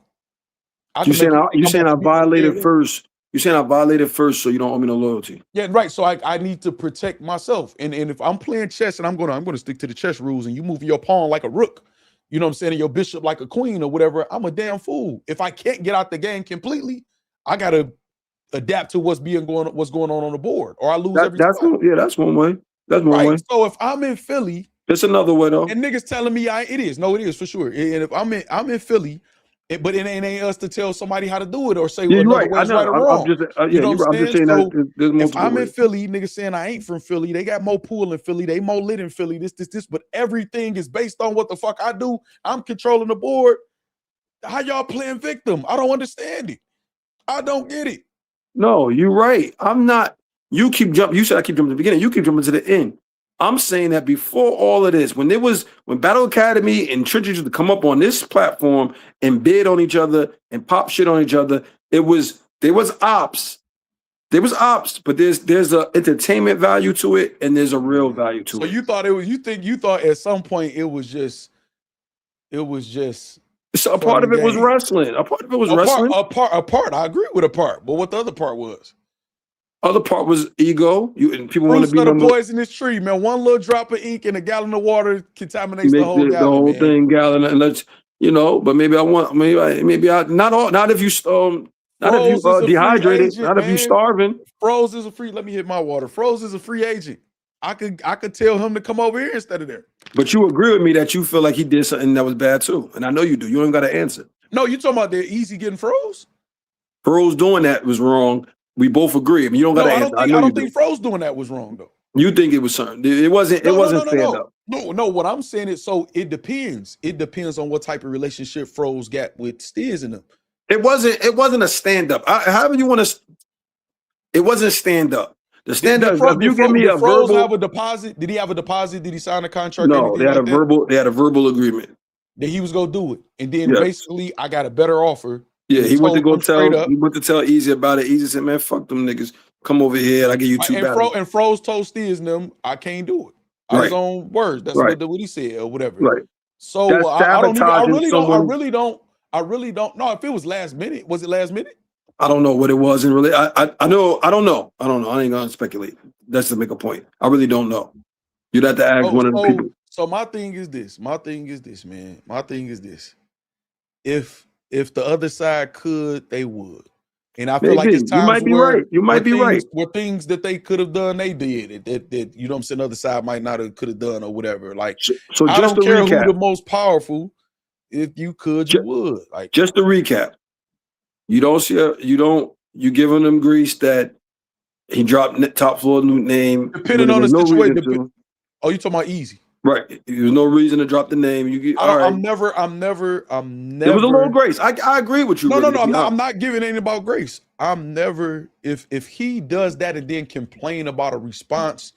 You saying I violated first. You saying I violated first, so you don't owe me no loyalty. Yeah, right. So I need to protect myself. And if I'm playing chess and I'm gonna stick to the chess rules, and you moving your pawn like a rook, you know what I'm saying, and your bishop like a queen or whatever, I'm a damn fool. If I can't get out the game completely, I gotta adapt to what's going on the board, or I lose every time. That's one way. That's one way. So if I'm in Philly, it's another way though. And niggas telling me it is for sure. And if I'm in Philly, but it ain't us to tell somebody how to do it or say you're right. Way's right or wrong. You know what I'm saying? So if I'm in Philly, niggas saying I ain't from Philly, they got more pool in Philly, they more lit in Philly, this, but everything is based on what the fuck I do. I'm controlling the board. How y'all playing victim? I don't understand it. I don't get it. No, you're right. I'm not. You keep jumping. You said I keep jumping to the beginning. You keep jumping to the end. I'm saying that before all of this, when Battle Academy and Trenches used to come up on this platform and bid on each other and pop shit on each other, there was ops. There was ops, but there's a entertainment value to it and there's a real value to it. So you thought at some point it was just It was just. So a part of it was wrestling. A part of it was wrestling. A part. I agree with a part, but what the other part was? Other part was ego. And people want to be the poisonous tree, man. One little drop of ink in a gallon of water contaminates the whole gallon. The whole thing gallon, and let's but maybe I want not if you dehydrated, not if you starving. Froze is a free. Let me hit my water. Froze is a free agent. I could tell him to come over here instead of there. But you agree with me that you feel like he did something that was bad too, and I know you do. You ain't got to answer. No, you talking about the Eazy getting froze? Froze doing that was wrong. We both agree. I mean, you don't got to answer. I don't think Froze doing that was wrong though. You think it was something? It wasn't. It wasn't stand up. No. What I'm saying is, so it depends. It depends on what type of relationship Froze got with Stiz and them. It wasn't a stand up. However you want to. It wasn't stand up. The stand up. If you give me a verbal, have a deposit? Did he have a deposit? Did he sign a contract? No, they had a verbal. They had a verbal agreement that he was gonna do it, and then basically I got a better offer. Yeah, he went to go tell. He went to tell Eazy about it. Eazy said, "Man, fuck them niggas. Come over here. I give you $2." And Froze told Stiz and them, "I can't do it." On his own words. That's what he said or whatever. Right. So I really don't. No, if it was last minute, was it last minute? I don't know what it was, and really, I know. I don't know. I ain't gonna speculate. That's to make a point. I really don't know. You'd have to ask one of the people. So my thing is this, man. My thing is this. If the other side could, they would. And I feel like it's times you might be right. You might be right. Were things that they could have done, they did. That you know what I'm saying, the other side might not have could have done or whatever. Like, so I don't care who the most powerful. If you could, you would. Like, just to recap, you giving them grease that he dropped top floor new name. Depending on the situation. Oh, you talking about Eazy? Right. There's no reason to drop the name. I'm never. It was a little grace. I agree with you. No. I'm not giving anything about grace. I'm never. If he does that and then complain about a response,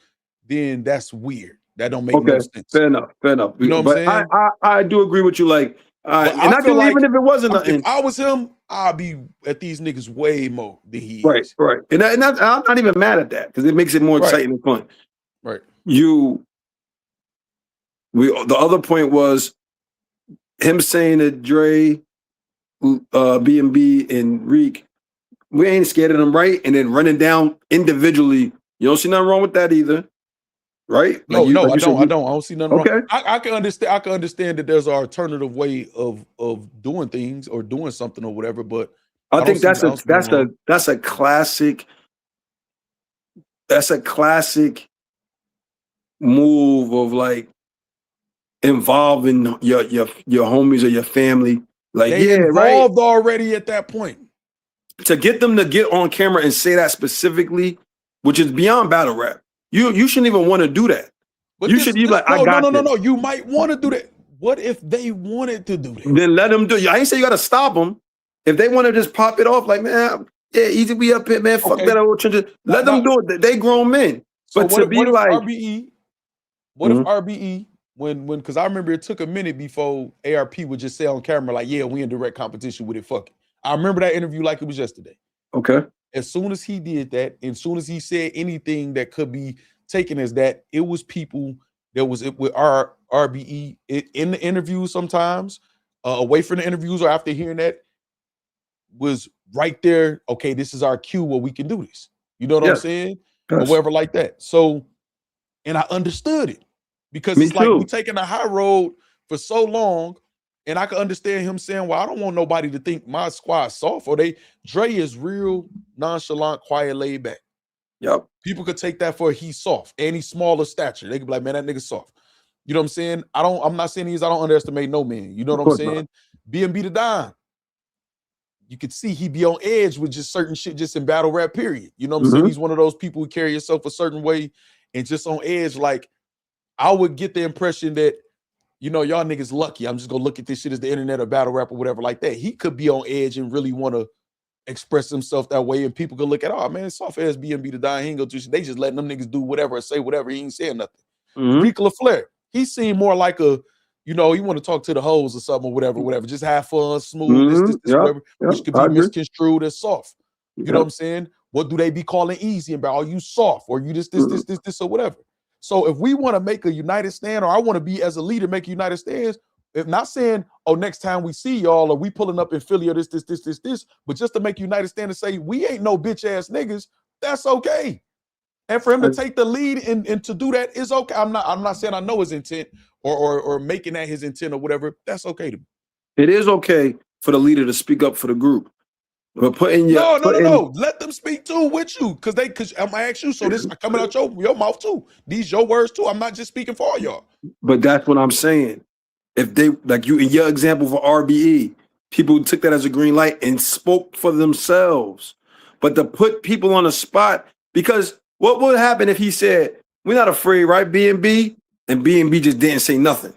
then that's weird. That don't make no sense. Fair enough. You know what I'm saying? I do agree with you. Like, and I feel like even if it wasn't nothing, if I was him, I'd be at these niggas way more than he is. Right. And I'm not even mad at that because it makes it more exciting and fun. Right. The other point was him saying that Dre, B&B, and Reek, we ain't scared of them, right? And then running down individually. You don't see nothing wrong with that either, right? No, I don't see nothing wrong. I can understand that there's an alternative way of doing things or doing something or whatever, but I think that's a classic move of like involving your homies or your family. Like, they involved already at that point. To get them to get on camera and say that specifically, which is beyond battle rap. You shouldn't even want to do that. But you you might want to do that. What if they wanted to do that? Then let them do it. I ain't say you got to stop them. If they want to just pop it off, like, man, yeah, Eazy, we up here, man. Fuck that old change. Let them do it. They grown men. So but what if RBE? What if RBE? When because I remember it took a minute before ARP would just say on camera, like, yeah, we in direct competition with it. Fuck it. I remember that interview like it was yesterday. Okay. As soon as he did that, and as soon as he said anything that could be taken as that, it was people that was with our RBE in the interview sometimes, away from the interviews or after hearing that, was right there. Okay, this is our cue where we can do this. You know what I'm saying? Yes. Or whatever like that. So, and I understood it. Because it's like we're taking a high road for so long, and I can understand him saying, well, I don't want nobody to think my squad's soft, or Dre is real nonchalant, quiet, laid back. Yep. People could take that for he's soft and he's smaller stature. They could be like, man, that nigga's soft. You know what I'm saying? I'm not saying I don't underestimate no man. You know what I'm saying? B&B the Don. You could see he be on edge with just certain shit just in battle rap, period. You know what I'm saying? He's one of those people who carry himself a certain way and just on edge, like, I would get the impression that, y'all niggas lucky. I'm just gonna look at this shit as the internet or battle rap or whatever like that. He could be on edge and really want to express himself that way, and people could look at, oh man, soft ass B&B the Die. He ain't gonna do shit. They just letting them niggas do whatever or say whatever. He ain't saying nothing. Rick LaFleur, he seemed more like a, you want to talk to the hoes or something or whatever. Just have fun, smooth, this, whatever, which could be misconstrued as soft. You know what I'm saying? What do they be calling Eazy about? Are you soft or you this or whatever? So if we want to make a united stand, or I want to be as a leader make a united stance, If not saying, oh, next time we see y'all, or we pulling up in Philly or this, but just to make United stand and say, we ain't no bitch ass niggas, that's okay. And for him to take the lead and to do that is okay. I'm not saying I know his intent or making that his intent or whatever. That's okay to me. It is okay for the leader to speak up for the group. But No. Let them speak too with you. Cause I'm gonna ask you. So this coming out your mouth too. These your words too. I'm not just speaking for y'all. But that's what I'm saying. If they, like you in your example for RBE, people took that as a green light and spoke for themselves. But to put people on the spot, because what would happen if he said, we're not afraid, right, B&B? And B&B just didn't say nothing.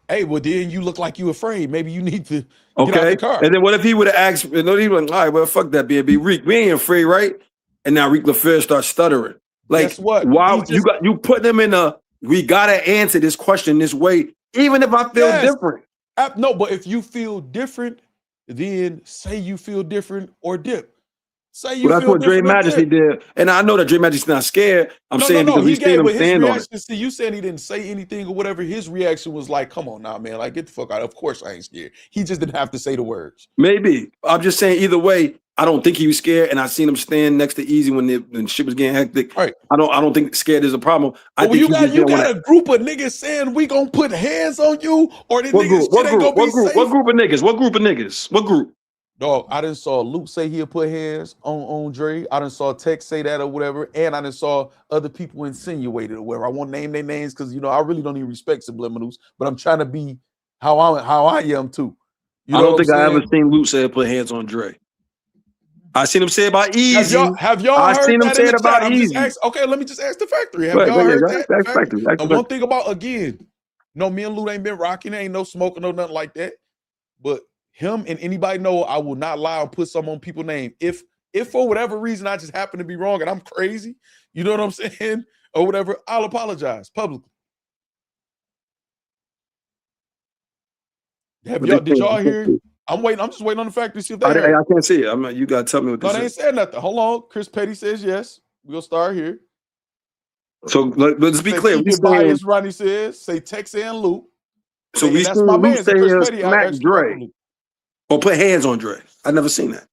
Hey, well, then you look like you afraid. Maybe you need to get out the car. And then what if he would have asked, he was like, all right, well, fuck that, B&B. Reek, we ain't afraid, right? And now Reek LaFleur starts stuttering. Like, guess what? Wow, you put them in a, we gotta answer this question this way, even if I feel different. No, but if you feel different, then say you feel different or dip. Say you that's feel what Dre different. Majesty did. And I know that Dre Majesty's not scared. I'm saying because he's seen him stand on it. See, you saying he didn't say anything or whatever. His reaction was like, come on now, man. Like, get the fuck out. Of course I ain't scared. He just didn't have to say the words. Maybe. I'm just saying either way, I don't think he was scared. And I seen him stand next to Eazy when shit was getting hectic. Right. I don't think scared is a problem. I think you got a group of niggas saying we gonna put hands on you, or the niggas shit ain't gonna be safe. What group of niggas? What group of niggas? What group? Dog, I done saw Luke say he'll put hands on Dre. I done saw Tex say that or whatever. And I done saw other people insinuate it or whatever. I won't name their names because, I really don't even respect subliminals. But I'm trying to be how I am too. I don't think I ever seen Luke say put hands on Dre. I seen him say about Eazy. Have y'all heard seen him that say in the about chat? Eazy. Okay, let me just ask the factory. Have y'all heard that? Factory. And one thing about, again, no, me and Luke ain't been rocking. Ain't no smoking or nothing like that. But him and anybody know I will not lie and put some on people's name. If for whatever reason I just happen to be wrong and I'm crazy, you know what I'm saying? Or whatever, I'll apologize publicly. Did y'all hear? I'm just waiting on the factory to see if they heard. I can't see it. You gotta tell me what this is. No, they ain't said nothing. Hold on. Chris Petty says yes. We'll start here. So let's be clear. Keep it biased, Ronnie says. Say Tex and Luke. So we that's seen my Luke man. say Chris Petty, smack Dre. Or put hands on Dre. I never seen that.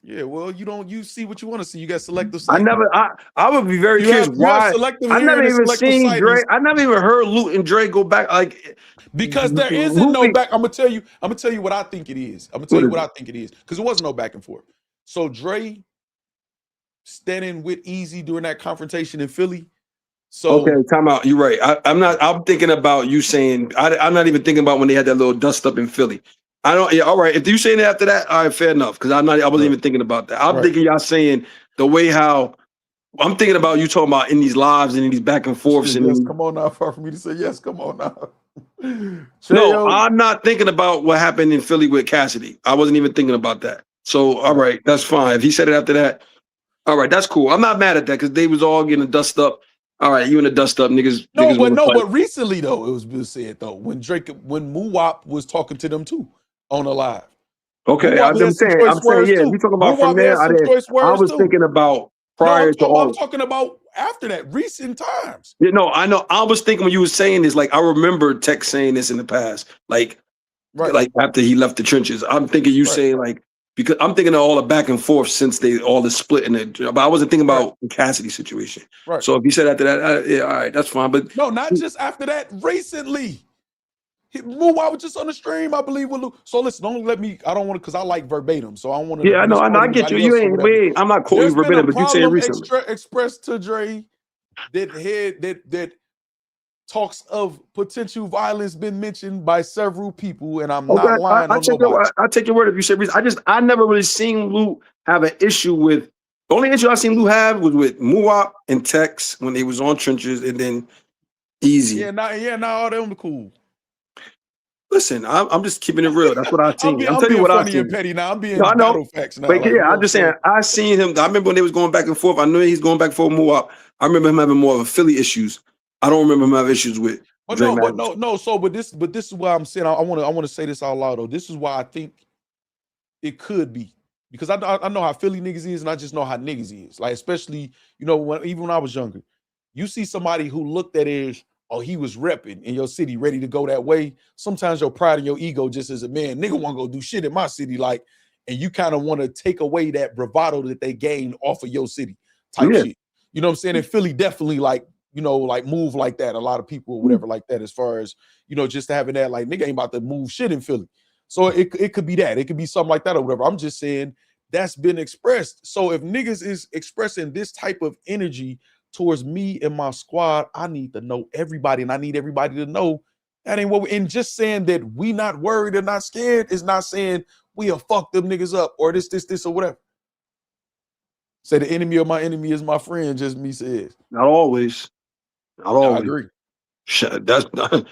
Yeah, well, you see what you want to see. You got selective sight. I would be very curious why. I never even seen Dre. I never even heard Luke and Dre go back because there isn't no back. I'm gonna tell you what I think it is. I'm gonna tell you what I think it is. Because it wasn't no back and forth. So Dre standing with Eazy during that confrontation in Philly. So okay, time out. You're right. I'm thinking about you saying I'm not even thinking about when they had that little dust up in Philly. All right. If you saying it after that, all right, fair enough. Because I wasn't even thinking about that. I'm thinking y'all saying the way how I'm thinking about you talking about in these lives and in these back and forths. Yes, come on now. Far for me to say yes, come on now. No, I'm not thinking about what happened in Philly with Cassidy. I wasn't even thinking about that. So all right, that's fine. If he said it after that, all right, that's cool. I'm not mad at that because they was all getting a dust up. All right, you in the dust up, niggas. But recently though, it was said though when Muwap was talking to them too. On the live. Okay, I'm saying, yeah, you talking about from there. I was thinking about prior to all. I'm talking about after that, recent times. Yeah, no, I know. I was thinking when you were saying this, like I remember Tex saying this in the past, like after he left the trenches. I'm thinking you saying like because I'm thinking of all the back and forth since they all the split in it. But I wasn't thinking about the Cassidy situation. Right. So if you said after that, yeah, all right, that's fine. But no, not just after that. Recently. I was just on the stream, I believe. With Luke. So listen, don't let me. I don't want to because I like verbatim. So I don't want to. Yeah, I know. I get you. You ain't. I'm not quoting verbatim, but you saying recently. Expressed to Dre that talks of potential violence been mentioned by several people, and I'm not lying. I take your word if you say recently. I never really seen Luke have an issue with. The only issue I seen Luke have was with Muwap and Tex when they was on trenches, and then Eazy. Yeah, all them cool. Listen, I'm just keeping it real. That's what I've seen. I'm telling you what I've seen. Petty now. I'm being battle facts now. But yeah, I'm just saying. I seen him. I remember when they was going back and forth. I knew he's going back and forth with Muwap. I remember him having more of a Philly issues. I don't remember him having issues with. But no. So, but this is why I'm saying I want to say this out loud though. This is why I think it could be because I know how Philly niggas is, and I just know how niggas is. Like especially even when I was younger, you see somebody who looked at it as or he was repping in your city, ready to go that way. Sometimes your pride and your ego, just as a man, nigga want to go do shit in my city, like, and you kind of want to take away that bravado that they gained off of your city type shit. You know what I'm saying? And Philly definitely like, you know, like move like that. A lot of people or whatever like that, as far as, you know, just having that, like, nigga ain't about to move shit in Philly. So it could be that. It could be something like that or whatever. I'm just saying that's been expressed. So if niggas is expressing this type of energy towards me and my squad, I need to know everybody, and I need everybody to know that ain't what we, and just saying that we not worried or not scared is not saying we'll fuck them niggas up or this or whatever. Say the enemy of my enemy is my friend, just me says. Not always. Not always. I agree. That's not.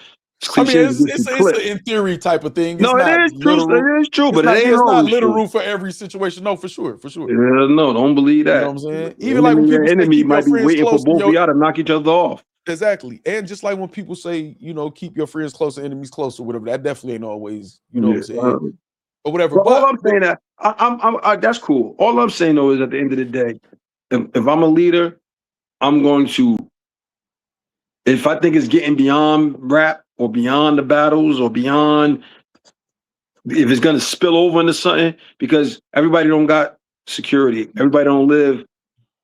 I mean, it's an in theory type of thing. It's no, not it is literal. true. It is true, but not, it ain't it's not always literal true. for every situation. No, for sure. Yeah, no, don't believe that. You know what I'm saying? Even like when people say enemy keep might be your friends waiting for close both of y'all to knock each other off. Exactly. And just like when people say, you know, keep your friends close and enemies close or whatever, that definitely ain't always, you know what I'm saying? Or whatever. But all I'm saying that I'm that's cool. All I'm saying though is at the end of the day, if I'm a leader, I'm going to, if I think it's getting beyond rap or beyond the battles or beyond, if it's gonna spill over into something, because everybody don't got security. Everybody don't live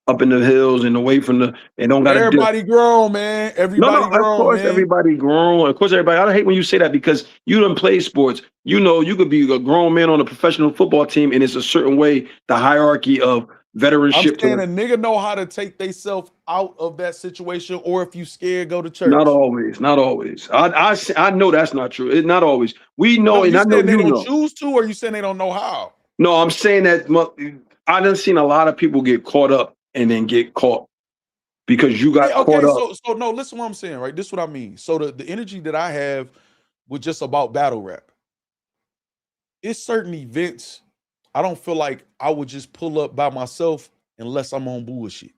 up in the hills and away from the, they don't got everybody grown, man. Everybody grown, of course, man. everybody grown. Of course, everybody. I hate when you say that because you don't play sports. You know, you could be a grown man on a professional football team, and it's a certain way the hierarchy of veteranship. I'm saying a nigga know how to take themselves out of that situation, or if you scared, go to church. Not always. Not always. I know that's not true. It's not always. We know, no, and I know they you don't know. choose to, or you saying they don't know how? No, I'm saying that I done seen a lot of people get caught up and then get caught because you got caught up. So no, listen what I'm saying, right? This is what I mean. So the energy that I have with just about battle rap, it's certain events I don't feel like I would just pull up by myself unless I'm on bullshit.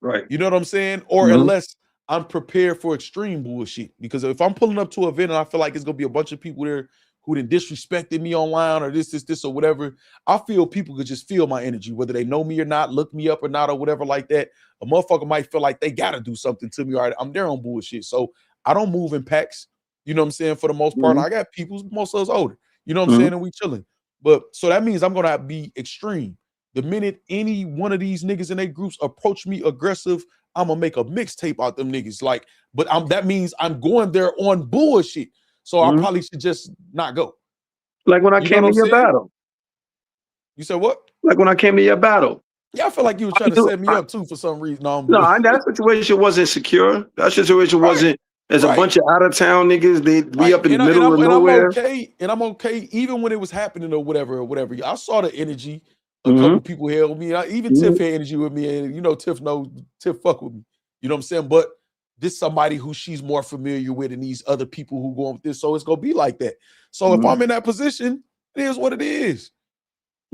Right. You know what I'm saying? Or unless I'm prepared for extreme bullshit. Because if I'm pulling up to an event and I feel like it's gonna be a bunch of people there who done disrespected me online or this or whatever, I feel people could just feel my energy, whether they know me or not, look me up or not, or whatever like that. A motherfucker might feel like they gotta do something to me, or I'm there on bullshit. So I don't move in packs, you know what I'm saying, for the most part. I got people, most of us older, you know what I'm saying, and we chilling. But so that means I'm gonna be extreme. The minute any one of these niggas in their groups approach me aggressive, I'm gonna make a mixtape out them niggas. Like, but that means I'm going there on bullshit. So I probably should just not go. Like when I came to your battle. You said what? Like when I came to your battle. Yeah, I feel like you were trying to set me up too for some reason. No, that situation wasn't secure. That situation wasn't. There's a bunch of out of town niggas. They be up in the middle of nowhere. I'm okay, even when it was happening or whatever. I saw the energy. A couple people held me. Even Tiff had energy with me, and you know Tiff fuck with me. You know what I'm saying? But this somebody who she's more familiar with, and these other people who go on with this, so it's gonna be like that. So if I'm in that position, it is what it is.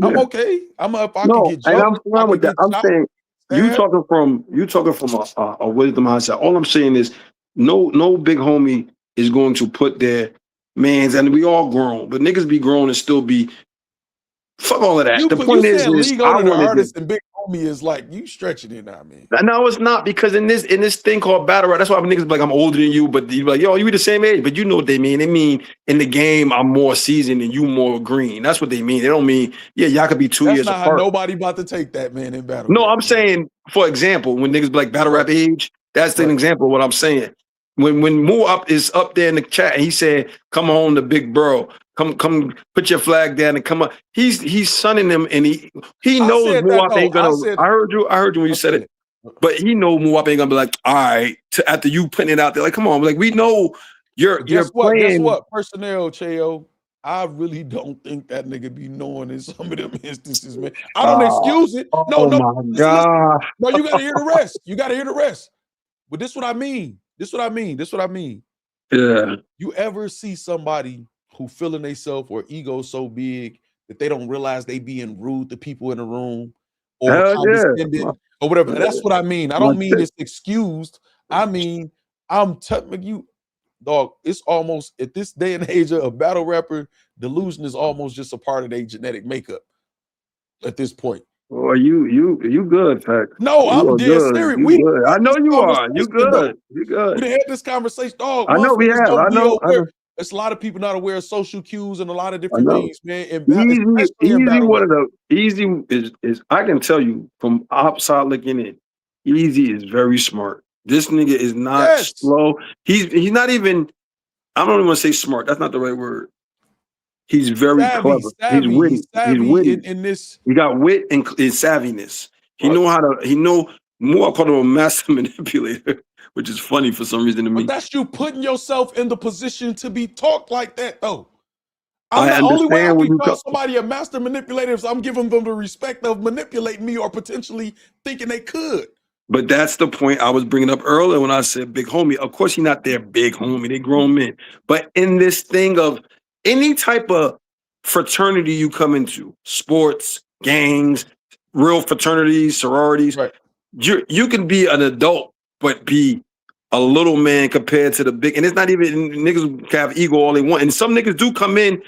I'm okay. If I can get jumped, and I'm fine with that. I'm saying you talking from a wisdom mindset. All I'm saying is no big homie is going to put their mans, and we all grown, but niggas be grown and still be fuck all of that. The point is I want artist and big homie is like you stretching it now, man. No, it's not, because in this thing called battle rap, that's why niggas be like, I'm older than you, but you be like, yo, you be the same age, but you know what they mean. They mean in the game, I'm more seasoned and you more green. That's what they mean. They don't mean, yeah, y'all could be 2 years apart. How nobody about to take that, man, in battle. No, I'm saying, for example, when niggas be like battle rap age, that's an example of what I'm saying. When Moo Up is up there in the chat and he said, come on, the big bro. Come put your flag down and come up. He's sunning them, and he knows Moo Up ain't gonna. I heard you when you said it. But he know Moo Up ain't gonna be like, all right, after you putting it out there, like, come on, like we know you're playing. Guess what? Personnel, Cheo. I really don't think that nigga be knowing in some of them instances, man. I don't excuse it. No, my God. No, you gotta hear the rest. You gotta hear the rest. But this what I mean. Yeah. You ever see somebody who feeling themselves or ego so big that they don't realize they being rude to people in the room or condescending or whatever? That's what I mean. I don't mean it's excused. I mean, I'm telling you, dog, it's almost at this day and age of a battle rapper, delusion is almost just a part of their genetic makeup at this point. Oh, you good, Factz. No, You I'm are dead good. serious. You We good. I had know this you are. You conversation, though. good. You We good. done had this conversation. Oh, I know we motherfuckers have. don't I be know. aware. It's a lot of people not aware of social cues and a lot of I different know. things, man. And Eazy, especially in battle rap. one of the Eazy is I can tell you from outside looking in, Eazy is very smart. This nigga is not Yes. slow. He's not even. I don't even want to say smart. That's not the right word. He's very clever. He's witty. He's savvy He's witty. in this. He got wit and savviness. He Right. know how to. He know more. I call him a master manipulator, which is funny for some reason to me. But that's you putting yourself in the position to be talked like that, though. I The only way I understand when can you call come. somebody a master manipulator is I'm giving them the respect of manipulating me or potentially thinking they could. But that's the point I was bringing up earlier when I said big homie. Of course, he's not their big homie. They grown men. But in this thing of any type of fraternity you come into, sports, gangs, real fraternities, sororities, Right. you can be an adult, but be a little man compared to the big. And it's not even niggas can have ego all they want. And some niggas do come in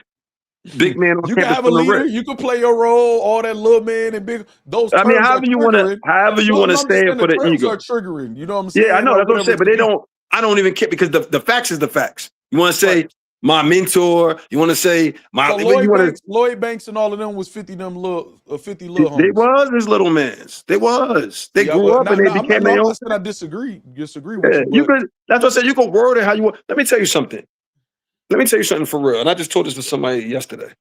big man on You can campus have a from the leader, rip. you can play your role, all that little man and big. Those I mean, terms however are you want to, triggering. say it for the terms ego. are triggering. You know what I'm saying? Yeah, I know. Or That's what I'm saying. But whatever. I don't even care because the facts is the facts. You want to say Right. my mentor, you want to say my, So Lloyd Banks and all of them was 50 little homies. they was his little mans. They was. They Yeah, grew but up and they became their I'm own. not saying I disagree with Yeah, you, but that's what I said. You can word it how you want. Let me tell you something. Let me tell you something for real. And I just told this to somebody yesterday.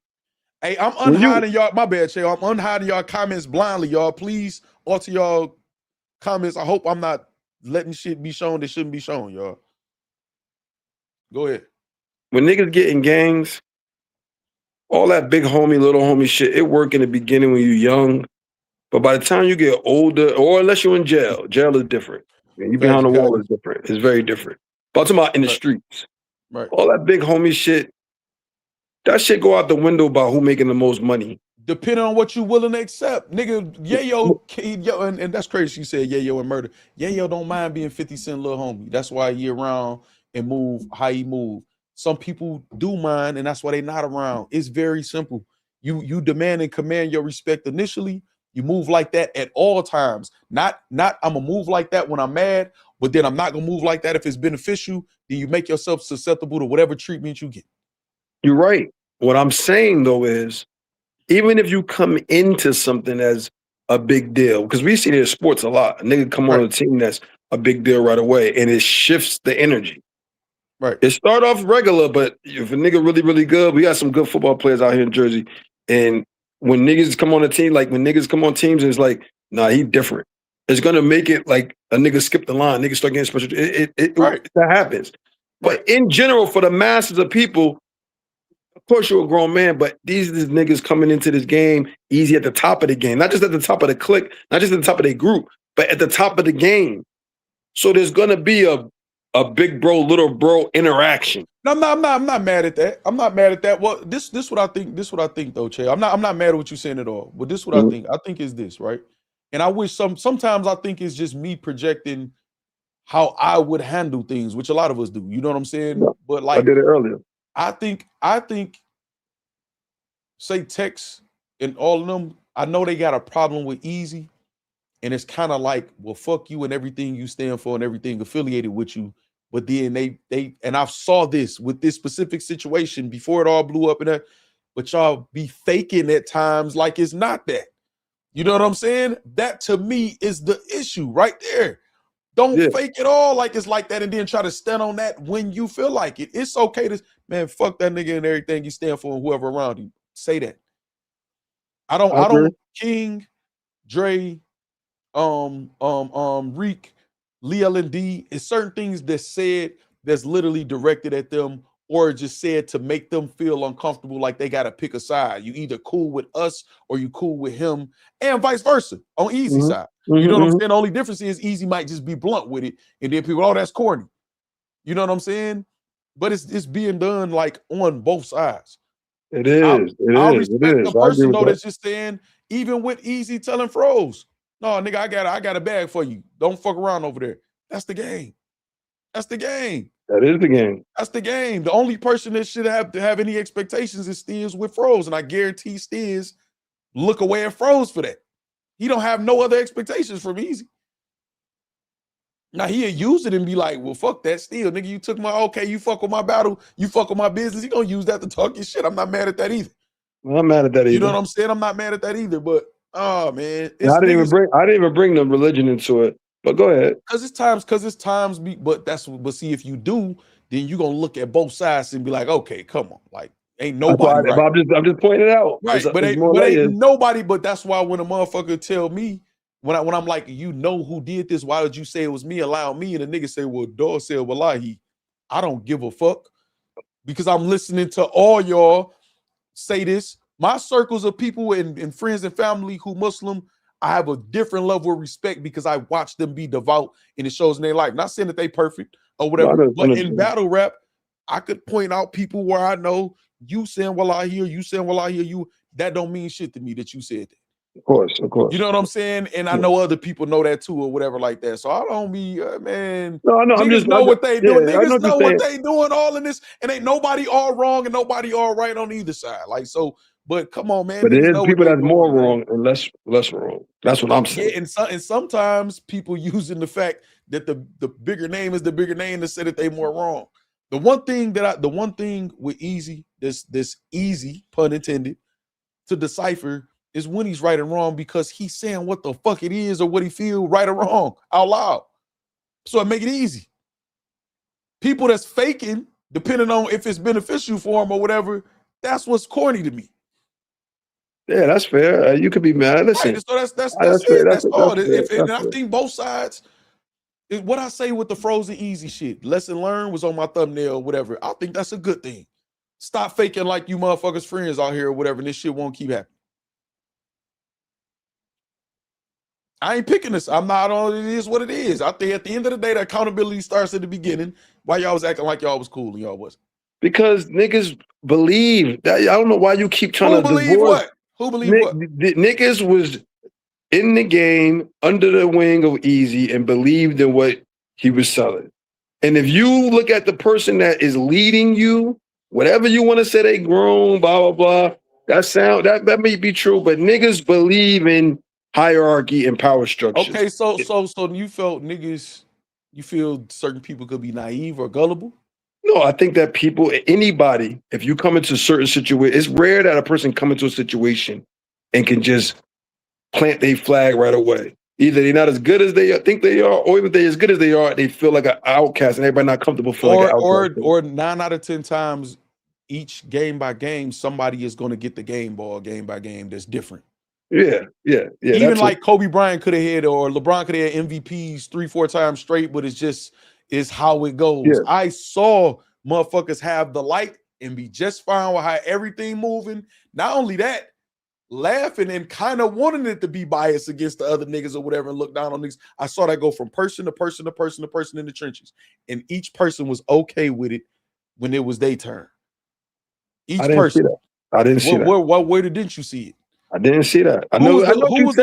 hey, I'm unhiding y'all. My bad, Che. I'm unhiding y'all comments blindly, y'all. Please alter y'all comments. I hope I'm not letting shit be shown that shouldn't be shown, y'all. Go ahead. When niggas get in gangs, all that big homie, little homie shit, it work in the beginning when you're young. But by the time you get older, or unless you're in jail is different. You behind the wall is different. It's very different. But I'm talking about in the streets. Right. All that big homie shit, that shit go out the window about who making the most money. Depending on what you willing to accept. Nigga, Yayo, and that's crazy she said Yayo and murder. Yayo don't mind being 50 Cent little homie. That's why he around and move how he move. Some people do mind, and that's why they not around. It's very simple. You demand and command your respect initially. You move like that at all times. Not I'm gonna move like that when I'm mad, but then I'm not gonna move like that if it's beneficial. Then you make yourself susceptible to whatever treatment you get. You're right. What I'm saying though is, even if you come into something as a big deal, because we see it in sports a lot. A nigga come on a team that's a big deal right away, and it shifts the energy. Right. It start off regular, but if a nigga really, really good, we got some good football players out here in Jersey. And when niggas come on a team, like when niggas come on teams, it's like, nah, he different. It's gonna make it like a nigga skip the line, niggas start getting special. That happens. But in general, for the masses of people, of course you're a grown man, but these niggas coming into this game easy at the top of the game, not just at the top of the clique, not just at the top of their group, but at the top of the game. So there's gonna be a big bro, little bro interaction. No, I'm not mad at that. I'm not mad at that. Well, this what I think. This what I think though, Che. I'm not mad at what you're saying at all. But this what I think. I think is this, right? And I wish sometimes I think it's just me projecting how I would handle things, which a lot of us do. You know what I'm saying? Yeah, but like I did it earlier. I think say Tex and all of them, I know they got a problem with Eazy. And it's kind of like, well, fuck you and everything you stand for and everything affiliated with you. But then they and I saw this with this specific situation before it all blew up and that, but y'all be faking at times like it's not that. You know what I'm saying? That to me is the issue right there. Don't fake it all like it's like that and then try to stand on that when you feel like it. It's okay to, man, fuck that nigga and everything you stand for and whoever around you. Say that. I don't King, Dre, Reek, Lee L&D, it's certain things that's said that's literally directed at them or just said to make them feel uncomfortable like they got to pick a side. You either cool with us or you cool with him and vice versa on Eazy side. You know what I'm saying? The only difference is Eazy might just be blunt with it and then people, oh, that's corny. You know what I'm saying? But it's being done like on both sides. It is. I respect the person though that's just saying, even with Eazy telling Froze, no, nigga, I got a bag for you. Don't fuck around over there. That's the game. That's the game. That is the game. That's the game. The only person that should have to have any expectations is Stiz with Froze. And I guarantee Stiz look away at Froze for that. He don't have no other expectations from Eazy. Now he'll use it and be like, well, fuck that still. Nigga, you took my, okay, you fuck with my battle, you fuck with my business. He gonna use that to talk your shit. I'm not mad at that either. Well, I'm mad at that either. You know what I'm saying? I'm not mad at that either, but oh man. I didn't even bring the religion into it. But go ahead. Cause it's times but see, if you do, then you're gonna look at both sides and be like, okay, come on. Like, ain't nobody right. I'm just pointing it out. Right, but ain't nobody, but that's why when a motherfucker tell me, when I'm like, you know who did this, why did you say it was me? Allow me, and the nigga say, well, dog said, wallahi, I don't give a fuck, because I'm listening to all y'all say this. My circles of people and friends and family who Muslim, I have a different level of respect because I watch them be devout and it shows in their life. Not saying that they perfect or whatever, but in battle rap, I could point out people where I know you saying, well, I hear you saying, well, I hear you. That don't mean shit to me that you said that. Of course. You know what I'm saying? And I know other people know that too or whatever like that. So I don't be, man. No, niggas know what they doing. Niggas know what they doing all in this. And ain't nobody all wrong and nobody all right on either side. Like, so, but come on, man. But there's people that's more wrong and less wrong. That's what I'm saying. Yeah, and sometimes people using the fact that the bigger name is the bigger name to say that they more wrong. The one thing with Eazy, this easy, pun intended, to decipher is when he's right and wrong, because he's saying what the fuck it is or what he feel right or wrong out loud. So it make it easy. People that's faking, depending on if it's beneficial for him or whatever, that's what's corny to me. Yeah, that's fair. You could be mad. Listen, right, so that's it. That's all. And I think both sides. What I say with the frozen Eazy shit, lesson learned was on my thumbnail or whatever. I think that's a good thing. Stop faking like you motherfuckers friends out here or whatever, and this shit won't keep happening. I ain't picking this. I'm not on it. Is what it is. I think at the end of the day, the accountability starts at the beginning. Why y'all was acting like y'all was cool and y'all wasn't? Because niggas believe that. I don't know why you keep trying to believe divorce. What? Who believe what? Niggas was in the game under the wing of Eazy and believed in what he was selling. And if you look at the person that is leading you, whatever you want to say, they grown, blah, blah, blah. That may be true, but niggas believe in hierarchy and power structures. Okay, so you felt niggas, you feel certain people could be naive or gullible? No, I think that anybody, if you come into certain situations, it's rare that a person come into a situation and can just plant their flag right away. Either they're not as good as they think they are, or even if they're as good as they are, they feel like an outcast and everybody not comfortable feeling like an outcast. Or 9 out of 10 times, each game by game, somebody is going to get the game ball game by game that's different. Yeah. Even like Kobe Bryant could have had, or LeBron could have had MVPs 3-4 times straight, but it's how it goes. Yeah. I saw motherfuckers have the light and be just fine with how everything moving. Not only that, laughing and kind of wanting it to be biased against the other niggas or whatever and look down on niggas. I saw that go from person to person to person to person in the trenches. And each person was okay with it when it was their turn. Each person. I didn't see that. Where didn't you see it? I didn't see that. Who was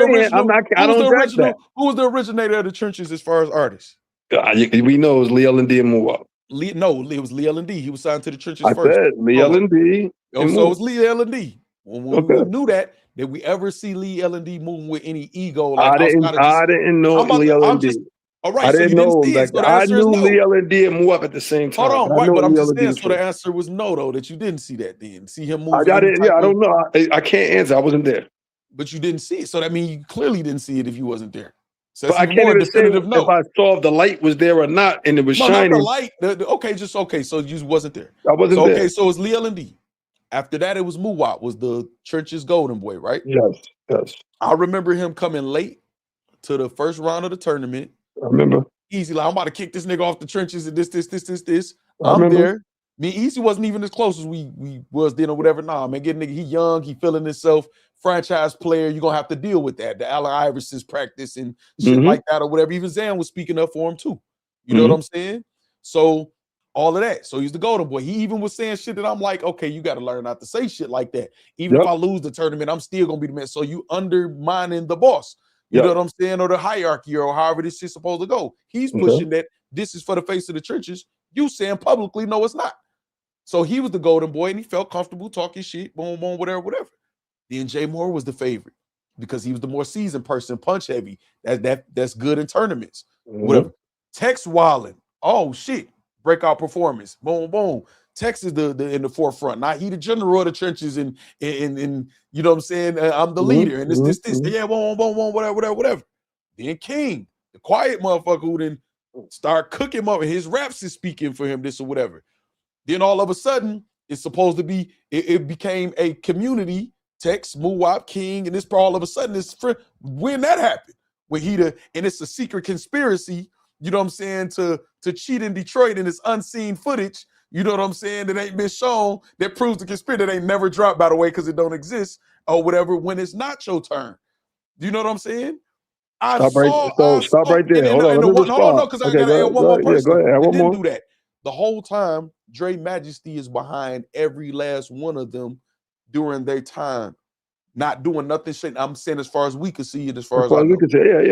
the originator of the trenches as far as artists? We know it was Lee L&D and Moab. No, it was Lee L&D. He was signed to the trenches first. I said Lee L&D. So it was Lee L&D. When we knew that, did we ever see Lee L&D moving with any ego? Like I didn't know Lee L&D. All right, I didn't know. I knew no. Lee L&D and Moab at the same time. Hold on, right? But I'm just saying. So the answer was no, though. That you didn't see that. Then see him move. I don't know. I can't answer. I wasn't there. But you didn't see it. So that means you clearly didn't see it if you wasn't there. So but I can't even say if I saw if the light was there or not, and it was shining. Not the light. Okay. So you wasn't there. I wasn't there. Okay, so it's Lee L&D. After that, it was Muwap, was the church's golden boy, right? Yes. I remember him coming late to the first round of the tournament. I remember. Eazy, like, I'm about to kick this nigga off the trenches and this. I'm there. Me, Eazy wasn't even as close as we was then or whatever. Nah, man, get nigga, he young, he feeling himself, franchise player. You're gonna have to deal with that. The Allen Iverson's practice and shit like that or whatever. Even Zan was speaking up for him too. You know what I'm saying? So all of that. So he's the golden boy. He even was saying shit that I'm like, okay, you got to learn not to say shit like that. Even if I lose the tournament, I'm still gonna be the man. So you undermining the boss. You know what I'm saying? Or the hierarchy or however this shit's supposed to go. He's pushing that this is for the face of the churches. You saying publicly, no, it's not. So he was the golden boy and he felt comfortable talking shit, boom, boom, whatever. Then Jay Moore was the favorite. because he was the more seasoned person, punch heavy. That's good in tournaments. Whatever. Tex wilding. Oh shit. Breakout performance. Boom, boom. Tex is the in the forefront. Not he the general of the trenches and you know what I'm saying? I'm the leader. And this. Yeah, boom, boom, boom, whatever. Then King, the quiet motherfucker who then start cooking him up and his raps is speaking for him, this or whatever. Then all of a sudden, it's supposed to be, it became a community. Tex, Muwap, King, and this all of a sudden, when that happened, when and it's a secret conspiracy, you know what I'm saying, to cheat in Detroit in this unseen footage, you know what I'm saying, that ain't been shown, that proves the conspiracy, that ain't never dropped, by the way, because it don't exist, or whatever, when it's not your turn. Do you know what I'm saying? Stop right there. Hold on, no, because I gotta add one more person. Yeah, go ahead, one more. Do that. The whole time, Dre Majesty is behind every last one of them during their time, not doing nothing shady. I'm saying as far as we can see it, as far as I know.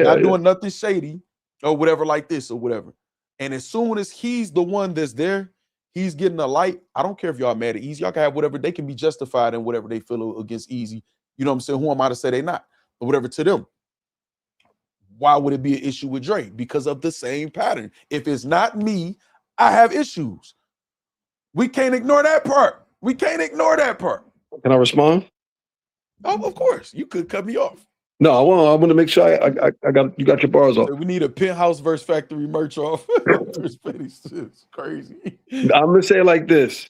Not doing nothing shady or whatever like this or whatever. And as soon as he's the one that's there, he's getting a light. I don't care if y'all mad at Eazy. Y'all can have whatever. They can be justified in whatever they feel against Eazy. You know what I'm saying? Who am I to say they not? Or whatever to them. Why would it be an issue with Dre? Because of the same pattern. If it's not me, I have issues. We can't ignore that part. We can't ignore that part. Can I respond? Oh, of course. You could cut me off. No, I want to make sure I got you got your bars off. We need a Penthouse versus Factory merch off. It's crazy. I'm gonna say it like this.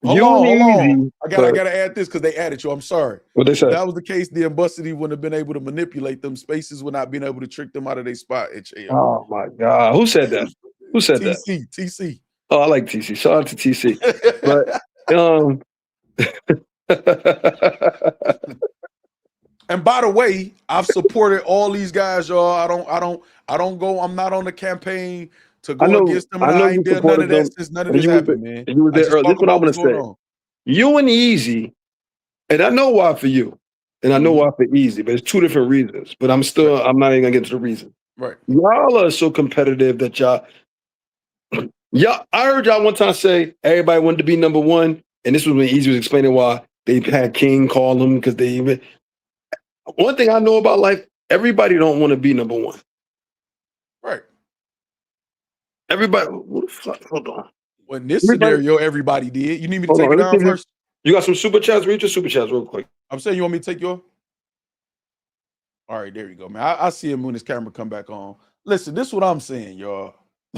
Hold on. I gotta add this because they added you. I'm sorry. What they say? If that was the case, the Ambusity wouldn't have been able to manipulate them spaces, would not been able to trick them out of their spot at JL. Oh my God. Who said that? Who said that? TC. Oh, I like TC. Shout out to TC. But and by the way, I've supported all these guys, y'all. I don't go, I'm not on the campaign to go against them. I ain't done none of that since none of this happened, man. You were there early. This is what I'm gonna say. You and Eazy, and I know why for you, and I know why for Eazy, but it's two different reasons. But I'm not even gonna get to the reason. Right. Y'all are so competitive that y'all, I heard y'all one time say everybody wanted to be number one, and this was when Eazy was explaining why they had King call them because they even. One thing I know about life, everybody don't want to be number one. Right. Everybody, what the fuck? Hold on. Well, in this scenario, everybody did. You need me to take it down first? You got some super chats? Read your super chats real quick. I'm saying, you want me to take your? All right, there you go, man. I see him when his camera come back on. Listen, this is what I'm saying, y'all.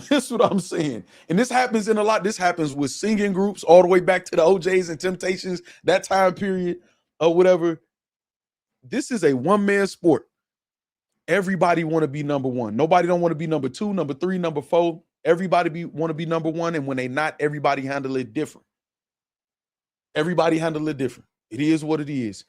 This is what I'm saying. And this happens in a lot. This happens with singing groups all the way back to the OJs and Temptations, that time period or whatever. This is a one-man sport. Everybody want to be number one. Nobody don't want to be number two, number three, number four. Everybody want to be number one, and when they not, everybody handle it different. Everybody handle it different. It is what it is.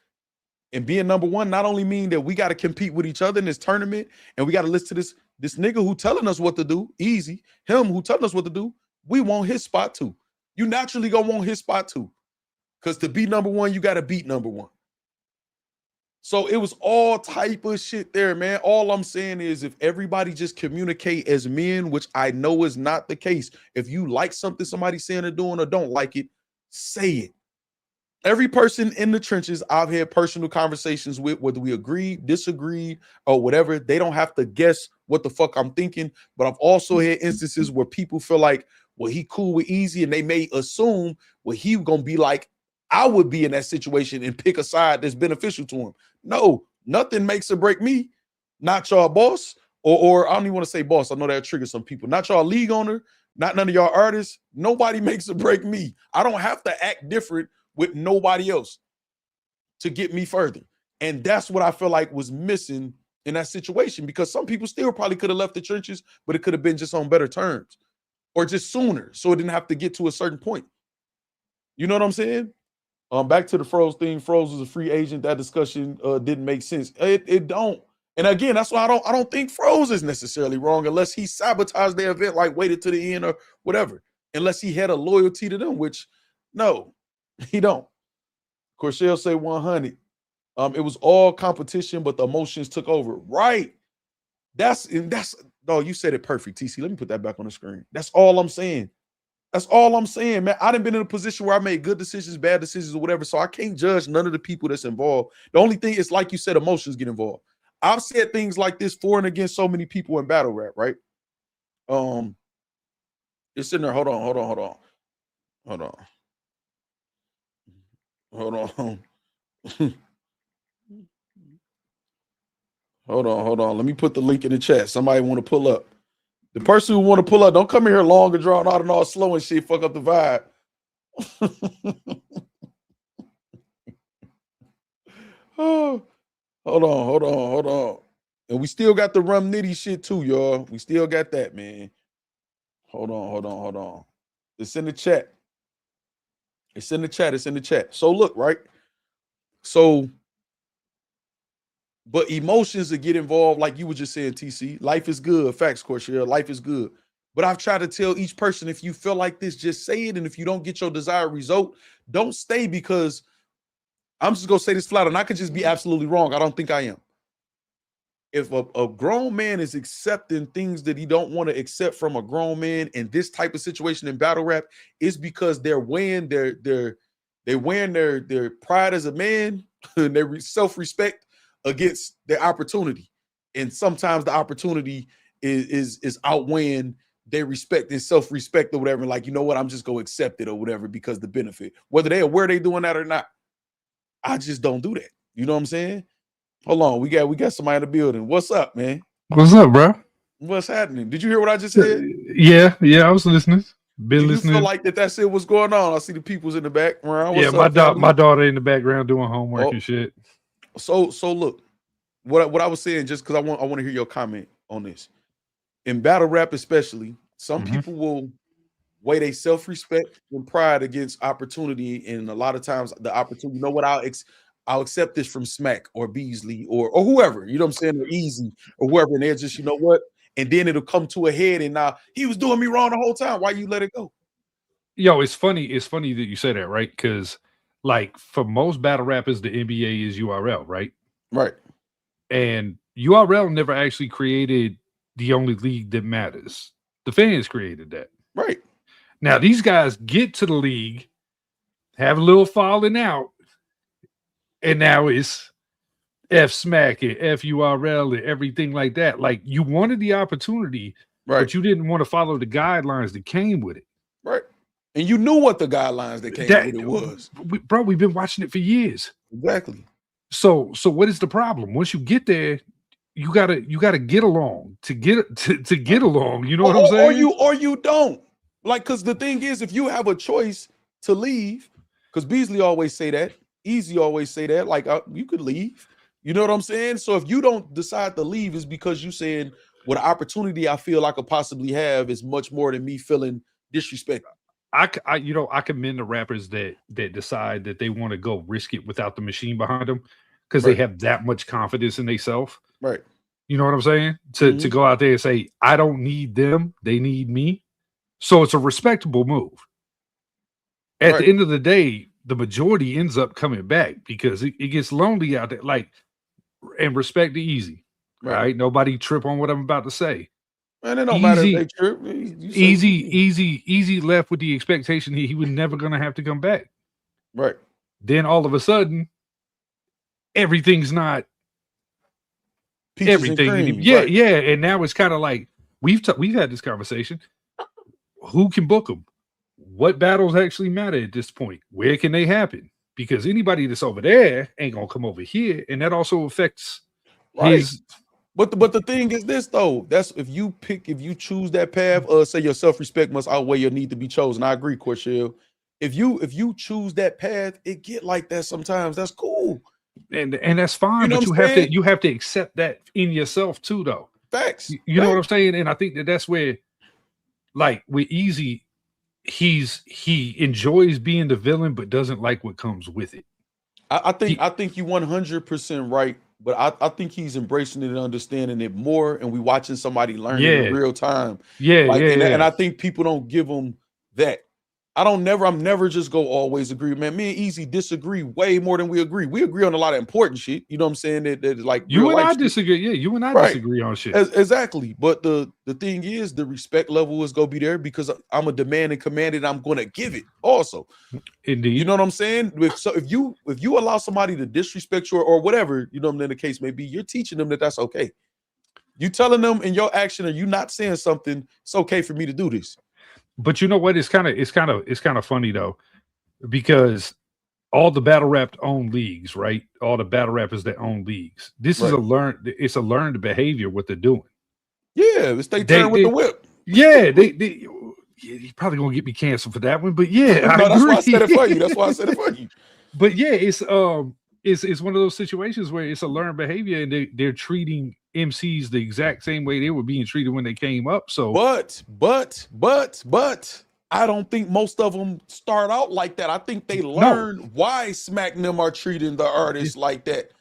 And being number one not only mean that we got to compete with each other in this tournament, and we got to listen to this nigga who telling us what to do, Eazy, him who telling us what to do, we want his spot too. You naturally gonna want his spot too. Because to be number one, you got to beat number one. So it was all type of shit there, man. All I'm saying is if everybody just communicate as men, which I know is not the case. If you like something somebody's saying or doing or don't like it, say it. Every person in the trenches I've had personal conversations with, whether we agreed, disagreed, or whatever, they don't have to guess what the fuck I'm thinking. But I've also had instances where people feel like, well, he cool with Eazy, and they may assume, well, he gonna be like I would be in that situation and pick a side that's beneficial to him. No, nothing makes or break me. Not y'all boss, or I don't even want to say boss. I know that triggers some people. Not y'all league owner, not none of y'all artists. Nobody makes or break me. I don't have to act different with nobody else to get me further. And that's what I feel like was missing in that situation, because some people still probably could have left the trenches, but it could have been just on better terms or just sooner, so it didn't have to get to a certain point. You know what I'm saying? Back to the Froze thing. Froze was a free agent. That discussion didn't make sense. It don't. And again, that's why I don't think Froze is necessarily wrong unless he sabotaged the event, like waited to the end or whatever. Unless he had a loyalty to them, which no, he don't. Corshell say 100. It was all competition, but the emotions took over. Right. That's no, you said it perfect, TC. Let me put that back on the screen. That's all I'm saying. That's all I'm saying, man. I done been in a position where I made good decisions, bad decisions, or whatever. So I can't judge none of the people that's involved. The only thing is, like you said, emotions get involved. I've said things like this for and against so many people in battle rap, right? It's in there. Hold on. Hold on. Let me put the link in the chat. Somebody want to pull up. The person who want to pull up, don't come in here long and drawn out and all slow and shit. Fuck up the vibe. Oh, hold on. And we still got the Rum Nitty shit too, y'all. We still got that, man. Hold on. It's in the chat. It's in the chat. So look, right? So, but emotions that get involved, like you were just saying, TC. Life is good. Facts, Corsair. Life is good. But I've tried to tell each person, if you feel like this, just say it. And if you don't get your desired result, don't stay, because I'm just going to say this flat, and I could just be absolutely wrong. I don't think I am. If a grown man is accepting things that he don't want to accept from a grown man in this type of situation in battle rap, it's because they're weighing their pride as a man and their self-respect against their opportunity. And sometimes the opportunity is outweighing their respect and self-respect or whatever. Like, you know what, I'm just going to accept it or whatever because the benefit, whether they aware they doing that or not. I just don't do that. You know what I'm saying? Hold on. We got somebody in the building. What's up, man? What's up, bro? What's happening? Did you hear what I just said? Yeah, I was listening. Do you feel like that's it? What's going on? I see the people's in the background. My daughter in the background doing homework and shit. So look, what I was saying, just because I want to hear your comment on this. In battle rap, especially, some people will weigh their self-respect and pride against opportunity, and a lot of times the opportunity, you know what, I'll accept this from Smack or Beasley or whoever, you know what I'm saying, or Eazy or whoever, and they're just, you know what, and then it'll come to a head, and now he was doing me wrong the whole time. Why you let it go? Yo, it's funny that you say that, right? Because like for most battle rappers, the NBA is URL, right? Right. And URL never actually created the only league that matters. The fans created that. Right. Now these guys get to the league, have a little falling out, and now it's F Smack and F URL and everything like that. Like, you wanted the opportunity, right, but you didn't want to follow the guidelines that came with it. Right. And you knew what the guidelines that came with it was. Bro, we've been watching it for years. Exactly. So what is the problem? Once you get there, you gotta get along to get along. You know what I'm saying? Or you don't. Like, because the thing is, if you have a choice to leave, because Beasley always say that, Eazy always say that, like, you could leave. You know what I'm saying? So if you don't decide to leave, it's because you saying, well, the opportunity I feel I could possibly have is much more than me feeling disrespected. I commend the rappers that decide that they want to go risk it without the machine behind them, because they have that much confidence in themselves. Right. You know what I'm saying? To go out there and say, I don't need them, they need me. So it's a respectable move. At the end of the day, the majority ends up coming back because it gets lonely out there. Like, and respect to Eazy. Right? Nobody trip on what I'm about to say. Man, it don't matter if they trip. Eazy left with the expectation he was never going to have to come back. Right. Then all of a sudden, everything's not Peaches everything. And cream, yeah. And now it's kind of like we've had this conversation. Who can book them? What battles actually matter at this point? Where can they happen? Because anybody that's over there ain't gonna come over here, and that also affects his. But the thing is this though. That's if you choose that path. Say your self-respect must outweigh your need to be chosen. I agree, Corshell. If you choose that path, it get like that sometimes. That's cool, and that's fine. You know, but you have to accept that in yourself too, though. Facts. You know what I'm saying? And I think that's where, like with Eazy, he enjoys being the villain, but doesn't like what comes with it. I think you 100% right, but I think he's embracing it and understanding it more, and we watching somebody learn it in real time. And I think people don't give him that. I'm never just go always agree, man. Me and Eazy disagree way more than we agree. We agree on a lot of important shit. You know what I'm saying? That like you and I shit. disagree. Yeah, you and I Right. disagree on shit. Exactly. But the thing is, the respect level is gonna be there because I'm a demand and command, and I'm gonna give it also. Indeed. You know what I'm saying? So if you allow somebody to disrespect you or whatever, you know, then the case may be, you're teaching them that that's okay. You telling them in your action, or you not saying something, it's okay for me to do this. But you know what? It's kind of funny though, because all the battle rap own leagues, right? All the battle rappers that own leagues. This is a learned behavior what they're doing. Yeah, it's they turn with the whip. Yeah, you're probably gonna get me canceled for that one, but yeah, no, that's why I said it for you. That's why I said it for you. But yeah, it's one of those situations where it's a learned behavior, and they're treating MCs the exact same way they were being treated when they came up. So, but I don't think most of them start out like that. I think they learn why Smack them are treating the artists like that.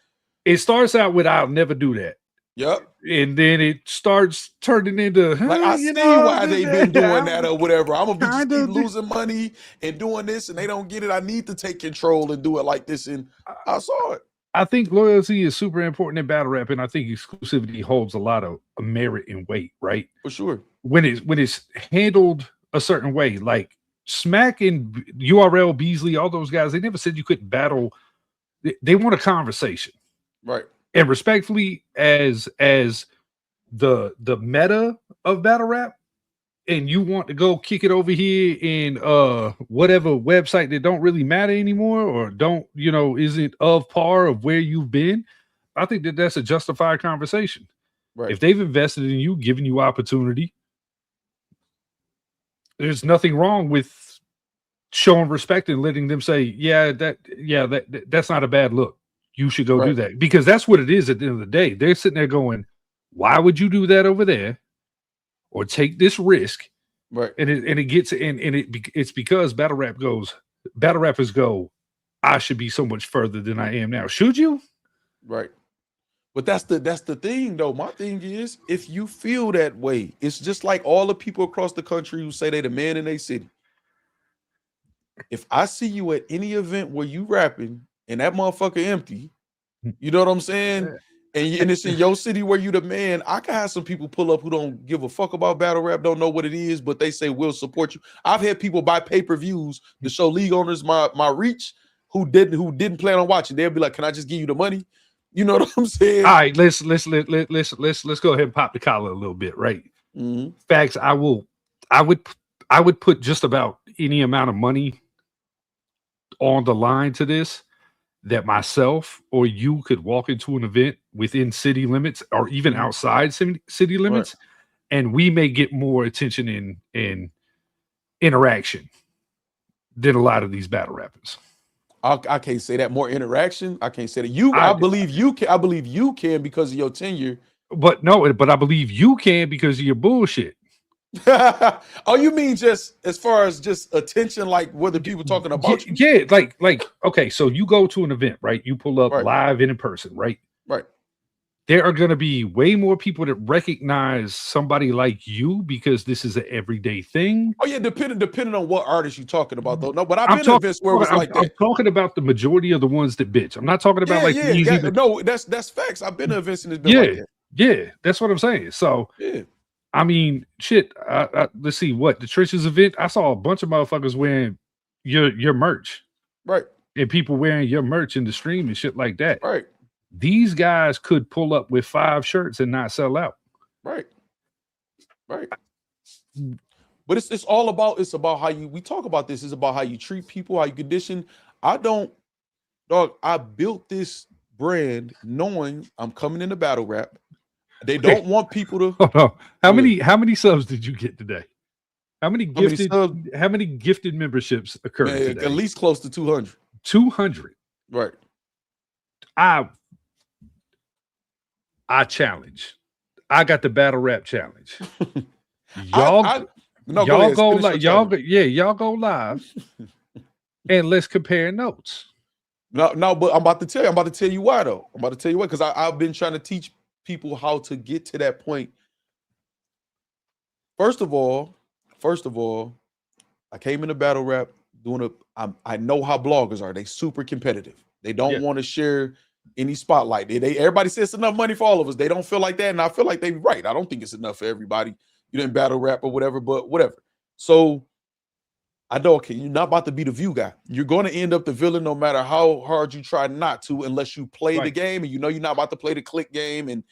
It starts out with "I'll never do that." Yep. And then it starts turning into like I see why they've been doing that or whatever. I'm gonna be losing money and doing this, and they don't get it. I need to take control and do it like this. And I saw it. I think loyalty is super important in battle rap, and I think exclusivity holds a lot of merit and weight, right? For sure. When it's handled a certain way, like Smack and URL, Beasley, all those guys, they never said you couldn't battle. They want a conversation, right? And respectfully, as the meta of battle rap, and you want to go kick it over here in whatever website that don't really matter anymore, or don't, isn't of par of where you've been, I think that's a justified conversation. Right. If they've invested in you, giving you opportunity, there's nothing wrong with showing respect and letting them say, that's not a bad look. You should go do that, because that's what it is at the end of the day. They're sitting there going, why would you do that over there? Or take this risk, right? And it's because battle rappers go, I should be so much further than I am now. Should you? Right. But that's the thing though. My thing is, if you feel that way, it's just like all the people across the country who say they the man in their city. If I see you at any event where you rapping and that motherfucker empty, you know what I'm saying? And it's in your city where you the man, I can have some people pull up who don't give a fuck about battle rap, don't know what it is, but they say we'll support you. I've had people buy pay-per-views to show league owners my reach who didn't plan on watching. They'll be like, can I just give you the money? You know what I'm saying? All right, let's go ahead and pop the collar a little bit, right? Mm-hmm. Facts, I would put just about any amount of money on the line to this, that myself or you could walk into an event within city limits or even outside city limits, and we may get more attention and interaction than a lot of these battle rappers. I can't say that. More interaction. I can't say that. I believe you can. I believe you can because of your tenure. But I believe you can because of your bullshit. Oh, you mean just as far as just attention, like whether people talking about you? Yeah, like okay, so you go to an event, right? You pull up live and in person, right? Right. There are going to be way more people that recognize somebody like you because this is an everyday thing. Oh yeah, depending on what artist you're talking about, though. No, but I've been to events where it was like that. I'm talking about the majority of the ones that bitch. I'm not talking about Eazy. No, that's facts. I've been to events and it's been like that. Yeah, that's what I'm saying. So yeah. I mean, shit. Let's see what the Trenches event. I saw a bunch of motherfuckers wearing your merch, right? And people wearing your merch in the stream and shit like that, right? These guys could pull up with 5 shirts and not sell out, right? But it's about how you. We talk about this. It's about how you treat people, how you condition. I built this brand knowing I'm coming into battle rap. They don't want people to. Hold on. How many subs did you get today? How many gifted memberships occurred today? At least close to 200. 200. Right. I challenge. I got the battle rap challenge. Y'all go live and let's compare notes. No, but I'm about to tell you why though. I'm about to tell you why, because I've been trying to teach people how to get to that point. First of all, I came into battle rap doing I know how bloggers are. They super competitive. They don't want to share any spotlight. Everybody says it's enough money for all of us. They don't feel like that, and I feel like they're right. I don't think it's enough for everybody. You didn't battle rap or whatever, but whatever. So I know, okay, you're not about to be the view guy. You're going to end up the villain no matter how hard you try not to, unless you play the game and you know you're not about to play the click game and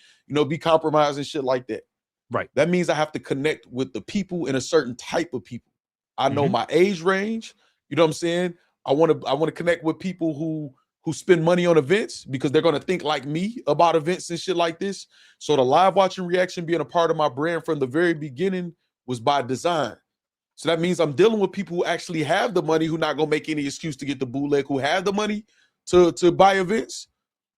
be compromised and shit like that. Right. That means I have to connect with the people in a certain type of people. I know my age range. You know what I'm saying? I want to connect with people who spend money on events because they're going to think like me about events and shit like this. So the live watching reaction being a part of my brand from the very beginning was by design. So that means I'm dealing with people who actually have the money, who not going to make any excuse to get the bootleg, who have the money to buy events.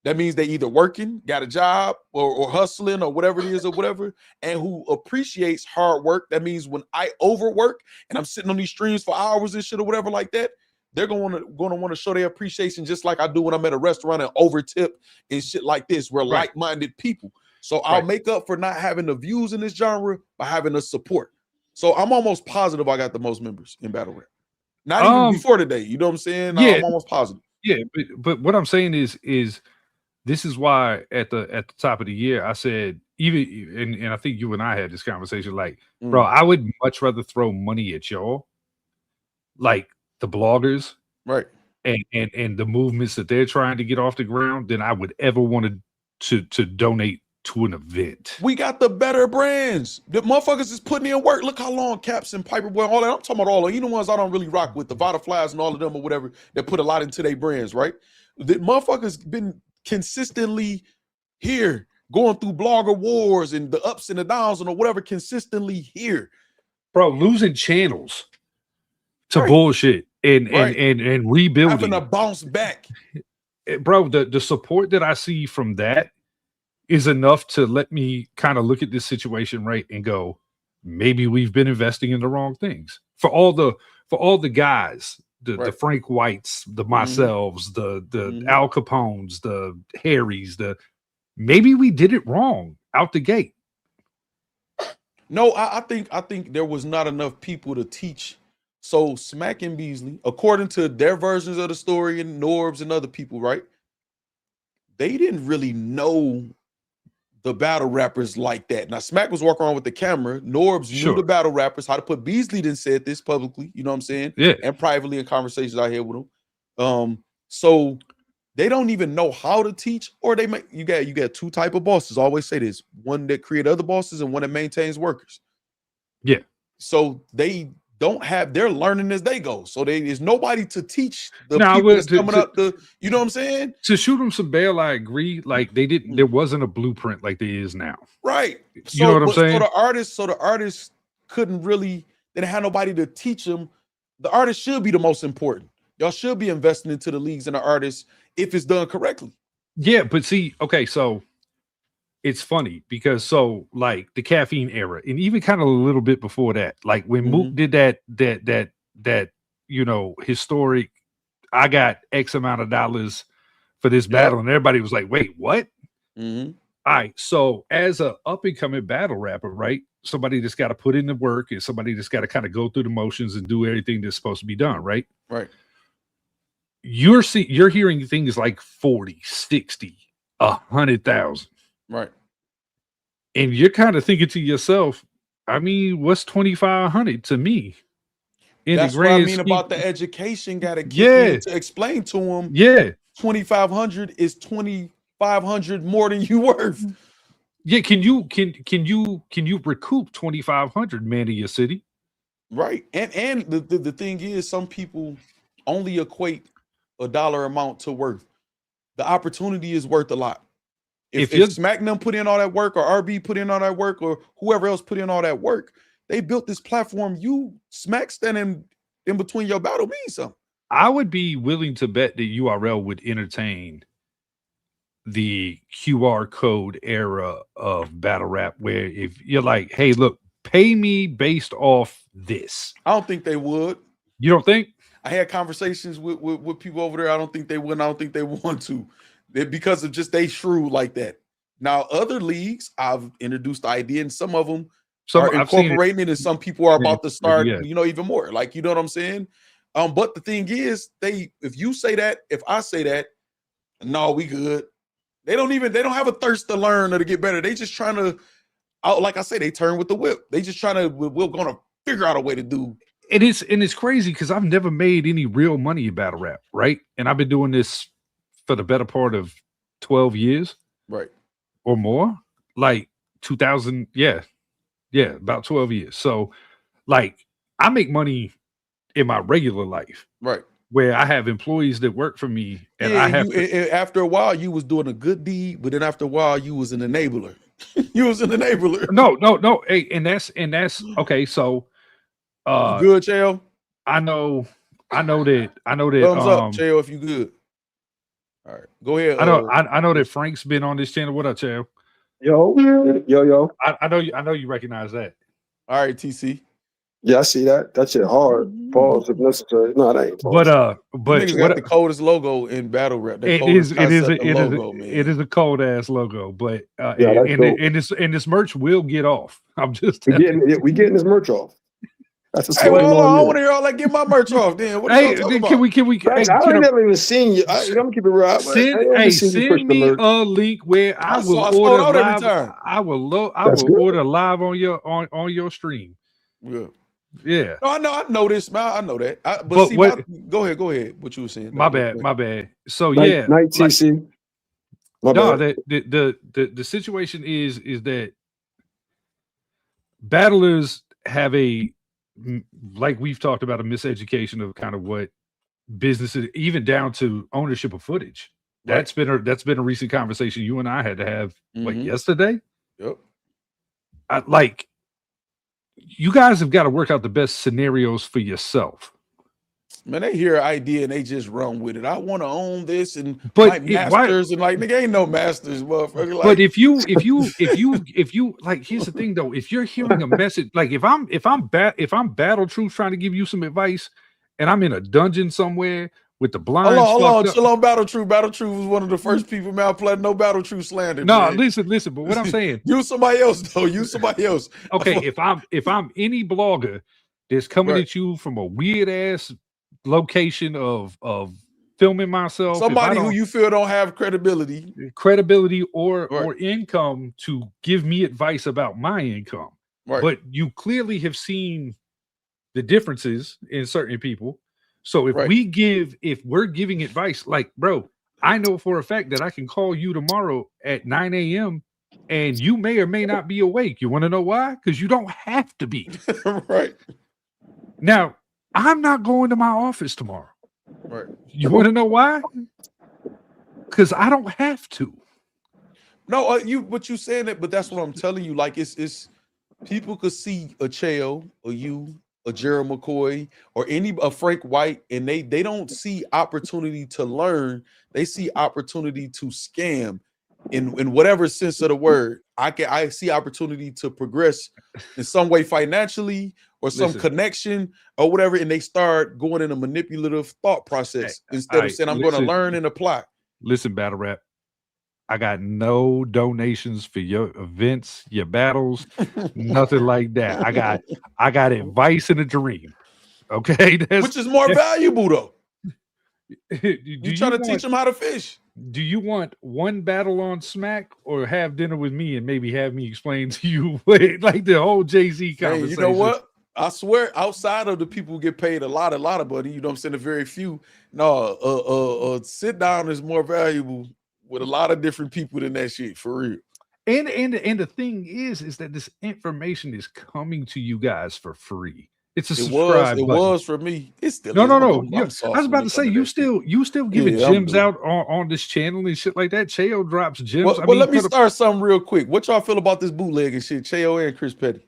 That means they either working, got a job, or hustling, or whatever it is, or whatever, and who appreciates hard work. That means when I overwork and I'm sitting on these streams for hours and shit or whatever like that, they're going to want to show their appreciation just like I do when I'm at a restaurant and overtip and shit like this. We're like-minded people. So I'll make up for not having the views in this genre by having the support. So I'm almost positive I got the most members in battle rap. Not even before today. You know what I'm saying? Yeah, I'm almost positive. Yeah, but what I'm saying is this is why at the top of the year I said, even and I think you and I had this conversation, like, bro, I would much rather throw money at y'all, like the bloggers, right, and the movements that they're trying to get off the ground, than I would ever want to donate to an event. We got the better brands. The motherfuckers is putting in work. Look how long Caps and Piperboy, all that. I'm talking about all of you, the ones I don't really rock with, the Vowed and all of them or whatever, that put a lot into their brands, right? The motherfuckers been consistently here, going through blogger wars and the ups and the downs and whatever, consistently here. Bro, losing channels to bullshit and rebuilding. Having to bounce back. Bro, the support that I see from that is enough to let me kind of look at this situation, right, and go, maybe we've been investing in the wrong things. For all the guys, the Frank Whites, the myselves, the Al Capones, the Harrys, maybe we did it wrong out the gate. No, I think there was not enough people to teach. So Smack and Beasley, according to their versions of the story, and Norbs and other people, right, they didn't really know the battle rappers like that. Now Smack was walking around with the camera. Norbs knew the battle rappers, how to put. Beasley didn't say this publicly, you know what I'm saying? Yeah. And privately in conversations I had with him. So they don't even know how to teach, or they make you got two type of bosses. I always say this: one that create other bosses and one that maintains workers. Yeah. So they don't have, they're learning as they go. So there's nobody to teach the people that's coming up the, you know what I'm saying? To shoot them some bail, I agree. Like there wasn't a blueprint like there is now. Right. So, you know what I'm saying? So the artists couldn't really, they didn't have nobody to teach them. The artist should be the most important. Y'all should be investing into the leagues and the artists if it's done correctly. Yeah, but see, okay, so it's funny because like the caffeine era, and even kind of a little bit before that, like when Mook did that historic, I got X amount of dollars for this battle, and everybody was like, wait, what? All right, so as a up and coming battle rapper, right? Somebody that's got to put in the work and somebody that's got to kind of go through the motions and do everything that's supposed to be done, right? Right. You're hearing things like 40, 60, 100,000. Right. And you're kind of thinking to yourself, I mean, what's 2,500 to me? That's what I mean about the education. Got to get to explain to them. Yeah, 2,500 is 2,500 more than you worth. Yeah, can you recoup 2,500, man, in your city? Right, and the thing is, some people only equate a dollar amount to worth. The opportunity is worth a lot. If Smack them put in all that work, or RB put in all that work, or whoever else put in all that work, they built this platform. You Smack standing in between your battle means something. I would be willing to bet that URL would entertain the QR code era of battle rap, where if you're like, hey, look, pay me based off this. I don't think they would. You don't think? I had conversations with people over there. I don't think they would. I don't think they want to. Because of just they shrewd like that. Now, other leagues, I've introduced the idea, and some of them are incorporating it, and some people are about to start, yeah. you know, even more. Like, you know what I'm saying? But the thing is, if you say that, if I say that, no, we good. They don't have a thirst to learn or to get better. They just trying to, like I say, they turn with the whip. They just trying to, we're gonna figure out a way to do. And it's crazy because I've never made any real money in battle rap, right? And I've been doing this for the better part of 12 years, right, or more. Like 2000, yeah, about 12 years. So, like, I make money in my regular life, right, where I have employees that work for me, and yeah, I have after a while you was doing a good deed, but then after a while you was an enabler. You was an enabler. No. Hey, and that's okay. So, you good, Chael? I know that. Thumbs up, Chael, if you good. All right, go ahead. I know that Frank's been on this channel. What up, Chael? Yo. I know you recognize that. All right, TC. Yeah, I see that. That shit hard. Pause if necessary. No, it ain't. Pause. But niggas got the coldest logo in battle rap. It is a cold ass logo. But and this merch will get off. I'm just we getting this merch off. That's a hey, well, hold on. I want to hear all that. Get my merch off. Then what hey, talking can we? I ain't never even seen you. I'm gonna keep it real. Send me a link where I will order live. I will order live on your stream. Yeah. No, I know this, man. I know that. Go ahead. What you were saying? My bad. So night TC. The situation is that battlers have like we've talked about, a miseducation of kind of what businesses, even down to ownership of footage. Right. That's been a recent conversation you and I had to have like yesterday. Yep. You guys have got to work out the best scenarios for yourself. Man, they hear an idea and they just run with it. I want to own this and masters and like nigga ain't no masters, motherfucker. Like, but if you like, here's the thing though. If you're hearing a message, like if I'm Battle Truth trying to give you some advice, and I'm in a dungeon somewhere with the blinds. Hold on, chill on Battle Truth. Battle Truth was one of the first people playing no Battle Truth slander. No, listen. But what I'm saying, use somebody else though. Use somebody else. Okay, if I'm any blogger that's coming at you from a weird ass location of filming myself, somebody who you feel don't have credibility or income to give me advice about my income, but you clearly have seen the differences in certain people. So if we're giving advice, like, bro, I know for a fact that I can call you tomorrow at 9 a.m. and you may or may not be awake. You want to know why? Because you don't have to be. Right. Now, I'm not going to my office tomorrow. Right. You want to know why? Because I don't have to. No, but you saying that, but that's what I'm telling you. Like, it's people could see a Chael or you, a Gerald McCoy, or a Frank White, and they don't see opportunity to learn. They see opportunity to scam in whatever sense of the word. I see opportunity to progress in some way financially or some connection or whatever, and they start going in a manipulative thought process instead of saying, I'm going to learn and apply. Listen, Battle Rap, I got no donations for your events, your battles, nothing like that. I got advice and a dream. Okay, which is more valuable though. You trying to teach them how to fish. Do you want one battle on Smack, or have dinner with me and maybe have me explain to you like the whole Jay-Z conversation? Hey, you know what? I swear, outside of the people who get paid a lot of money, you know what I'm saying, a very few. No, sit down is more valuable with a lot of different people than that shit, for real. And the thing is that this information is coming to you guys for free. It's a subscribe button. It was for me. It's still no. I was about to say you still giving gems out on this channel and shit like that. Chael drops gems. Well, let me start something real quick. What y'all feel about this bootlegging shit? Chael and Chris Petty.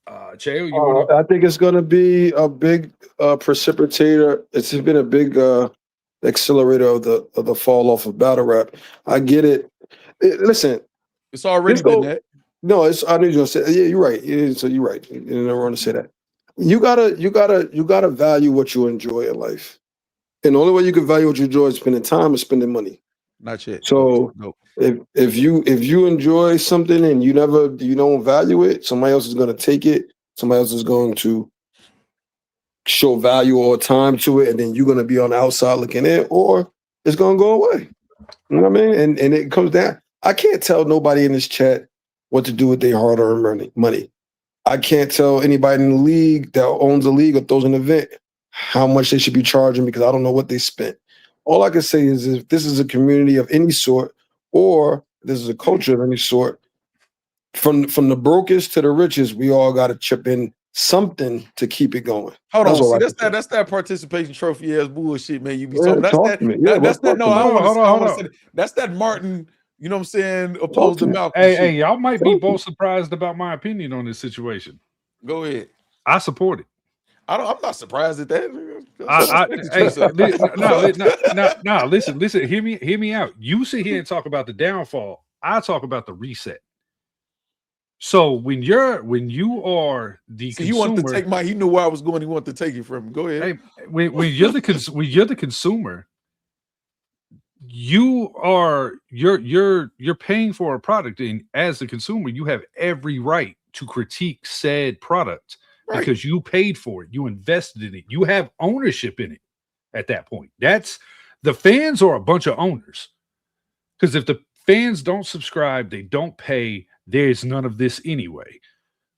Chael, I think it's going to be a big precipitator. It's been a big accelerator of the fall off of battle rap. I get it. Listen, it's already been that. No, I knew you were gonna say. Yeah, you're right. So you're right. You never want to say that. You gotta value what you enjoy in life, and the only way you can value what you enjoy is spending time and spending money. Not yet. So No. if you enjoy something and you don't value it, somebody else is going to take it. Somebody else is going to show value or time to it, and then you're going to be on the outside looking in, or it's going to go away. You know what I mean? And it comes down. I can't tell nobody in this chat what to do with their hard-earned money. I can't tell anybody in the league that owns a league or throws an event how much they should be charging because I don't know what they spent. All I can say is if this is a community of any sort or this is a culture of any sort, from the brokest to the richest, we all got to chip in something to keep it going. Hold on, see that's that participation trophy ass bullshit, man. You be talking. That's that Martin. You know what I'm saying? Opposed to Malcolm. Hey, y'all might be both surprised about my opinion on this situation. Go ahead. I support it. I'm not surprised at that. Listen. Hear me out. You sit here and talk about the downfall. I talk about the reset. So when you are the consumer, he wanted to take he knew where I was going. He wanted to take it from me. Go ahead. Hey, when you're the consumer, you're paying for a product, and as the consumer, you have every right to critique said product because you paid for it, you invested in it, you have ownership in it. At that point, that's the fans are a bunch of owners. Because if the fans don't subscribe, they don't pay. There's none of this anyway.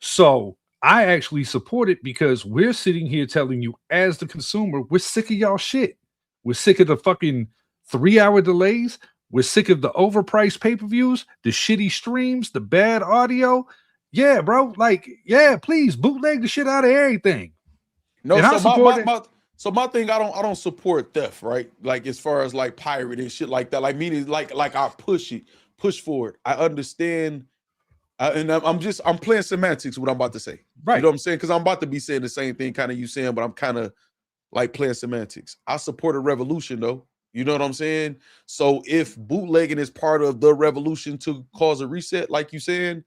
So I actually support it because we're sitting here telling you as the consumer, we're sick of y'all shit. We're sick of the fucking 3-hour delays. We're sick of the overpriced pay-per-views, the shitty streams, the bad audio. Yeah, bro. Please bootleg the shit out of everything. No, so my thing, I don't support theft, right? Like as far as like pirate and shit like that. Like meaning like I push for it. I understand. And I'm playing semantics, what I'm about to say. Right. You know what I'm saying? Because I'm about to be saying the same thing kind of you saying, but I'm kind of like playing semantics. I support a revolution though. You know what I'm saying? So if bootlegging is part of the revolution to cause a reset, like you saying,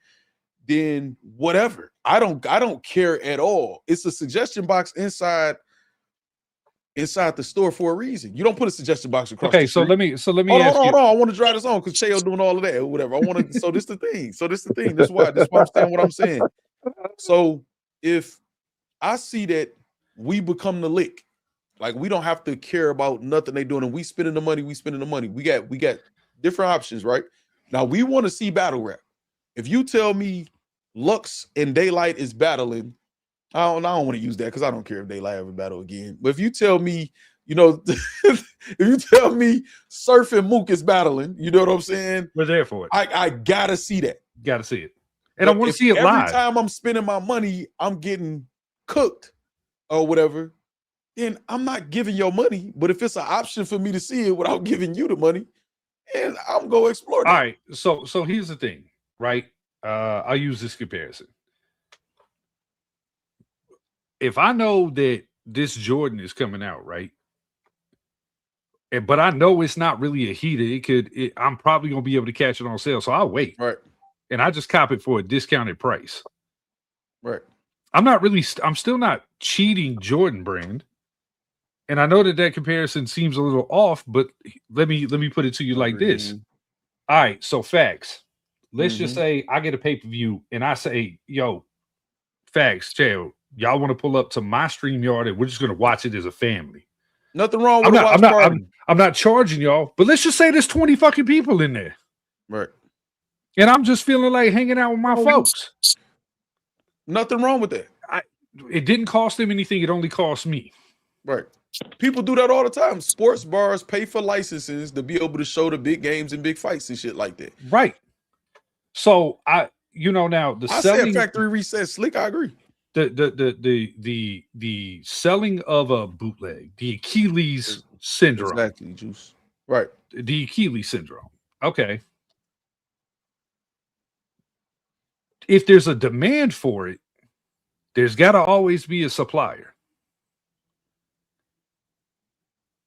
then whatever. I don't care at all. It's a suggestion box inside the store for a reason. You don't put a suggestion box across. Okay, the street. so let me ask you. Hold on. I want to drive this on because Chayo doing all of that or whatever. I want to. So this the thing. This is why I'm saying what I'm saying. So if I see that we become the lick, like we don't have to care about nothing they doing, and we spending the money. We got different options, right? Now we want to see battle rap. If you tell me Lux and Daylight is battling, I don't want to use that because I don't care if Daylight ever battle again. But if you tell me, if you tell me Surf and Mook is battling, you know what I'm saying? We're there for it. I gotta see that. Gotta see it. And I want to see it live. Every time I'm spending my money, I'm getting cooked or whatever, then I'm not giving your money. But if it's an option for me to see it without giving you the money, and I'm going to explore that. All right. So here's the thing, right? I'll use this comparison. If I know that this Jordan is coming out, right? But I know it's not really a heater. I'm probably going to be able to catch it on sale. So I'll wait. Right. And I just cop it for a discounted price. Right. I'm still not cheating Jordan brand. And I know that comparison seems a little off, but let me put it to you like this. All right. So Factz. Let's just say I get a pay-per-view and I say, yo, Factz, Chayo, y'all want to pull up to my StreamYard and we're just going to watch it as a family. Nothing wrong with I'm not charging y'all, but let's just say there's 20 fucking people in there. Right. And I'm just feeling like hanging out with my folks. Nothing wrong with that. It didn't cost them anything. It only cost me. Right. People do that all the time. Sports bars pay for licenses to be able to show the big games and big fights and shit like that. Right. So now the selling said factory reset slick. I agree. The selling of a bootleg, the Achilles syndrome. Exactly, Juice. Right. The Achilles syndrome. Okay. If there's a demand for it, there's got to always be a supplier.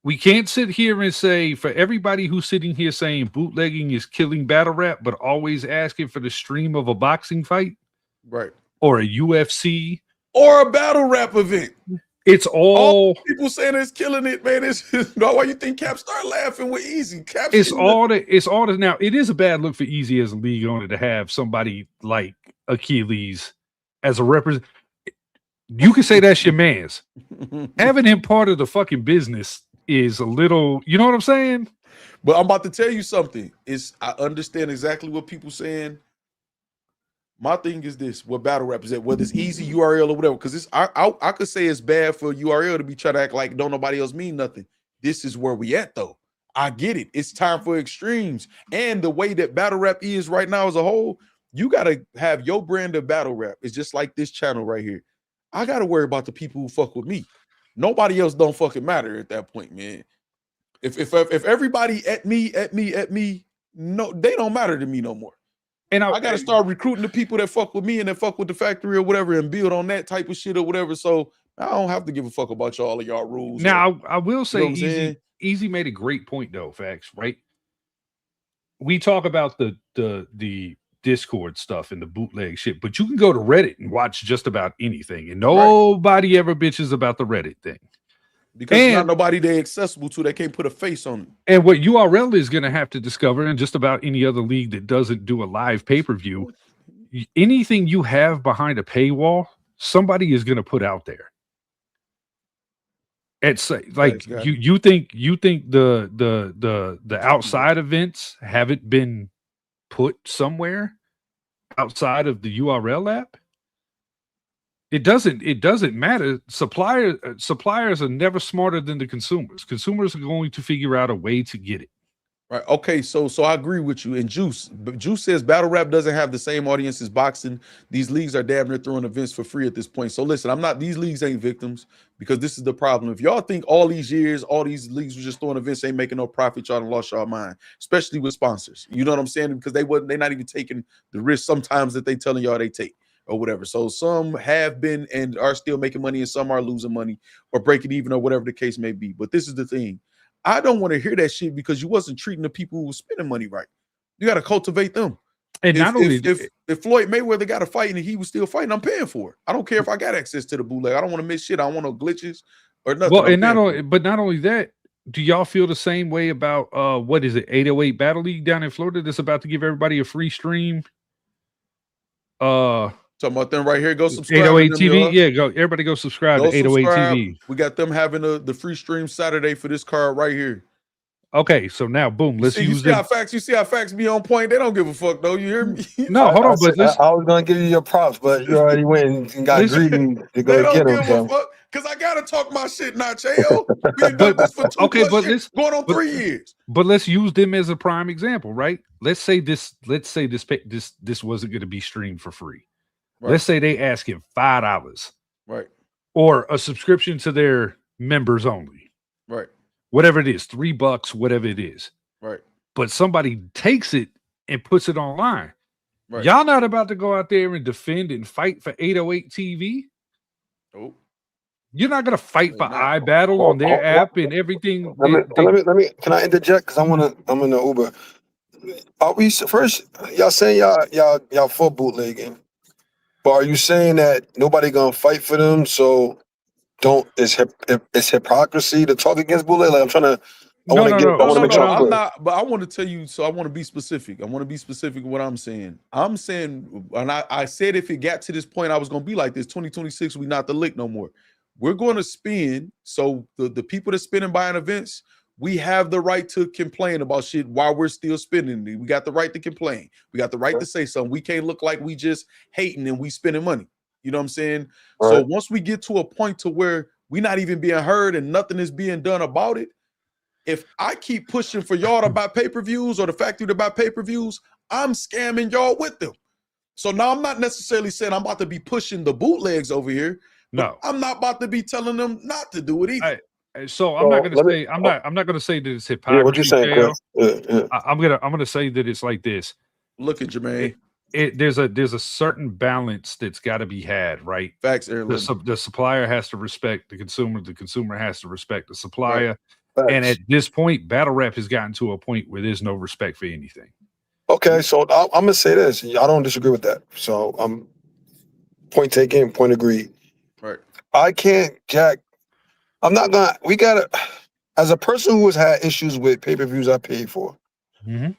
We can't sit here and say, for everybody who's sitting here saying bootlegging is killing battle rap, but always asking for the stream of a boxing fight. Right. Or a UFC. Or a battle rap event. It's all people saying it's killing it, man. It's why you think Cap start laughing with Eazy. Cap it's all that now. It is a bad look for Eazy as a league owner to have somebody like Achilles as a representative. You can say that's your man's. Having him part of the fucking business is a little, you know what I'm saying? But I'm about to tell you something. I understand exactly what people saying. My thing is this: what battle rap is at, whether it's Eazy, URL, or whatever. Because I could say it's bad for URL to be trying to act like don't nobody else mean nothing. This is where we at, though. I get it. It's time for extremes, and the way that battle rap is right now as a whole, you gotta have your brand of battle rap. It's just like this channel right here. I gotta worry about the people who fuck with me. Nobody else don't fucking matter at that point, man. If everybody at me, no, they don't matter to me no more. And I gotta start recruiting the people that fuck with me and that fuck with the factory or whatever and build on that type of shit or whatever. So I don't have to give a fuck about all of y'all rules. Now I will say Eazy made a great point though, Factz, right? We talk about the Discord stuff and the bootleg shit, but you can go to Reddit and watch just about anything, and nobody ever bitches about the Reddit thing. Because not nobody they accessible to, they can't put a face on it. And what URL is going to have to discover, and just about any other league that doesn't do a live pay-per-view, anything you have behind a paywall, somebody is going to put out there. It's like you think the outside events haven't been put somewhere outside of the URL app? It doesn't matter. Suppliers are never smarter than the consumers. Consumers are going to figure out a way to get it. Right. Okay. So I agree with you. And Juice says battle rap doesn't have the same audience as boxing. These leagues are damn near throwing events for free at this point. So listen, these leagues ain't victims, because this is the problem. If y'all think all these years, all these leagues were just throwing events, ain't making no profit, y'all done lost y'all mind, especially with sponsors. You know what I'm saying? Because they're not even taking the risk sometimes that they telling y'all they take or whatever. So some have been and are still making money, and some are losing money or breaking even or whatever the case may be. But this is the thing. I don't want to hear that shit because you wasn't treating the people who were spending money right. You got to cultivate them. And if Floyd Mayweather got a fight and he was still fighting, I'm paying for it. I don't care if I got access to the bootleg. I don't want to miss shit. I don't want no glitches or nothing. Well, and not only that, do y'all feel the same way about what is it, 808 Battle League down in Florida that's about to give everybody a free stream? Talking about them right here. Go subscribe. 808 TV. Yeah, go. Everybody go subscribe to 808 TV. We got them having the free stream Saturday for this card right here. Okay, so now boom, let's use You see how Factz be on point. They don't give a fuck though. You hear me? No, hold on. But I was gonna give you your props, but you already went and got greedy to go get them. Because I gotta talk my shit, not Chayo. We've done this for going on 3 years. But let's use them as a prime example, right? Let's say this wasn't going to be streamed for free. Right. Let's say they ask him $5, right, or a subscription to their members only, right, whatever it is, $3, whatever it is, right. But somebody takes it and puts it online. Right. Y'all not about to go out there and defend and fight for 808 TV. Oh, you're not gonna fight for iBattle on their app and everything. Let me. Can I interject? Because I'm in the Uber. Are we first? Y'all saying y'all for bootlegging? But are you saying that nobody gonna fight for them? So it's hypocrisy to talk against bootleg? Like I'm not. But I want to tell you. So I want to be specific. I want to be specific in what I'm saying. I'm saying, and I said if it got to this point, I was gonna be like this. 2026, we not the lick no more. We're going to spin. So the people that spin and buying events, we have the right to complain about shit while we're still spending. We got the right to complain. We got the right to say something. We can't look like we just hating and we spending money. You know what I'm saying? Right. So once we get to a point to where we're not even being heard and nothing is being done about it, if I keep pushing for y'all to buy pay-per-views or the factory to buy pay-per-views, I'm scamming y'all with them. So now I'm not necessarily saying I'm about to be pushing the bootlegs over here. No, I'm not about to be telling them not to do it either. So I'm not going to say I'm not going to say that it's hypocrisy. Yeah, what you saying, Chris? I'm going to say that it's like this. Look at Jermaine. There's a certain balance that's got to be had, right? Facts. The supplier has to respect the consumer. The consumer has to respect the supplier. Right. And at this point, battle rap has gotten to a point where there's no respect for anything. Okay, so I'm gonna say this. I don't disagree with that. So point taken, point agreed. Right. I can't jack I'm not gonna. We gotta. As a person who has had issues with pay-per-views I paid for,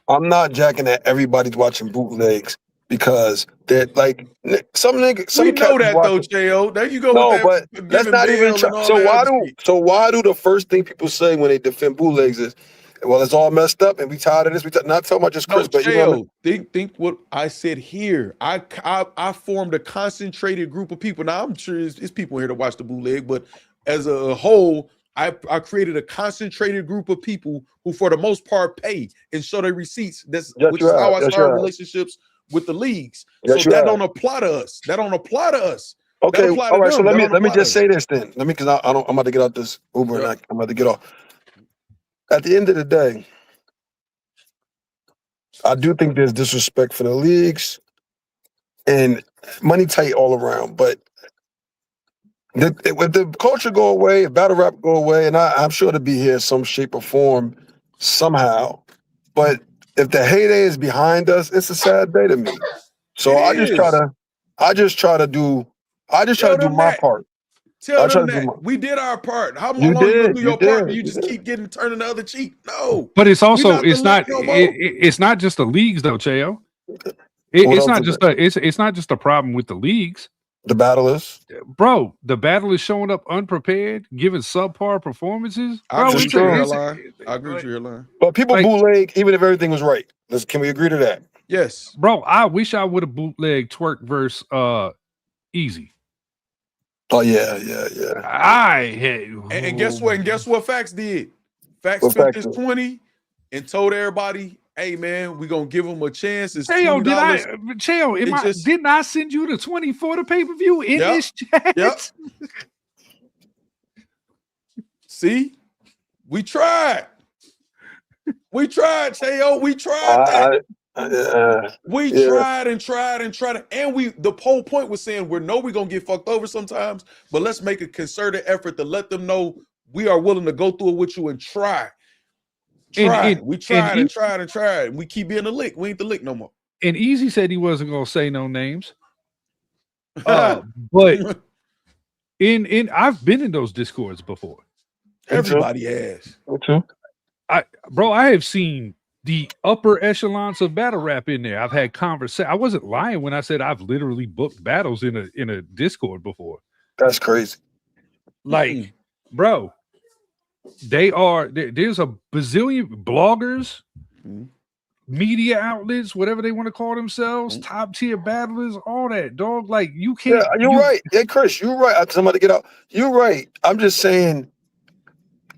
I'm not jacking at everybody's watching bootlegs because they're like some niggas. Some We know cats that though, J.O. There you go No, with but that let's giving not even bail try. and all So that why other do shit. the first thing people say when they defend bootlegs is, well, it's all messed up and we tired of this. Not talking about just Chris, No, but you know what I mean? J.O., think what I said here. I formed a concentrated group of people. Now I'm sure it's people here to watch the bootleg, but as a whole, I created a concentrated group of people who, for the most part, pay and show their receipts. Which is how I started relationships with the leagues. So that don't apply to us. That don't apply to us. Okay, that apply all to right. So them. let me just say this then. Because I'm about to get out this Uber and I'm about to get off. At the end of the day, I do think there's disrespect for the leagues and money tight all around, but. If the culture go away, if battle rap go away, and I'm sure to be here in some shape or form somehow, but if the heyday is behind us, it's a sad day to me. So I just try to do my part. Tell them that we did our part. How long you gonna do your part? You just keep turning the other cheek. No, but it's also it's not just the leagues though, Cheo. It's not just a problem with the leagues. The battlers, bro. The battle is showing up unprepared, giving subpar performances. Bro, I agree with you, Hairline. But people bootleg even if everything was right. Can we agree to that? Yes, bro. I wish I would have bootlegged Twerk versus Eazy. Oh yeah. And guess what? Factz did. Factz spent his 20 and told everybody, hey man, we gonna give him a chance. It's $20. Didn't I send you the 20 for the pay-per-view in this chat? Yep. See, we tried. We tried, Cheo. We tried that. We tried and tried. And the whole point was saying we're gonna get fucked over sometimes, but let's make a concerted effort to let them know we are willing to go through it with you and try. We tried and tried. We keep being the lick. We ain't the lick no more. And Eazy said he wasn't gonna say no names. But I've been in those discords before. Everybody has. I have seen the upper echelons of battle rap in there. I've had conversation. I wasn't lying when I said I've literally booked battles in a Discord before. That's crazy. Like, bro. There's a bazillion bloggers, media outlets, whatever they want to call themselves, top tier battlers, all that, dog. Like, you can't. Yeah, you're right. Yeah, Chris, you're right. Somebody get out. You're right. I'm just saying,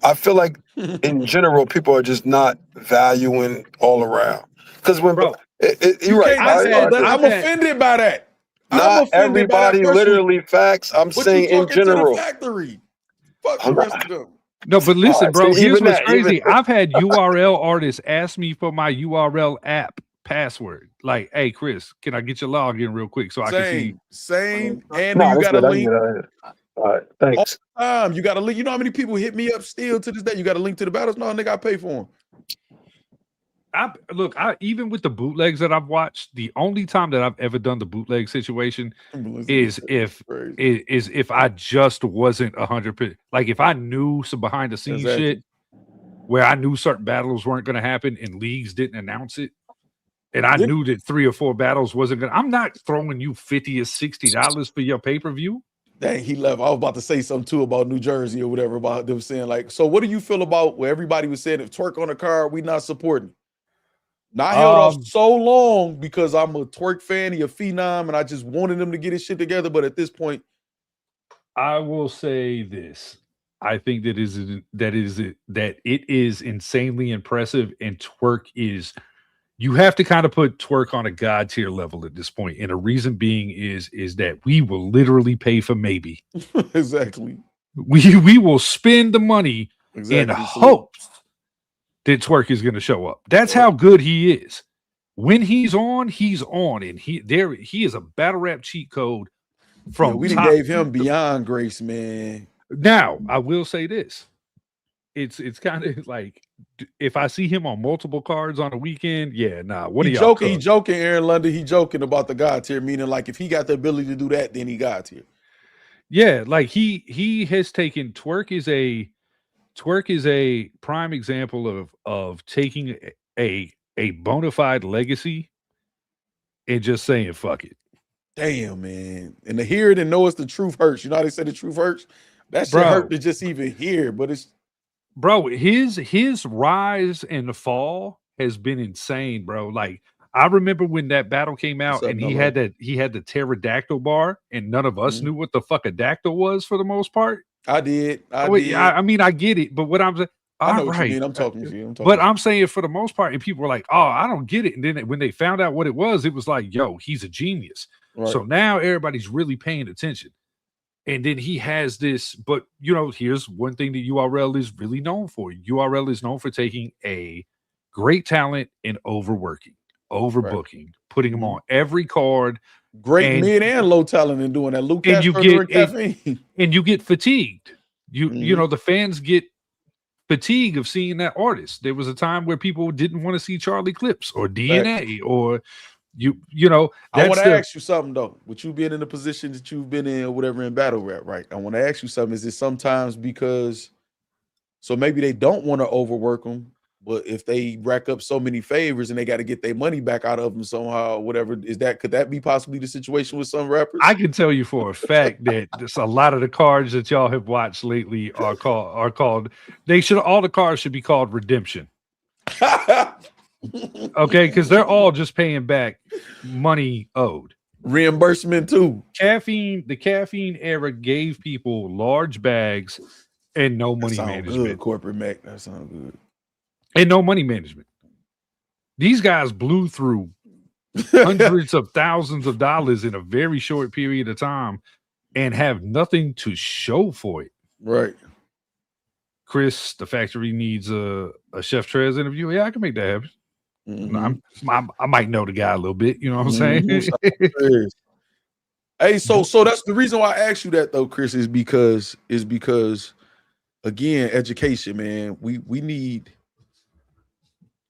I feel like in general, people are just not valuing all around. Because you're right. I'm offended by that. Not everybody literally Factz. I'm saying in general. Factory. Fuck the rest of them. No, but listen, bro, here's what's crazy. I've had URL artists ask me for my URL app password. Like, hey, Chris, can I get your login real quick so I can see? Same. And you got a link. All right, thanks. You got a link. You know how many people hit me up still to this day? You got a link to the battles? No, nigga, I pay for them. Even with the bootlegs that I've watched, the only time that I've ever done the bootleg situation is if I just wasn't 100%. Like if I knew some behind the scenes shit where I knew certain battles weren't going to happen and leagues didn't announce it, and I knew that 3 or 4 battles wasn't going to. I'm not throwing you $50 or $60 for your pay-per-view. Dang, he left. I was about to say something too about New Jersey or whatever about them saying like, so what do you feel about where everybody was saying if Twerk on the card, we not supporting? Now I held off so long because I'm a Twerk fan, he a phenom, and I just wanted him to get his shit together. But at this point, I will say this: I think that it is insanely impressive, and Twerk is. You have to kind of put Twerk on a god tier level at this point, and the reason being is that we will literally pay for maybe. Exactly. We will spend the money in hopes that Twerk is going to show up. That's how good he is. When he's on, and he is a battle rap cheat code from. We gave him beyond grace, man. Now I will say this: it's kind of like if I see him on multiple cards on a weekend, what are y'all? He joking, Aaron London. He joking about the god tier, meaning like if he got the ability to do that, then he god tier. Yeah, like he has taken Twerk is a prime example of taking a bona fide legacy and just saying fuck it. Damn, man. And to hear it and know it's the truth hurts. You know how they say the truth hurts? That shit hurt to just even hear, but it's bro, his rise and the fall has been insane, bro. Like I remember when that battle came out and he had the pterodactyl bar and none of us knew what the fuck a dactyl was for the most part. I did. I mean, I get it, but what I'm saying, I know what you mean. I'm talking to you. But I'm saying for the most part, and people were like, "Oh, I don't get it." And then when they found out what it was like, "Yo, he's a genius." Right. So now everybody's really paying attention. And then he has this, but you know, here's one thing that URL is really known for. URL is known for taking a great talent and overworking, overbooking, putting them on every card. Great mid and low talent in doing that. Luke and you get fatigued. You know, the fans get fatigue of seeing that artist. There was a time where people didn't want to see Charlie Clips or DNA or you know. I want to ask you something though. With you being in the position that you've been in or whatever in battle rap, right? I want to ask you something. Is it sometimes because so maybe they don't want to overwork them, but if they rack up so many favors and they got to get their money back out of them somehow, whatever, could that be possibly the situation with some rappers? I can tell you for a fact that just a lot of the cards that y'all have watched lately are called all the cards should be called redemption. Okay, because they're all just paying back money owed. Reimbursement too. The caffeine era gave people large bags and no money management. Good, corporate Mac. That sounds good. And no money management. These guys blew through hundreds of thousands of dollars in a very short period of time and have nothing to show for it. Right. Chris, the factory needs a Chef Trez interview. Yeah, I can make that happen. I might know the guy a little bit. You know what I'm saying? Hey, so that's the reason why I asked you that though, Chris, is because again, education, man. We need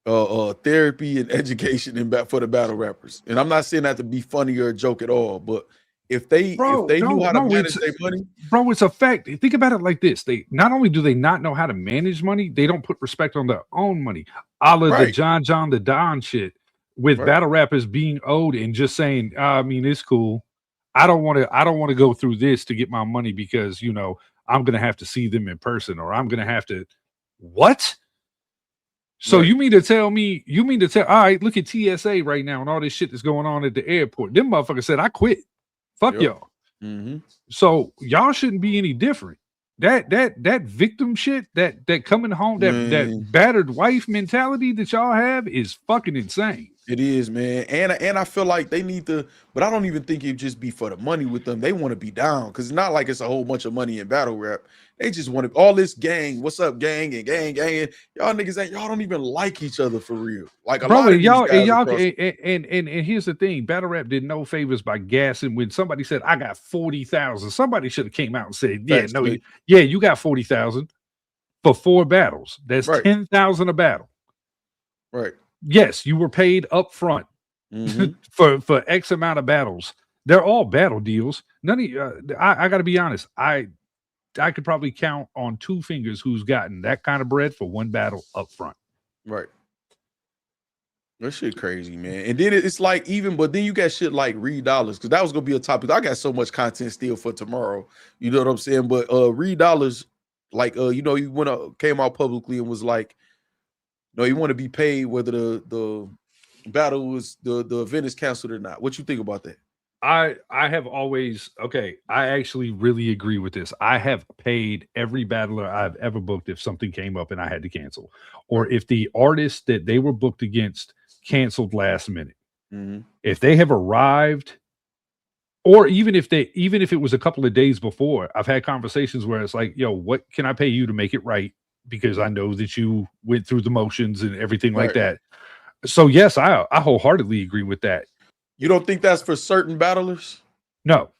therapy and education for the battle rappers. And I'm not saying that to be funny or a joke at all, but if they knew how to manage their money, bro, it's a fact. Think about it like this: they not only do they not know how to manage money, they don't put respect on their own money. The John the Don shit with battle rappers being owed and just saying, I mean, it's cool. I don't want to go through this to get my money because you know I'm gonna have to see them in person or I'm gonna have to what? So you mean to tell all right, look at TSA right now and all this shit that's going on at the airport. Them motherfuckers said, I quit. Fuck y'all. So y'all shouldn't be any different. That victim shit, that coming home, that battered wife mentality that y'all have is fucking insane. It is, man. And I feel like they need to, but I don't even think it'd just be for the money with them. They want to be down because it's not like it's a whole bunch of money in battle rap. They just want to all this gang. What's up, gang and gang. Y'all niggas y'all don't even like each other for real. Like a lot of y'all and here's the thing: battle rap did no favors by gassing. When somebody said I got 40,000, somebody should have came out and said, you got 40,000 for 4 battles. That's 10,000 a battle. Right. Yes, you were paid up front for X amount of battles. They're all battle deals. None of I got to be honest. I could probably count on 2 fingers who's gotten that kind of bread for 1 battle up front. Right. That shit crazy, man. And then it's like but then you got shit like Reed Dollars, because that was gonna be a topic. I got so much content still for tomorrow. You know what I'm saying? But Reed Dollars, like you know, he came out publicly and was like, no, you want to be paid whether the battle was the event is canceled or not. What you think about that? I have always I actually really agree with this. I have paid every battler I've ever booked if something came up and I had to cancel, or if the artist that they were booked against canceled last minute. If they have arrived, or even if it was a couple of days before, I've had conversations where it's like, yo, what can I pay you to make it right? Because I know that you went through the motions and everything like that. So yes, I wholeheartly agree with that. You don't think that's for certain battlers? No.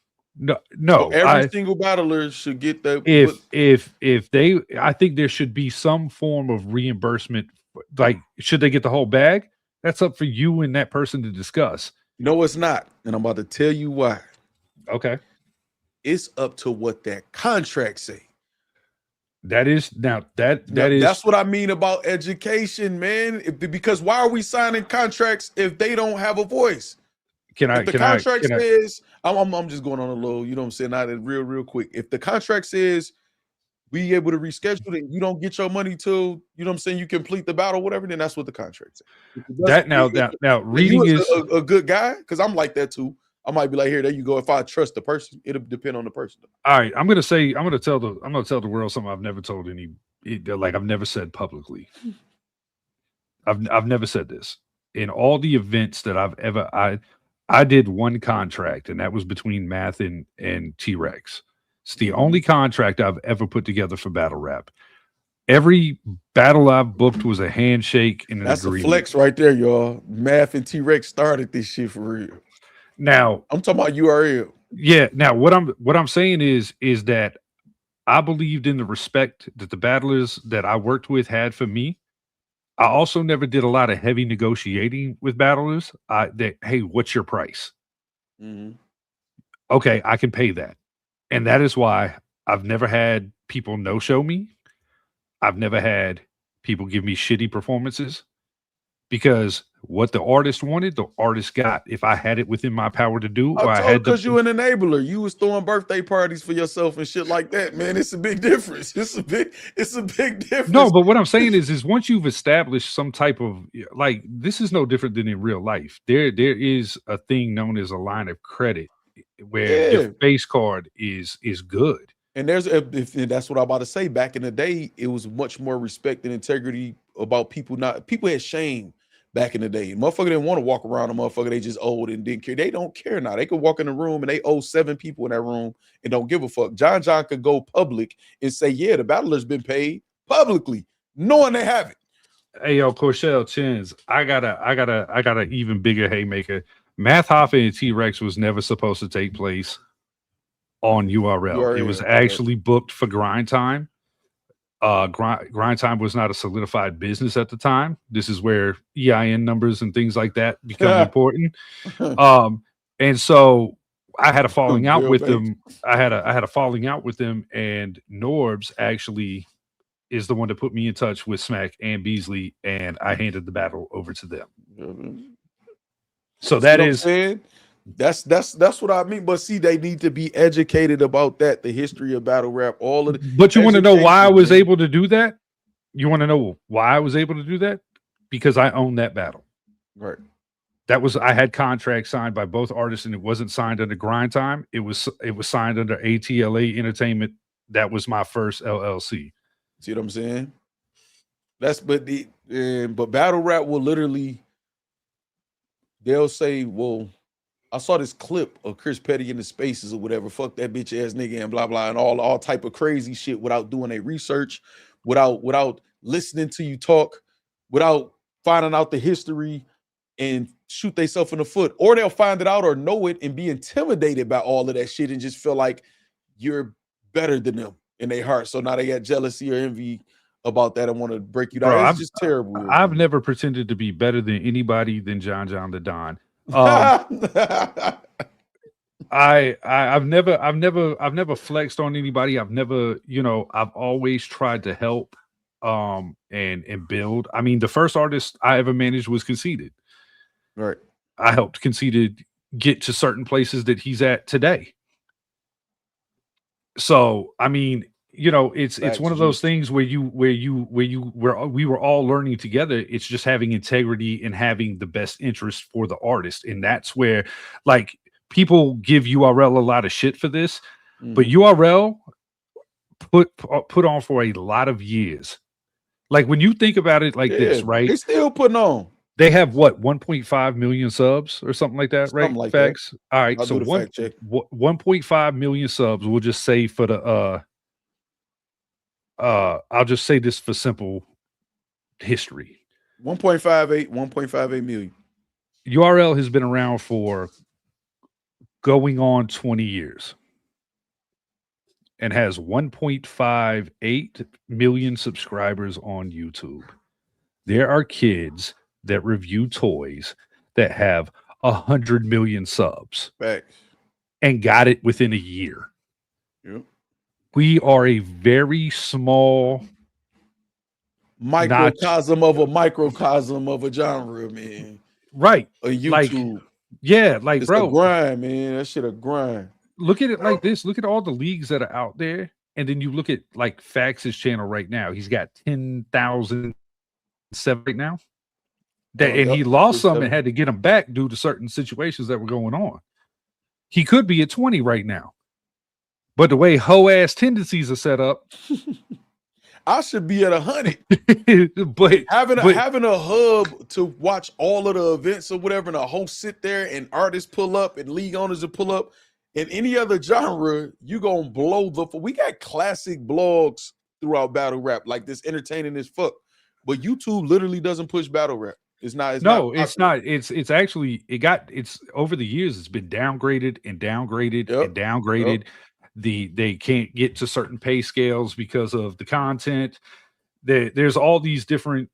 So every single battler should get that. If they, I think there should be some form of reimbursement. Like, should they get the whole bag? That's up for you and that person to discuss. No, it's not, and I'm about to tell you why. Okay. It's up to what that contract say. That's what I mean about education, man. Because why are we signing contracts if they don't have a voice? If the contract says, I'm just going on a little, you know what I'm saying, not real quick. If the contract says we able to reschedule it, you don't get your money till, you know what I'm saying, you complete the battle, whatever, then that's what the contract says. Now reading is a good guy, because I'm like that too. I might be like, here, there you go. If I trust the person, it'll depend on the person. All right, I'm gonna tell the world something I've never told I've never said publicly. I've never said this. In all the events that I've ever I did one contract, and that was between Math and T-Rex. It's the only contract I've ever put together for battle rap. Every battle I've booked was a handshake and an agreement. That's a flex right there, y'all. Math and T-Rex started this shit for real. Now I'm talking about URL. Yeah. Now what I'm saying is that I believed in the respect that the battlers that I worked with had for me. I also never did a lot of heavy negotiating with battlers. Hey, what's your price? Mm-hmm. Okay, I can pay that. And that is why I've never had people no-show me. I've never had people give me shitty performances, because what the artist wanted, the artist got. If I had it within my power to do, because you an enabler. You was throwing birthday parties for yourself and shit like that, man. It's a big difference. It's a big difference. No, but what I'm saying is once you've established some type of, like, this is no different than in real life. There is a thing known as a line of credit where your face card is good. And that's what I'm about to say. Back in the day, it was much more respect and integrity about people had shame back in the day. Motherfucker didn't want to walk around a motherfucker. They just old and didn't care. They don't care now. They could walk in the room and they owe 7 people in that room and don't give a fuck. John could go public and say, yeah, the battler's been paid publicly, knowing they haven't. Hey, yo, Corshell Chins, I got a even bigger haymaker. Math Hoffa and T-Rex was never supposed to take place on URL. It was actually booked for Grind Time. Grind Time was not a solidified business at the time. This is where EIN numbers and things like that become important. And so I had a falling out with them. I had a falling out with them, and Norbs actually is the one that put me in touch with Smack and Beasley, and I handed the battle over to them. Mm-hmm. So that is that's what I mean. But see, they need to be educated about that, the history of battle rap, all of it. But you want to know why I was able to do that? You want to know why I was able to do that? Because I own that battle. Right. I had contracts signed by both artists, and it wasn't signed under Grind Time. It was signed under ATLA Entertainment. That was my first LLC. See what I'm saying? But battle rap will literally, they'll say, well, I saw this clip of Chris Petty in the Spaces or whatever, fuck that bitch ass nigga and blah blah, and all type of crazy shit without doing a research, without listening to you talk, without finding out the history, and shoot themselves in the foot. Or they'll find it out or know it and be intimidated by all of that shit and just feel like you're better than them in their heart. So now they got jealousy or envy about that and want to break you down. Bro, it's just terrible. I've never pretended to be better than anybody than John the Don. I've never flexed on anybody. I've never, I've always tried to help and build. I mean, the first artist I ever managed was Conceited. Right. I helped Conceited get to certain places that he's at today. So, I mean, it's one of those things where we were all learning together. It's just having integrity and having the best interest for the artist. And that's where, like, people give URL a lot of shit for this, but URL put on for a lot of years. Like, when you think about it like this, right? They still putting on. They have what, 1.5 million subs or something like that, right? Like Factz. That. All right. I'll so 1.5 million subs, we'll just say for the I'll just say this for simple history. 1.58 million. URL has been around for going on 20 years and has 1.58 million subscribers on YouTube. There are kids that review toys that have 100 million subs. Facts. And got it within a year. Yep. We are a very small microcosm of a microcosm of a genre, man. Right. A YouTube. Like it's bro, a grind, man. That shit a grind. Look at it like this. Look at all the leagues that are out there. And then you look at like Factz' channel right now. He's got 10,007 right now. And he lost some and had to get them back due to certain situations that were going on. He could be at 20 right now. But the way hoe-ass tendencies are set up, I should be at 100. but having a hub to watch all of the events or whatever, and a host sit there and artists pull up and league owners will pull up. In any other genre, you gonna blow the. We got classic blogs throughout battle rap like this, entertaining as fuck. But YouTube literally doesn't push battle rap. It's not. It's not. It's actually it's over the years. It's been downgraded and downgraded and downgraded. They can't get to certain pay scales because of the content. There's all these different.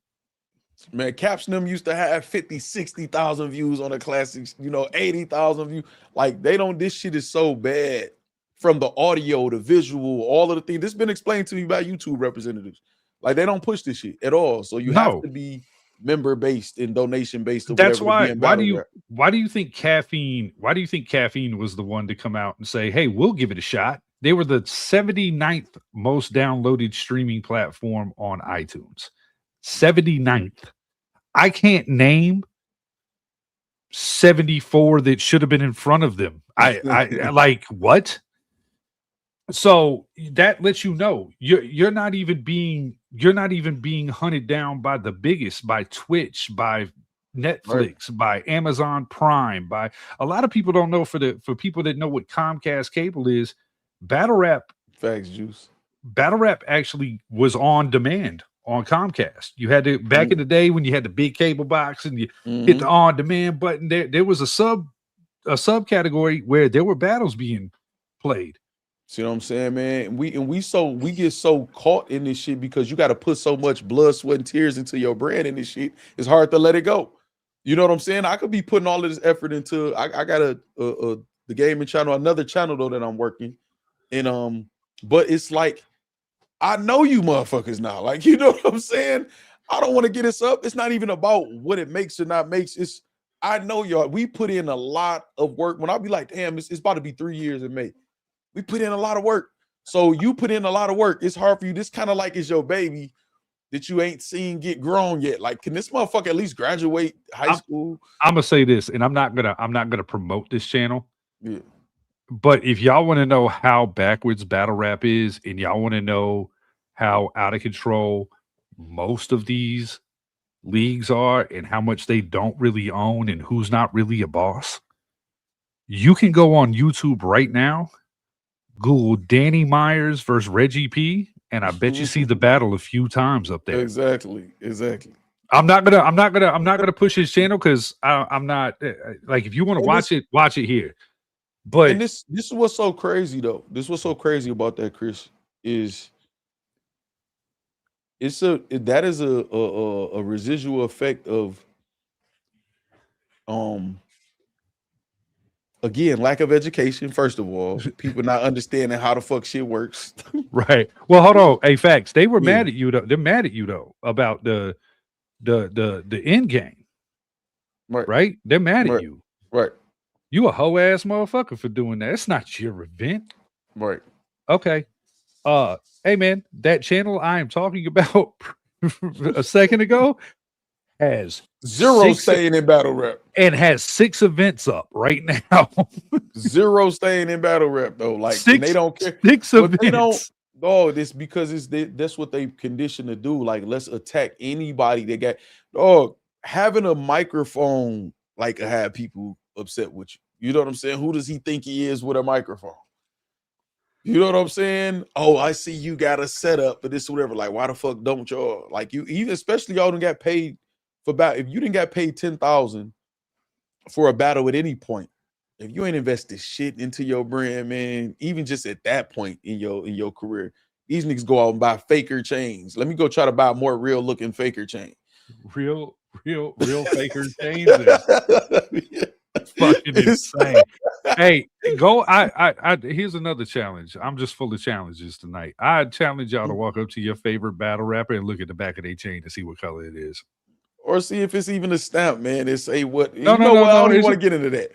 Man, Caps them used to have 50, 60,000 views on the classics, 80,000 views. Like this shit is so bad from the audio, the visual, all of the things. This has been explained to me by YouTube representatives. Like they don't push this shit at all. So you have to be member based and donation based. That's why. Why do you think Caffeine was the one to come out and say, "Hey, we'll give it a shot"? They were the 79th most downloaded streaming platform on iTunes. 79th. I can't name 74 that should have been in front of them. I like what? So that lets you know you're not even being hunted down by the biggest, by Twitch, by Netflix, by Amazon Prime, by a lot of people don't know. For people that know what Comcast cable is, battle rap actually was on demand on Comcast. You had to back in the day when you had the big cable box and you hit the on demand button. There was a subcategory where there were battles being played. See what I'm saying, man? We get so caught in this shit because you got to put so much blood, sweat, and tears into your brand in this shit. It's hard to let it go. You know what I'm saying? I could be putting all of this effort into. I got the gaming channel, another channel though that I'm working, and but it's like I know you motherfuckers now. Like, you know what I'm saying? I don't want to get us up. It's not even about what it makes or not makes. It's I know y'all. We put in a lot of work. When I be like, damn, it's about to be 3 years in May. We put in a lot of work. So you put in a lot of work. It's hard for you. This kind of like is your baby that you ain't seen get grown yet. Like, can this motherfucker at least graduate high school? I'm gonna say this, and I'm not gonna promote this channel. Yeah. But if y'all want to know how backwards battle rap is, and y'all want to know how out of control most of these leagues are, and how much they don't really own, and who's not really a boss, you can go on YouTube right now, Google Danny Myers versus Reggie P, and I bet you see the battle a few times up there. Exactly. I'm not gonna push his channel because I'm not like, if you want to watch it here. But and this is what's so crazy though. This is what's so crazy about that, Chris, is that is a residual effect of again, lack of education. First of all, people not understanding how the fuck shit works. Right. Well, hold on. Hey, Factz. They were mad at you though. They're mad at you though about the end game. Right? They're mad at you. Right. You a hoe ass motherfucker for doing that. It's not your event. Right. Okay. Hey man, that channel I am talking about a second ago has zero staying in battle rap and has 6 events up right now. Zero staying in battle rap though. Like, they don't care. 6 events. This because that's what they conditioned to do. Like, let's attack anybody that got having a microphone like have people upset with you. You know what I'm saying? Who does he think he is with a microphone? You know what I'm saying? Oh, I see you got a setup for this, whatever. Like, why the fuck don't y'all? Like, you even, especially y'all done got paid for battle. If you didn't got paid 10,000 for a battle at any point, if you ain't invested shit into your brand, man, even just at that point in your career, these niggas go out and buy faker chains. Let me go try to buy a more real looking faker chain. Real faker chains. Fucking insane. Hey, go. Here's another challenge. I'm just full of challenges tonight. I challenge y'all to walk up to your favorite battle rapper and look at the back of their chain to see what color it is. Or see if it's even a stamp, man. And say what No, you no, know no, what? I no. don't even It's want to get into that.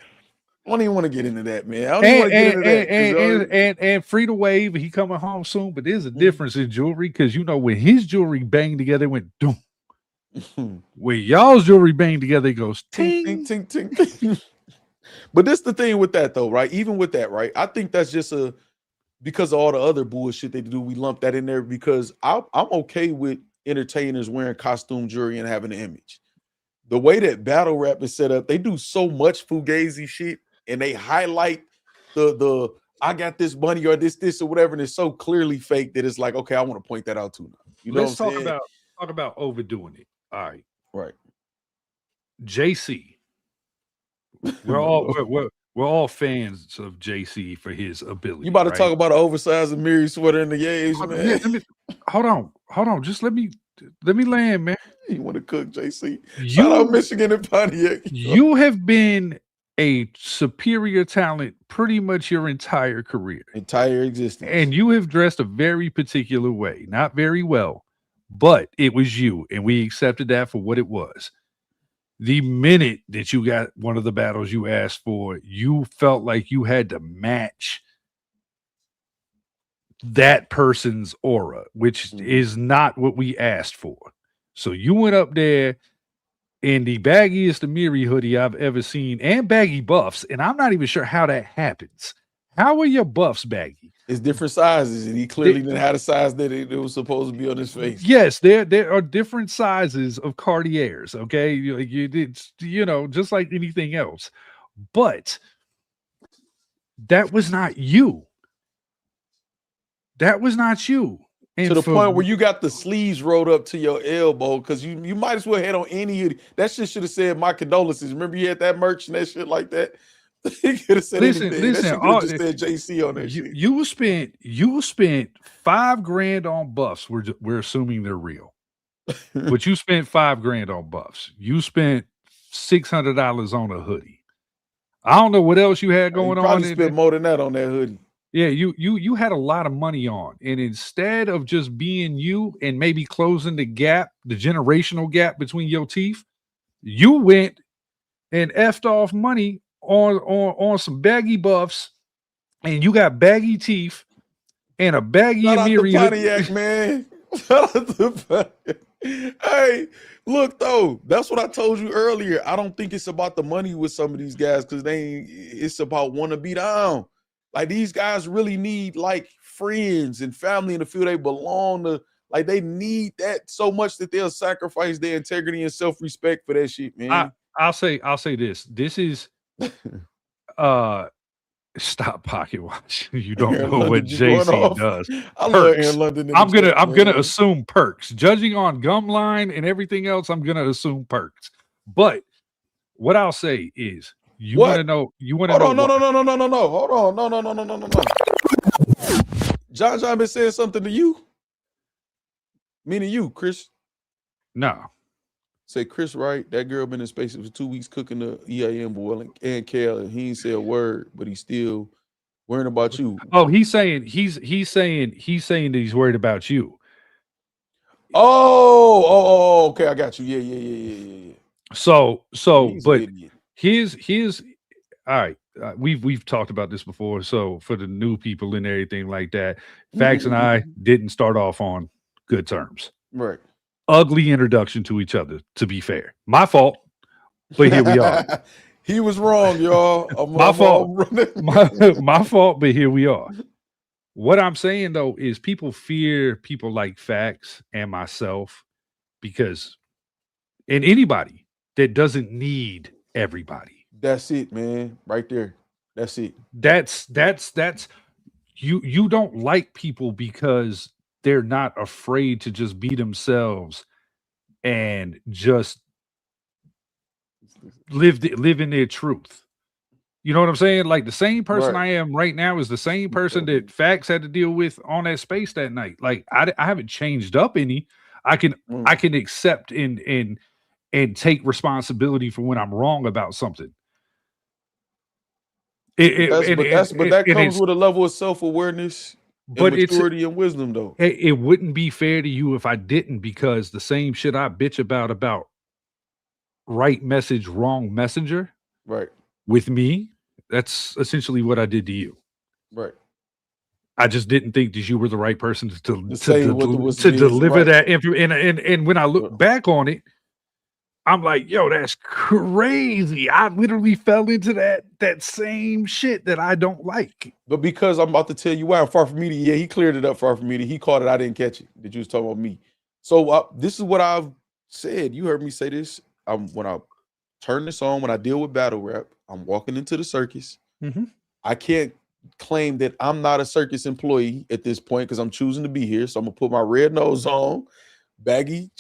I don't even want to get into that, man. I don't even want to get into that. and free to wave. He coming home soon, but there's a difference in jewelry because you know when his jewelry banged together, it went doom. When y'all's jewelry banged together, it goes ting, ting, ting, ting. But this the thing with that though, right? Even with that, right? I think that's just because of all the other bullshit they do, we lump that in there because I'm okay with entertainers wearing costume jewelry and having an image. The way that battle rap is set up, they do so much fugazi shit and they highlight the I got this money or this or whatever, and it's so clearly fake that it's like, okay, I want to point that out too now. You know Let's what I'm saying? talk about overdoing it. All right. Right. JC. We're all fans of JC for his ability. You about to talk about an oversized Amiri sweater in the Yays, man. Hold on. Just let me land, man. You want to cook, JC? Shout out Michigan and Pontiac. You have been a superior talent pretty much your entire career. Entire existence. And you have dressed a very particular way. Not very well, but it was you. And we accepted that for what it was. The minute that you got one of the battles you asked for, you felt like you had to match that person's aura, which is not what we asked for. So you went up there in the baggiest Amiri hoodie I've ever seen and baggy buffs, and I'm not even sure how that happens. How are your buffs baggy? It's different sizes, and he clearly didn't have the size that it was supposed to be on his face. Yes, there are different sizes of Cartiers, okay? You know, just like anything else. But that was not you. That was not you. And to the point where you got the sleeves rolled up to your elbow because you might as well head on any hoodie. That shit should have said my condolences. Remember you had that merch and that shit like that? He could have said anything. That shit could have just said JC on that shit. You spent $5,000 on buffs. We're assuming they're real. But you spent $5,000 on buffs. You spent $600 on a hoodie. I don't know what else you had going on. Probably spent more than that on that hoodie. Yeah, you had a lot of money on, and instead of just being you and maybe closing the gap, the generational gap between your teeth, you went and effed off money on some baggy buffs, and you got baggy teeth and a baggy Amiri. Pontiac, man. Shout out to Pontiac. Hey, look though, that's what I told you earlier. I don't think it's about the money with some of these guys because it's about want to be down. Like these guys really need like friends and family and the feel they belong to. Like they need that so much that they'll sacrifice their integrity and self-respect for that shit, man. I'll say this. This is stop pocket watch. You don't know what JC does. I love Aaron London. I'm gonna assume perks. Judging on gum line and everything else, I'm gonna assume perks. But what I'll say is you want to know. No. Hold on. No. John been saying something to you? Meaning you, Chris? No. Say Chris, right? That girl been in space for 2 weeks cooking the EIM boy and Kel, and he ain't say a word, but he's still worrying about you. Oh, he's saying that he's worried about you. Oh, okay, I got you. Yeah. So, He's but an idiot. Here's all right. We've talked about this before. So for the new people and everything like that, Factz and I didn't start off on good terms. Right. Ugly introduction to each other, to be fair. My fault, but here we are. He was wrong, y'all. My fault. My fault, but here we are. What I'm saying though is people fear people like Factz and myself because and anybody that doesn't need everybody. That's it, man. Right there. That's it. That's you don't like people because they're not afraid to just be themselves and just live in their truth. You know what I'm saying? Like the same person I am right now is the same person that Factz had to deal with on that space that night. Like I haven't changed up any. I can accept and take responsibility for when I'm wrong about something. That comes with a level of self-awareness, but maturity and wisdom, though. It wouldn't be fair to you if I didn't, because the same shit I bitch about right message, wrong messenger, right? With me, that's essentially what I did to you, right? I just didn't think that you were the right person to deliver right. that information. And when I look back on it, I'm like, yo, that's crazy. I literally fell into that same shit that I don't like. But because I'm about to tell you why, I'm far from me. Yeah, he cleared it up far from me. He caught it. I didn't catch it. That you was talking about me. So this is what I've said. You heard me say this. When I turn this on, when I deal with battle rap, I'm walking into the circus. Mm-hmm. I can't claim that I'm not a circus employee at this point because I'm choosing to be here. So I'm gonna put my red nose on, baggy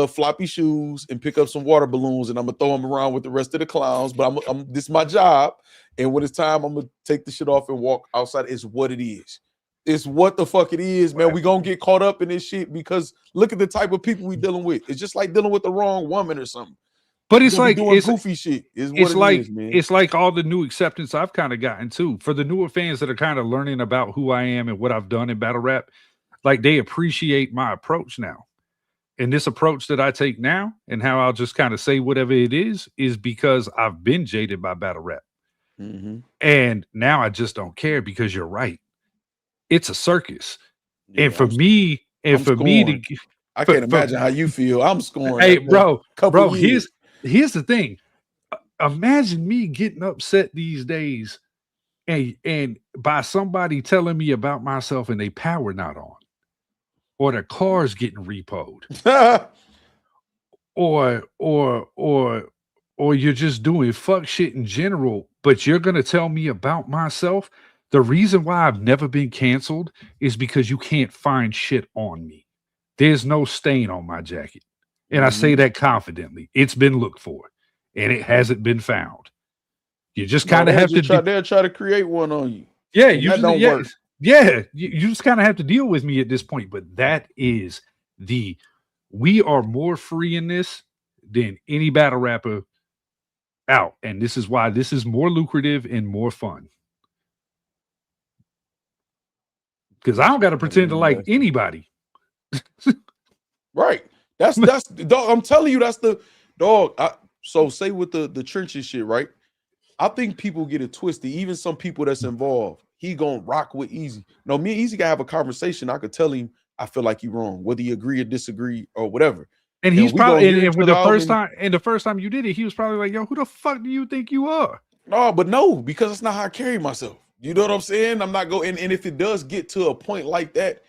floppy shoes, and pick up some water balloons, and I'm gonna throw them around with the rest of the clowns. But this is my job, and when it's time, I'm gonna take the shit off and walk outside. It's what it is. It's what the fuck it is, man. We gonna get caught up in this shit because look at the type of people we dealing with. It's just like dealing with the wrong woman or something. But it's like doing goofy shit. It's like all the new acceptance I've kind of gotten too. For the newer fans that are kind of learning about who I am and what I've done in battle rap, like they appreciate my approach now. And this approach that I take now and how I'll just kind of say whatever it is because I've been jaded by battle rap. Mm-hmm. And now I just don't care because you're right. It's a circus. Yeah, and for me to I can't imagine how you feel. I'm scoring. Hey, bro, here's the thing. Imagine me getting upset these days and by somebody telling me about myself and they power not on, or their car's getting repoed, or you're just doing fuck shit in general, but you're gonna tell me about myself. The reason why I've never been canceled is because you can't find shit on me. There's no stain on my jacket. And I say that confidently. It's been looked for, and it hasn't been found. You just kind of have to. They'll try to create one on you. Yeah, you just kind of have to deal with me at this point. But that is we are more free in this than any battle rapper out, and this is why this is more lucrative and more fun. Because I don't got to pretend to like anybody. Right. That's dog. I'm telling you, that's the dog. So say with the trenches shit, right? I think people get it twisted. Even some people that's involved, he gonna rock with Eazy. No, me and Eazy gotta have a conversation. I could tell him I feel like you're wrong, whether you agree or disagree or whatever. And he's probably and the first time you did it, he was probably like, "Yo, who the fuck do you think you are?" No, because it's not how I carry myself. You know what I'm saying? I'm not going. And if it does get to a point like that,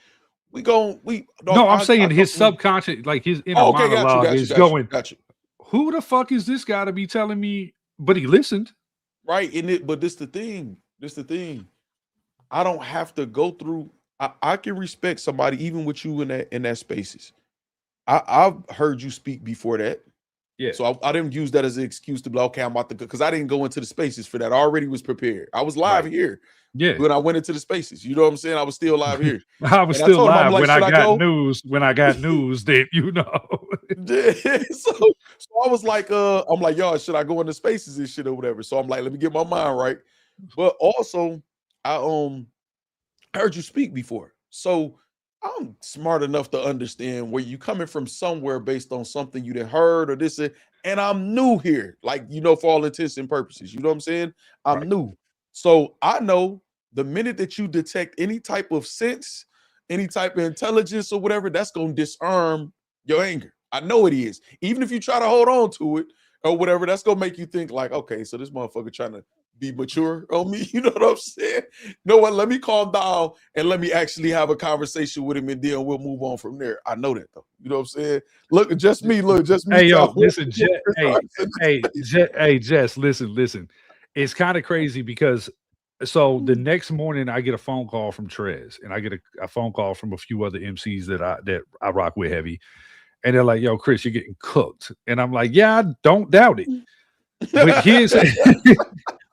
I'm saying his subconscious, like his inner monologue is going. Who the fuck is this guy to be telling me? But he listened, right? But this the thing. I don't have to go through. I can respect somebody even with you in that spaces. I've heard you speak before that. Yeah. So I didn't use that as an excuse to be like, okay, I'm about to go, because I didn't go into the spaces for that. I already was prepared. I was live here. Yeah. When I went into the spaces, you know what I'm saying? I was still live here. I was still live when I got news. When I got news, that you know. so I was like, I'm like, y'all, should I go into spaces and shit or whatever? So I'm like, let me get my mind right. But also, I heard you speak before, so I'm smart enough to understand where you coming from somewhere based on something you done heard or this, and I'm new here, like, you know, for all intents and purposes. You know what I'm saying? I'm new. So I know the minute that you detect any type of sense, any type of intelligence or whatever, that's going to disarm your anger. I know it is. Even if you try to hold on to it or whatever, that's going to make you think like, okay, so this motherfucker trying to be mature on me. You know what I'm saying? You know what? Let me calm down and let me actually have a conversation with him, and then we'll move on from there. I know that though. You know what I'm saying? Look, just me. Hey, yo, listen, Jess, listen. It's kind of crazy because the next morning I get a phone call from Trez, and I get a phone call from a few other MCs that I rock with heavy. And they're like, yo, Chris, you're getting cooked. And I'm like, yeah, I don't doubt it. But here's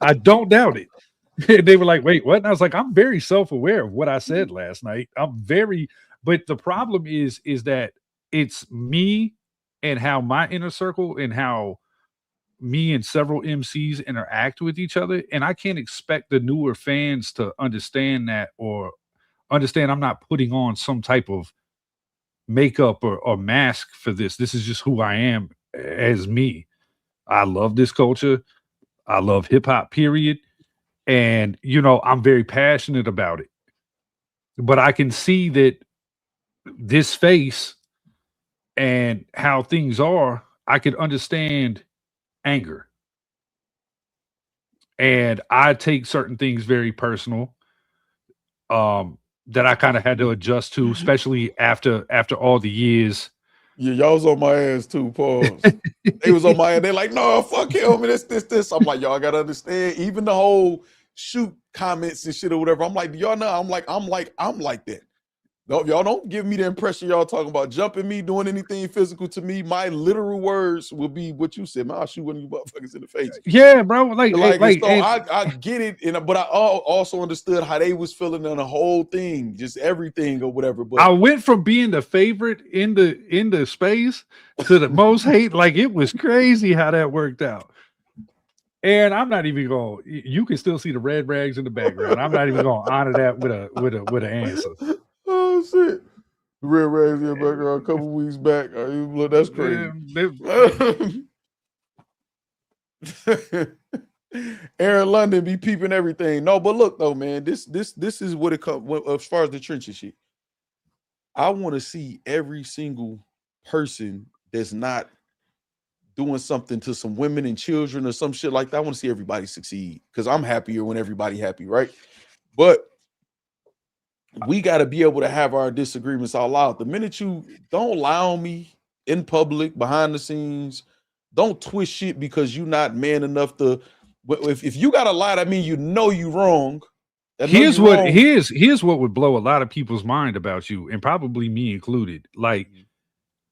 I don't doubt it. And they were like, wait, what? And I was like, I'm very self-aware of what I said last night. But the problem is that it's me and how my inner circle and how me and several MCs interact with each other, and I can't expect the newer fans to understand that or understand I'm not putting on some type of makeup or mask for this. This is just who I am as me. I love this culture. I love hip hop, period. And, you know, I'm very passionate about it. But I can see that this face and how things are, I could understand anger. And I take certain things very personal that I kind of had to adjust to, especially after all the years. Yeah, y'all was on my ass too, pause. They was on my ass. They like, no, fuck him, and this. I'm like, y'all gotta understand, even the whole shoot comments and shit or whatever. I'm like, y'all know, I'm like that. No, y'all don't give me the impression y'all talking about jumping me, doing anything physical to me. My literal words will be what you said. Man, I'll shoot one of you motherfuckers in the face. Yeah, bro. Like I get it, but I also understood how they was feeling on the whole thing, just everything or whatever. But I went from being the favorite in the space to the most hate. Like, it was crazy how that worked out. And I'm not even going. You can still see the red rags in the background. I'm not even going to honor that with an answer. Oh shit! Red rags in the background a couple weeks back. Look, that's crazy. Aaron London be peeping everything. No, but look though, man. This is what it comes as far as the trenches shit. I want to see every single person that's not doing something to some women and children or some shit like that. I want to see everybody succeed because I'm happier when everybody happy, right? But we got to be able to have our disagreements out loud. The minute you don't lie on me in public, behind the scenes, don't twist shit because you're not man enough to. If you got to lie, that means you know you wrong. Here's what would blow a lot of people's mind about you, and probably me included. Like,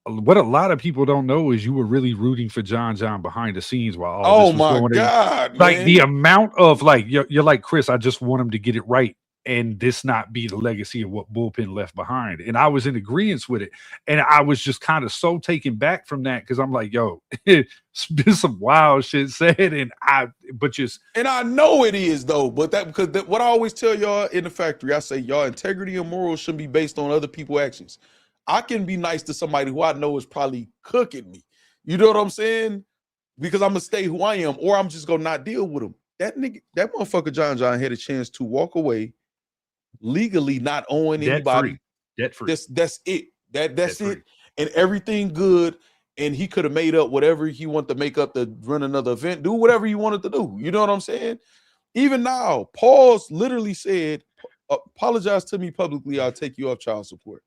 what a lot of people don't know is you were really rooting for John behind the scenes while all this was going on. Oh my God, like man. The amount of like you're like, Chris, I just want him to get it right and this not be the legacy of what Bullpen left behind. And I was in agreement with it. And I was just kind of so taken back from that because I'm like, yo, it's been some wild shit said. And I know it is though, but what I always tell y'all in the factory, I say y'all integrity and morals shouldn't be based on other people's actions. I can be nice to somebody who I know is probably cooking me. You know what I'm saying? Because I'm gonna stay who I am, or I'm just gonna not deal with him. That motherfucker John had a chance to walk away legally, not owing anybody. Debt free. That's it. That's it. And everything good. And he could have made up whatever he wanted to make up to run another event, do whatever he wanted to do. You know what I'm saying? Even now, Paul's literally said, apologize to me publicly, I'll take you off child support.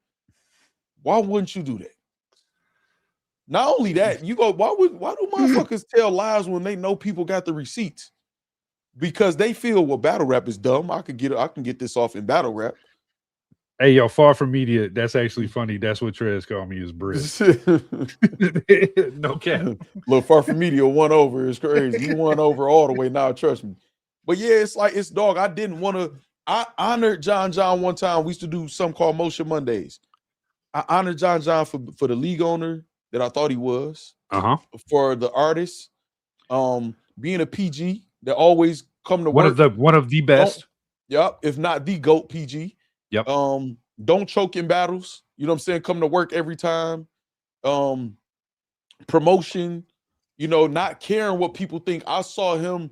Why wouldn't you do that? Not only that, you go, why do motherfuckers tell lies when they know people got the receipts? Because they feel, well, battle rap is dumb. I can get this off in battle rap. Hey, yo, Far From Media, that's actually funny. That's what Trez called me, is Briz. No cap. Look, Far From Media won over. It's crazy. He won over all the way now, trust me. But yeah, it's like, it's dog. I honored John one time. We used to do something called Motion Mondays. I honored John for the league owner that I thought he was. For the artist, being a PG that always come to work. One of the best. Yep, if not the GOAT PG. Yep. Don't choke in battles. You know what I'm saying? Come to work every time. Promotion, not caring what people think. I saw him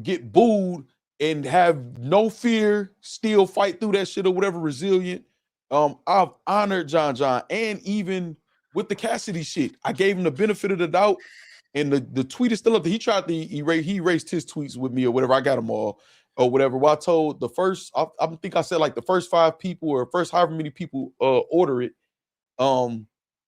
get booed and have no fear, still fight through that shit or whatever, resilient. I've honored John, and even with the Cassidy shit, I gave him the benefit of the doubt. And the tweet is still up there. He tried to he erased his tweets with me or whatever. I got them all or whatever. Well, I told I think I said like the first 5 people or first however many people order it.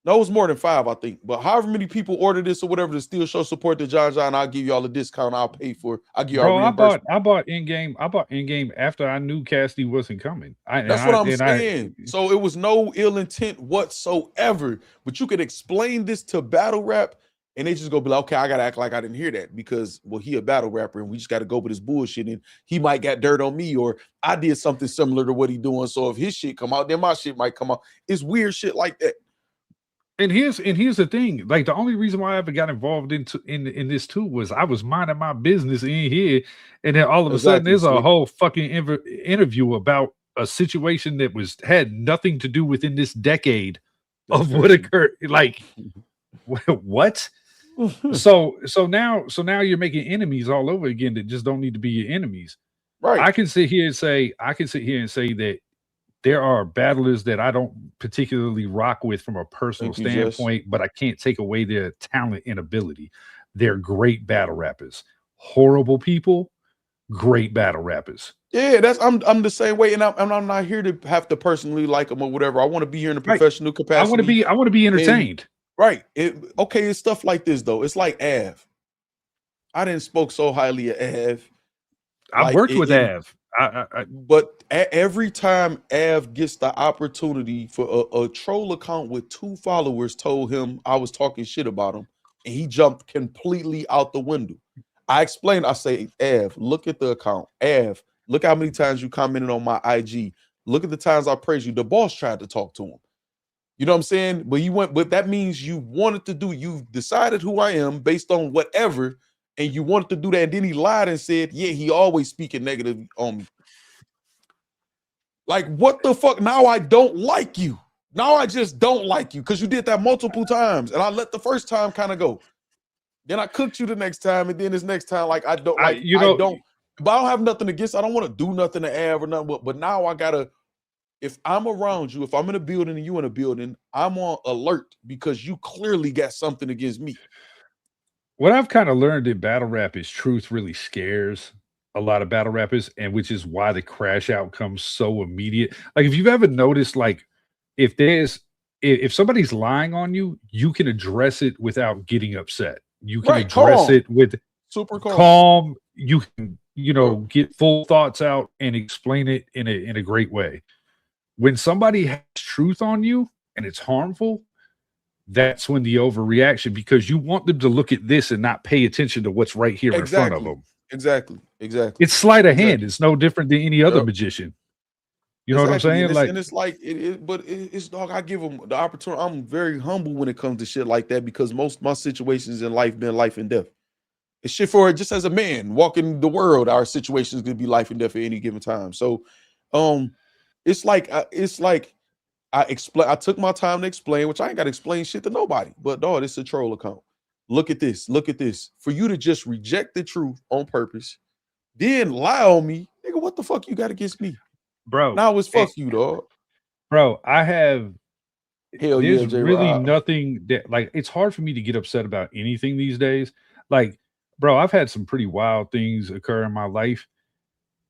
No, it was more than 5, I think. But however many people order this or whatever to still show support to John, I'll give y'all a discount. I'll pay for. I'll give y'all. I bought in game. I bought in game after I knew Cassidy wasn't coming. That's what I'm saying. So it was no ill intent whatsoever. But you could explain this to battle rap, and they just go be like, okay, I gotta act like I didn't hear that because, well, he a battle rapper, and we just got to go with his bullshit, and he might got dirt on me, or I did something similar to what he doing. So if his shit come out, then my shit might come out. It's weird shit like that. And here's the thing. Like the only reason why I ever got involved in this too was I was minding my business in here, and then all of a sudden there's a whole fucking interview about a situation that had nothing to do within this decade of what occurred. Like what? so now you're making enemies all over again that just don't need to be your enemies. Right. I can sit here and say that there are battlers that I don't particularly rock with from a personal standpoint, but I can't take away their talent and ability. They're great battle rappers. Horrible people, great battle rappers. Yeah, I'm the same way, and I'm not here to have to personally like them or whatever. I want to be here in a professional capacity. I want to be entertained. Okay, it's stuff like this though. It's like Av. I didn't spoke so highly of Av. I've worked with Av. But every time Av gets the opportunity for a troll account with 2 followers told him I was talking shit about him, and he jumped completely out the window. I explained, I say, Av, look at the account. Av, look how many times you commented on my IG. Look at the times I praised you. The boss tried to talk to him. You know what I'm saying? But that means you wanted to do, you decided who I am based on whatever, and you wanted to do that, and then he lied and said, yeah, he always speaking negative on me. Like, what the fuck? Now I don't like you. Now I just don't like you because you did that multiple times, and I let the first time kind of go. Then I cooked you the next time, and then this next time, like, I don't, like, I don't, but I don't have nothing against, I don't want to do nothing to Av or nothing, but now I gotta, if I'm around you, if I'm in a building and you in a building, I'm on alert because you clearly got something against me. What I've kind of learned in battle rap is truth really scares a lot of battle rappers, and which is why the crash out comes so immediate. Like, if you've ever noticed, like, if somebody's lying on you, you can address it without getting upset. You can address it with super calm. You can, get full thoughts out and explain it in a great way. When somebody has truth on you and it's harmful, that's when the overreaction, because you want them to look at this and not pay attention to what's right here in front of them. Exactly. It's sleight of hand. It's no different than any other magician. You know what I'm saying? And it's like, but it's dog. I give them the opportunity. I'm very humble when it comes to shit like that because most of my situations in life been life and death. It's shit for it. Just as a man walking the world, our situations could be life and death at any given time. So, it's like I took my time to explain, which I ain't got to explain shit to nobody. But dog, it's a troll account. Look at this. Look at this. For you to just reject the truth on purpose, then lie on me, nigga. What the fuck you got against me, bro? Now it's fuck you, dog. Bro, I have. Hell there's yeah, really nothing that, like, it's hard for me to get upset about anything these days. Like, bro, I've had some pretty wild things occur in my life,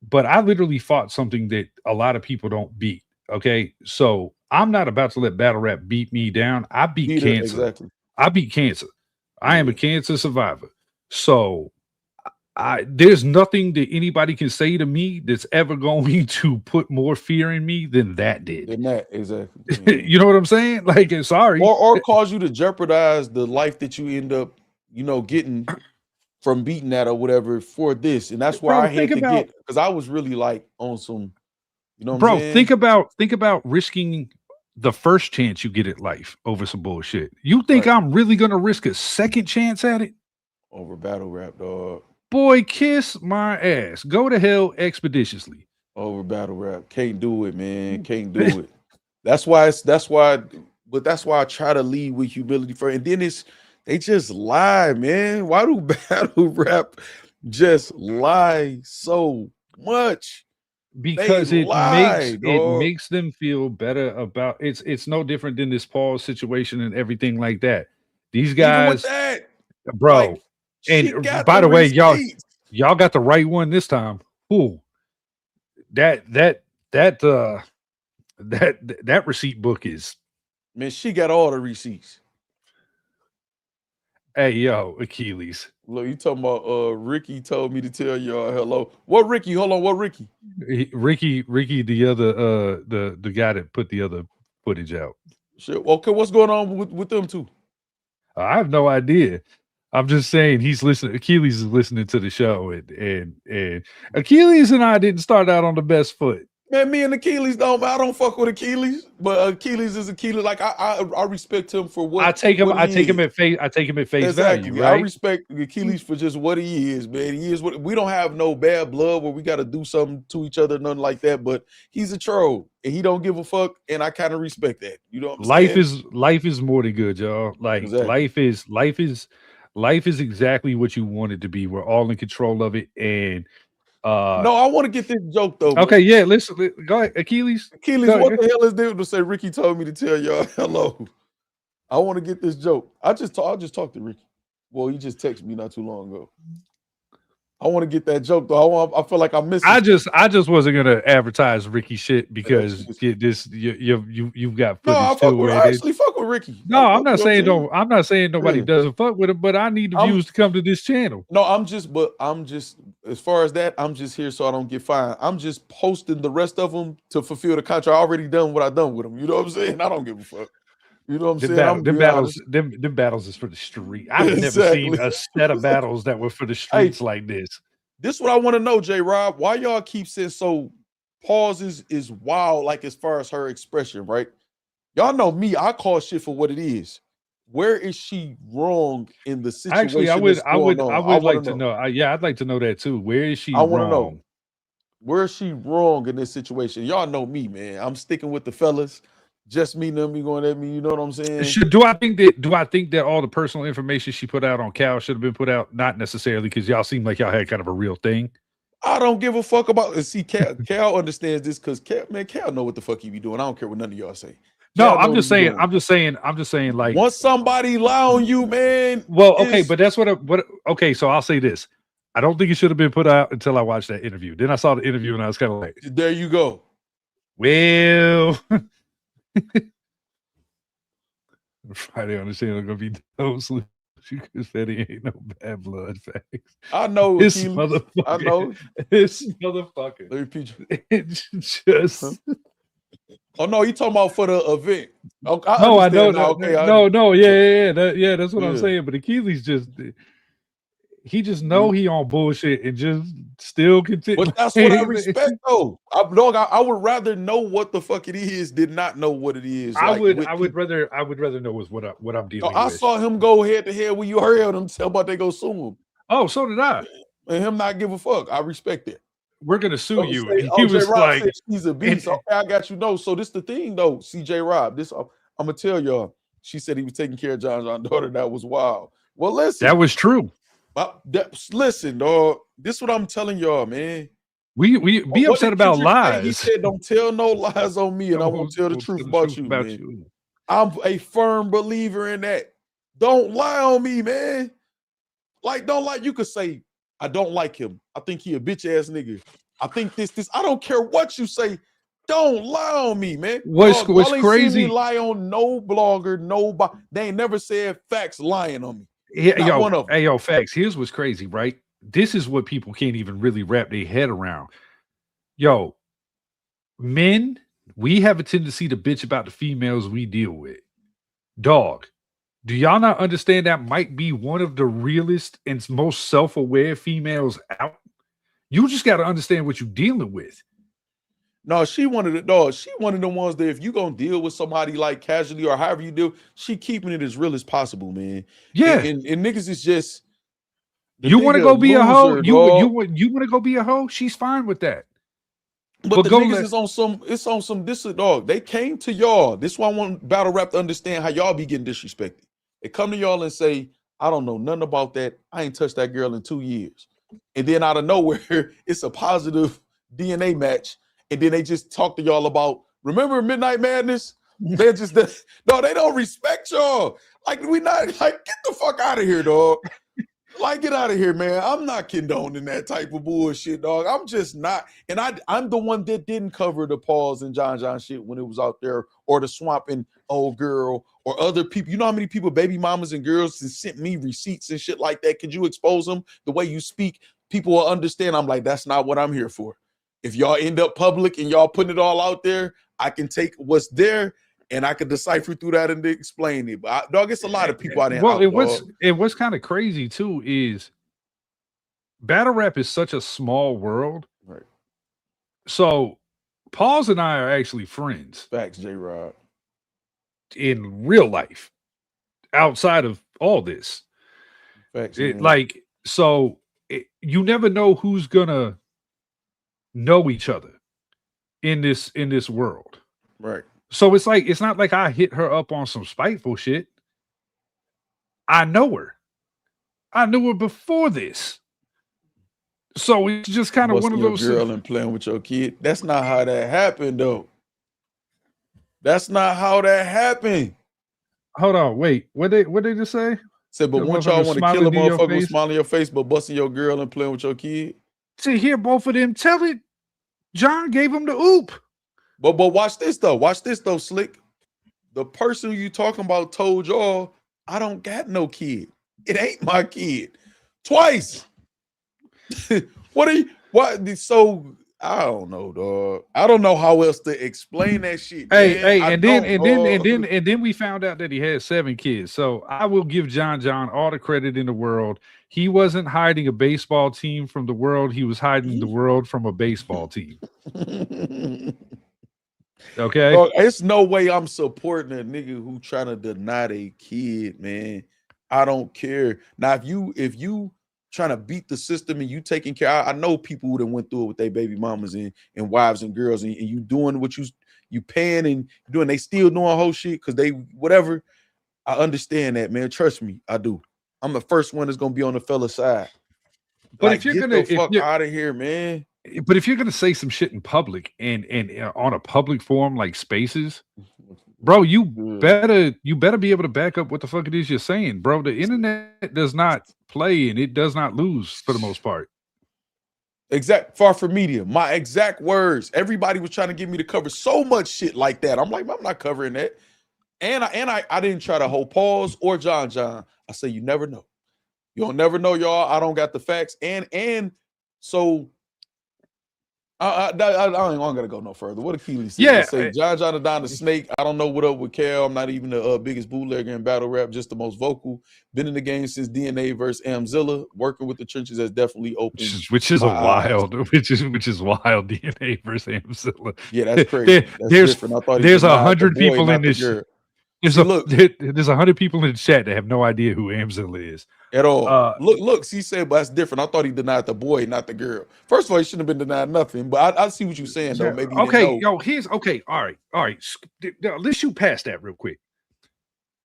but I literally fought something that a lot of people don't beat. Okay, so I'm not about to let battle rap beat me down. I beat cancer. Exactly. I beat cancer. I am a cancer survivor. So there's nothing that anybody can say to me that's ever going to put more fear in me than that did. Than that, exactly. You know what I'm saying? Like, sorry. Or cause you to jeopardize the life that you end up, getting from beating that or whatever for this. And that's why I had to get, because I was really like on some, what I'm saying? think about risking the first chance you get at life over some bullshit. You think I'm really gonna risk a second chance at it? Over battle rap, dog. Boy, kiss my ass. Go to hell expeditiously. Over battle rap. Can't do it, man. Can't do it. That's why I try to lead with humility first. And then they just lie, man. Why do battle rap just lie so much? Because it makes them feel better about it's no different than this Paul situation and everything like that. These guys, bro, like, and by the way, y'all got the right one this time. Ooh, that receipt book is, man, she got all the receipts. Hey, yo, Achilles. Look, you talking about Ricky told me to tell y'all hello. What Ricky? Hold on, what Ricky? Ricky, the other the guy that put the other footage out. Sure. Okay, what's going on with them two? I have no idea. I'm just saying he's listening. Achilles is listening to the show, and Achilles and I didn't start out on the best foot. Man, me and Achilles don't. I don't fuck with Achilles, but Achilles is Achilles. Like I respect him for what I take him at face. I take him at face exactly. value. Right. I respect Achilles for just what he is, man. He is what we don't have no bad blood where we got to do something to each other, nothing like that. But he's a troll and he don't give a fuck, and I kind of respect that. You know what I'm saying? Life is more than good, y'all. Like exactly. life is exactly what you want it to be. We're all in control of it, and no, I want to get this joke though. Okay, yeah, listen, go ahead, Achilles. What the hell is there to say? Ricky told me to tell y'all hello. I want to get this joke. I just talked to Ricky. Well, he just texted me not too long ago. I want to get that joke though. I feel like I'm missing. I just wasn't gonna advertise Ricky shit because you've got footage too. I actually fuck with Ricky. No, I'm not saying nobody doesn't fuck with him, but I need the views to come to this channel. No, I'm just as far as that, I'm just here so I don't get fined. I'm just posting the rest of them to fulfill the contract. I already done what I done with them. You know what I'm saying? I don't give a fuck. You know what I'm saying? Them battles is for the street. I've never seen a set of battles that were for the streets like this. This is what I want to know, J. Rob. Why y'all keep saying so? Pauses is wild, like as far as her expression, right? Y'all know me. I call shit for what it is. Where is she wrong in the situation? Actually, I would like to know. I'd like to know that too. Where is she wrong? I want to know. Where is she wrong in this situation? Y'all know me, man. I'm sticking with the fellas. Just me, them, me going at me. You know what I'm saying? Do I think that all the personal information she put out on Cal should have been put out? Not necessarily, because y'all seem like y'all had kind of a real thing. I don't give a fuck about it. See, Cal understands this because Cal know what the fuck he be doing. I don't care what none of y'all say. No, I'm just saying. Like, once somebody lie on you, man. Well, okay, but that's what. Okay, so I'll say this. I don't think it should have been put out until I watched that interview. Then I saw the interview and I was kind of like, there you go. Well. Friday on the channel gonna be no solution because Fetty ain't no bad blood facts. I know this motherfucker. I know this motherfucker. Let me repeat you. It's just. Oh no, you talking about for the event? Okay, I know. Now. Okay, Yeah. That's what I'm saying. But Achilles he just know he on bullshit and just still continue. But that's what I respect, though. I would rather know what the fuck it is than not know what it is. I would rather know was what I'm dealing with. I saw him go head to head when you heard him tell about they go sue him. Oh, so did I. And him not give a fuck. I respect it. We're gonna sue you. And he was like, "He's a beast." Okay, I got you. No, so this the thing though. CJ Rob. This I'm gonna tell y'all. She said he was taking care of John's daughter. That was wild. Well, listen, that was true. Listen, dog. This is what I'm telling y'all, man. We be upset about lies. He said, "Don't tell no lies on me, and I won't tell the truth about you, man." I'm a firm believer in that. Don't lie on me, man. Like, don't lie. You could say, "I don't like him. I think he a bitch ass nigga. I think this. I don't care what you say. Don't lie on me, man." What's crazy? Seen me lie on no blogger, nobody. They ain't never said Factz lying on me. Hey, yo, Factz. Here's what's crazy, right? This is what people can't even really wrap their head around. Yo, men, we have a tendency to bitch about the females we deal with. Dog, do y'all not understand that might be one of the realest and most self-aware females out? You just got to understand what you're dealing with. No, she one of the ones that if you gonna deal with somebody like casually or however you do, she keeping it as real as possible, man. Yeah, and niggas is just you want to go be a hoe. You want to go be a hoe. She's fine with that. But the niggas is on some. It's on some. This is dog. They came to y'all. This is why I want battle rap to understand how y'all be getting disrespected. They come to y'all and say, "I don't know nothing about that. I ain't touched that girl in 2 years," and then out of nowhere, it's a positive DNA match. And then they just talk to y'all about, remember Midnight Madness? They're just, no, they don't respect y'all. Like, we not, like, get the fuck out of here, dog. Like, get out of here, man. I'm not condoning that type of bullshit, dog. I'm just not. And I'm the one that didn't cover the Pauls and John shit when it was out there, or the swamping old girl, or other people. You know how many people, baby mamas and girls, sent me receipts and shit like that? Could you expose them? The way you speak, people will understand. I'm like, that's not what I'm here for. If y'all end up public and y'all putting it all out there, I can take what's there and I can decipher through that and explain it. But dog, it's a lot of people out there. Well, what's kind of crazy too is battle rap is such a small world. Right. So Pauls and I are actually friends. Facts, J-Rod. In real life, outside of all this. Facts, you never know who's gonna know each other in this world. Right. So it's not like I hit her up on some spiteful shit. I know her. I knew her before this. So it's just kind of one of those girl and playing with your kid. That's not how that happened, though. That's not how that happened. Hold on, wait. What they just say? Said, but once y'all want to kill a motherfucker with smile in your face, but busting your girl and playing with your kid. To hear both of them tell it, John gave him the oop. But watch this though. Watch this though, Slick. The person you talking about told y'all, I don't got no kid. It ain't my kid. Twice. What? So I don't know, dog. I don't know how else to explain that shit. Hey, and then we found out that he had 7 kids. So I will give John all the credit in the world. He wasn't hiding a baseball team from the world. He was hiding the world from a baseball team. Okay. Dog, it's no way I'm supporting a nigga who trying to deny a kid, man. I don't care. Now, if you trying to beat the system and you taking care, I know people who went through it with their baby mamas and wives and girls, and you doing what you paying and doing, they still doing whole shit because they whatever. I understand that, man. Trust me, I do. I'm the first one that's gonna be on the fella side. But if you're get gonna the fuck out of here, man. But if you're gonna say some shit in public and on a public forum like Spaces, bro, you better be able to back up what the fuck it is you're saying, bro. The internet does not play and it does not lose for the most part. Far from media. My exact words. Everybody was trying to get me to cover so much shit like that. I'm like, I'm not covering that. And I didn't try to hold Pauls or John. I say you never know. You'll never know, y'all. I don't got the facts. And so I ain't gonna go no further. What Achilles said? Yeah, say John and Don the Snake. I don't know what up with Cal. I'm not even the biggest bootlegger in battle rap, just the most vocal. Been in the game since DNA versus Amzilla. Working with the trenches has definitely opened. Which is wild DNA versus Amzilla. Yeah, that's crazy. That's different. I thought there's 100 people in this. There's 100 people in the chat that have no idea who Amzilla is at all. Look. He said, but that's different. I thought he denied the boy, not the girl. First of all, he shouldn't have been denied nothing. But I see what you're saying, though. Maybe all right. Let's shoot past that real quick.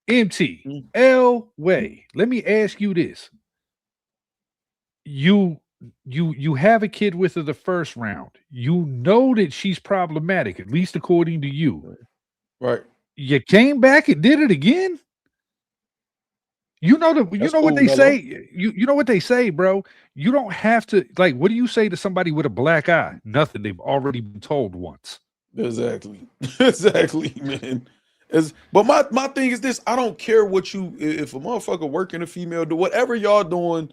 MT L Way. Let me ask you this: you have a kid with her the first round. You know that she's problematic, at least according to you, right? You came back and did it again. You know what they say. You know what they say, bro. You don't have to what do you say to somebody with a black eye? Nothing. They've already been told once. Exactly, man. But my thing is this: I don't care what if a motherfucker working a female, do whatever y'all doing,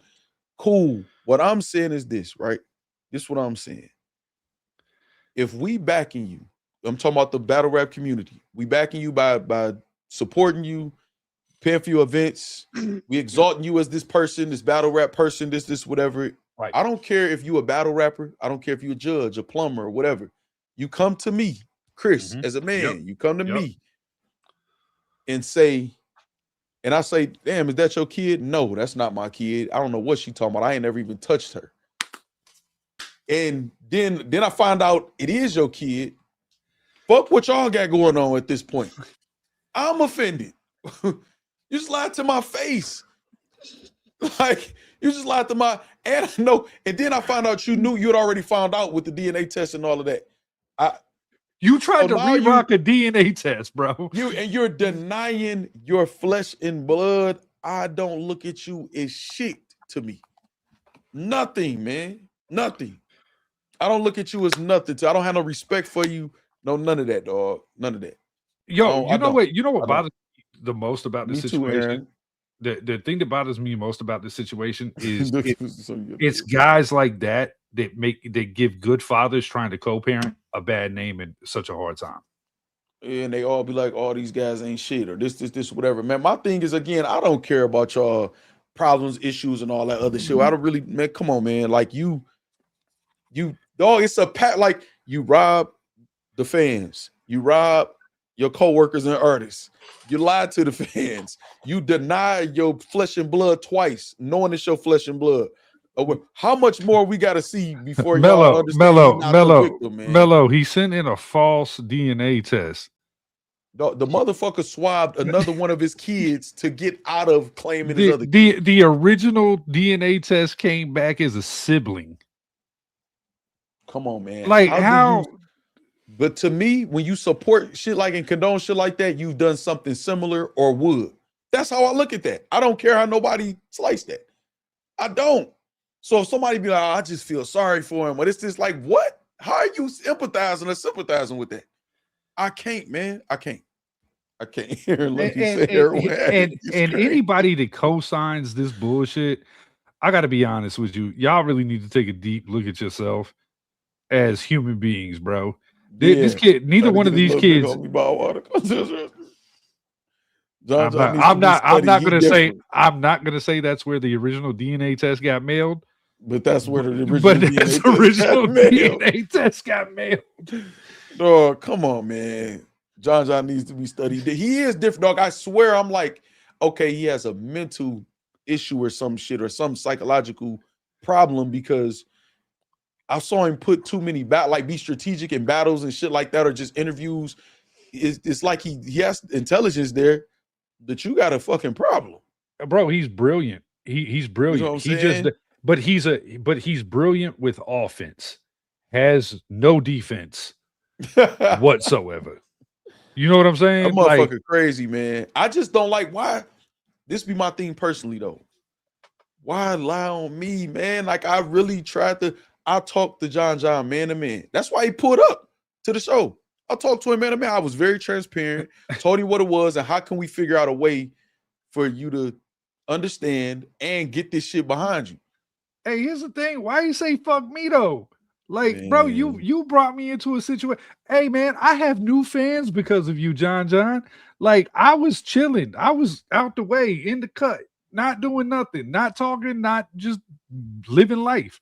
cool. What I'm saying is this, right? This is what I'm saying. If we backing you, I'm talking about the battle rap community. We backing you by supporting you, paying for your events. We exalting you as this person, this battle rap person, this whatever. Right. I don't care if you a battle rapper. I don't care if you a judge, a plumber, or whatever. You come to me, Chris, as a man. Yep. You come to me and say, and I say, damn, is that your kid? No, that's not my kid. I don't know what she talking about. I ain't never even touched her. And then I find out it is your kid. Fuck what y'all got going on at this point. I'm offended. You just lied to my face. You just lied to my, and I know, and then I found out you knew you'd already found out with the DNA test and all of that. You tried to re-rock a DNA test, bro. You're denying your flesh and blood. I don't look at you as shit to me. Nothing, man. Nothing. I don't look at you as nothing. I don't have no respect for you. No, none of that, dog. None of that. Yo, you know what bothers me the most about this situation? The thing that bothers me most about this situation is it's guys like that give good fathers trying to co-parent a bad name and such a hard time. And they all be like, "Oh, these guys ain't shit," or this, whatever. Man, my thing is, again, I don't care about y'all problems, issues, and all that other shit. I don't really, man. Come on, man. Like you, dog. It's a pat. Like you rob the fans. You rob your co-workers and artists. You lied to the fans. You denied your flesh and blood twice, knowing it's your flesh and blood. How much more we got to see before y'all understand he's not the victim, man? Mello, he sent in a false DNA test. The motherfucker swabbed another one of his kids to get out of claiming his other kid. The original DNA test came back as a sibling. Come on, man. Like how? But to me, when you support shit like and condone shit like that, you've done something similar or would. That's how I look at that. I don't care how nobody sliced that. I don't. So if somebody be like, oh, I just feel sorry for him, but it's just like, what? How are you empathizing or sympathizing with that? I can't, man. I can't hear like you said. And anybody that co-signs this bullshit, I got to be honest with you. Y'all really need to take a deep look at yourself as human beings, bro. This kid, neither one of these kids. I'm not gonna say that's where the original DNA test got mailed. But that's where the original DNA test got mailed. Dog, come on, man. John needs to be studied. He is different, dog. I swear, I'm like, okay, he has a mental issue or some shit or some psychological problem because I saw him put too many be strategic in battles and shit like that, or just interviews. It's like he has intelligence there, but you got a fucking problem, bro. He's brilliant. He's brilliant. You know but he's brilliant with offense. Has no defense whatsoever. You know what I'm saying? That motherfucker crazy, man. I just don't like why. This be my thing personally, though. Why lie on me, man? Like I really tried to. I talked to John man to man. That's why he pulled up to the show. I talked to him man to man. I was very transparent. Told him what it was and how can we figure out a way for you to understand and get this shit behind you. Hey, here's the thing. Why you say fuck me though? Like, man. Bro, you brought me into a situation. Hey, man, I have new fans because of you, John. Like, I was chilling. I was out the way, in the cut, not doing nothing, not talking, not just living life.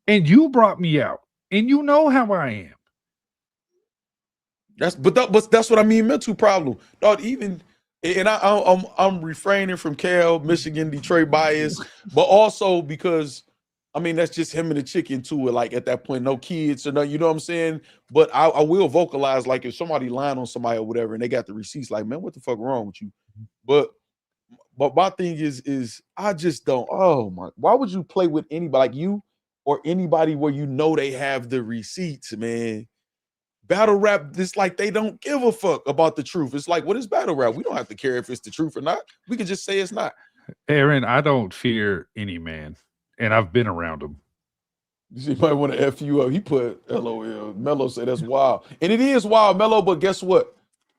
And you brought me out, and you know how I am. That's what I mean. Mental problem, dog. I'm refraining from Cal, Michigan, Detroit bias, but also because I mean that's just him and the chicken too. Like at that point, no kids or no, you know what I'm saying. But I will vocalize like if somebody lying on somebody or whatever, and they got the receipts, like man, what the fuck wrong with you? But my thing is I just don't. Oh my, why would you play with anybody like you? Or anybody where you know they have the receipts, man. Battle rap, it's like they don't give a fuck about the truth. It's like, what is battle rap? We don't have to care if it's the truth or not. We can just say it's not. Aaron, I don't fear any man, and I've been around him. You might want to F you up. He put LOL. Mello said that's wild. And it is wild, Mello, but guess what?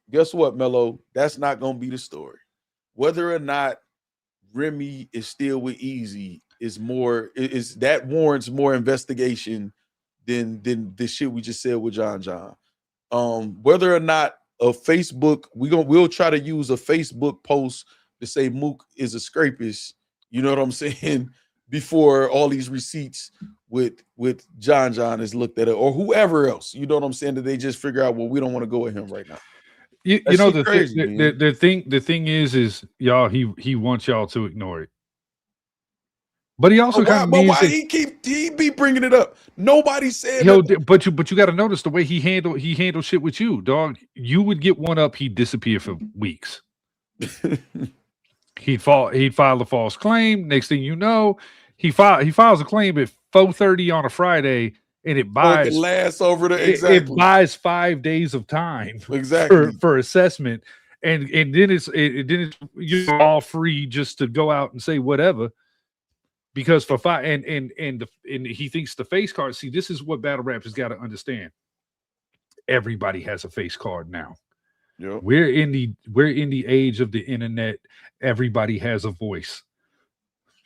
Guess what, Mello? That's not going to be the story. Whether or not Remy is still with Eazy is that warrants more investigation than the shit we just said with John. Whether or not a Facebook, we'll try to use a Facebook post to say Mook is a scrapist, you know what I'm saying, before all these receipts with John is looked at it, or whoever else, you know what I'm saying, that they just figure out, well, we don't want to go with him right now. You know the thing is y'all, he wants y'all to ignore it. But he also why he be bringing it up? Nobody said but you got to notice the way he handled shit with you, dog. You would get one up, he'd disappear for weeks. he'd file a false claim. Next thing you know, he files a claim at 4:30 on a Friday, and it buys it buys 5 days of time for assessment, and then it's you're all free just to go out and say whatever. Because for five and he thinks the face card. See, this is what battle rap has got to understand. Everybody has a face card now. Yep. We're in the age of the internet. Everybody has a voice.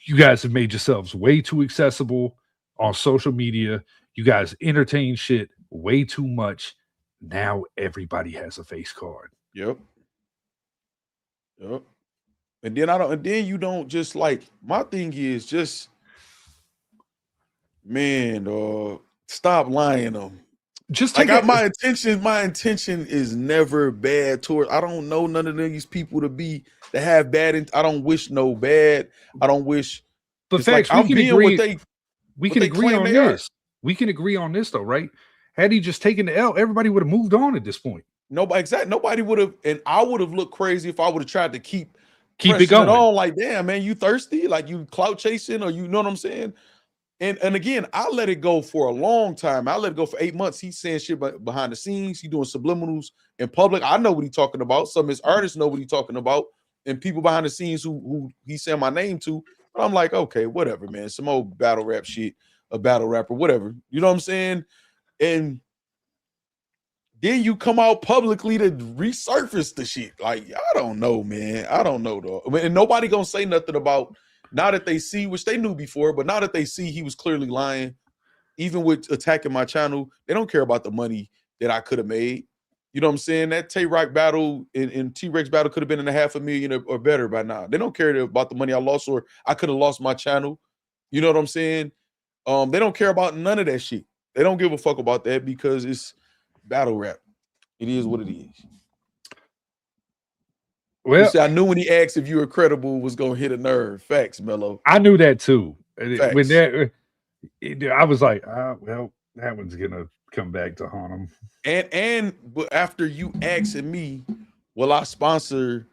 You guys have made yourselves way too accessible on social media. You guys entertain shit way too much. Now everybody has a face card. Yep. And then you don't just like, my thing is just, man, stop lying them. Just like take my intention is never bad towards. I don't know none of these people to have bad. I don't wish no bad. I don't wish. But it's like Factz, we I'm can being agree. what We can agree claim on they are. this. We can agree on this though, right? Had he just taken the L, everybody would have moved on at this point. Nobody would have, and I would have looked crazy if I would have tried to keep it going. on. Like, damn, man, you thirsty? Like you clout chasing, or you know what I'm saying? And again, I let it go for a long time. I let it go for 8 months. He's saying shit behind the scenes. He doing subliminals in public. I know what he's talking about. Some of his artists know what he's talking about, and people behind the scenes who he's saying my name to. But I'm like, okay, whatever, man. Some old battle rap shit, a battle rapper, whatever. You know what I'm saying? And then you come out publicly to resurface the shit. Like, I don't know, man. I don't know, though. I mean, and nobody gonna say nothing about. Now that they see, which they knew before, but now that they see he was clearly lying, even with attacking my channel, they don't care about the money that I could have made. You know what I'm saying? That Tay-Rock battle and T-Rex battle could have been in $500,000 or better by now. They don't care about the money I lost, or I could have lost my channel. You know what I'm saying? They don't care about none of that shit. They don't give a fuck about that because it's battle rap. It is what it is. Well, see, I knew when he asked if you were credible was gonna hit a nerve. Facts, Mello. I knew that too. Facts. When I was like, well, that one's gonna come back to haunt him. But after you asking me, will I sponsor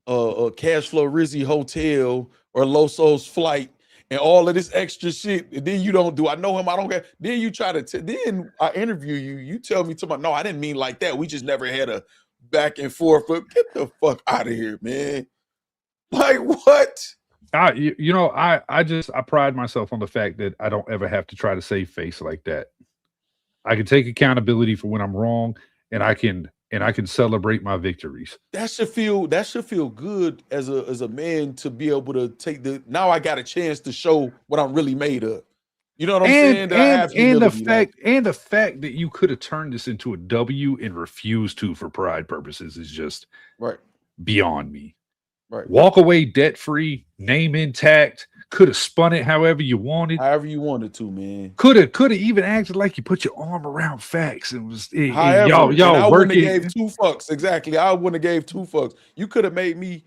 a Cash Flow Rizzy hotel or Loso's flight and all of this extra shit? And then you don't do. I know him. I don't get. Then you try to. Then I interview you. You tell me no, I didn't mean like that. We just never had a back and forth. But get the fuck out of here, man. Like what? I pride myself on the fact that I don't ever have to try to save face like that. I can take accountability for when I'm wrong, and I can celebrate my victories. That should feel good as a man to be able to take now I got a chance to show what I'm really made of. You know what I'm saying? And the fact that you could have turned this into a W and refused to for pride purposes is just beyond me. Right. Walk away debt free, name intact. Could have spun it however you wanted. However you wanted to, man. Could have even acted like you put your arm around Factz and was y'all I wouldn't have gave 2 fucks. Exactly. I wouldn't have gave 2 fucks. You could have made me.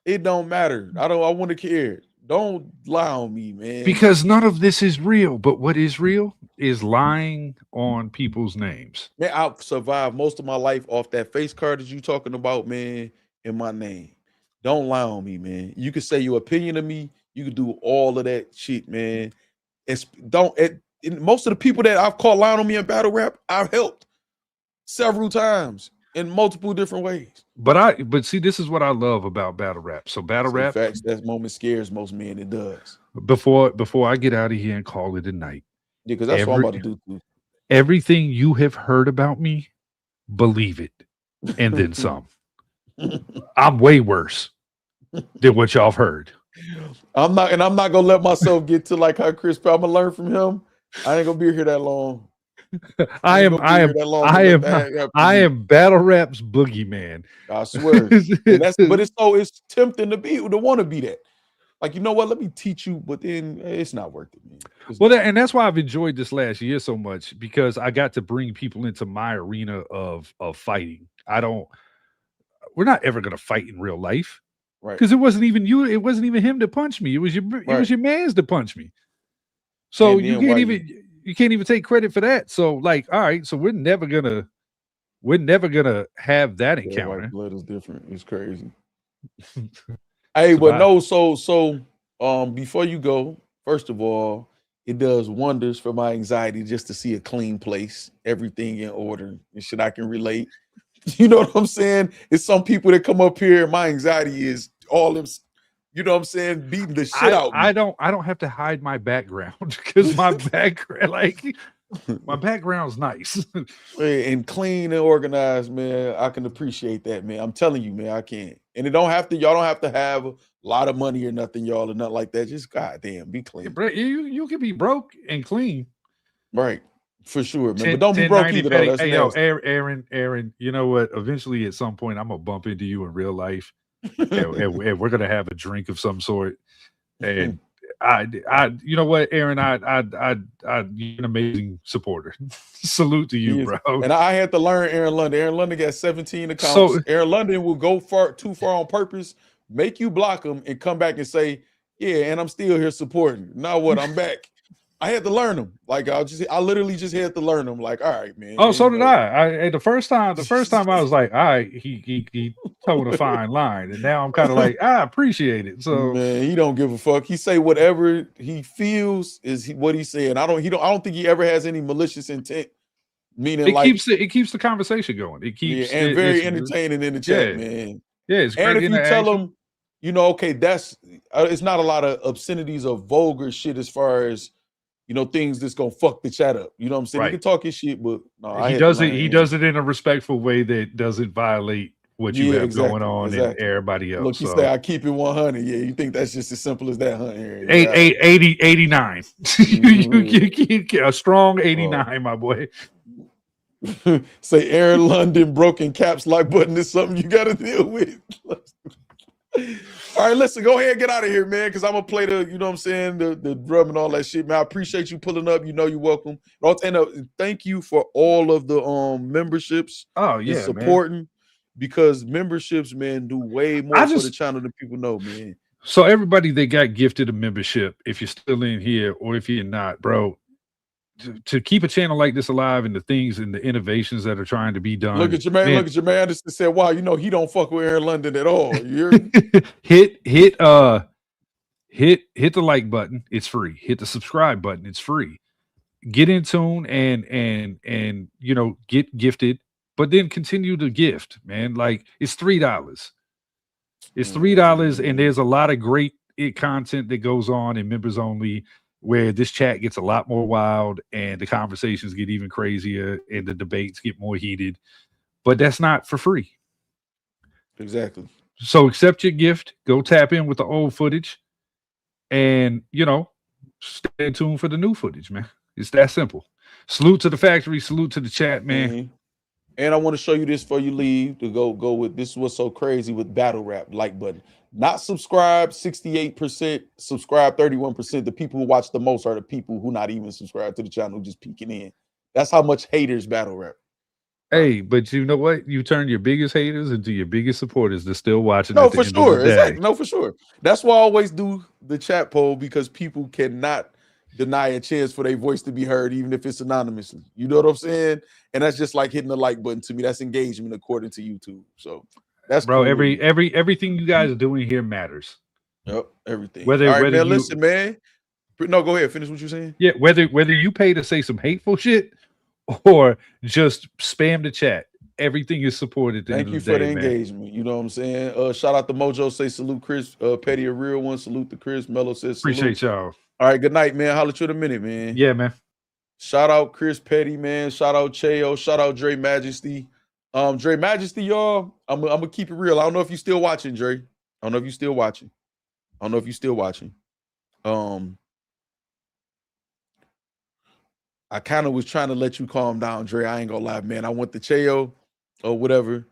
It don't matter. I wouldn't have cared. Don't lie on me, man. Because none of this is real. But what is real is lying on people's names. Man, I've survived most of my life off that face card that you talking about, man, in my name. Don't lie on me, man. You can say your opinion of me. You can do all of that shit, man. Most of the people that I've called lying on me in battle rap, I've helped several times in multiple different ways. But see, this is what I love about battle rap. So battle rap, Facts, that moment scares most men. It does. Before I get out of here and call it a night. Yeah, because that's what I'm about to do too. Everything you have heard about me, believe it, and then some. I'm way worse than what y'all have heard. I'm not gonna let myself get to like how Chris. I'm gonna learn from him. I ain't gonna be here that long. I am battle rap's boogeyman. I swear. But it's tempting to want to be that. Like, you know what? Let me teach you, but then it's not worth it, man. And that's why I've enjoyed this last year so much, because I got to bring people into my arena of fighting. We're not ever gonna fight in real life. Right. Because it wasn't even you, it wasn't even him to punch me. It was your man's to punch me. So you can't even take credit for that. So like, all right, so we're never gonna have that encounter. White blood is different. It's crazy. Hey, but no, so before you go, first of all, it does wonders for my anxiety just to see a clean place, everything in order, and shit I can relate. You know what I'm saying? It's some people that come up here, my anxiety is all them, you know what I'm saying, beating the shit out. I don't have to hide my background because my background's nice. And clean and organized, man. I can appreciate that, man. I'm telling you, man, I can. And y'all don't have to have a lot of money or nothing, y'all, or nothing like that. Just goddamn, be clean. You can be broke and clean. Right. For sure, man. But don't be broke either, though. That's Aaron, you know what? Eventually, at some point, I'm gonna bump into you in real life, and we're gonna have a drink of some sort. And you know what, Aaron, you're an amazing supporter. Salute to you, bro. And I had to learn Aaron London. Aaron London got 17 accounts. So Aaron London will go too far on purpose, make you block him, and come back and say, "Yeah, and I'm still here supporting." Now what? I'm back. I had to learn him. Like I literally just had to learn him. Like, all right, man. Oh, so did I. The first time I was like, all right, he told a fine line, and now I'm kind of like, I appreciate it. So man, he don't give a fuck. He say whatever he feels is what he's saying. I don't think he ever has any malicious intent. Meaning, it keeps the conversation going. It keeps and very entertaining in the chat, man. Yeah, it's great. And if you tell him, you know, okay, that's it's not a lot of obscenities or vulgar shit as far as, you know, things that's gonna fuck the chat up. You know what I'm saying? Right. He can talk his shit, but no, he does it in a respectful way that doesn't violate what you have going on and everybody else. Look, you say I keep it 100. Yeah, you think that's just as simple as that, huh? 89. You a strong 89, my boy. Say Aaron London broken caps lock button is something you got to deal with. All right, listen, go ahead and get out of here, man, because I'm gonna play the, you know what I'm saying, the drum and all that shit, man. I appreciate you pulling up. You know you're welcome. And thank you for all of the memberships. Oh yeah, and supporting, man. Because memberships, man, do way more for the channel than people know, man. So everybody that got gifted a membership, if you're still in here or if you're not, bro, to keep a channel like this alive and the things and the innovations that are trying to be done. Look at your man. Look at your man. Just said, "Wow, you know he don't fuck with Aaron London at all." You're hit the like button. It's free. Hit the subscribe button. It's free. Get in tune and you know, get gifted, but then continue to gift, man. Like it's $3. It's $3, and there's a lot of great content that goes on in members only, where this chat gets a lot more wild and the conversations get even crazier and the debates get more heated, but that's not for free. Exactly. So accept your gift, go tap in with the old footage, and, you know, stay tuned for the new footage, man. It's that simple. Salute to the factory. Salute to the chat, man. Mm-hmm. And I want to show you this before you leave to go with this. Is what's so crazy with battle rap like button. Not subscribe 68%, subscribe 31%. The people who watch the most are the people who not even subscribe to the channel, just peeking in. That's how much haters battle rap. Hey, but you know what? You turn your biggest haters into your biggest supporters. They're still watching. No, for sure. Exactly. No, for sure. That's why I always do the chat poll, because people cannot deny a chance for their voice to be heard, even if it's anonymously. You know what I'm saying? And that's just like hitting the like button to me. That's engagement according to YouTube. So that's bro. Cool. Everything you guys are doing here matters. Yep, everything. Whether all right, whether man, listen, man. No, go ahead. Finish what you're saying. Yeah, whether you pay to say some hateful shit or just spam the chat, everything is supported. Thank you for the engagement. You know what I'm saying? Shout out to Mojo. Say salute, Chris. Petty, a real one. Salute to Chris. Mello says salute. Appreciate y'all. All right, good night, man. Holla at you in a minute, man. Yeah, man. Shout out Chris Petty, man. Shout out Cheo. Shout out Dre Majesty. Dre Majesty, y'all. I'm gonna keep it real. I don't know if you're still watching, Dre. I don't know if you're still watching. I kind of was trying to let you calm down, Dre. I ain't gonna lie, man. I went to Cheo or whatever,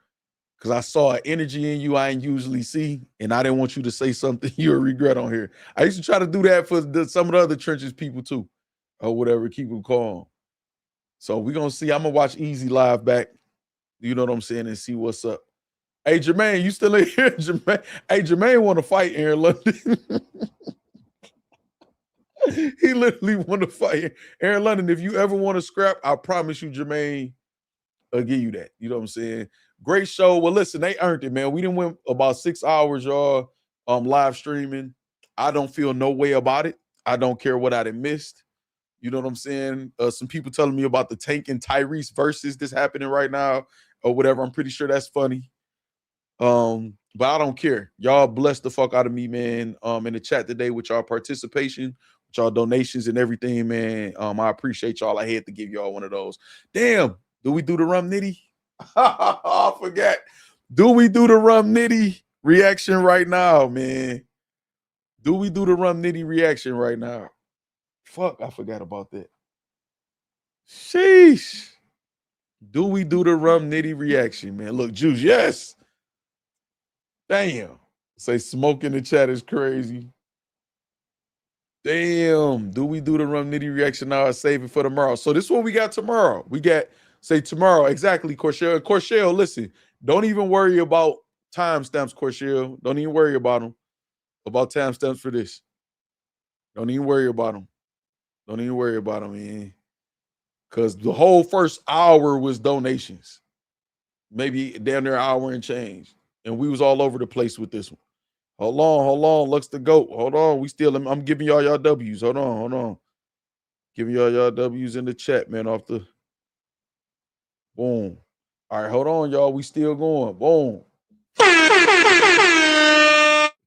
because I saw an energy in you I ain't usually see, and I didn't want you to say something you'll regret on here. I used to try to do that for some of the other Trenches people too, or whatever, keep them calm. So we're gonna see. I'm gonna watch Eazy live back, you know what I'm saying, and see what's up. Hey, Jermaine, you still in here? Jermaine, hey, Jermaine want to fight Aaron London. He literally want to fight Aaron London. If you ever want to scrap, I promise you, Jermaine, I'll give you that. You know what I'm saying? Great show. Well, listen, they earned it, man. We done went about 6 hours, y'all, live streaming. I don't feel no way about it. I don't care what I done missed. You know what I'm saying? Some people telling me about the Tank and Tyrese versus this happening right now or whatever. I'm pretty sure that's funny. But I don't care. Y'all bless the fuck out of me, man. In the chat today with y'all participation, with y'all donations and everything, man. I appreciate y'all. I had to give y'all one of those. Damn, do we do the Rum Nitty? I forgot. Do we do the Rum Nitty reaction right now, man? Do we do the Rum Nitty reaction right now? Fuck, I forgot about that. Sheesh. Do we do the Rum Nitty reaction, man? Look, Juice, yes. Damn. Say smoke in the chat is crazy. Damn. Do we do the Rum Nitty reaction now or save it for tomorrow? So this is what we got tomorrow. We got, say tomorrow, exactly, Corshell. Corshell, listen, don't even worry about timestamps, Corshell. Don't even worry about them. About timestamps for this. Don't even worry about them. Don't even worry about them, man. Because the whole first hour was donations. Maybe damn near an hour and change. And we was all over the place with this one. Hold on. Lux the GOAT. Hold on. We still, I'm giving y'all W's. Hold on. Giving y'all W's in the chat, man, off the boom. All right, hold on, y'all. We still going. Boom.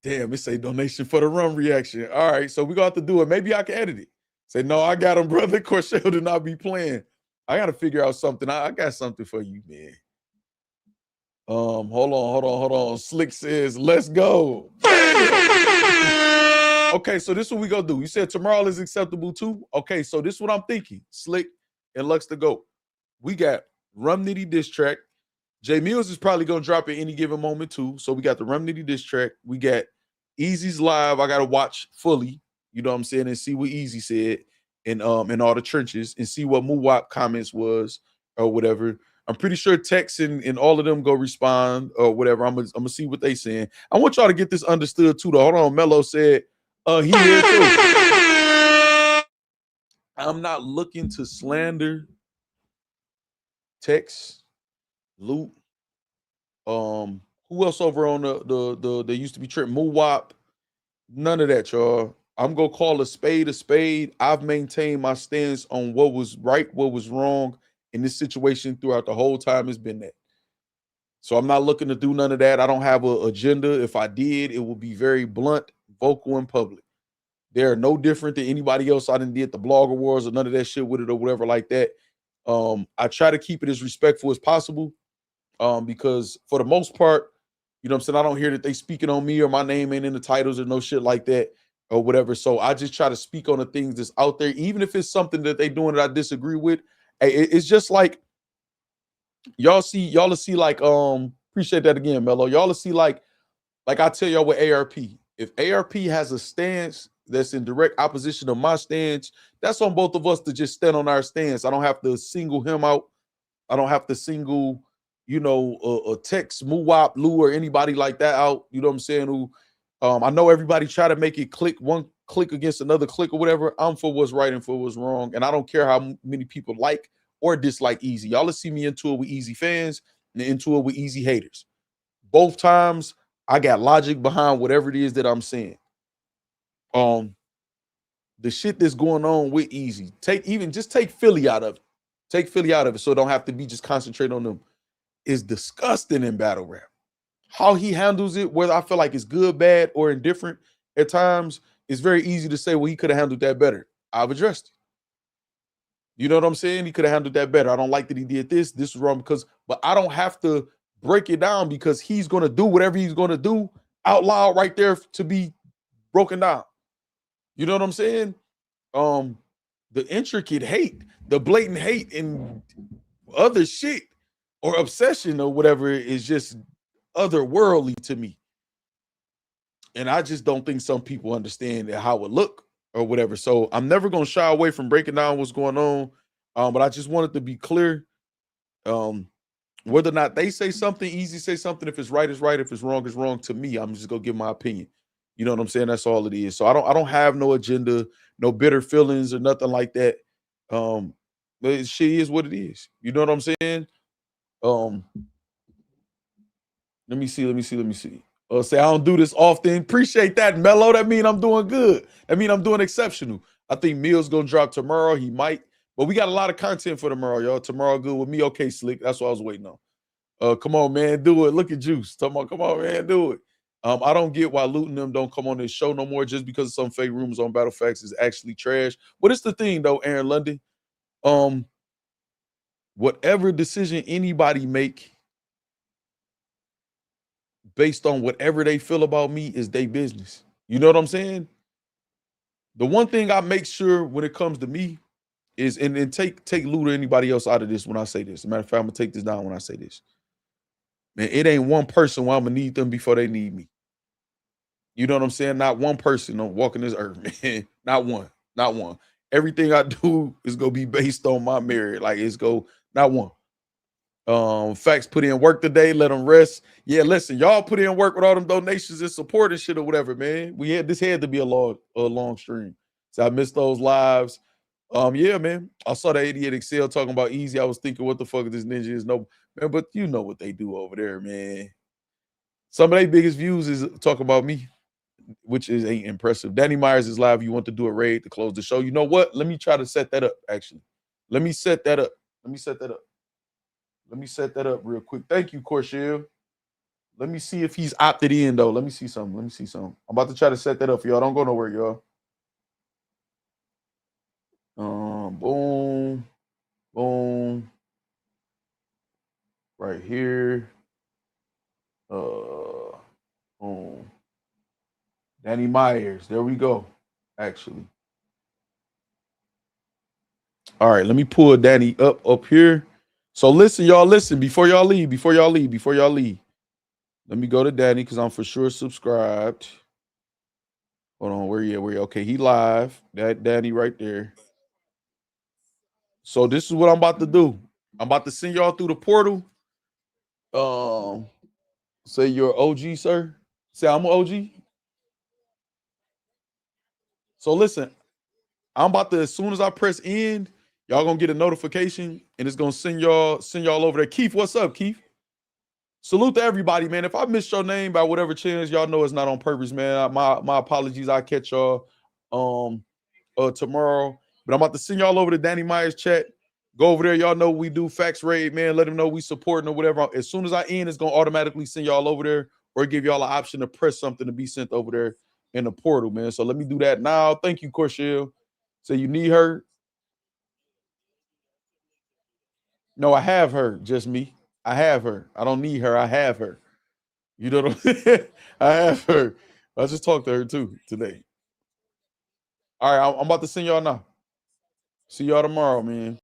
Damn, it say donation for the rum reaction. All right, so we got to do it. Maybe I can edit it. Say, no, I got him, brother. Corshell did not be playing. I got to figure out something. I got something for you, man. Hold on. Slick says, let's go. Okay, so this is what we gonna do. You said tomorrow is acceptable too. Okay, so this is what I'm thinking. Slick and Lux to go. We got Rum Nitty diss track. Jae Millz is probably gonna drop at any given moment too. So we got the Rum Nitty diss track. We got Eazy's live. I gotta watch fully, you know what I'm saying, and see what Eazy said in all the trenches and see what Muwap comments was or whatever. I'm pretty sure Tex and all of them go respond or whatever. I'm gonna see what they saying. I want y'all to get this understood too. Though. Hold on, Mello said he here too. I'm not looking to slander Tex, Loot. Who else over on the they used to be Trent Muwap? None of that, y'all. I'm gonna call a spade a spade. I've maintained my stance on what was right, what was wrong in this situation throughout the whole time it's been that. So I'm not looking to do none of that. I don't have an agenda. If I did, it would be very blunt, vocal, and public. They're no different than anybody else I done did the blogger wars or none of that shit with it or whatever like that. I try to keep it as respectful as possible because for the most part, you know what I'm saying, I don't hear that they speaking on me or my name ain't in the titles or no shit like that or whatever. So I just try to speak on the things that's out there, even if it's something that they doing that I disagree with. It's just like y'all see like appreciate that again, Mello. Y'all see like I tell y'all with ARP. If ARP has a stance that's in direct opposition to my stance, that's on both of us to just stand on our stance. I don't have to single him out. I don't have to single, you know, a Tex, Muwap, Lou, or anybody like that out. You know what I'm saying? Who I know everybody try to make it click one click against another click or whatever. I'm for what's right and for what's wrong. And I don't care how many people like or dislike Eazy. Y'all will see me into it with Eazy fans and into it with Eazy haters. Both times I got logic behind whatever it is that I'm saying. The shit that's going on with Eazy, take Philly out of it. Take Philly out of it so it don't have to be just concentrate on them. Is disgusting in battle rap. How he handles it, whether I feel like it's good, bad, or indifferent at times, it's very easy to say, well, he could have handled that better. I've addressed it. You know what I'm saying? He could have handled that better. I don't like that he did this. This is wrong but I don't have to break it down because he's going to do whatever he's going to do out loud right there to be broken down. You know what I'm saying? The intricate hate, the blatant hate and other shit or obsession or whatever is just otherworldly to me. And I just don't think some people understand how it look or whatever. So I'm never going to shy away from breaking down what's going on. But I just wanted to be clear. Whether or not they say something, Eazy say something, if it's right, it's right. If it's wrong to me. I'm just gonna give my opinion. You know what I'm saying? That's all it is. So I don't have no agenda, no bitter feelings or nothing like that. But shit is what it is. You know what I'm saying? Let me see. Say I don't do this often. Appreciate that, Mello. That mean I'm doing good. That mean I'm doing exceptional. I think Millz gonna drop tomorrow. He might, but we got a lot of content for tomorrow, y'all. Tomorrow good with me. Okay, Slick. That's what I was waiting on. Come on, man, do it. Look at Juice. Come on, man, do it. I don't get why Looting them don't come on this show no more just because of some fake rumors on Battle Factz is actually trash. But it's the thing though, Aaron London. Whatever decision anybody make based on whatever they feel about me is their business. You know what I'm saying? The one thing I make sure when it comes to me is, and take Lou or anybody else out of this when I say this. As a matter of fact, I'm gonna take this down when I say this. Man, it ain't one person where I'm gonna need them before they need me. You know what I'm saying? Not one person on walking this earth, man. Not one. Not one. Everything I do is gonna be based on my merit. Like it's not one. Factz put in work today, let them rest. Yeah, listen, y'all put in work with all them donations and support and shit or whatever, man. This had to be a long stream. So I missed those lives. Yeah, man. I saw the 88 Excel talking about Eazy. I was thinking, what the fuck this ninja is? No, man, but you know what they do over there, man. Some of their biggest views is talking about me, which ain't impressive. Danny Myers is live. You want to do a raid to close the show? You know what? Let me try to set that up, actually. Let me set that up. Let me set that up real quick. Thank you, Corshell. Let me see if he's opted in, though. Let me see something. I'm about to try to set that up for y'all. Don't go nowhere, y'all. Boom. Boom. Right here. Boom. Danny Myers. There we go, actually. All right, let me pull Danny up here. So listen, y'all, before y'all leave. Let me go to Danny because I'm for sure subscribed. Hold on, where you at? Okay, he live. That Danny right there. So this is what I'm about to do. I'm about to send y'all through the portal. Say you're OG, sir. Say I'm an OG. So listen, I'm about to, as soon as I press end, y'all gonna get a notification and it's gonna send y'all over there. Keith, what's up, Keith? Salute to everybody, man. If I missed your name by whatever chance, y'all know it's not on purpose, man. My apologies. I'll catch y'all tomorrow. But I'm about to send y'all over to Danny Myers chat. Go over there. Y'all know we do Factz raid, man. Let them know we supporting or whatever. As soon as I end, it's gonna automatically send y'all over there or give y'all an option to press something to be sent over there in the portal, man. So let me do that now. Thank you, Corshell. So you need her? No, I have her. Just me. I have her. I don't need her. I have her. You know what I'm saying? I have her. I just talked to her too today. All right, I'm about to send y'all now. See y'all tomorrow, man.